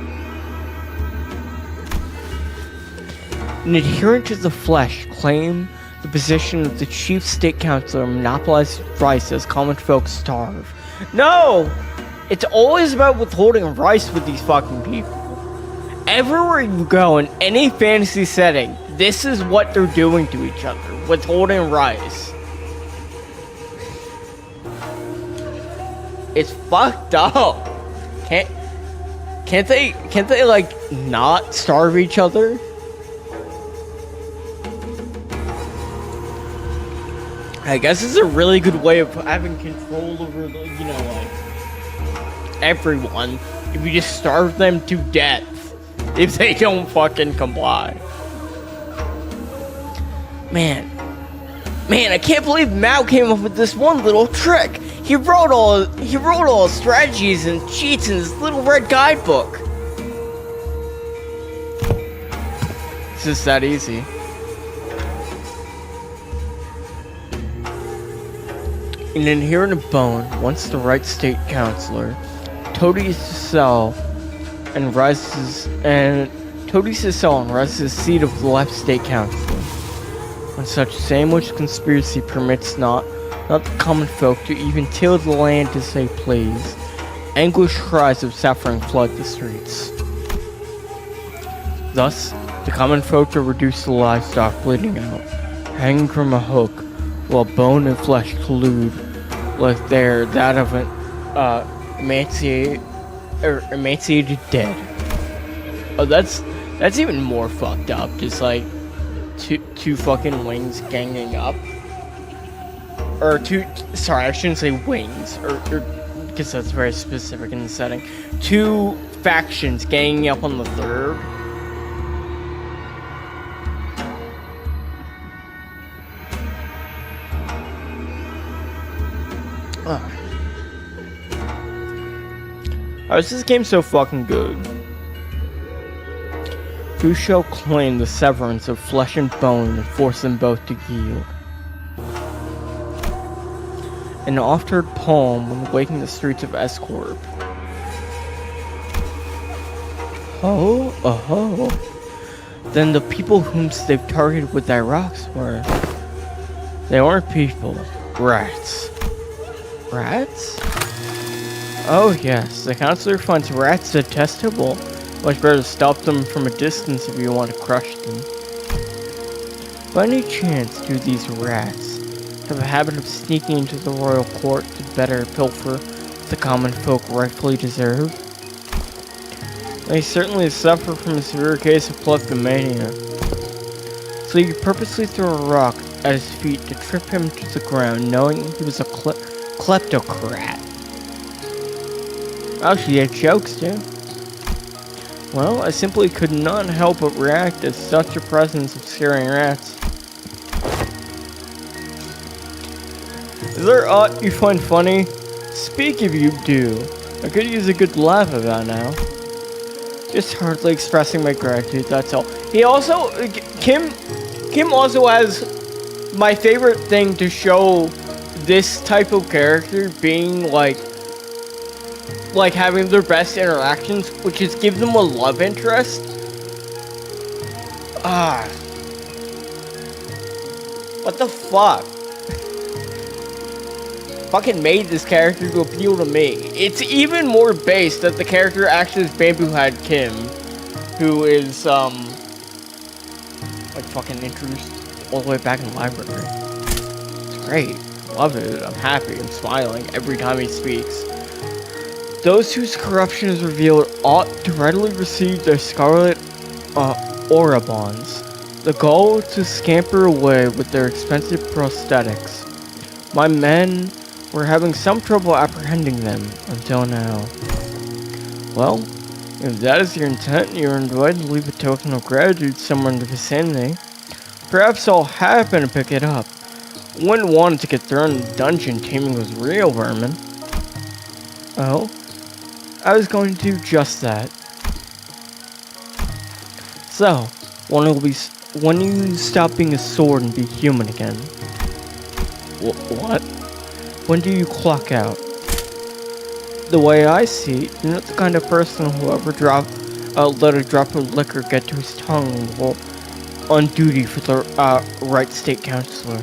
An adherent to the flesh claim the position of the chief state councilor and monopolize rice as common folk starve. No! It's always about withholding rice with these fucking people. Everywhere you go in any fantasy setting, this is what they're doing to each other, withholding rice. It's fucked up. Can't they like not starve each other? I guess it's a really good way of having control over the, you know, like everyone. If you just starve them to death if they don't fucking comply. Man, I can't believe Mao came up with this one little trick. He wrote all his strategies and cheats in his little red guidebook. It's just that easy. An adherent of Bone, once the right state councilor, Toadies to sell and rises the seat of the left state councilor. When such sandwich conspiracy permits not the common folk to even till the land as they please, anguished cries of suffering flood the streets. Thus, the common folk are reduced to livestock bleeding out, hanging from a hook, while bone and flesh collude like they're that of an emaciated dead. Oh, that's even more fucked up. Just like two fucking wings ganging up, or sorry, I shouldn't say wings, or because that's very specific in the setting. 2 factions ganging up on the third. How is this game so fucking good? Who shall claim the severance of flesh and bone and force them both to yield? An oft-heard poem when waking the streets of Escorp. Then the people whom they've targeted with their rocks were... They weren't people. Rats. Rats? Oh yes, the counselor finds rats detestable. Much better to stop them from a distance if you want to crush them. By any chance do these rats have a habit of sneaking into the royal court to better pilfer what the common folk rightfully deserve? They certainly suffer from a severe case of kleptomania. So you purposely throw a rock at his feet to trip him to the ground, knowing he was a kleptocrat. Oh, she had jokes too. Well, I simply could not help but react to such a presence of scaring rats. Is there aught you find funny? Speak if you do. I could use a good laugh about now. Just hardly expressing my gratitude, that's all. He also, Kim also has my favorite thing to show this type of character being like having their best interactions, which is give them a love interest. What the fuck? Fucking made this character to appeal to me. It's even more based that the character actually is Bamboo Head Kim, who is like fucking introduced all the way back in the library. It's great. Love it. I'm happy. I'm smiling every time he speaks. Those whose corruption is revealed ought to readily receive their scarlet aura bonds. The goal to scamper away with their expensive prosthetics. My men were having some trouble apprehending them until now. Well, if that is your intent, you are invited to leave a token of gratitude somewhere in the vicinity. Perhaps I'll happen to pick it up. Wouldn't want it to get thrown in the dungeon teeming with real vermin. Oh? I was going to do just that. So, when you stop being a sword and be human again? What? When do you clock out? The way I see it, you're not the kind of person who ever let a drop of liquor get to his tongue while on duty for the right state counselor.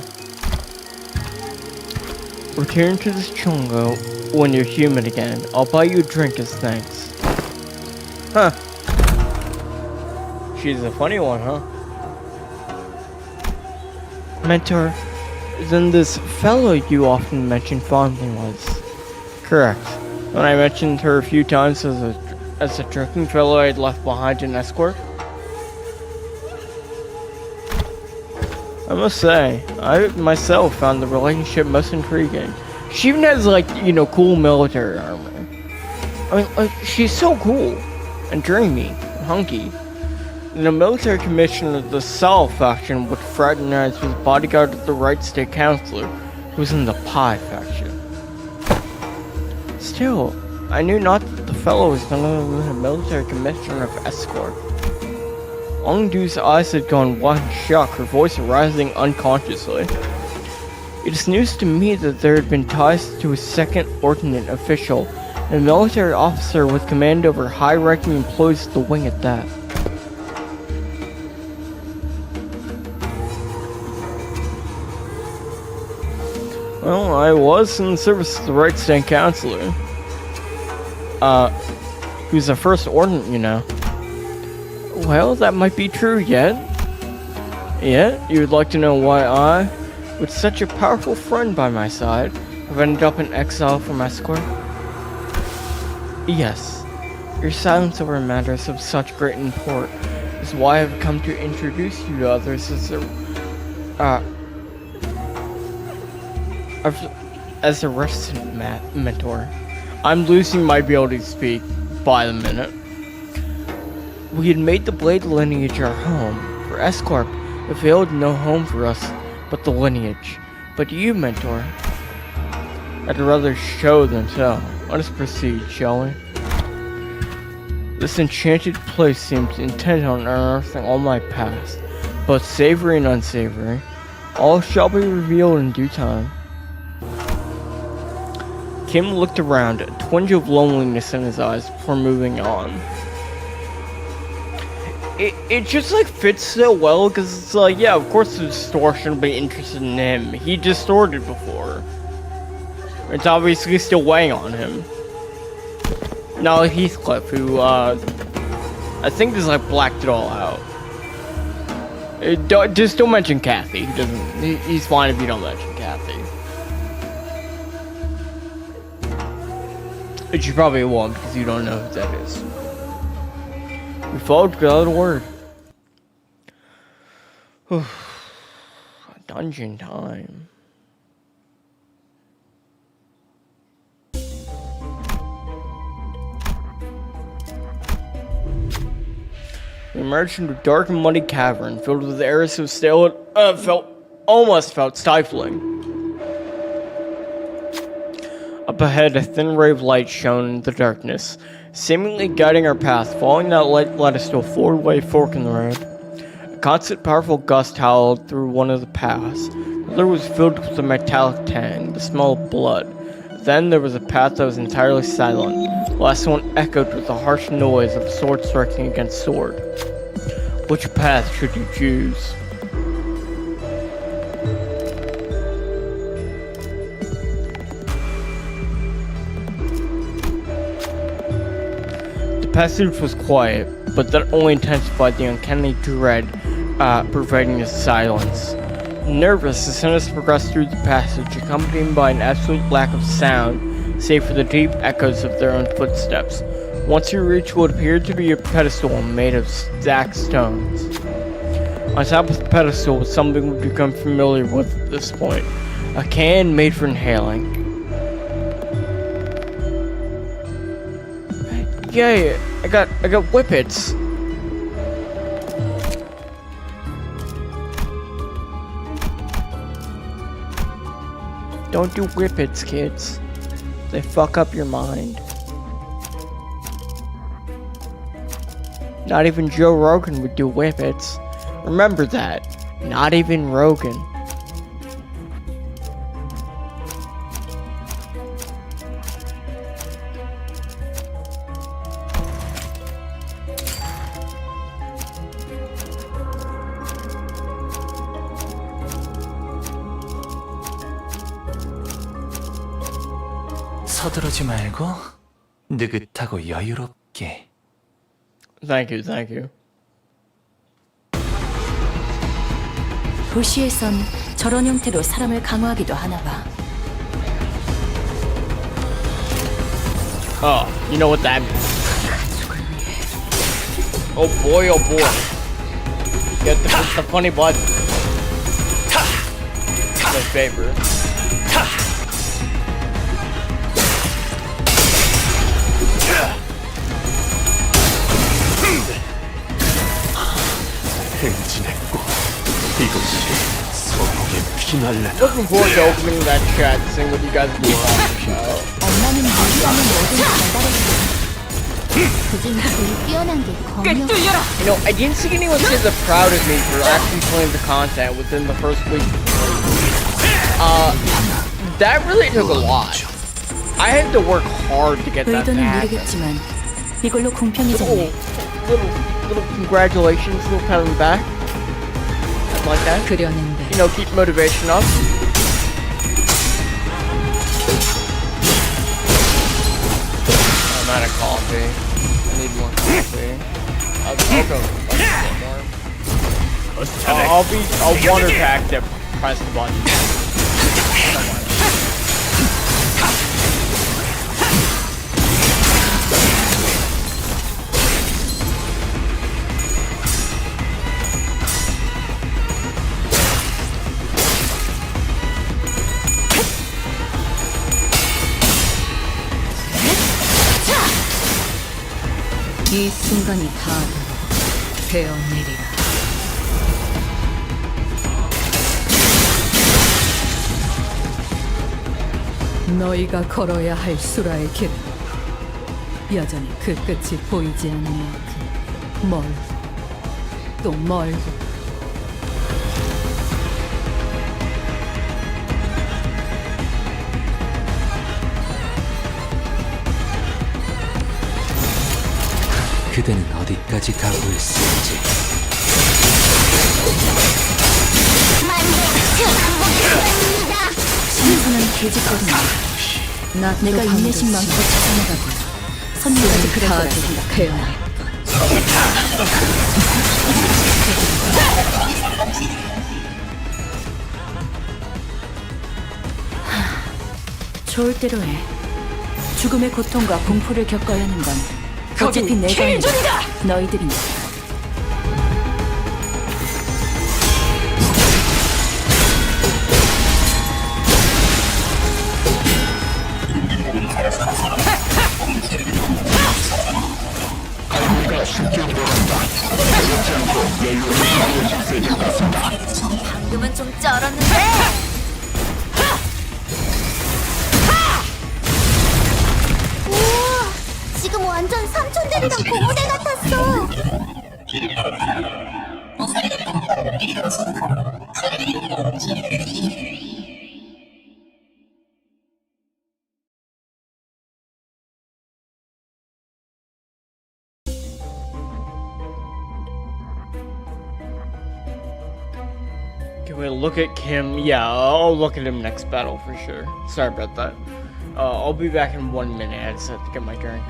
Return to this chungo when you're human again. I'll buy you a drink as thanks. Huh. She's a funny one, huh? Mentor, then this fellow you often mention fondly was. Correct. When I mentioned her a few times as a drinking fellow I had left behind in escort. I must say, I myself found the relationship most intriguing. She even has, like, cool military armor. I mean, like, she's so cool, and dreamy, and hunky. And the military commissioner of the Sol faction would fraternize with the bodyguard of the right state counselor, who was in the Pi faction. Still, I knew not that the fellow was none other than a military commissioner of escort. Ongdu's eyes had gone wide in shock, her voice rising unconsciously. It is news to me that there had been ties to a second ordnance official, and a military officer with command over high-ranking employees of the wing at that. Well, I was in the service of the right state counselor. Who's the first ordnance, Well, that might be true yet. Yet, you would like to know why I, with such a powerful friend by my side, have ended up in exile from escort? Yes, your silence over matters of such great import is why I have come to introduce you to others as a resident mentor. I'm losing my ability to speak by the minute. We had made the Blade lineage our home. For Escorp, it failed no home for us but the lineage. But you, mentor, I'd rather show than tell. Let us proceed, shall we? This enchanted place seems intent on unearthing all my past, both savory and unsavory. All shall be revealed in due time. Kim looked around, a twinge of loneliness in his eyes before moving on. it just like fits so well because it's like, yeah, of course the distortion will be interested in him. He distorted before. It's obviously still weighing on him. Now Heathcliff, who I think just like blacked it all out. Just don't mention Kathy. He doesn't. He's fine if you don't mention Kathy. But you probably won't because you don't know who that is. We followed without a word. Dungeon time. We emerged into a dark and muddy cavern filled with air so stale it almost felt stifling. Up ahead, a thin ray of light shone in the darkness, seemingly guiding our path. Following that light led us to a four-way fork in the road. A constant, powerful gust howled through one of the paths. The other was filled with a metallic tang, the smell of blood. Then there was a path that was entirely silent. The last one echoed with the harsh noise of sword striking against sword. Which path should you choose? The passage was quiet, but that only intensified the uncanny dread pervading the silence. Nervous, the Sinus progressed through the passage, accompanied by an absolute lack of sound, save for the deep echoes of their own footsteps. Once you reached what appeared to be a pedestal made of stacked stones. On top of the pedestal was something we've become familiar with at this point. A can made for inhaling. Yay! I got whippets. Don't do whippets, kids. They fuck up your mind. Not even Joe Rogan would do whippets. Remember that. Not even Rogan. 서두르지 말고 느긋하고 여유롭게. Thank you. 도시에선 저런 형태로 사람을 강화하기도 하나 봐. Oh, you know what that means. Oh boy. Get the funny button. My favorite. 행진했고 이것이 서곡의 피날레다. Looking forward to opening that chat and seeing what you guys do on the show. 엄마는 무리하는 뭐든 잘다르고 그중 제일 뛰어난 게 검역. 뚫려라. You know, I didn't see anyone say they're proud of me for actually playing the content within the first week. That really took a lot. I had to work hard to get that 의도는 back. 모르겠지만 이걸로 공평해졌네. Little congratulations, little pat on the back. Something like that. 그려낸데. You know, keep motivation up. I'm out of coffee. I need more coffee. I'll go get more. I'll wonder pack to press the button. 이 순간이 다 되어내리라. 너희가 걸어야 할 수라의 길은 여전히 그 끝이 보이지 않는 만큼 멀고 또 멀고. 그대는 어디까지 각오했을지. 신선한 개짓거리네. 내가 인내심 많고 자상하다고 선녀까지 그럴 거라 생각해요. 좋을 대로 해. 죽음의 고통과 공포를 겪어야 하는 건 어차피 내가 아니라 너희들이니까. 방금은 좀 쩔었는데. 우와, 지금 완전 삼촌들이랑 고무대 같았어. Can we look at Kim? Yeah, I'll look at him next battle for sure. Sorry about that. I'll be back in 1 minute. I just have to get my drink.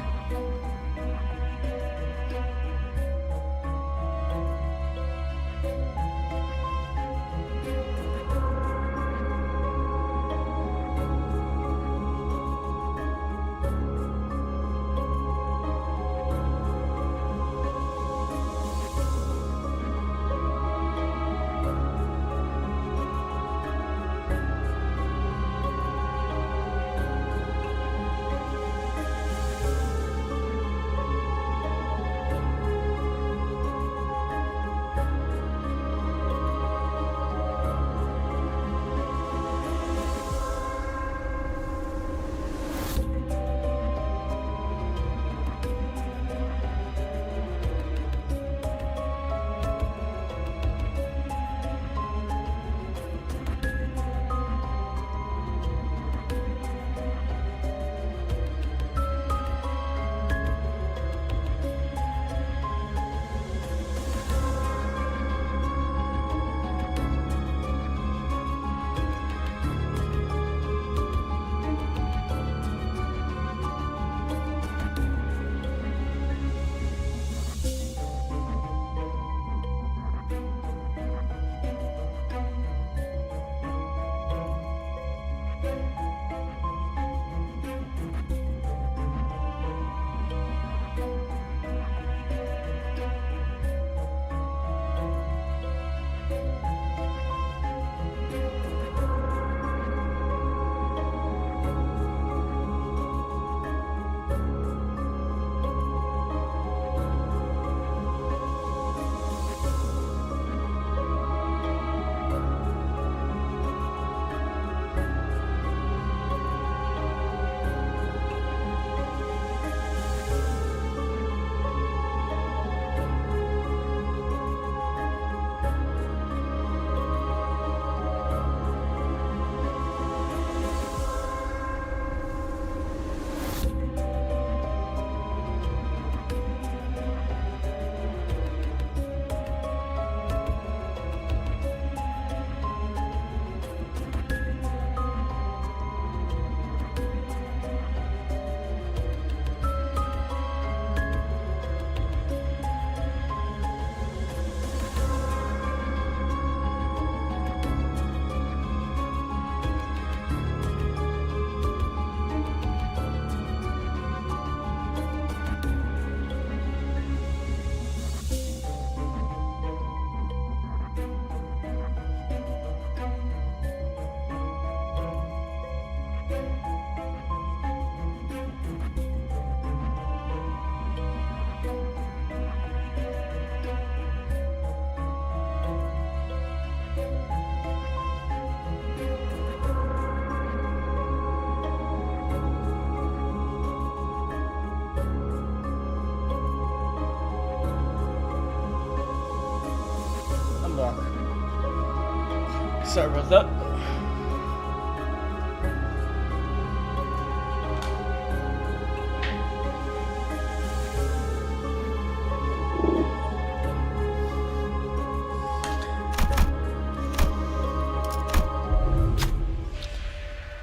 Sorry about that.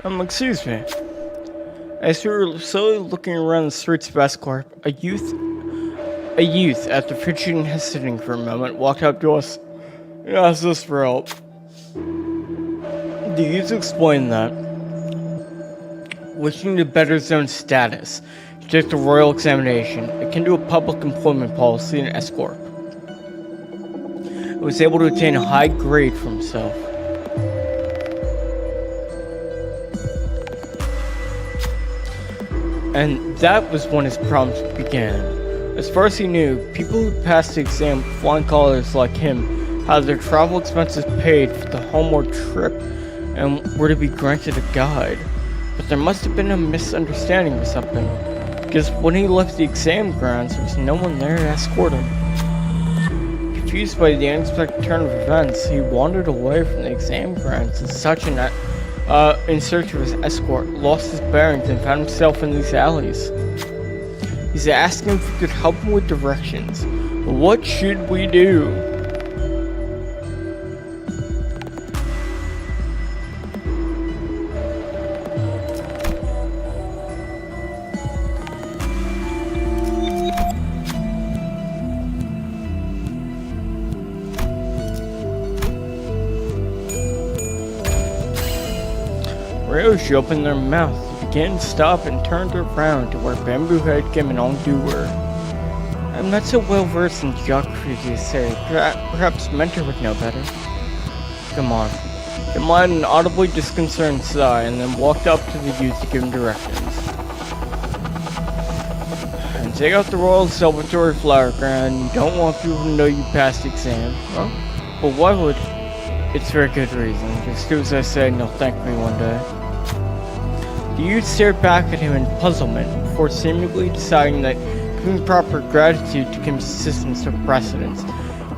Excuse me. As we were slowly looking around the streets of Escorp, a youth, after fidgeting and hesitating for a moment, walked up to us and asked us for help. The youth explained that, wishing to better his own status, he took the royal examination, akin to a public employment policy in Escorp. He was able to attain a high grade for himself. And that was when his problems began. As far as he knew, people who passed the exam with flying colors like him had their travel expenses paid for the homeward trip and were to be granted a guide. But there must have been a misunderstanding or something, because when he left the exam grounds, there was no one there to escort him. Confused by the unexpected turn of events, he wandered away from the exam grounds in search of his escort, lost his bearings, and found himself in these alleys. He's asking if we could help him with directions. What should we do? Ryoshi opened their mouth, began to stop, and turned around to where Bamboo Head Kim and Ongdu were. I'm not so well versed in geography as you say. Perhaps Mentor would know better. Come on. Kim let an audibly disconcerted sigh and then walked up to the youth to give him directions. And take out the Royal Celebratory Flower Crown. You don't want people to know you passed the exam. Huh? But why would? It's for a good reason. Just do as I say and you'll thank me one day. The youth stared back at him in puzzlement before seemingly deciding that giving proper gratitude to Kim's assistance took precedence.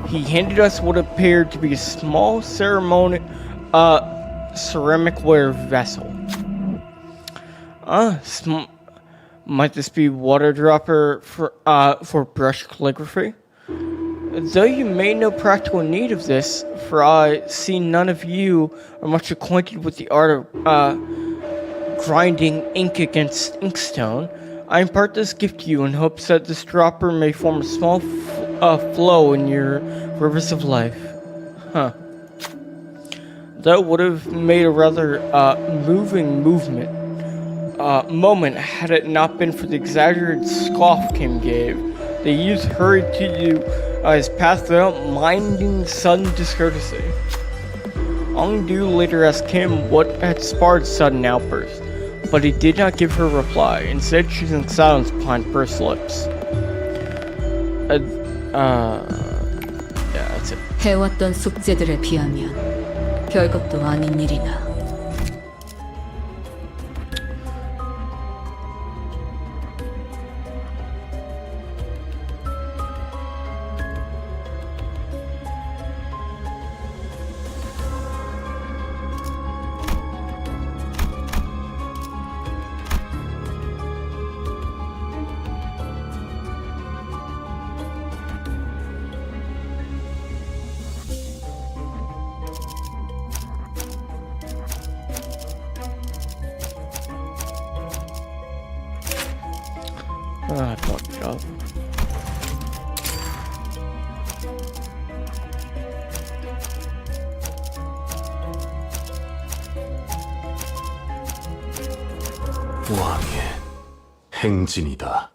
He handed us what appeared to be a small ceramicware vessel. Might this be water dropper for brush calligraphy? Though you may know practical need of this, for I see none of you are much acquainted with the art of grinding ink against inkstone, I impart this gift to you in hopes that this dropper may form a small flow in your rivers of life. Huh. That would have made a rather moving moment had it not been for the exaggerated scoff Kim gave. The youth hurried to you his path without minding sudden discourtesy. Ongdu later asked Kim what had sparked sudden outburst, but he did not give her a reply, instead choosing silence behind pursed lips. Yeah, that's it. 해왔던 숙제들에 비하면 별것도 아닌 일이나. I fucked it up. 왕의 행진이다.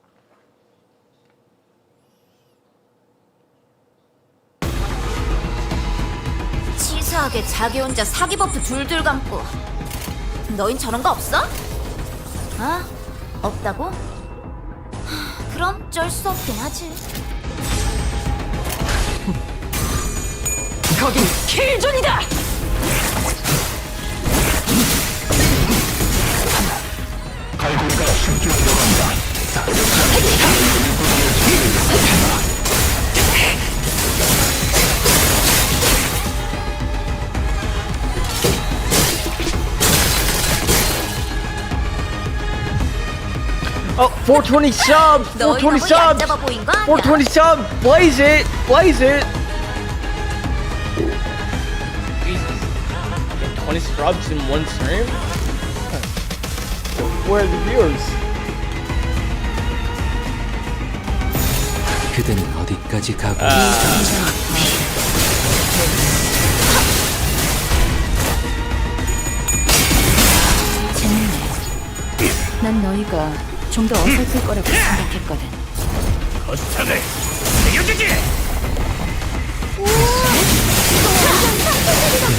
치사하게 자기 혼자 사기 버프 둘둘 감고. 너흰 저런 거 없어? 아? 없다고? 그럼 쩔 수 없긴 하지. 거긴 킬존이다! 갈고리가 숨죽여 들어간다. Oh, 420 subs! 420 subs! 420 subs! Blaze it! Blaze it! Jesus. 20 subs in one stream? where are the viewers? 그대는 어디까지 가고 재밌네. 난 너희가 좀 더 어설플 거라고 생각했거든. 거스타네 새겨주지.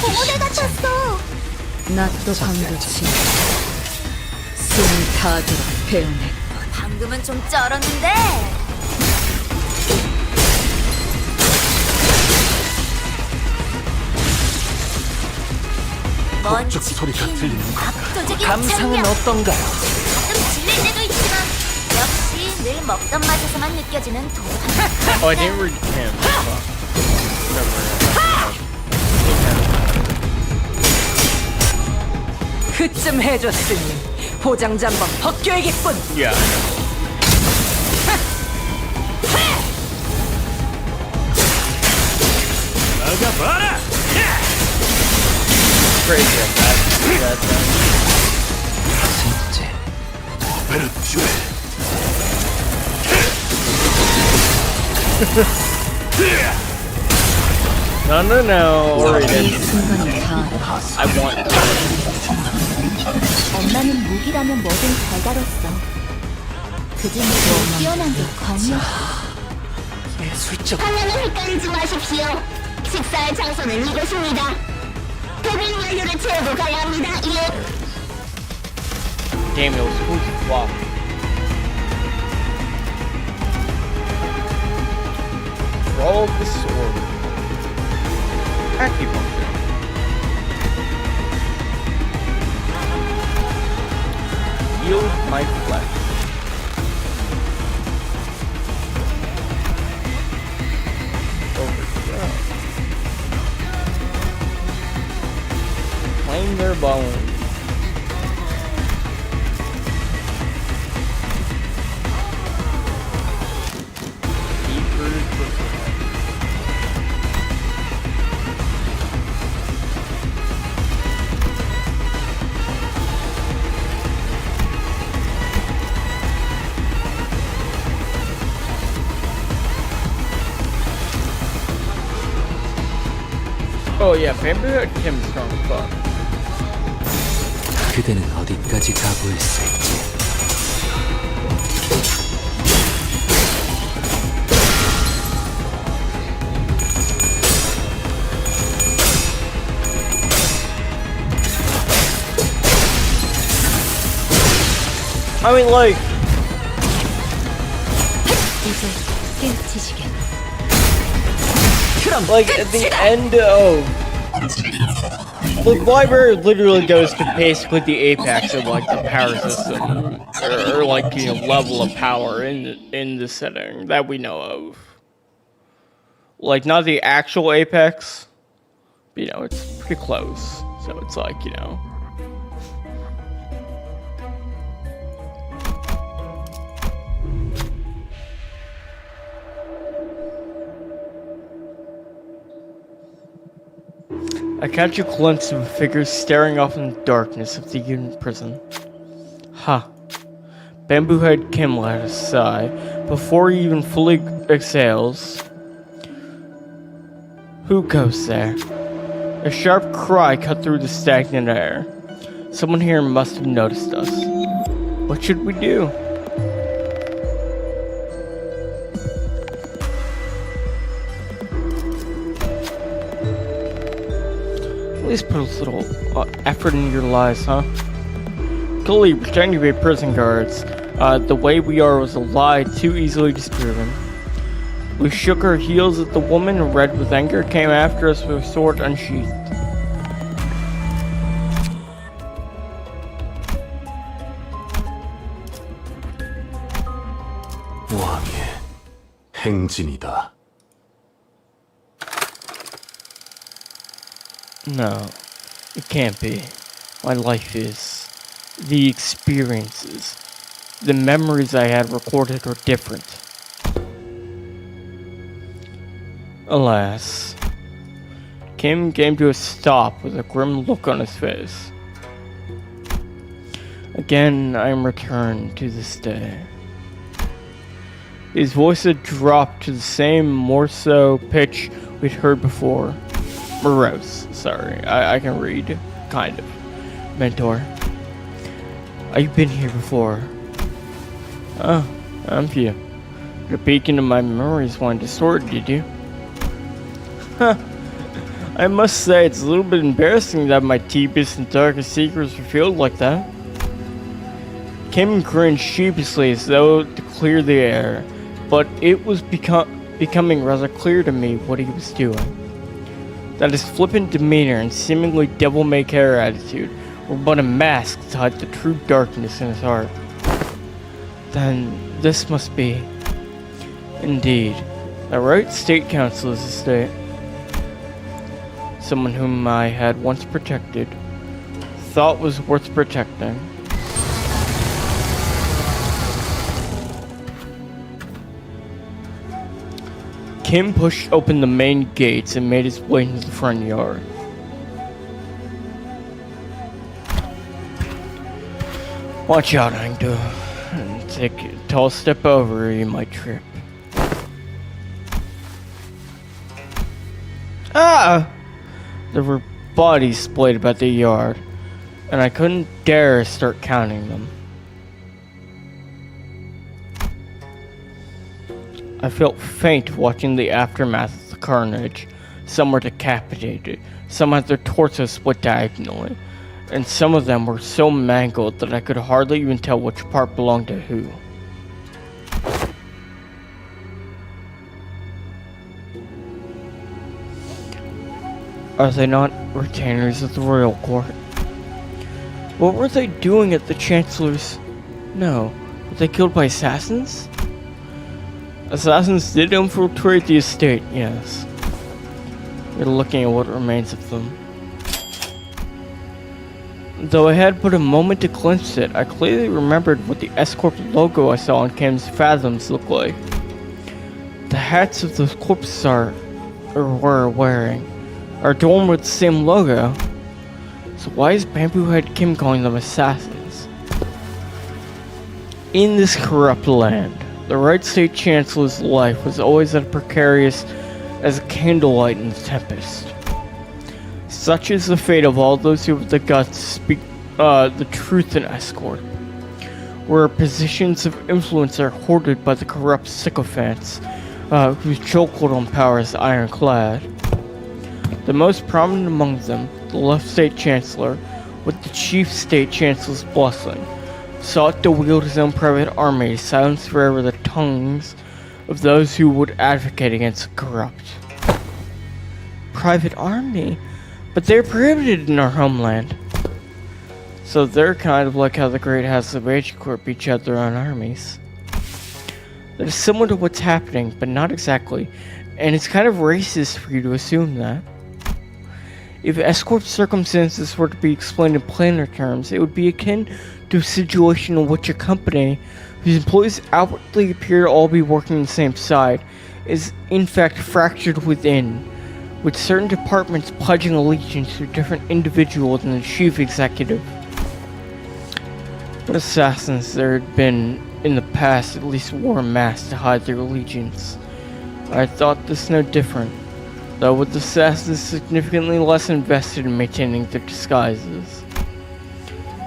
고모대 같았어. 낫도 강도치. 숨이 다 들어 배우네. 방금은 좀 쩔었는데. 먼 북쪽 소리가 치킨, 들리는 압도적인 감상은 장면. 어떤가요? 좀 질릴 때도 있지만 역시 늘 먹던 맛에서만 느껴지는 독한. Oh, I didn't read him. 그쯤 해줬으니 포장지 한번 벗겨야겠군. Yeah. 나가봐라. Crazy at that. 셋째 베르튜에 No. Already 이 did. 순간을 다 알아. I want. 엄마는 무기라면 뭐든 잘 다뤘어. 그 중에서 뛰어난 게 검이었어. 예술적 화면을 헷갈리지 마십시오. 식사할 장소는 이곳입니다. 도빈 완료를 채우고 가야 합니다. 예. Damn, it was supposed to flop. Roll the sword. Acupuncture. Yield my flesh. Overthrow. Claim their bones. Deeper crystal. Oh yeah, Bamboo Kim's strong fuck. 그대는 어디까지 각오했을지 I mean, like, 이제 깨우치시게. like at the end of the library literally goes to basically the apex of like the power system, or like level of power in the setting that we know of. Like not the actual apex, but it's pretty close. So it's like I catch a glimpse of a figure staring off in the darkness of the unit prison. Ha. Bamboo Head Kim let a sigh before he even fully exhales. Who goes there? A sharp cry cut through the stagnant air. Someone here must have noticed us. What should we do? At least put a little effort into your lives, huh? Clearly, pretending to be prison guards, the way we are was a lie too easily disproven. We shook our heels at the woman and, red with anger, came after us with a sword unsheathed. 왕의 행진이다. No, it can't be. My life is. The experiences, the memories I had recorded are different. Alas. Kim came to a stop with a grim look on his face. Again, I am returned to this day. His voice had dropped to the same, more so pitch we'd heard before. Morose, sorry, I can read, kind of. Mentor. I've been here before. Oh, I'm few. The peek into my memories weren't distorted, did you? Huh. I must say it's a little bit embarrassing that my deepest and darkest secrets were revealed like that. Kim and grinned sheepishly as though to clear the air, but it was becoming rather clear to me what he was doing. That his flippant demeanor and seemingly devil-may-care attitude were but a mask to hide the true darkness in his heart. Then this must be, indeed, the right state councilor's estate. Someone whom I had once protected, thought was worth protecting. Kim pushed open the main gates and made his way into the front yard. Watch out, Angdo. Take a tall step over or you might trip. Ah! There were bodies splayed about the yard, and I couldn't dare start counting them. I felt faint watching the aftermath of the carnage. Some were decapitated, some had their torsos split diagonally, and some of them were so mangled that I could hardly even tell which part belonged to who. Are they not retainers of the royal court? What were they doing at the chancellor's? No, were they killed by assassins? Assassins did infiltrate the estate, yes. We're looking at what remains of them. Though I had but a moment to glimpse it, I clearly remembered what the S-Corp logo I saw on Cam's Fathoms looked like. The hats of those corpses were wearing are adorned with the same logo. So why is Bamboo Head Kim calling them assassins? In this corrupt land, the right state chancellor's life was always as precarious as a candlelight in the tempest. Such is the fate of all those who have the guts to speak the truth in escort, where positions of influence are hoarded by the corrupt sycophants whose chokehold on power is ironclad. The most prominent among them, the left state chancellor, with the chief state chancellor's blessing, sought to wield his own private army to silence forever the tongues of those who would advocate against the corrupt. Private army? But they're prohibited in our homeland. So they're kind of like how the Great House of Agincourt each had their own armies. That is similar to what's happening, but not exactly, and it's kind of racist for you to assume that. If S-Corp circumstances were to be explained in plainer terms, it would be akin to a situation in which a company, whose employees outwardly appear to all be working on the same side, is in fact fractured within, with certain departments pledging allegiance to a different individual than the chief executive. But assassins there had been, in the past, at least wore a mask to hide their allegiance. I thought this no different, though with assassins significantly less invested in maintaining their disguises.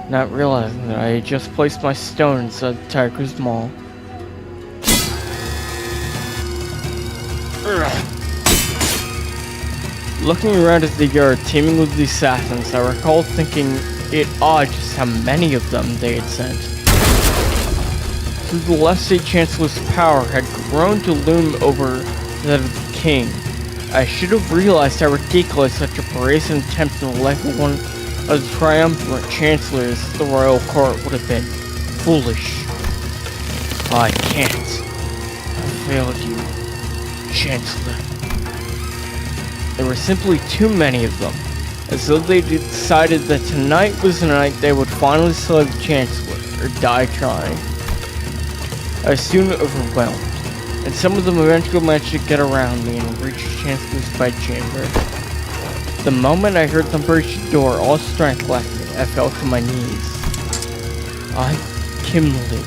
Not realizing that I had just placed my stone inside the Tiger's Maw. Looking around at the yard teeming with the assassins, I recall thinking it odd just how many of them they had sent. Through the left state chancellor's power had grown to loom over that of the king, I should have realized how ridiculous such a brazen attempt in the life of one of the triumvirate chancellors of the royal court would have been. Foolish. I can't. I failed you, Chancellor. There were simply too many of them, as though they decided that tonight was the night they would finally slay the Chancellor, or die trying. I was soon overwhelmed, and some of them eventually managed to get around me and reach the Chancellor's bedchamber. The moment I heard them breach the door, all strength left me, I fell to my knees. I, Kimberly,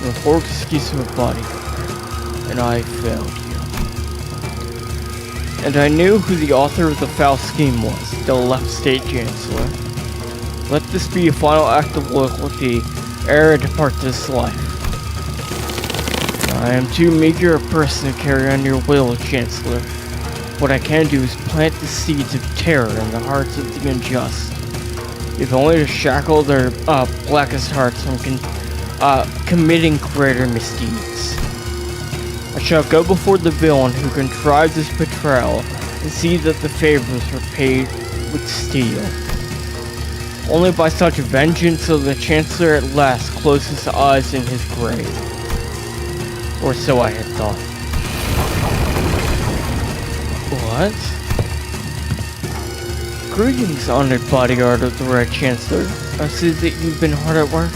am a poor excuse of a bodyguard, and I failed you. And I knew who the author of the foul scheme was, the left state chancellor. Let this be a final act of loyalty ere I depart this life. I am too meager a person to carry on your will, Chancellor. What I can do is plant the seeds of terror in the hearts of the unjust, if only to shackle their blackest hearts from committing greater misdeeds. I shall go before the villain who contrived this betrayal and see that the favors are paid with steel. Only by such vengeance will the Chancellor at last close his eyes in his grave. Or so I had thought. What? Greetings, honored bodyguard of the Red Chancellor. I see that you've been hard at work.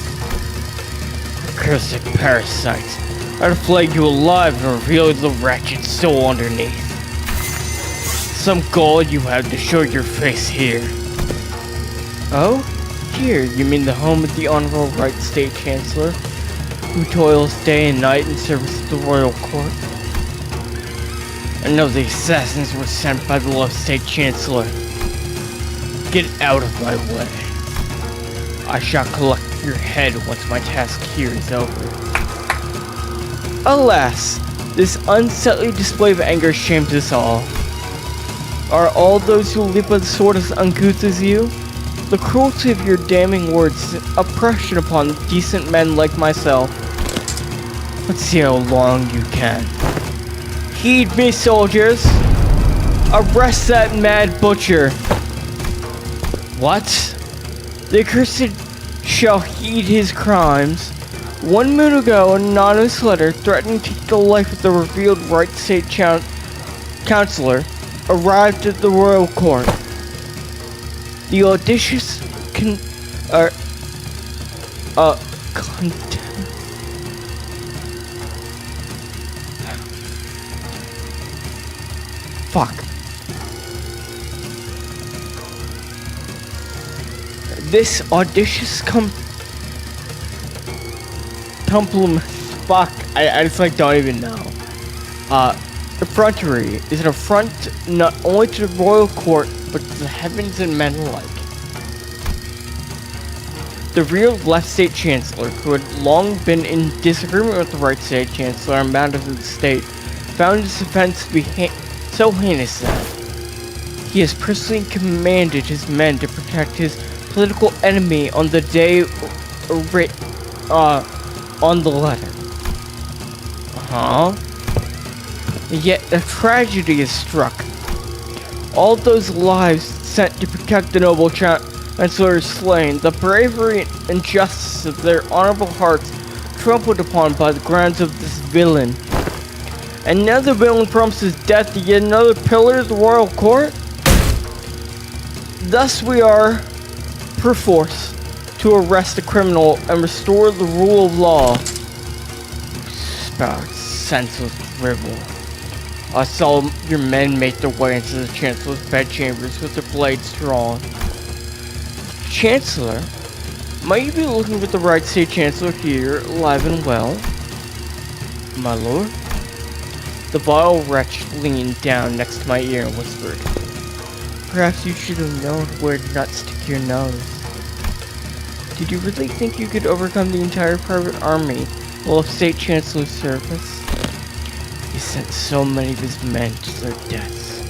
Accursed parasites. I'd flay you alive and reveal the wretched soul underneath. Some gall you have to show your face here. Oh? Here, you mean the home of the Honorable Right State Chancellor, who toils day and night in service of the royal court? I know the assassins were sent by the left state chancellor. Get out of my way. I shall collect your head once my task here is over. Alas, this unsettly display of anger shames us all. Are all those who live by the sword as uncouth as you? The cruelty of your damning words is oppression upon decent men like myself. Let's see how long you can. Heed me, soldiers! Arrest that mad butcher! What? The accursed shall heed his crimes. 1 moon ago, an anonymous letter threatening to take the life of the revealed right state counselor arrived at the royal court. The audacious Fuck. This audacious compliment. Fuck. I just like don't even know. Effrontery is an affront not only to the royal court but to the heavens and men alike. The real left state chancellor, who had long been in disagreement with the right state chancellor on matters of the state, found his offense to be so heinous that he has personally commanded his men to protect his political enemy on the day on the letter. Yet a tragedy is struck. All those lives sent to protect the noble chancellor is slain, the bravery and justice of their honorable hearts trampled upon by the grounds of this villain. And now the villain promises death to yet another pillar of the royal court? Thus we are, perforce, to arrest the criminal and restore the rule of law. Spout senseless drivel. I saw your men make their way into the Chancellor's bedchambers with their blades drawn. Chancellor? Might you be looking for the right state Chancellor here, alive and well? My lord? The vile wretch leaned down next to my ear and whispered, "Perhaps you should have known where not to stick your nose. Did you really think you could overcome the entire private army while of State Chancellor's service? He sent so many of his men to their deaths,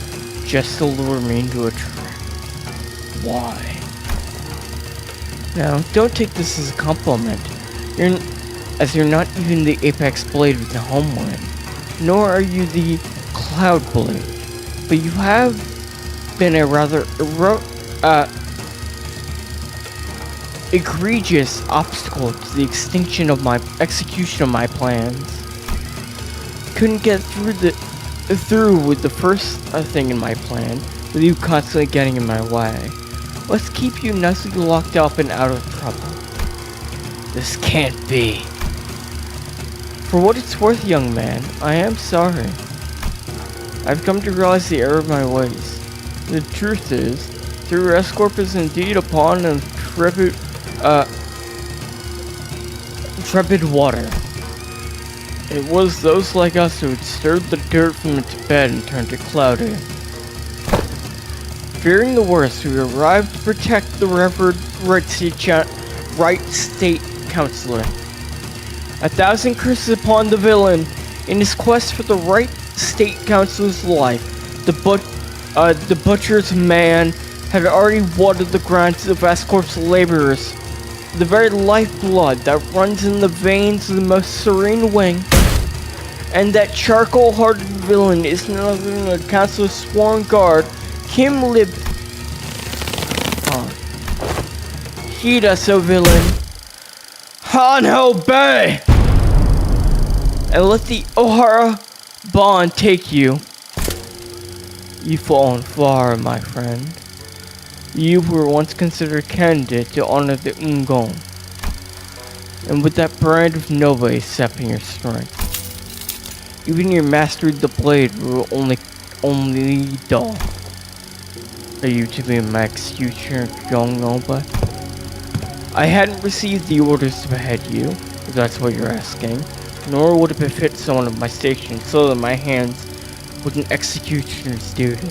just to lure me into a trap. Why? Now, don't take this as a compliment, you're not even the apex blade of the homeland, nor are you the cloud blade, but you have been a rather egregious obstacle to the execution of my plans. Couldn't get through with the first thing in my plan, with you constantly getting in my way. Let's keep you nicely locked up and out of trouble. This can't be. For what it's worth, young man, I am sorry. I've come to realize the error of my ways. The truth is, the escort is indeed a pawn and tribute, trepid water. It was those like us who had stirred the dirt from its bed and turned it cloudy. Fearing the worst, we arrived to protect the Reverend Right State Counselor. 1,000 curses upon the villain. In his quest for the Right State Counselor's life, the butcher's man had already watered the grounds of Escort's laborers. The very lifeblood that runs in the veins of the most serene wing. And that charcoal-hearted villain is none other than the Counselor's sworn guard, Kim Limbus. Heed us, O villain. Han Ho Bay! And let the O'Hara bond take you. You've fallen far, my friend. You were once considered candidate to honor the Ungong. And with that brand of Nova sapping your strength. Even your mastered the blade will only dull. Are you to be my future young Nova? I hadn't received the orders to behead you, if that's what you're asking. Nor would it befit someone of my station so that my hands with an executioner's duty.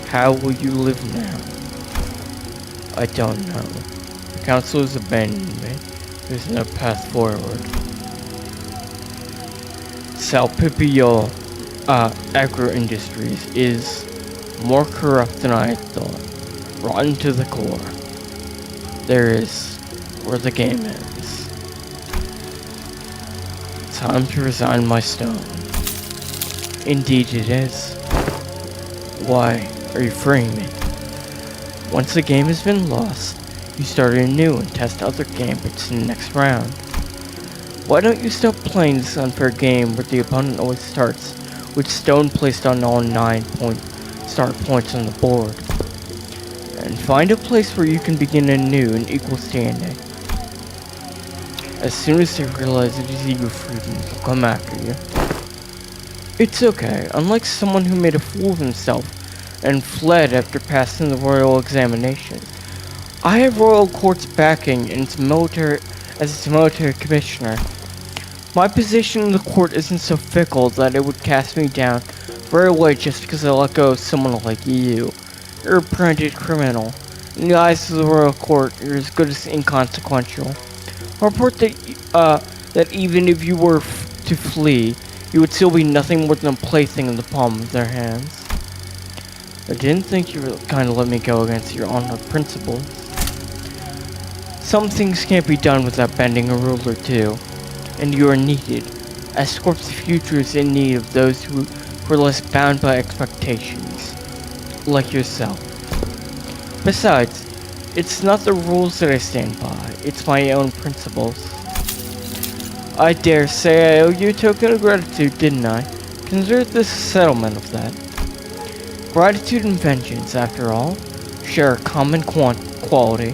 How will you live now? I don't know. The council has abandoned me. There's no path forward. Salpipio Agro Industries is more corrupt than I had thought. Rotten to the core. There is where the game ends. Time to resign my stone. Indeed it is. Why are you freeing me? Once the game has been lost, you start anew and test other gambits in the next round. Why don't you stop playing this unfair game where the opponent always starts with stone placed on all 9 start points on the board, and find a place where you can begin anew in equal standing. As soon as they realize it is eager freedom, they'll come after you. It's okay, unlike someone who made a fool of himself and fled after passing the royal examination. I have royal court's backing in its military as its military commissioner. My position in the court isn't so fickle that it would cast me down very late just because I let go of someone like you. You're a branded criminal. In the eyes of the royal court, you're as good as inconsequential. I report that even if you were to flee, you would still be nothing more than a plaything in the palm of their hands. I didn't think you were the kind to let me go against your honor principles. Some things can't be done without bending a ruler too, and you are needed. Escort's future is in need of those who were less bound by expectations, like yourself. Besides, it's not the rules that I stand by, it's my own principles. I dare say I owe you a token of gratitude, didn't I? Consider this a settlement of that. Gratitude and vengeance, after all, share a common quality.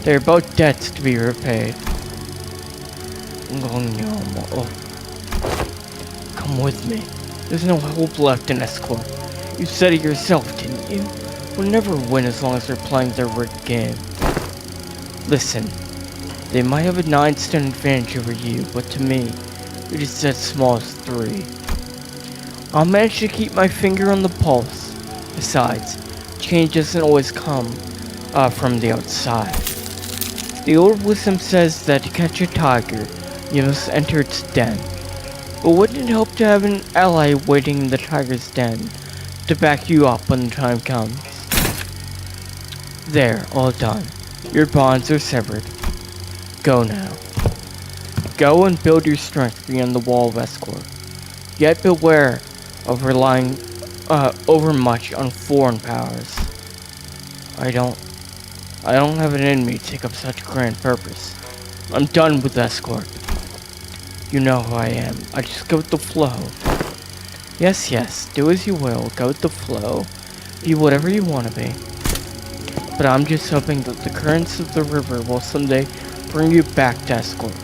They are both debts to be repaid. Come with me. There's no hope left in Escort. You said it yourself, didn't you? We'll never win as long as they're playing their rigged game. Listen, they might have a 9-stone advantage over you, but to me, it is as small as 3. I'll manage to keep my finger on the pulse. Besides, change doesn't always come from the outside. The old wisdom says that to catch a tiger, you must enter its den. But wouldn't it help to have an ally waiting in the tiger's den to back you up when the time comes? There, all done. Your bonds are severed. Go now. Go and build your strength beyond the wall of Escort. Yet beware of relying overmuch on foreign powers. I don't have it in me to take up such a grand purpose. I'm done with Escort. You know who I am. I just go with the flow. Yes, do as you will. Go with the flow. Be whatever you want to be. But I'm just hoping that the currents of the river will someday bring you back to Escort.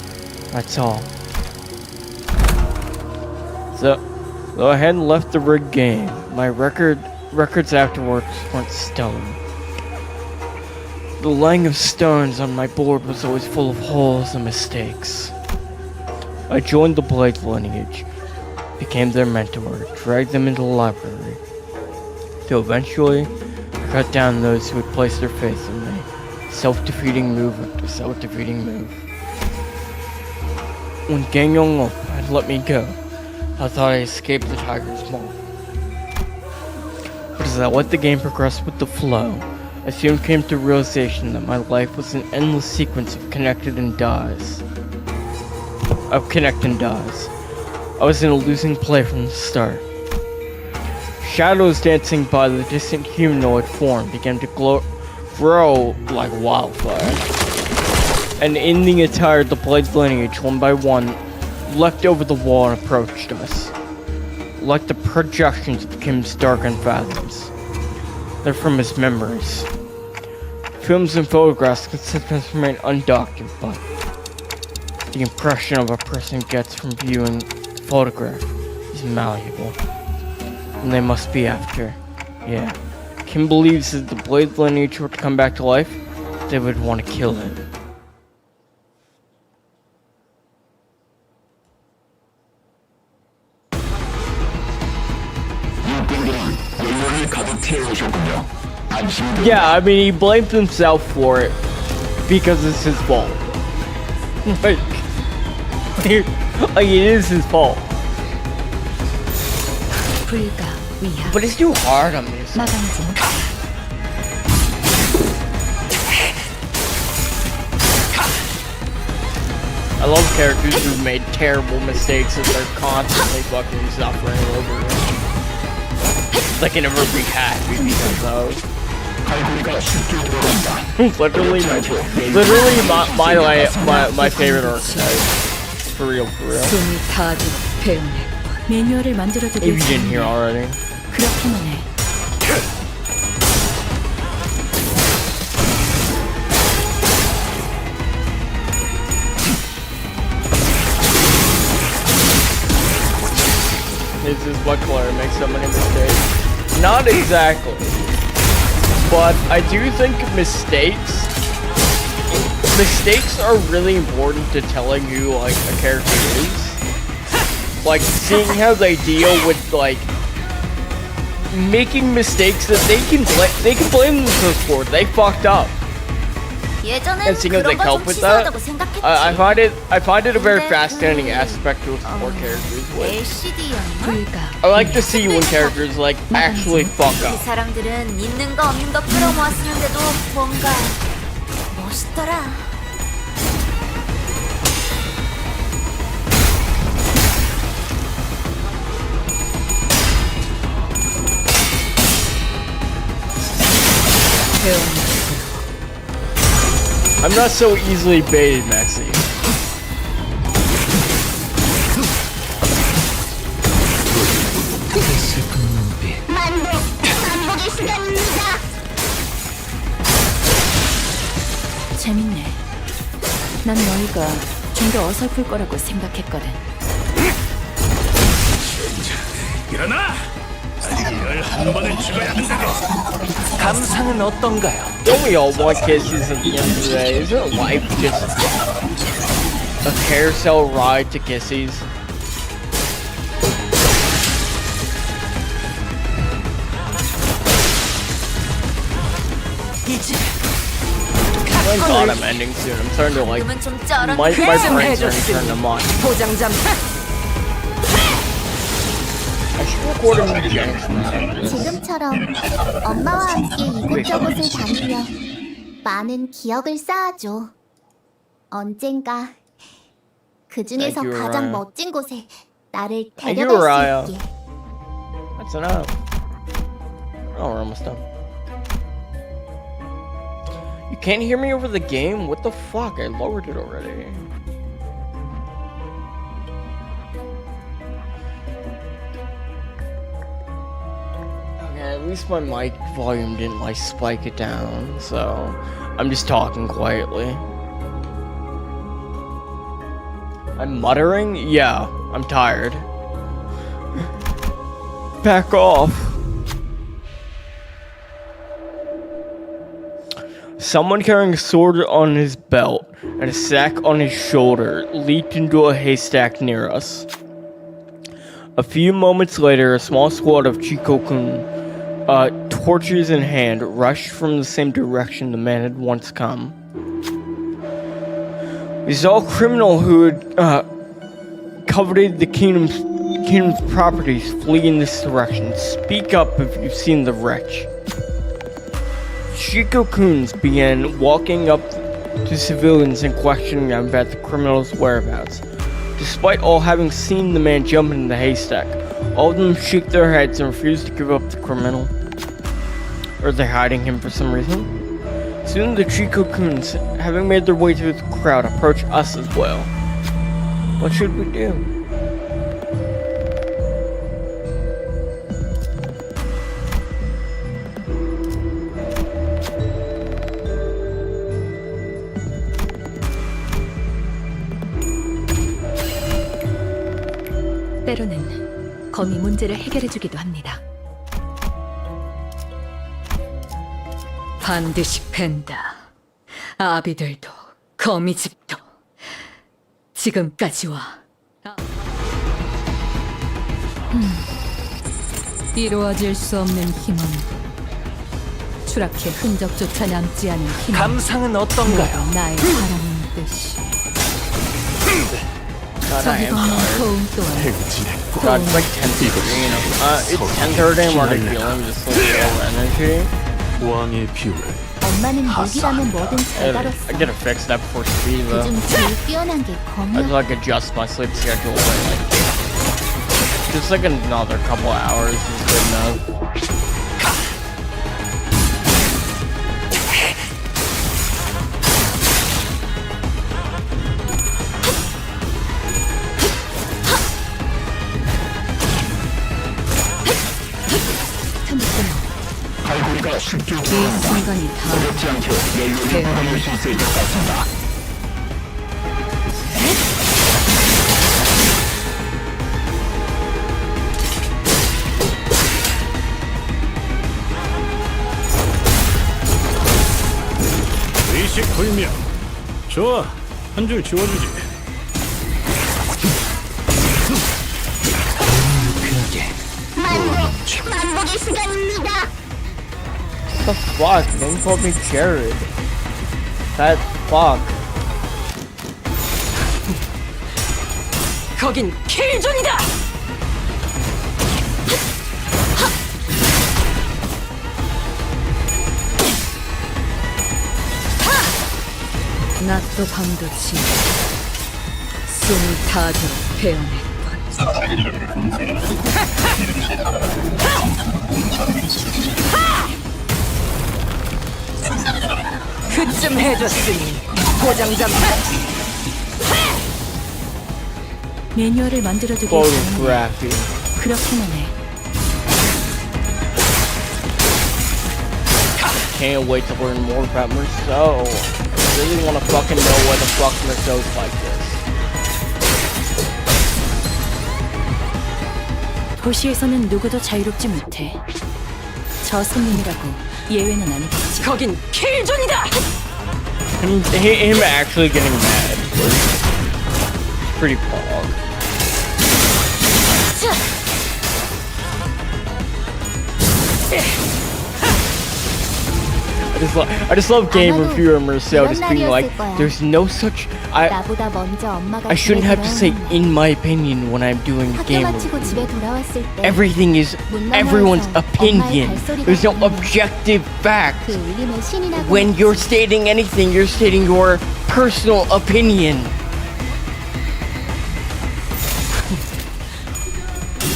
That's all. So I hadn't left the rigged game. My records afterwards weren't stolen. The laying of stones on my board was always full of holes and mistakes. I joined the Blade lineage, became their mentor, dragged them into the library, to eventually cut down those who would place their faith in me. Self-defeating move after self-defeating move. When Gang Young had let me go, I thought I escaped the tiger's maw. But as I let the game progress with the flow, I soon came to the realization that my life was an endless sequence of connect and dies. I was in a losing play from the start. Shadows dancing by the distant humanoid form began to grow like wildfire. And in the attire of the Blade lineage, one by one, leapt over the wall and approached us. Like the projections of Kim's darkened fathoms. They're from his memories. Films and photographs can sometimes remain undocumented, but the impression of a person gets from viewing the photograph is malleable. And they must be after. Yeah. Kim believes that the Blade lineage were to come back to life, they would want to kill it. Yeah, I mean, he blamed himself for it because it's his fault. Like, it is his fault. But it's too hard on me. I love characters who've made terrible mistakes and they're constantly fucking suffering over it. They can never be happy because of. literally my favorite archetype. For real. 매뉴얼을 만들어두고 If you didn't hear already. 그렇게만 해. This is what Claire makes so many mistakes. Not exactly. But I do think mistakes are really important to telling who like a character is. Like seeing how they deal with like making mistakes that they can blame themselves for. They fucked up. And seeing how they cope with that, I find it a very fascinating aspect to explore characters with. I like to see when characters like actually fuck up. 사람들은 있는 거 없는 거 끌어모았었는데도 뭔가 멋있더라. I'm not so easily baited, Maxie. 재밌네. 난 너희가 좀 더 어설플 거라고 생각했거든. 일어나! 아직 11번은 죽어야 한다고! 감상은 어떤가요? Don't we all want kisses at the end of the day? Isn't life just a carousel ride to kisses? Thank God I'm ending soon. I'm starting to like my brain's starting to turn to mine. I should record a movie again. 지금처럼 엄마와 함께 이곳저곳을 다니며 많은 기억을 쌓아줘. 언젠가 그 중에서 Thank you, 가장 Ryan. 멋진 곳에 나를 Thank you, 데려갈 Ryan. 수 있게. That's enough. Oh, we're almost done. You can't hear me over the game? What the fuck? I lowered it already. Okay, at least my mic volume didn't like spike it down, so I'm just talking quietly. I'm muttering? Yeah, I'm tired. Back off. Someone carrying a sword on his belt and a sack on his shoulder leaped into a haystack near us. A few moments later, a small squad of Chico-kun, torches in hand, rushed from the same direction the man had once come. We saw a criminal who had coveted the kingdom's properties flee in this direction. Speak up if you've seen the wretch. Chico-kuns began walking up to civilians and questioning them about the criminal's whereabouts. Despite all having seen the man jump into the haystack, all of them shook their heads and refused to give up the criminal. Or are they hiding him for some reason? Soon the Chico-kuns, having made their way through the crowd, approached us as well. What should we do? 때로는 검이 문제를 해결해주기도 합니다. 반드시 팬다. 아비들도 거미집도 지금까지 와. 이루어질 수 없는 힘은 추락의 흔적조차 남지 않은 힘. 감상은 어떤가요? 나의 바라는 뜻이. God, I am tired. 소음 또한 God, it's like 10:30, it's 10:30 and we're already feeling this little energy. 왕의 비율을 엄마는 무기라면 뭐든 잘 I 다뤘어. gotta fix that before speed though. 요즘 제일 뛰어난 게 I have 검이야. to like adjust my sleep schedule and like just like another couple hours is good enough. 갈고리가 쉽게 이 순간이 다 어렵지 않게 연료를 받아낼 수 있을 것 같습니다. 의식 불명. 좋아, 한 줄 지워주지. 만복의 시간입니다. What the fuck? They called me Jared. That fuck. 거긴 킬존이다. 낮도 밤도 지나 숨을 다하도록 베어냈군. 그쯤 해줬으니 포장 잡. 매뉴얼을 만들어두길 잘했네. Photography. 그렇기만 해. Can't wait to learn more about Merceau. I really want to fucking know why the fuck Merceau's like this. 도시에서는 누구도 자유롭지 못해. 저 손님이라고 예외는 아니겠지. 거긴 킬존이다. Him actually getting mad. It's pretty pog. I just love game reviewer Merceau just being like, there's no such. 나보다 먼저 엄마가 I shouldn't have to say in my opinion when I'm doing 학교 game 마치고 review. 집에 돌아왔을 때 Everything is everyone's opinion. There's no objective fact. 그 울림에 신이 나고 When you're stating anything, you're stating your personal opinion.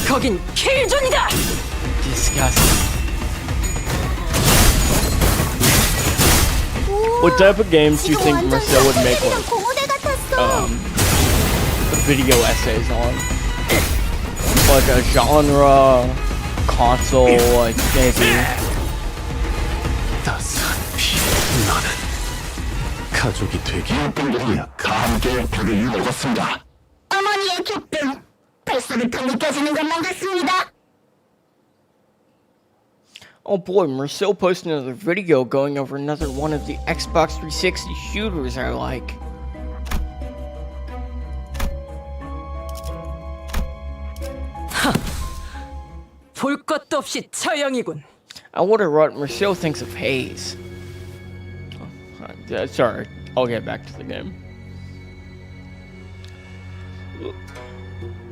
거긴 킬존이다. Disgusting. What type of games do you think Merceau would make like 고모대 같았어. video essays on? Like a genre, console, like maybe. 다산피 너는 가족이 되기 분들이 다 함께 불을 이루었습니다. 어머니의 기쁨 벌써부터 느껴지는 것만 같습니다. Oh boy, Marcel posted another video going over another one of the Xbox 360 shooters I like. 볼 것도 없이 처형이군. I wonder what Marcel thinks of Haze. Sorry, I'll get back to the game.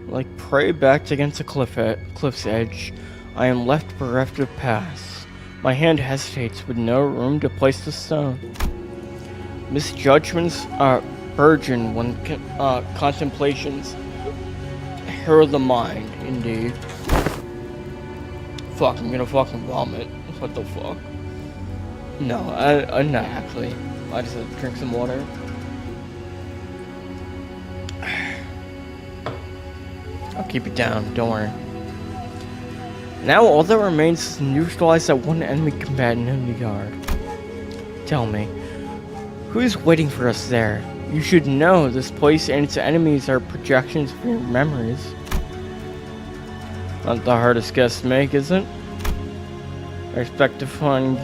Like prey backed against a cliff's edge, I am left bereft of paths. My hand hesitates with no room to place the stone. Misjudgments burgeon when contemplations harrow the mind, indeed. Fuck, I'm gonna fucking vomit. What the fuck? No, I'm not actually. I just have to drink some water. I'll keep it down, don't worry. Now all that remains is to neutralize that one enemy combatant in the yard. Tell me, who's waiting for us there? You should know this place and its enemies are projections of your memories. Not the hardest guess to make, is it? I expect to find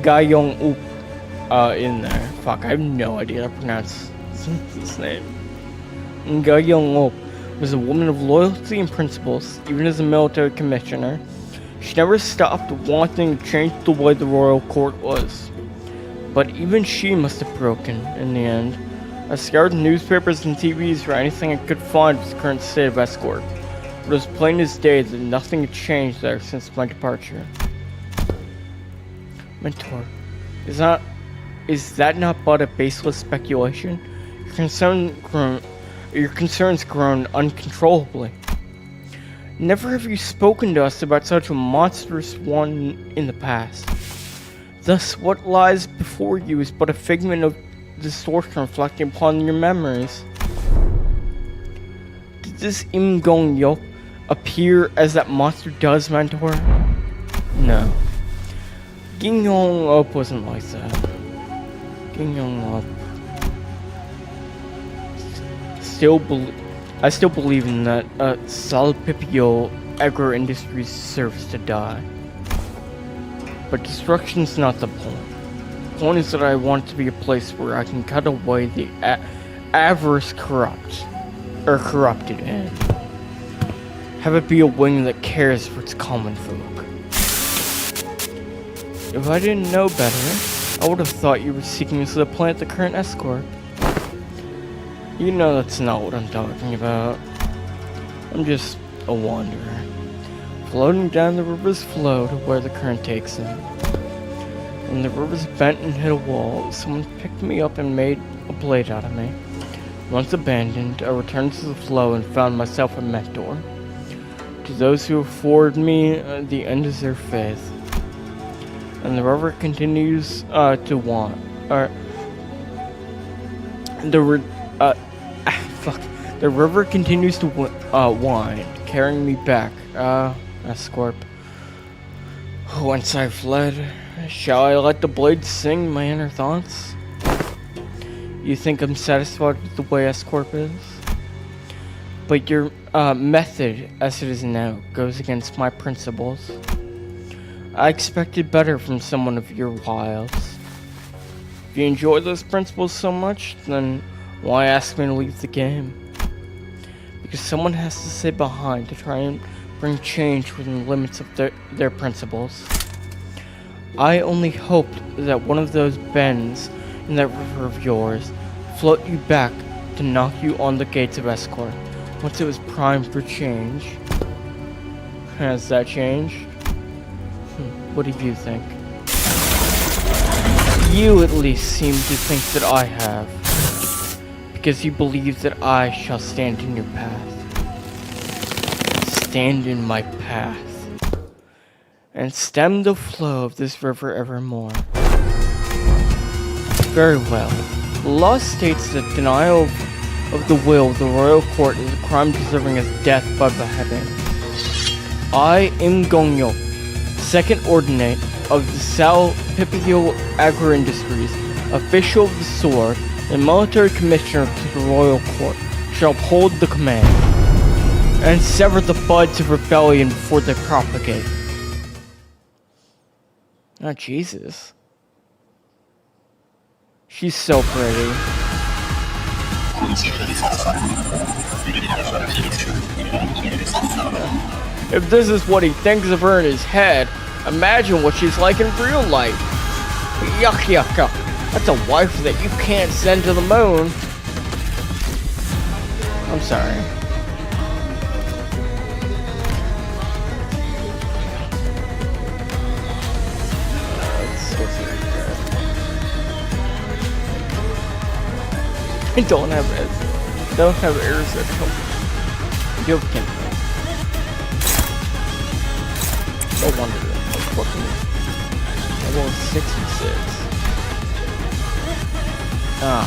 Gayong-up in there. Fuck, I have no idea how to pronounce this name. Gayong-up was a woman of loyalty and principles, even as a military commissioner. She never stopped wanting to change the way the royal court was. But even she must have broken in the end. I scoured newspapers and TVs for anything I could find of the current state of Escort. But it was plain as day that nothing had changed there since my departure. Mentor, is that not but a baseless speculation? Your concerns grown uncontrollably. Never have you spoken to us about such a monstrous one in the past. Thus, what lies before you is but a figment of distortion reflecting upon your memories. Did this Im Gong Yop appear as that monster does, Mentor? No. Ging Yong Up wasn't like that. Ging Yong Up. I still believe in that Salpipio Agro Industries deserves to die. But destruction's not the point. The point is that I want it to be a place where I can cut away the avarice corrupted in. Have it be a wing that cares for its common folk. If I didn't know better, I would have thought you were seeking to supplant the current Escort. You know that's not what I'm talking about. I'm just a wanderer, floating down the river's flow to where the current takes him. When the river's bent and hit a wall, someone picked me up and made a blade out of me. Once abandoned, I returned to the flow and found myself a mentor. To those who afford me, the end is their faith. And the river continues to wind. The river continues to wind, carrying me back. Escort. Once I fled, shall I let the blade sing my inner thoughts? You think I'm satisfied with the way Escort is? But your method, as it is now, goes against my principles. I expected better from someone of your wiles. If you enjoy those principles so much, then why ask me to leave the game? Because someone has to stay behind to try and bring change within the limits of their principles. I only hoped that one of those bends in that river of yours float you back to knock you on the gates of Escort once it was primed for change. Has that changed? What do you think? You at least seem to think that I have. Because you believe that I shall stand in your path. Stand in my path. And stem the flow of this river evermore. Very well. The law states that denial of the will of the royal court is a crime deserving as death by beheading. I am Gongyo, second ordinate of the Salpipio Agro Industries, official of the sword, and military commissioner to the royal court, shall uphold the command. and sever the buds of rebellion before they propagate. Oh, Jesus. She's so pretty. If this is what he thinks of her in his head, imagine what she's like in real life. Yuck, yuck, yuck. That's a wife that you can't send to the moon. I'm sorry. I don't have errors that help. You can. No wonder. Fucking level 66. Ah,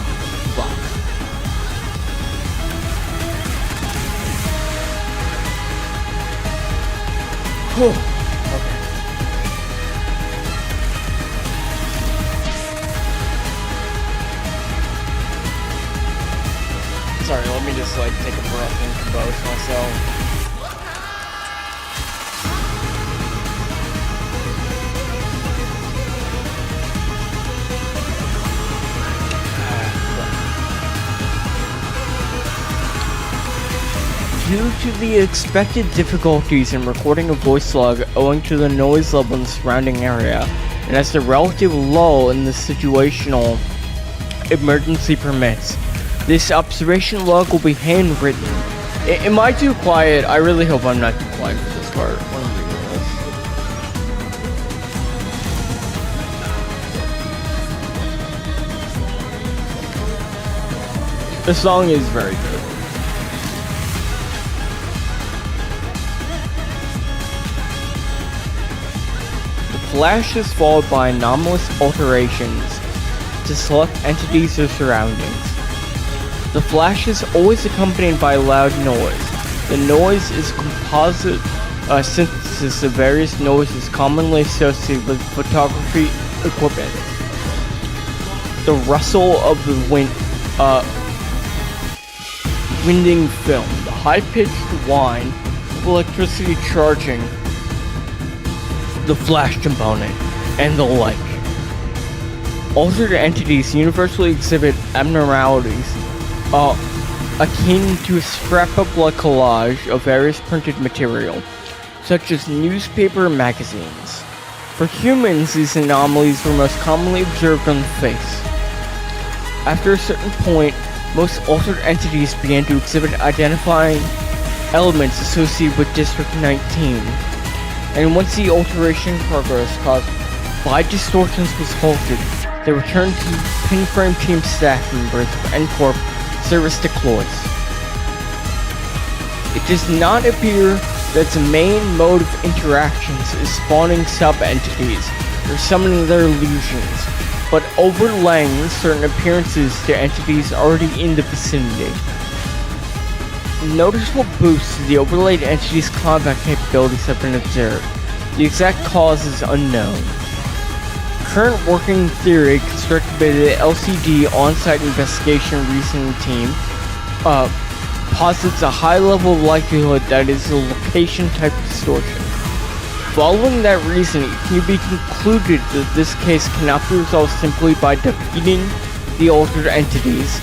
fuck. Whew. Okay. Sorry, let me just like take a breath and compose myself. Due to the expected difficulties in recording a voice log owing to the noise level in the surrounding area, and as the relative lull in the situational emergency permits, this observation log will be handwritten. Am I too quiet? I really hope I'm not too quiet for this part when I'm reading this. The song is very good. The flash is followed by anomalous alterations to select entities or surroundings. The flash is always accompanied by loud noise. The noise is a composite synthesis of various noises commonly associated with photography equipment. The rustle of the winding film, the high-pitched whine of electricity charging the flash component, and the like. Altered entities universally exhibit abnormalities akin to a scrapbook-like collage of various printed material, such as newspaper and magazines. For humans, these anomalies were most commonly observed on the face. After a certain point, most altered entities began to exhibit identifying elements associated with District 19, and once the alteration progress caused by distortions was halted, they returned to pinframe team staff members of NCorp service deploys. It does not appear that the main mode of interactions is spawning sub-entities or summoning their illusions, but overlaying certain appearances to entities already in the vicinity. Noticeable boosts to the overlaid entities' combat capabilities have been observed. The exact cause is unknown. Current working theory constructed by the LCD on-site investigation reasoning team posits a high level of likelihood that it is a location type distortion. Following that reasoning, it can be concluded that this case cannot be resolved simply by defeating the altered entities.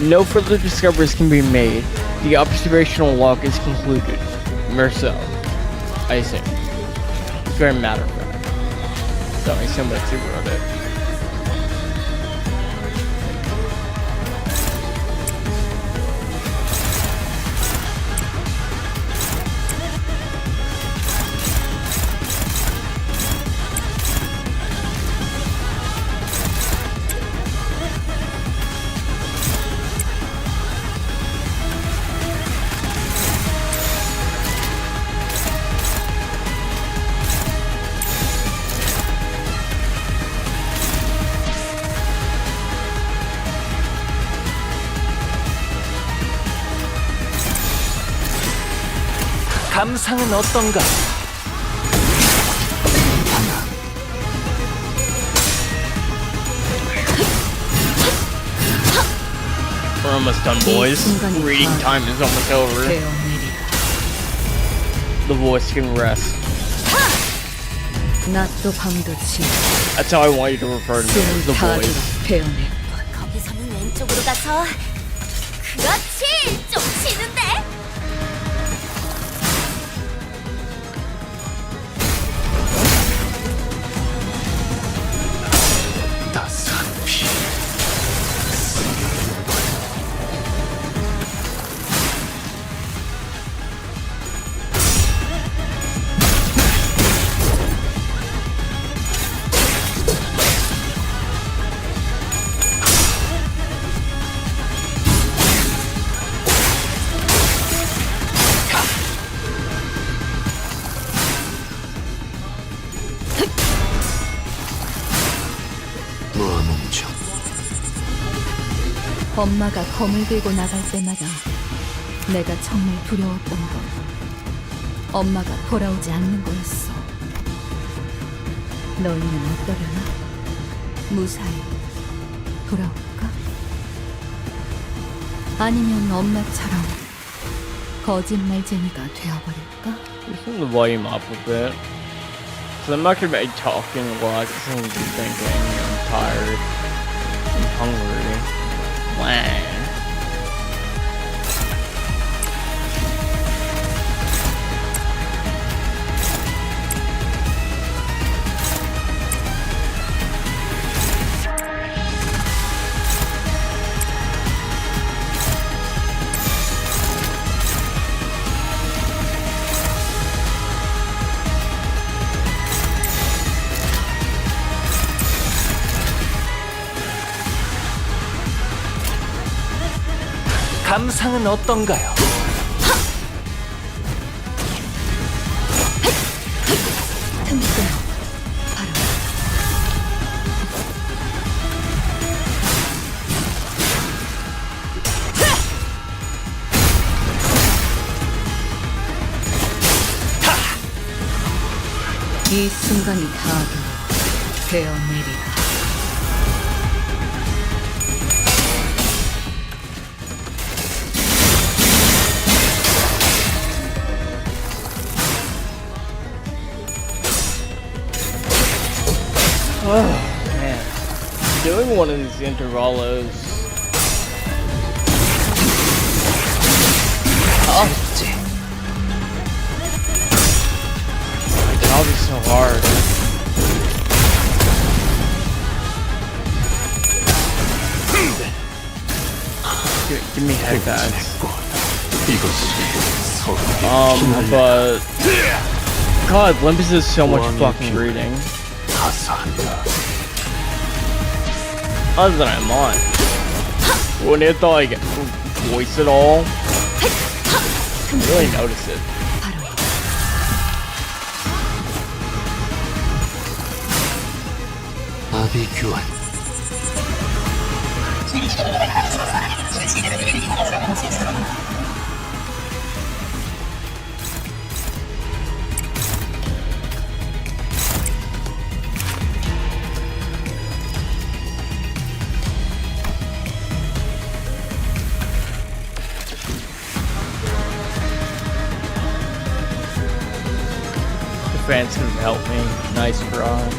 No further discoveries can be made. The observational log is concluded. Merceau. I assume. It's very matter of fact. So I assume that's who wrote it. 감상은 어떤가? We're almost done, boys. Reading time is almost over. 배운 일이야. the voice can rest. 낮도 밤도 지나 That's how I want you to refer to me, as the 다 voice. 베어낼 거기서는 왼쪽으로 가서. 그렇지, 좀 치는데. 따스한 피. 무뭉정. 엄마가 검을 들고 나갈 때마다 내가 정말 두려웠던 건 엄마가 돌아오지 않는 거였어. 너희는 어떠려나? 무사히 돌아올까? 아니면 엄마처럼 거짓말쟁이가 되어버릴까? Turn the volume up a bit. Cause I'm not gonna be talking a lot because I'm just thinking I'm tired. I'm hungry. Wah. 감상은 어떤가요? 틈끊어 바로 이 순간이 닿아도 베어내리라. Oh man, doing one of these intervallos. My job is so hard. Give me head guys. But God, Limbus is so much fucking reading. Other than I'm on. When it like voice at all, I really notice it. 아비규환. The fans could have helped me. Nice try.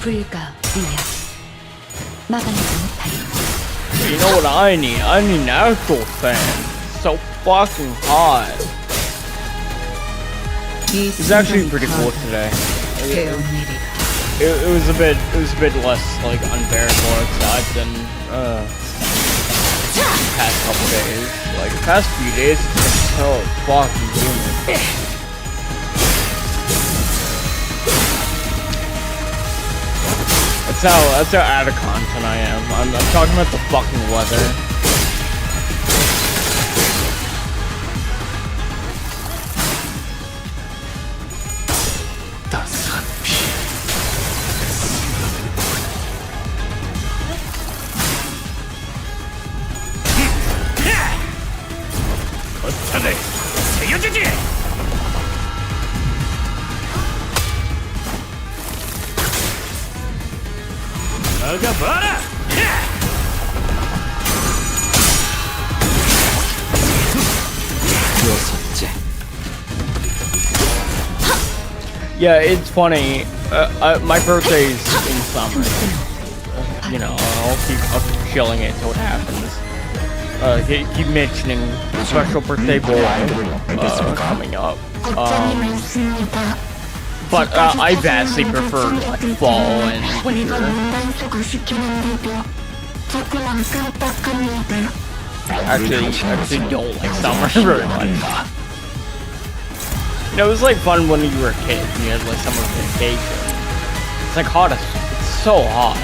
불가비야 막아내지 못하리. You know what I need? I need an actual fan. So fucking hot. It's actually pretty cool today. 베어내리라. it was a bit less like unbearable outside than the past couple days. Like the past few days, it's been so fucking humid. That's how out of content I am. I'm talking about the fucking weather. 거쳐내 세워주지. 나가봐라. 여섯째. Yeah, it's funny. My birthday's in summer. You know, I'll keep chilling it till it happens. Keep mentioning special birthday boy coming up. But I vastly prefer like fall and winter. Actually don't like summer very much. You know, it was like fun when you were a kid and you had like summer vacation. It's like hot it's so hot.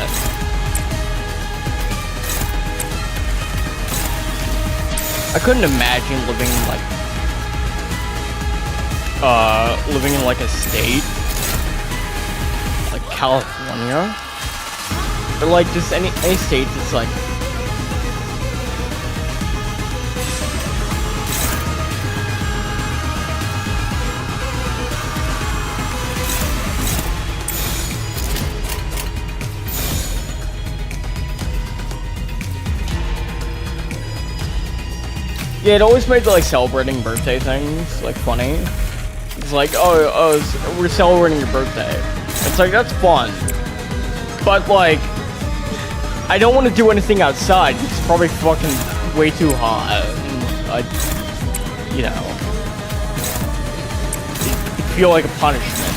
I couldn't imagine living in like a state like California or like just any state that's like yeah, it always made like celebrating birthday things like funny. It's like, oh, we're celebrating your birthday. It's like, that's fun. But like, I don't want to do anything outside. It's probably fucking way too hot. And you know, it feel like a punishment.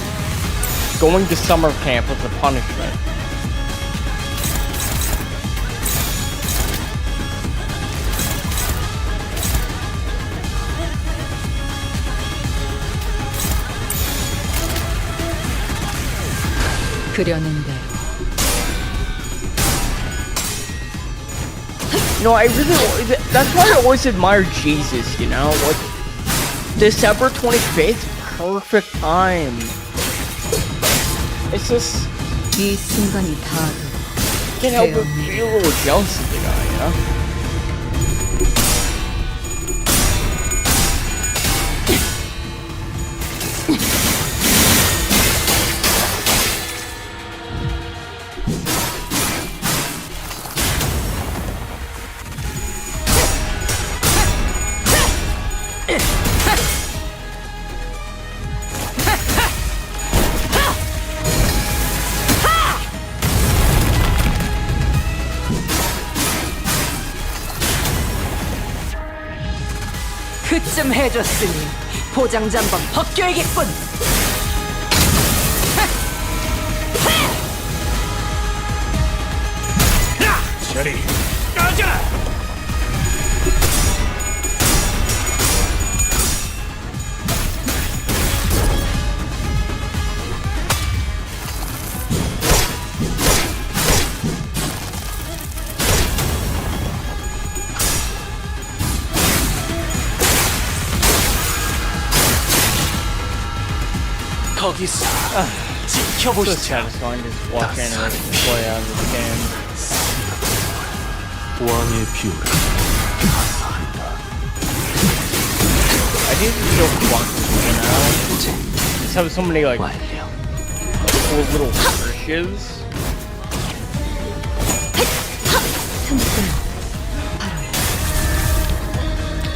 Going to summer camp was a punishment. 그려낸 대로. You know, that's why I always admire Jesus, you know? Like, December 25th, perfect time. It's just, 이 순간이 다도 can't help but feel a little jealous of the guy, you know? 그쯤 해줬으니 포장지 한번 벗겨야겠군. 저리 꺼져라. 거기서 So 지켜보시죠. satisfying just watching it play out of the game. 왕의 비율을 I think it's so fun, you know? Just have so many like 완료. cool little skirmishes.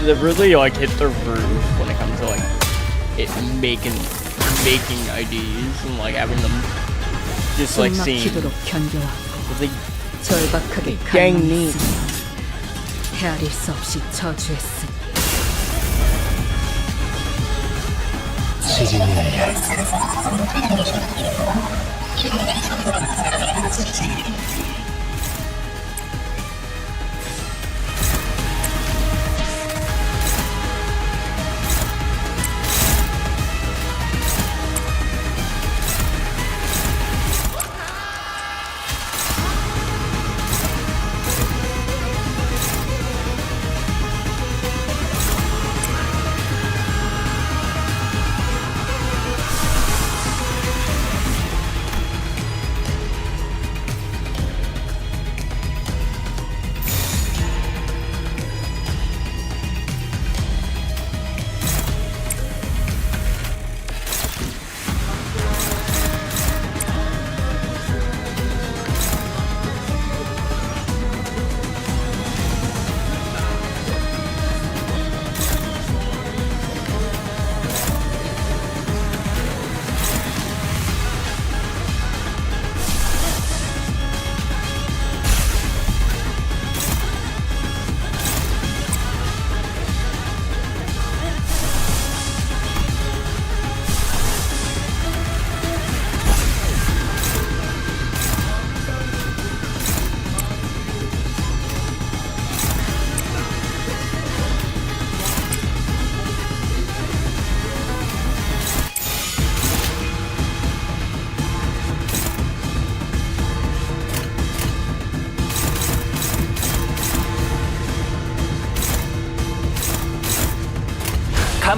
They really like hit the roof when it comes to like it making IDs and like having them just like seem 숨막히도록 견뎌왔고 like 절박하게 dang neat. 갈망했으니 헤아릴 수 없이 저주했으니 지진이야.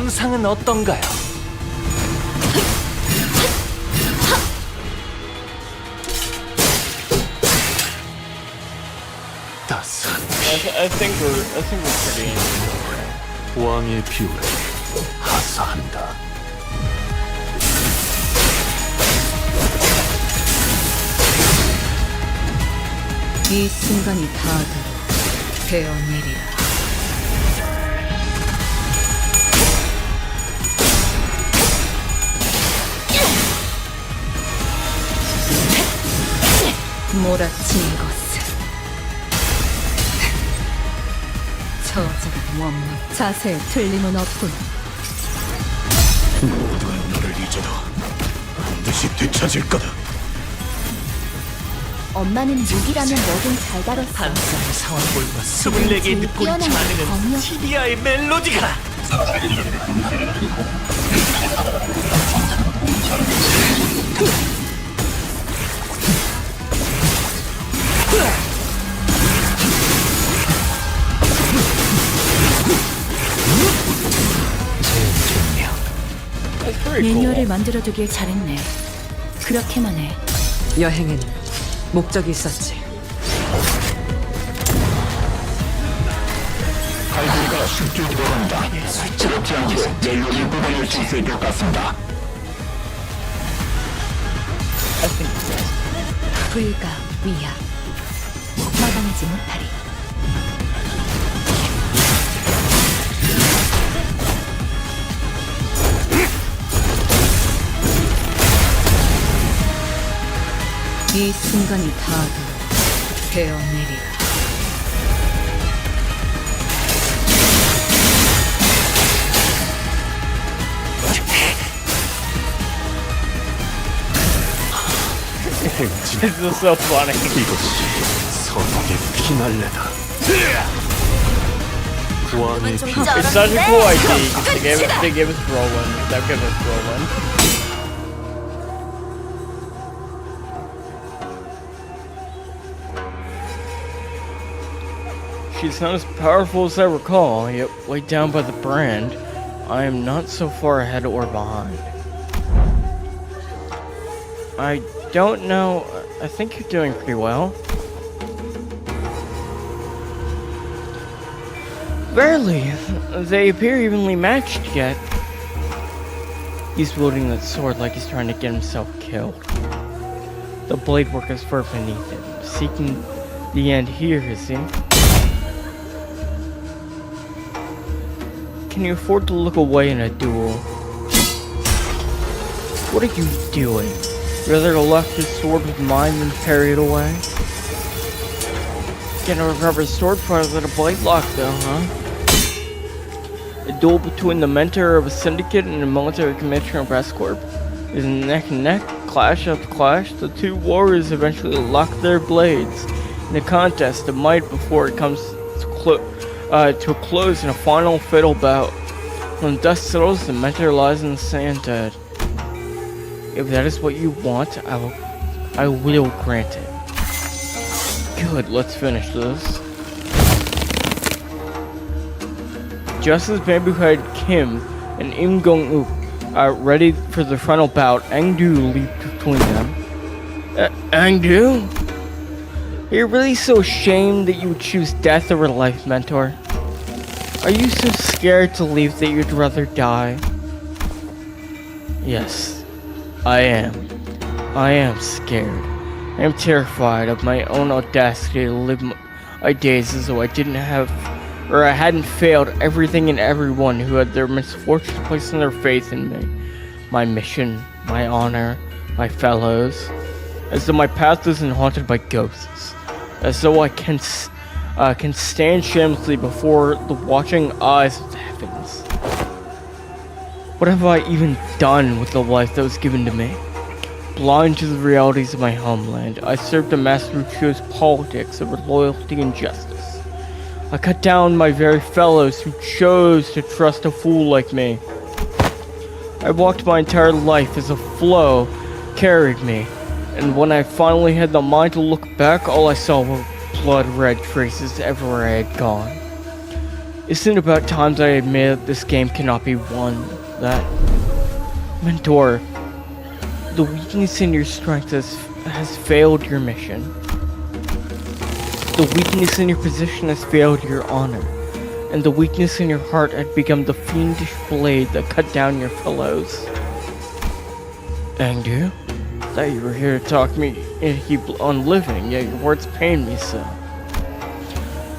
선상은 어떤가요? 따스한 I think we're pretty. 왕의 비율을 하사한다. 이 순간이 다들 되어내리라. 몰아치는 것을 저자가 원망. 자세에 틀림은 없군. 모두가 너를 잊어도 반드시 되찾을 거다. 엄마는 무기라면 뭐든 잘 다뤘어. 한쌍의 상황골과 24개의 늑골이 자아내는 티비아의 멜로디가 That's pretty cool. 매뉴얼을 만들어두길 잘했네. 그렇게만 해. 여행엔 목적이 있었지. 갈고리가 쉽게 들어간다. 어렵지 않게 멜로디 구간을 줄 수 있을 것 같습니다. 불가 위야. 막아내지 못하리. 이 순간이 다들 되어내리라. This is so funny. 선악의 피날레다. 왕의 비 It's such a cool idea. 'Cause they gave us Roland. That gave us Roland. She's not as powerful as I recall, yet weighed down by the brand, I am not so far ahead or behind. I don't know. I think you're doing pretty well. Barely. They appear evenly matched yet. He's wielding that sword like he's trying to get himself killed. The blade work is far beneath him, seeking the end here, is he? Can you afford to look away in a duel? What are you doing? Rather to left his sword with mine than carry it away? Gonna recover his sword prior to the blade lock though, huh? A duel between the mentor of a syndicate and a military commissioner of S-Corp is neck and neck, clash after clash. The two warriors eventually lock their blades in a contest of might before it comes to a close in a final fatal bout. When dust settles, the mentor lies in the sand dead. If that is what you want, I will grant it. Good, let's finish this. Just as Bamboo-Head Kim and Im Gong-uk are ready for the final bout, Angdu leaped between them. Angdu? Are you really so ashamed that you would choose death over life, mentor? Are you so scared to leave that you'd rather die? Yes, I am. I am scared. I am terrified of my own audacity to live my days as though I hadn't failed everything and everyone who had their misfortune placing their faith in me. My mission, my honor, my fellows. As though my path isn't haunted by ghosts. As though I can stand shamelessly before the watching eyes of the heavens. What have I even done with the life that was given to me? Blind to the realities of my homeland, I served a master who chose politics over loyalty and justice. I cut down my very fellows who chose to trust a fool like me. I walked my entire life as a flow carried me, and when I finally had the mind to look back, all I saw were blood-red traces everywhere I had gone. Isn't it about time that I admit that this game cannot be won? That... Mentor, the weakness in your strength has failed your mission. The weakness in your position has failed your honor. And the weakness in your heart had become the fiendish blade that cut down your fellows. Angdu? Thought you were here to talk me on living, yet your words pain me so.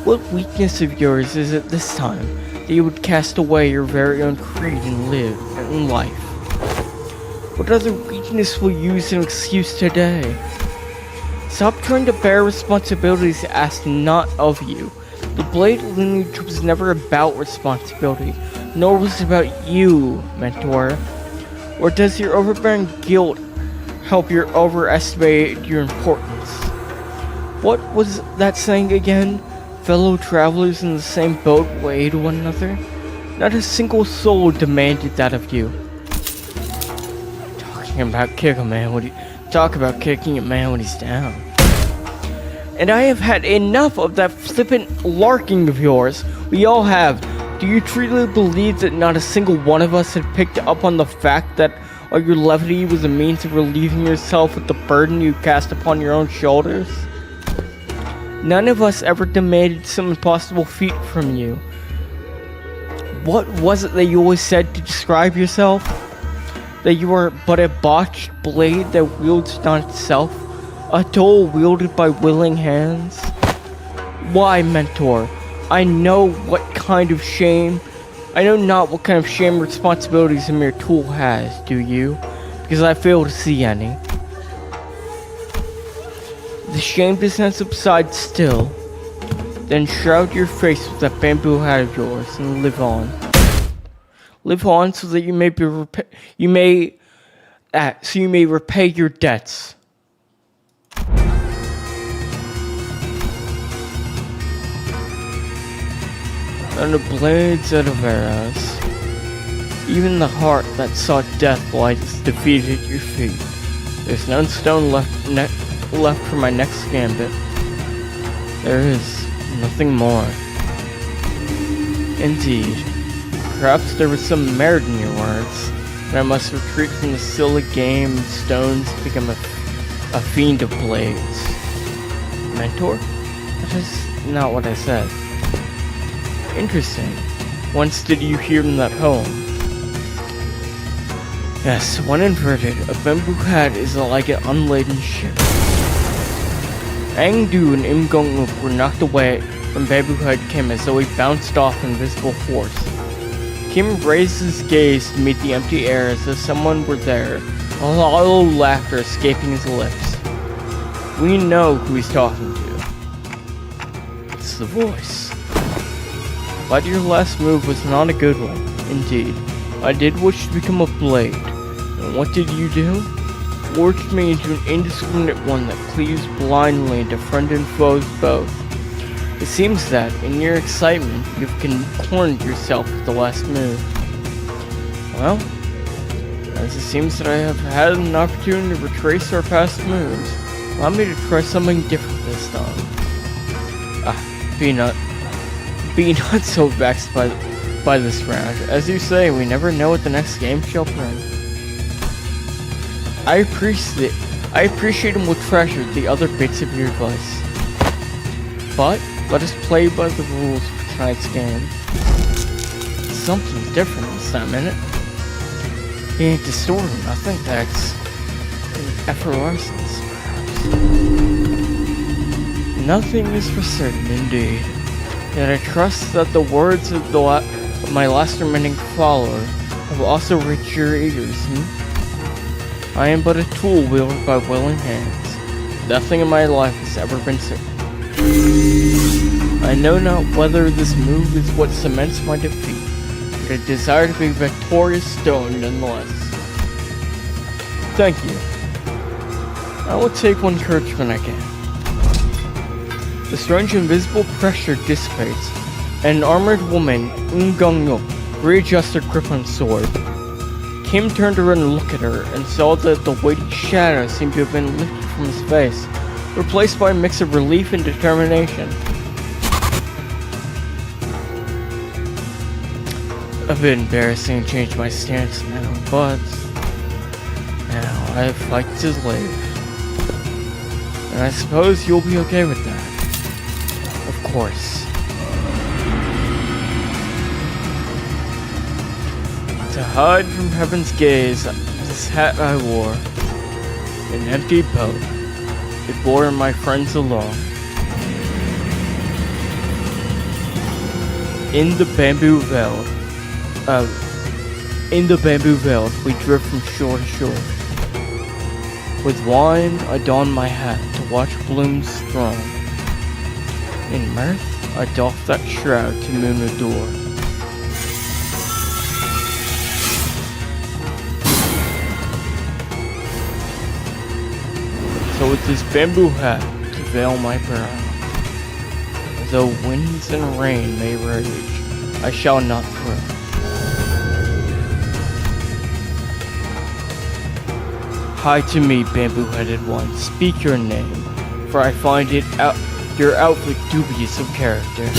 What weakness of yours is it this time that you would cast away your very own creed and live in life? What other weakness will you use as an excuse today? Stop trying to bear responsibilities asked not of you. The Blade lineage was never about responsibility, nor was it about you, Mentor. Or does your overbearing guilt help you overestimate your importance? What was that saying again? Fellow travelers in the same boat will aid one another? Not a single soul demanded that of you. Talk about kicking a man when he's down. And I have had enough of that flippant larking of yours. We all have. Do you truly believe that not a single one of us had picked up on the fact that all your levity was a means of relieving yourself of the burden you cast upon your own shoulders? None of us ever demanded some impossible feat from you. What was it that you always said to describe yourself? That you are but a botched blade that wields not itself? A tool wielded by willing hands? Why, Mentor? I know what kind of shame. I know not what kind of shame and responsibilities a mere tool has, do you? Because I fail to see any. The shame does not subside still. Then shroud your face with that bamboo hat of yours and live on. Live on so that you may repay your debts. And the blades out of arrows. Even the heart that sought death lies defeated at your feet. There's none stone left for my next gambit. There is nothing more. Indeed, perhaps there was some merit in your words, and I must retreat from the silly game of stones to become a fiend of blades. Mentor? That is not what I said. Interesting. Whence did you hear in that poem? Yes, when inverted, a bamboo hat is like an unladen ship. Angdu and Imgong were knocked away when bamboo hat came as though he bounced off invisible force. Kim raised his gaze to meet the empty air as if someone were there, a hollow laughter escaping his lips. We know who he's talking to. It's the voice. But your last move was not a good one. Indeed, I did wish to become a blade. And what did you do? Forged me into an indiscriminate one that cleaves blindly into friend and foes both. It seems that, in your excitement, you've cornered yourself with the last move. Well, as it seems that I have had an opportunity to retrace our past moves, allow me to try something different this time. Be not so vexed by this round. As you say, we never know what the next game shall bring. I appreciate and will treasure the other bits of your advice. But let us play by the rules of tonight's game. Something different this time, innit? He ain't distorting nothing, that's effervescence, perhaps. Nothing is for certain, indeed. Yet I trust that the words of my last remaining follower have also reached your ears, I am but a tool wielded by willing hands. Nothing in my life has ever been certain. I know not whether this move is what cements my defeat, but a desire to be victorious still nonetheless. Thank you. I will take one courage when I can. The strange invisible pressure dissipates, and an armored woman, Ngongno, readjusts her grip on sword. Kim turned around and looked at her, and saw that the weighty shadow seemed to have been lifted from his face, replaced by a mix of relief and determination. a bit embarrassing to change my stance now, but now I fight to live. And I suppose you'll be okay with that. Of course. To hide from heaven's gaze, this hat I wore, an empty boat, it bore my friends along. In the bamboo veld, we drift from shore to shore. With wine, I don my hat to watch blooms throng. In mirth, I doff that shroud to moon adore. So with this bamboo hat to veil my brow, though winds and rain may rage, I shall not crow. Hi to me, bamboo-headed one, speak your name, for I find your outfit dubious of character.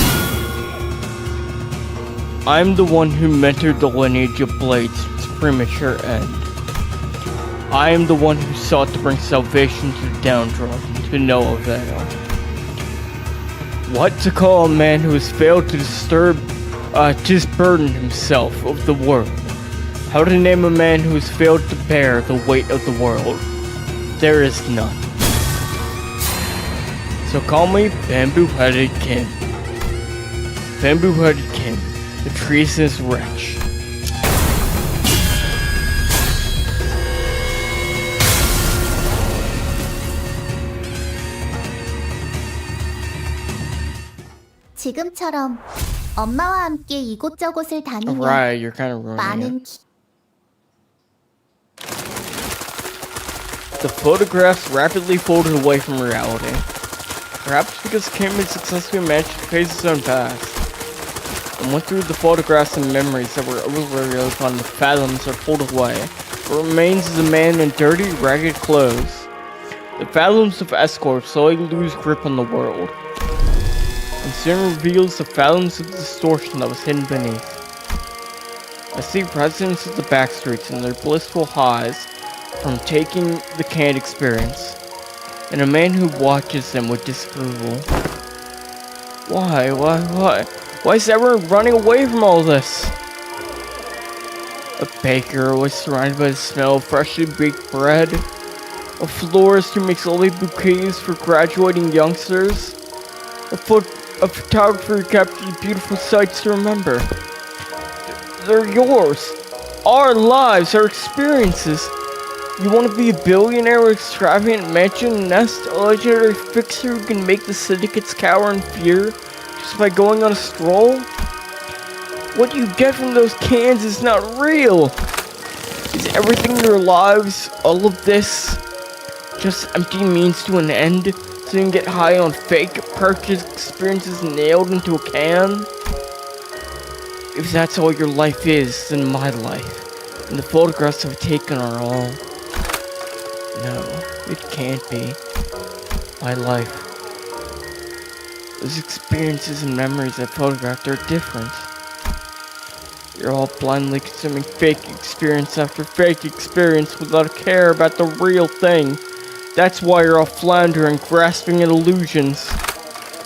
I'm the one who mentored the lineage of blades to its premature end. I am the one who sought to bring salvation to the downtrodden, to no avail. What to call a man who has failed to disburden himself of the world? How to name a man who has failed to bear the weight of the world? There is none. So call me Bamboo-Headed Kim. Bamboo-Headed Kim, the treasonous wretch. 지금처럼 엄마와 함께 이곳저곳을 다니며 Right, you're kind of ruining it. The photographs rapidly folded away from reality. Perhaps because Kim had successfully managed to face his own past, and went through the photographs and memories that were overlaid upon the fathoms are pulled away. What remains is a man in dirty, ragged clothes. The fathoms of escort slowly lose grip on the world, and soon reveals the fathoms of distortion that was hidden beneath. I see residents of the backstreets and their blissful highs from taking the canned experience, and a man who watches them with disapproval. Why is everyone running away from all this? A baker was surrounded by the smell of freshly baked bread, a florist who makes lovely bouquets for graduating youngsters, a photographer who captures beautiful sights to remember. They're yours. Our lives, our experiences. You want to be a billionaire with extravagant mansion, nest, a legendary fixer who can make the syndicates cower in fear just by going on a stroll? What you get from those cans is not real. Is everything in your lives, all of this, just empty means to an end so you can get high on fake purchase experiences nailed into a can? If that's all your life is, then my life, and the photographs I've taken are all. No, it can't be. My life. Those experiences and memories I photographed are different. You're all blindly consuming fake experience after fake experience without a care about the real thing. That's why you're all floundering, grasping at illusions.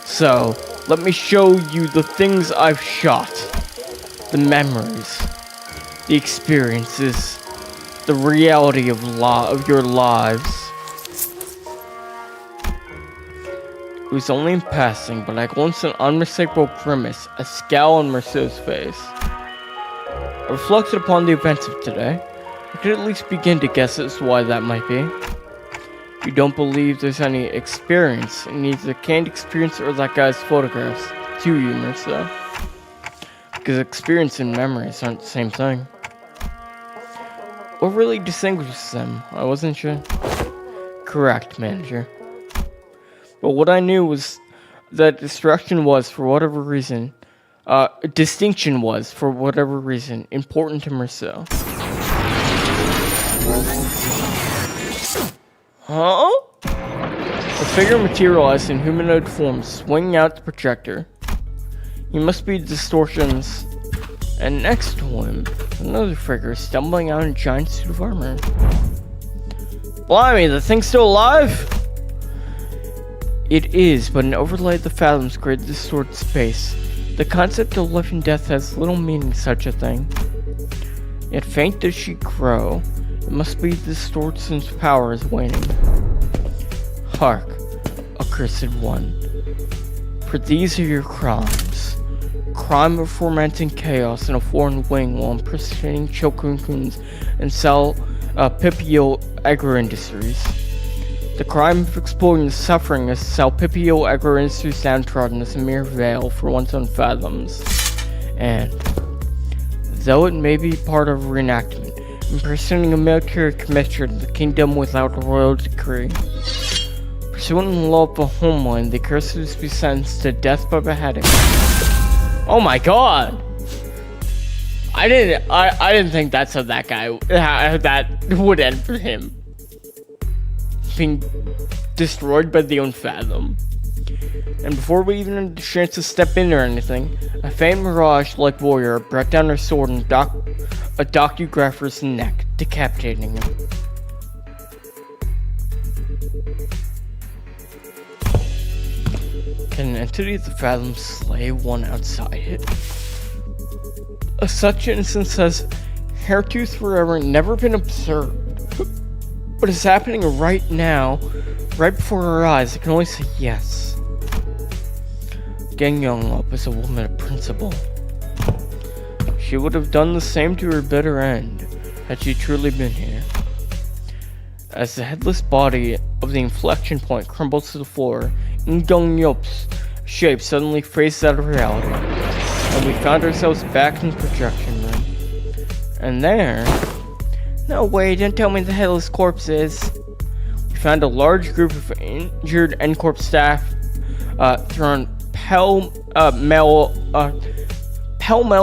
So, let me show you the things I've shot. The memories. The experiences. The reality of your lives. It was only in passing, but I glimpsed an unmistakable grimace, a scowl on Merceau's face. I reflected upon the events of today. I could at least begin to guess as to why that might be. You don't believe there's any experience in either the canned experience or that guy's photographs, do you, Merceau? Because experience and memories aren't the same thing. What really distinguishes them? I wasn't sure. Correct, manager. But what I knew was that distinction was, for whatever reason, important to Merceau. Huh? The figure materialized in humanoid form, swinging out the projector. He must be distortions And next to him, another figure stumbling out in a giant suit of armor. Blimey, the thing's still alive? It is, but an overlay of the fathoms created distorted space. The concept of life and death has little meaning in such a thing. Yet faint does she grow, it must be the distortion's power is waning. Hark, accursed one, for these are your crimes. Crime of fomenting chaos in a foreign wing while impersonating chokuns and sell Pipio agro-industries. The crime of exploiting the suffering is Salpipio agro-industries downtrodden as a mere veil for one's own fathoms. And, though it may be part of a reenactment, impersonating a military commissioner of the kingdom without a royal decree. Pursuant to the law of the homeland, the cursed is to be sentenced to death by beheading. Oh my god! I didn't think that's how that would end for him. Being destroyed by the Unfathom. And before we even had the chance to step in or anything, a faint mirage-like warrior brought down her sword and a docugrapher's neck, decapitating him. Can an entity of the Fathom slay one outside it? Such instance has Hairtooth forever never been observed. But it's happening right now, right before our eyes. I can only say yes. Gang Young Up is a woman of principle. She would have done the same to her bitter end, had she truly been here. As the headless body of the inflection point crumbles to the floor, Young Yup's shape suddenly phased out of reality, and we found ourselves back in the projection room. And there... No way, don't tell me the headless corpse is. We found a large group of injured N-Corp staff thrown pell-mell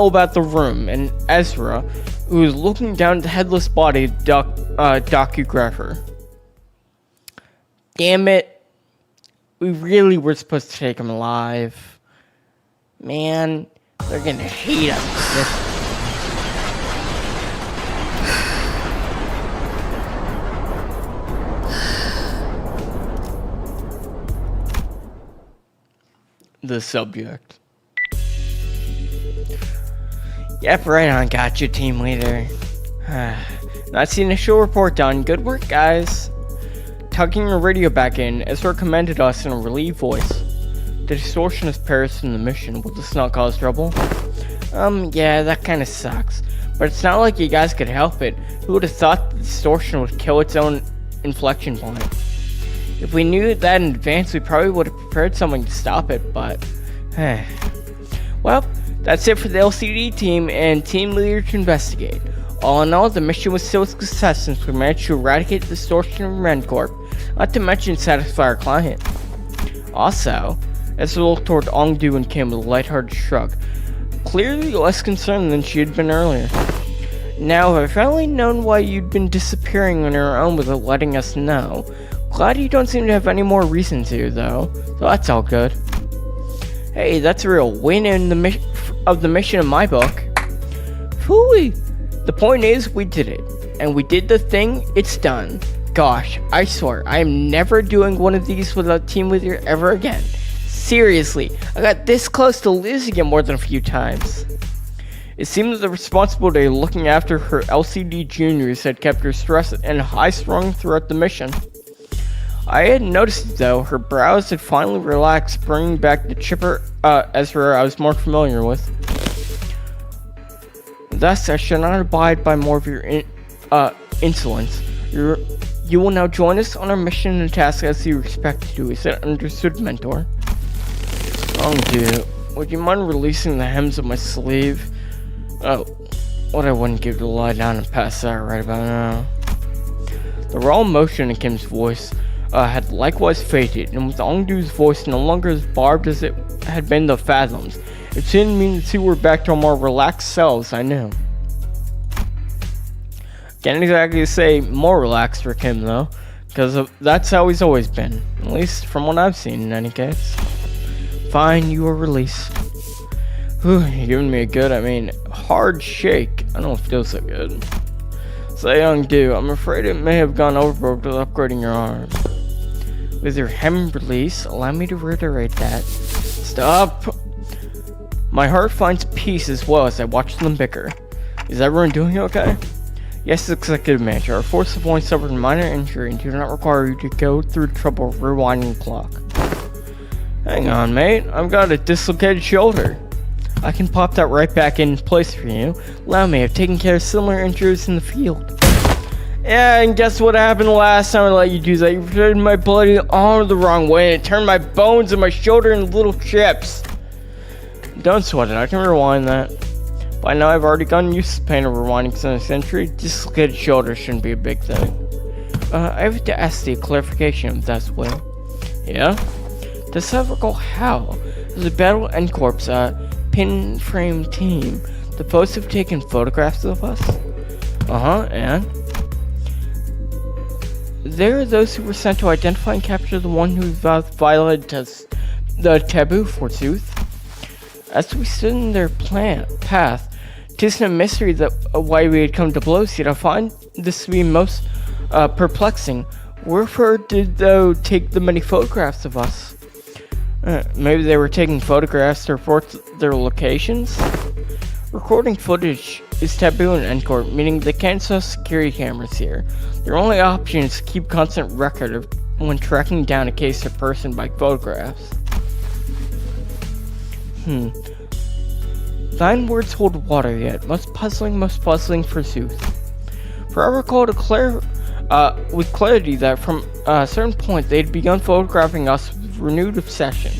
about the room, and Ezra, who was looking down at the headless body of docugrapher. Damn it. We really were supposed to take him alive. Man, they're gonna hate us. The subject. Yep, right on, gotcha, team leader. Not seen a show report done. Good work, guys. Tugging the radio back in, Ezra commended us in a relieved voice. The distortion has perished in the mission. Will this not cause trouble? Yeah, that kinda sucks. But it's not like you guys could help it. Who would have thought the distortion would kill its own inflection point? If we knew that in advance, we probably would have prepared something to stop it, but... Well, that's it for the LCD team and team leader to investigate. All in all, the mission was still a success since we managed to eradicate the distortion of Rencorp, not to mention satisfy our client. Also, as we looked toward Ongdu and Kim with a lighthearted shrug, clearly less concerned than she had been earlier. Now, if I've finally known why you'd been disappearing on your own without letting us know, glad you don't seem to have any more reason to, though, so that's all good. Hey, that's a real win in the mission in my book. Phooey! The point is, we did it. And we did the thing, it's done. Gosh, I swear, I am never doing one of these without team leader ever again. Seriously, I got this close to losing it more than a few times. It seemed that the responsibility of looking after her LCD juniors had kept her stressed and high-strung throughout the mission. I had noticed, though, her brows had finally relaxed, bringing back the chipper Ezra I was more familiar with. Thus, I shall not abide by more of your insolence. You will now join us on our mission and task as you expect to do. Is that understood, Mentor? Dude, would you mind releasing the hems of my sleeve? Oh, what I wouldn't give to lie down and pass out right about now. The raw emotion in Kim's voice had likewise faded, and with Ongdu's voice no longer as barbed as it had been the Fathoms, it didn't mean the two were back to our more relaxed selves, I knew. Can't exactly say more relaxed for Kim, though, because that's how he's always been, at least from what I've seen in any case. Fine, you are released. Whew, you're giving me a good, hard shake. I don't feel so good. So young dude, I'm afraid it may have gone overboard with upgrading your arm. With your hem release, allow me to reiterate that. Stop! My heart finds peace as well as I watch them bicker. Is everyone doing okay? Yes, Executive Manager. Our force have only suffered a minor injury and do not require you to go through the trouble of rewinding the clock. Hang on, mate. I've got a dislocated shoulder. I can pop that right back in place for you. Allow me, I've taken care of similar injuries in the field. Yeah, and guess what happened last time I let you do that? You rotated my bloody arm the wrong way and it turned my bones and my shoulder into little chips. Don't sweat it, I can rewind that. By now I've already gotten used to the pain of rewinding since century. Dislocated shoulder shouldn't be a big thing. I have to ask the clarification if that's well. Yeah? Does that recall how? The Battle End Corps, pin frame team. The folks have taken photographs of us? And? There are those who were sent to identify and capture the one who violated the taboo, forsooth. As we stood in their path, 'tis no mystery that why we had come to blows, yet I find this to be most perplexing. Wherefore did they take the many photographs of us? Maybe they were taking photographs to report their locations? Recording footage is taboo in Encore, meaning they can't install security cameras here. Their only option is to keep constant record of when tracking down a case or person by photographs. Thine words hold water yet, most puzzling forsooth. For I recall with clarity that from a certain point they'd begun photographing us with renewed obsession.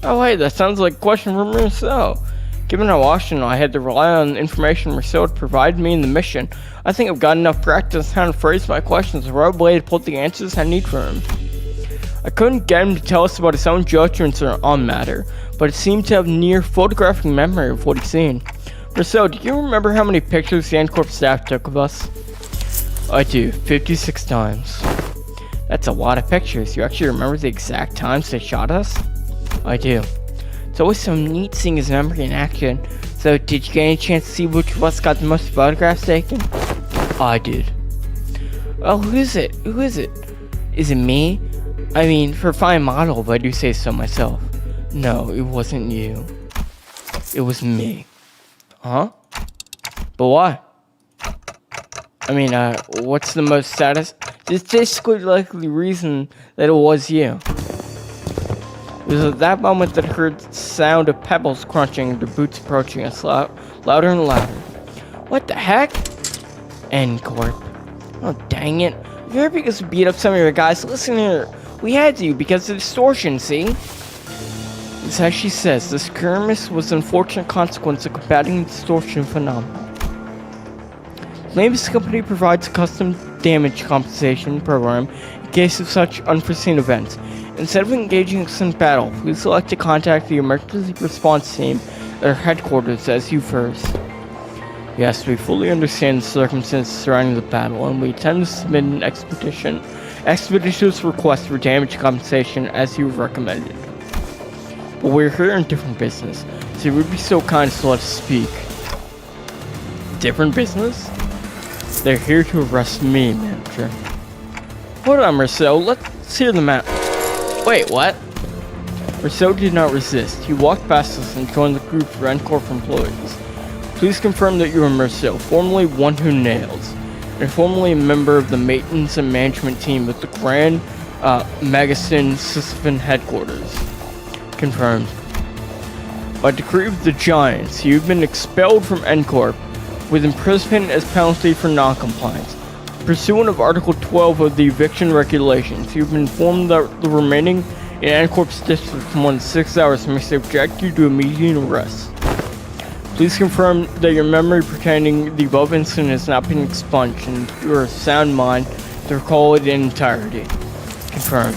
Oh wait, that sounds like a question from Rousseau. Given how often I had to rely on the information Rousseau had provided me in the mission, I think I've got enough practice how to phrase my questions and RWBY to pull the answers I need from him. I couldn't get him to tell us about his own judgments on matter, but it seemed to have near photographic memory of what he'd seen. Rousseau, do you remember how many pictures the Encore staff took of us? I do, 56 times. That's a lot of pictures. You actually remember the exact times they shot us? I do. It's always so neat seeing his memory in action. So, did you get any chance to see which of us got the most photographs taken? I did. Oh, who is it? Is it me? I mean, for a fine model, if I do say so myself. No, it wasn't you. It was me. Huh? But why? I mean, what's the most statistically likely reason that it was you? It was at that moment that I heard the sound of pebbles crunching, their boots approaching us louder and louder. What the heck? End Corp. Oh, dang it. If you're because to beat up some of your guys, listen here. We had to because of distortion, see? It's as she says, this skirmish was an unfortunate consequence of combating the distortion phenomenon. Limbus company provides a custom damage compensation program in case of such unforeseen events. Instead of engaging in some battle, please select to contact the emergency response team at their headquarters as you first. Yes, we fully understand the circumstances surrounding the battle, and we intend to submit an expeditious request for damage compensation as you recommended. But we're here on different business, so you would be so kind as to let us speak. Different business? They're here to arrest me, manager. Hold on, Rousseau, let's hear the map. Wait, what? Rousseau did not resist. He walked past us and joined the group of Rencorp employees. Please confirm that you are Rousseau, formerly one who nails, and formerly a member of the maintenance and management team at the Grand Megaston Sisyphon headquarters. Confirmed. By decree of the Giants, you've been expelled from N-Corp with imprisonment as penalty for non-compliance. Pursuant of Article 12 of the eviction regulations, you've been informed that the remaining in N-Corp's district for more than 6 hours may subject you to immediate arrest. Please confirm that your memory pertaining to the above incident has not been expunged and you are of sound mind to recall it in entirety. Confirmed.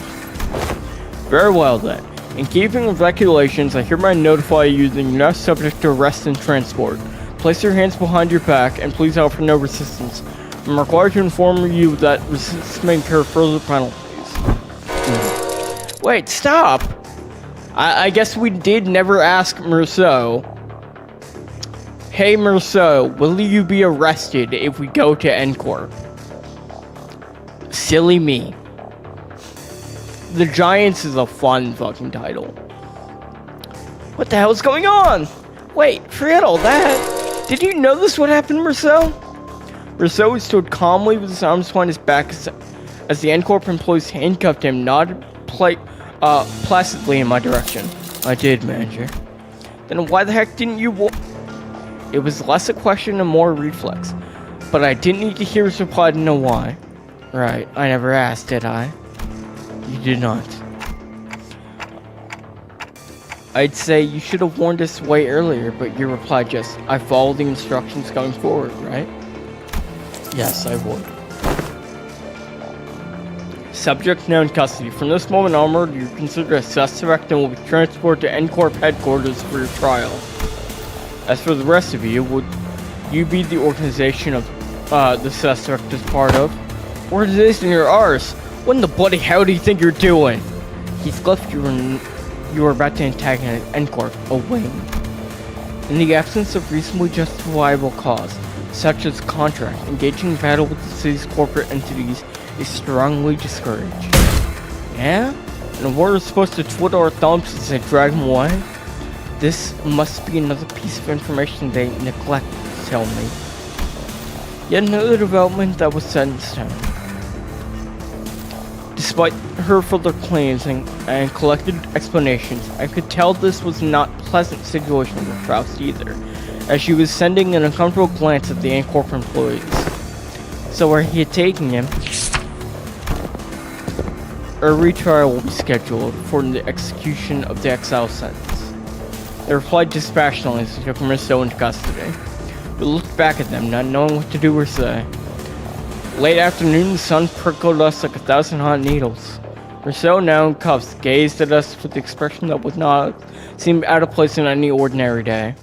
Very well then. In keeping with regulations, I hereby notify you that you're now subject to arrest and transport. Place your hands behind your back and please offer no resistance. I'm required to inform you that resistance may incur further penalties. Wait, stop! I guess we did never ask Merceau. Hey Merceau, will you be arrested if we go to N-Corp? Silly me. The Giants is a fun fucking title. What the hell is going on? Wait, forget all that. Did you know this would happen, Merceau? Merceau stood calmly with his arms behind his back as the N-Corp employees handcuffed him, nodded placidly in my direction. I did, manager. Then why the heck didn't you It was less a question and more a reflex. But I didn't need to hear his reply to know why. Right, I never asked, did I? You did not. I'd say you should have warned us way earlier, but your reply just, I follow the instructions going forward, right? Yes, I would. Subject now in custody. From this moment onward, you're considered a suspect and will be transported to N-Corp headquarters for your trial. As for the rest of you, would you be the organization of the suspect is part of? Organization your arse? What in the bloody hell do you think you're doing? Heathcliff, you were about to antagonize N-Corp, a wing. In the absence of reasonably justifiable cause, such as contract, engaging in battle with the city's corporate entities is strongly discouraged. Yeah? And we're supposed to twiddle our thumbs as they drag them away? This must be another piece of information they neglect to tell me. Yet another development that was set in stone. Despite her further claims and collected explanations, I could tell this was not a pleasant situation with Faust either, as she was sending an uncomfortable glance at the N-Corp employees. So where he had taken him, a retrial will be scheduled for the execution of the exile sentence. They replied dispassionately as they took Merceau into custody. We looked back at them, not knowing what to do or say. Late afternoon, the sun prickled us like 1,000 hot needles. Merceau, now in cuffs, gazed at us with the expression that would not seem out of place in any ordinary day.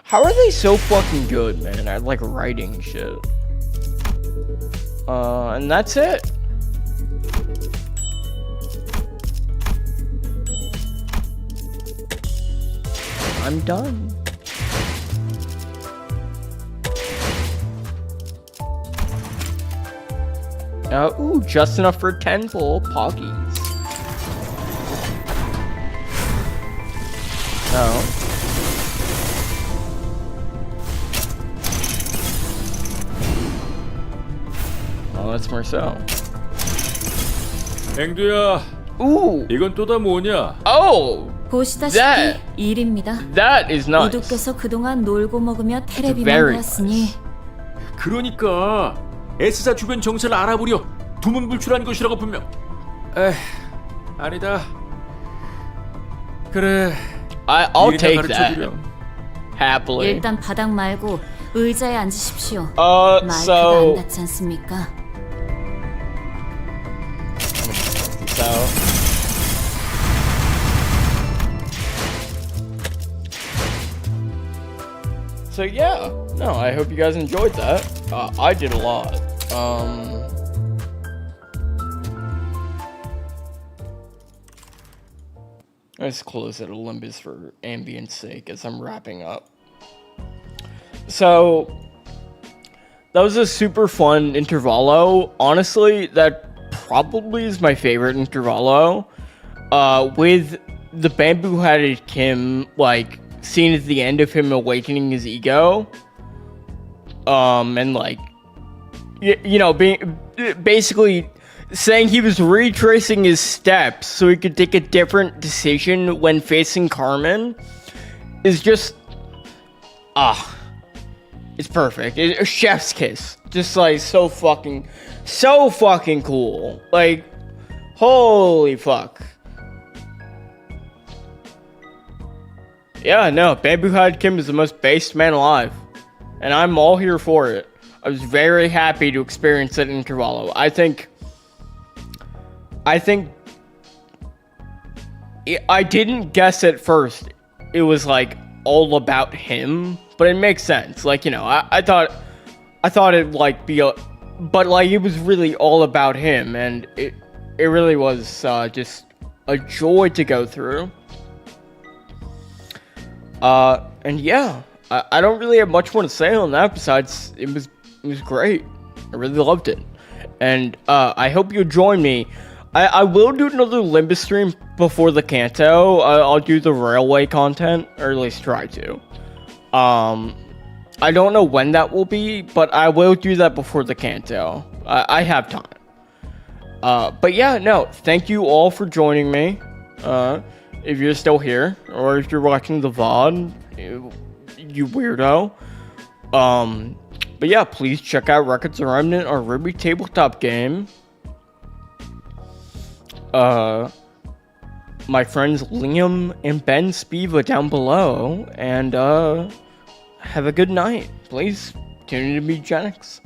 How are they so fucking good, man, at like writing shit? And that's it. I'm done. Ooh, just enough for 10 full poggies. No. Oh, that's Merceau. 앵두야, Ooh. 이건 또 다 뭐냐? Oh. 보시다시피 That- 일입니다. That is nice. 모두께서 그동안 놀고 먹으며 테레비만 very 보았으니 그러니까 S사 주변 정체를 알아보려 두문불출한 것이라고 분명. 아니다. 그래. I'll 일이나 take that. 가르쳐주렴. Happily. 일단 바닥 말고 의자에 앉으십시오. 마이크가 so- 안 닿지 않습니까? So yeah, no, I hope you guys enjoyed that. I did a lot. Let's close it a Limbus for ambience sake as I'm wrapping up. So that was a super fun Intervallo. Honestly, that probably is my favorite Intervallo. With the bamboo-hatted Kim, like, scene at the end of him awakening his ego. And like, you know, basically saying he was retracing his steps so he could take a different decision when facing Carmen is just, it's perfect. It's a chef's kiss. Just like so fucking cool. Like, holy fuck. Yeah, no, Bamboo-Hatted Kim is the most based man alive. And I'm all here for it. I was very happy to experience it in Intervallo. I think I didn't guess at first it was like all about him, but it makes sense. Like, you know, I thought I thought it'd like be a, but like it was really all about him, and it really was just a joy to go through. And yeah, I don't really have much more to say on that besides it was great. I really loved it, and I hope you join me. I will do another Limbus stream before the Kanto. I'll do the railway content, or at least try to. I don't know when that will be, but I will do that before the Kanto. I have time. But yeah, no, thank you all for joining me. If you're still here, or if you're watching the VOD, you weirdo. But yeah, please check out Records of Remnant, our RWBY tabletop game. My friends Liam and Ben Spiva down below, and have a good night. Please tune in to me, Genix.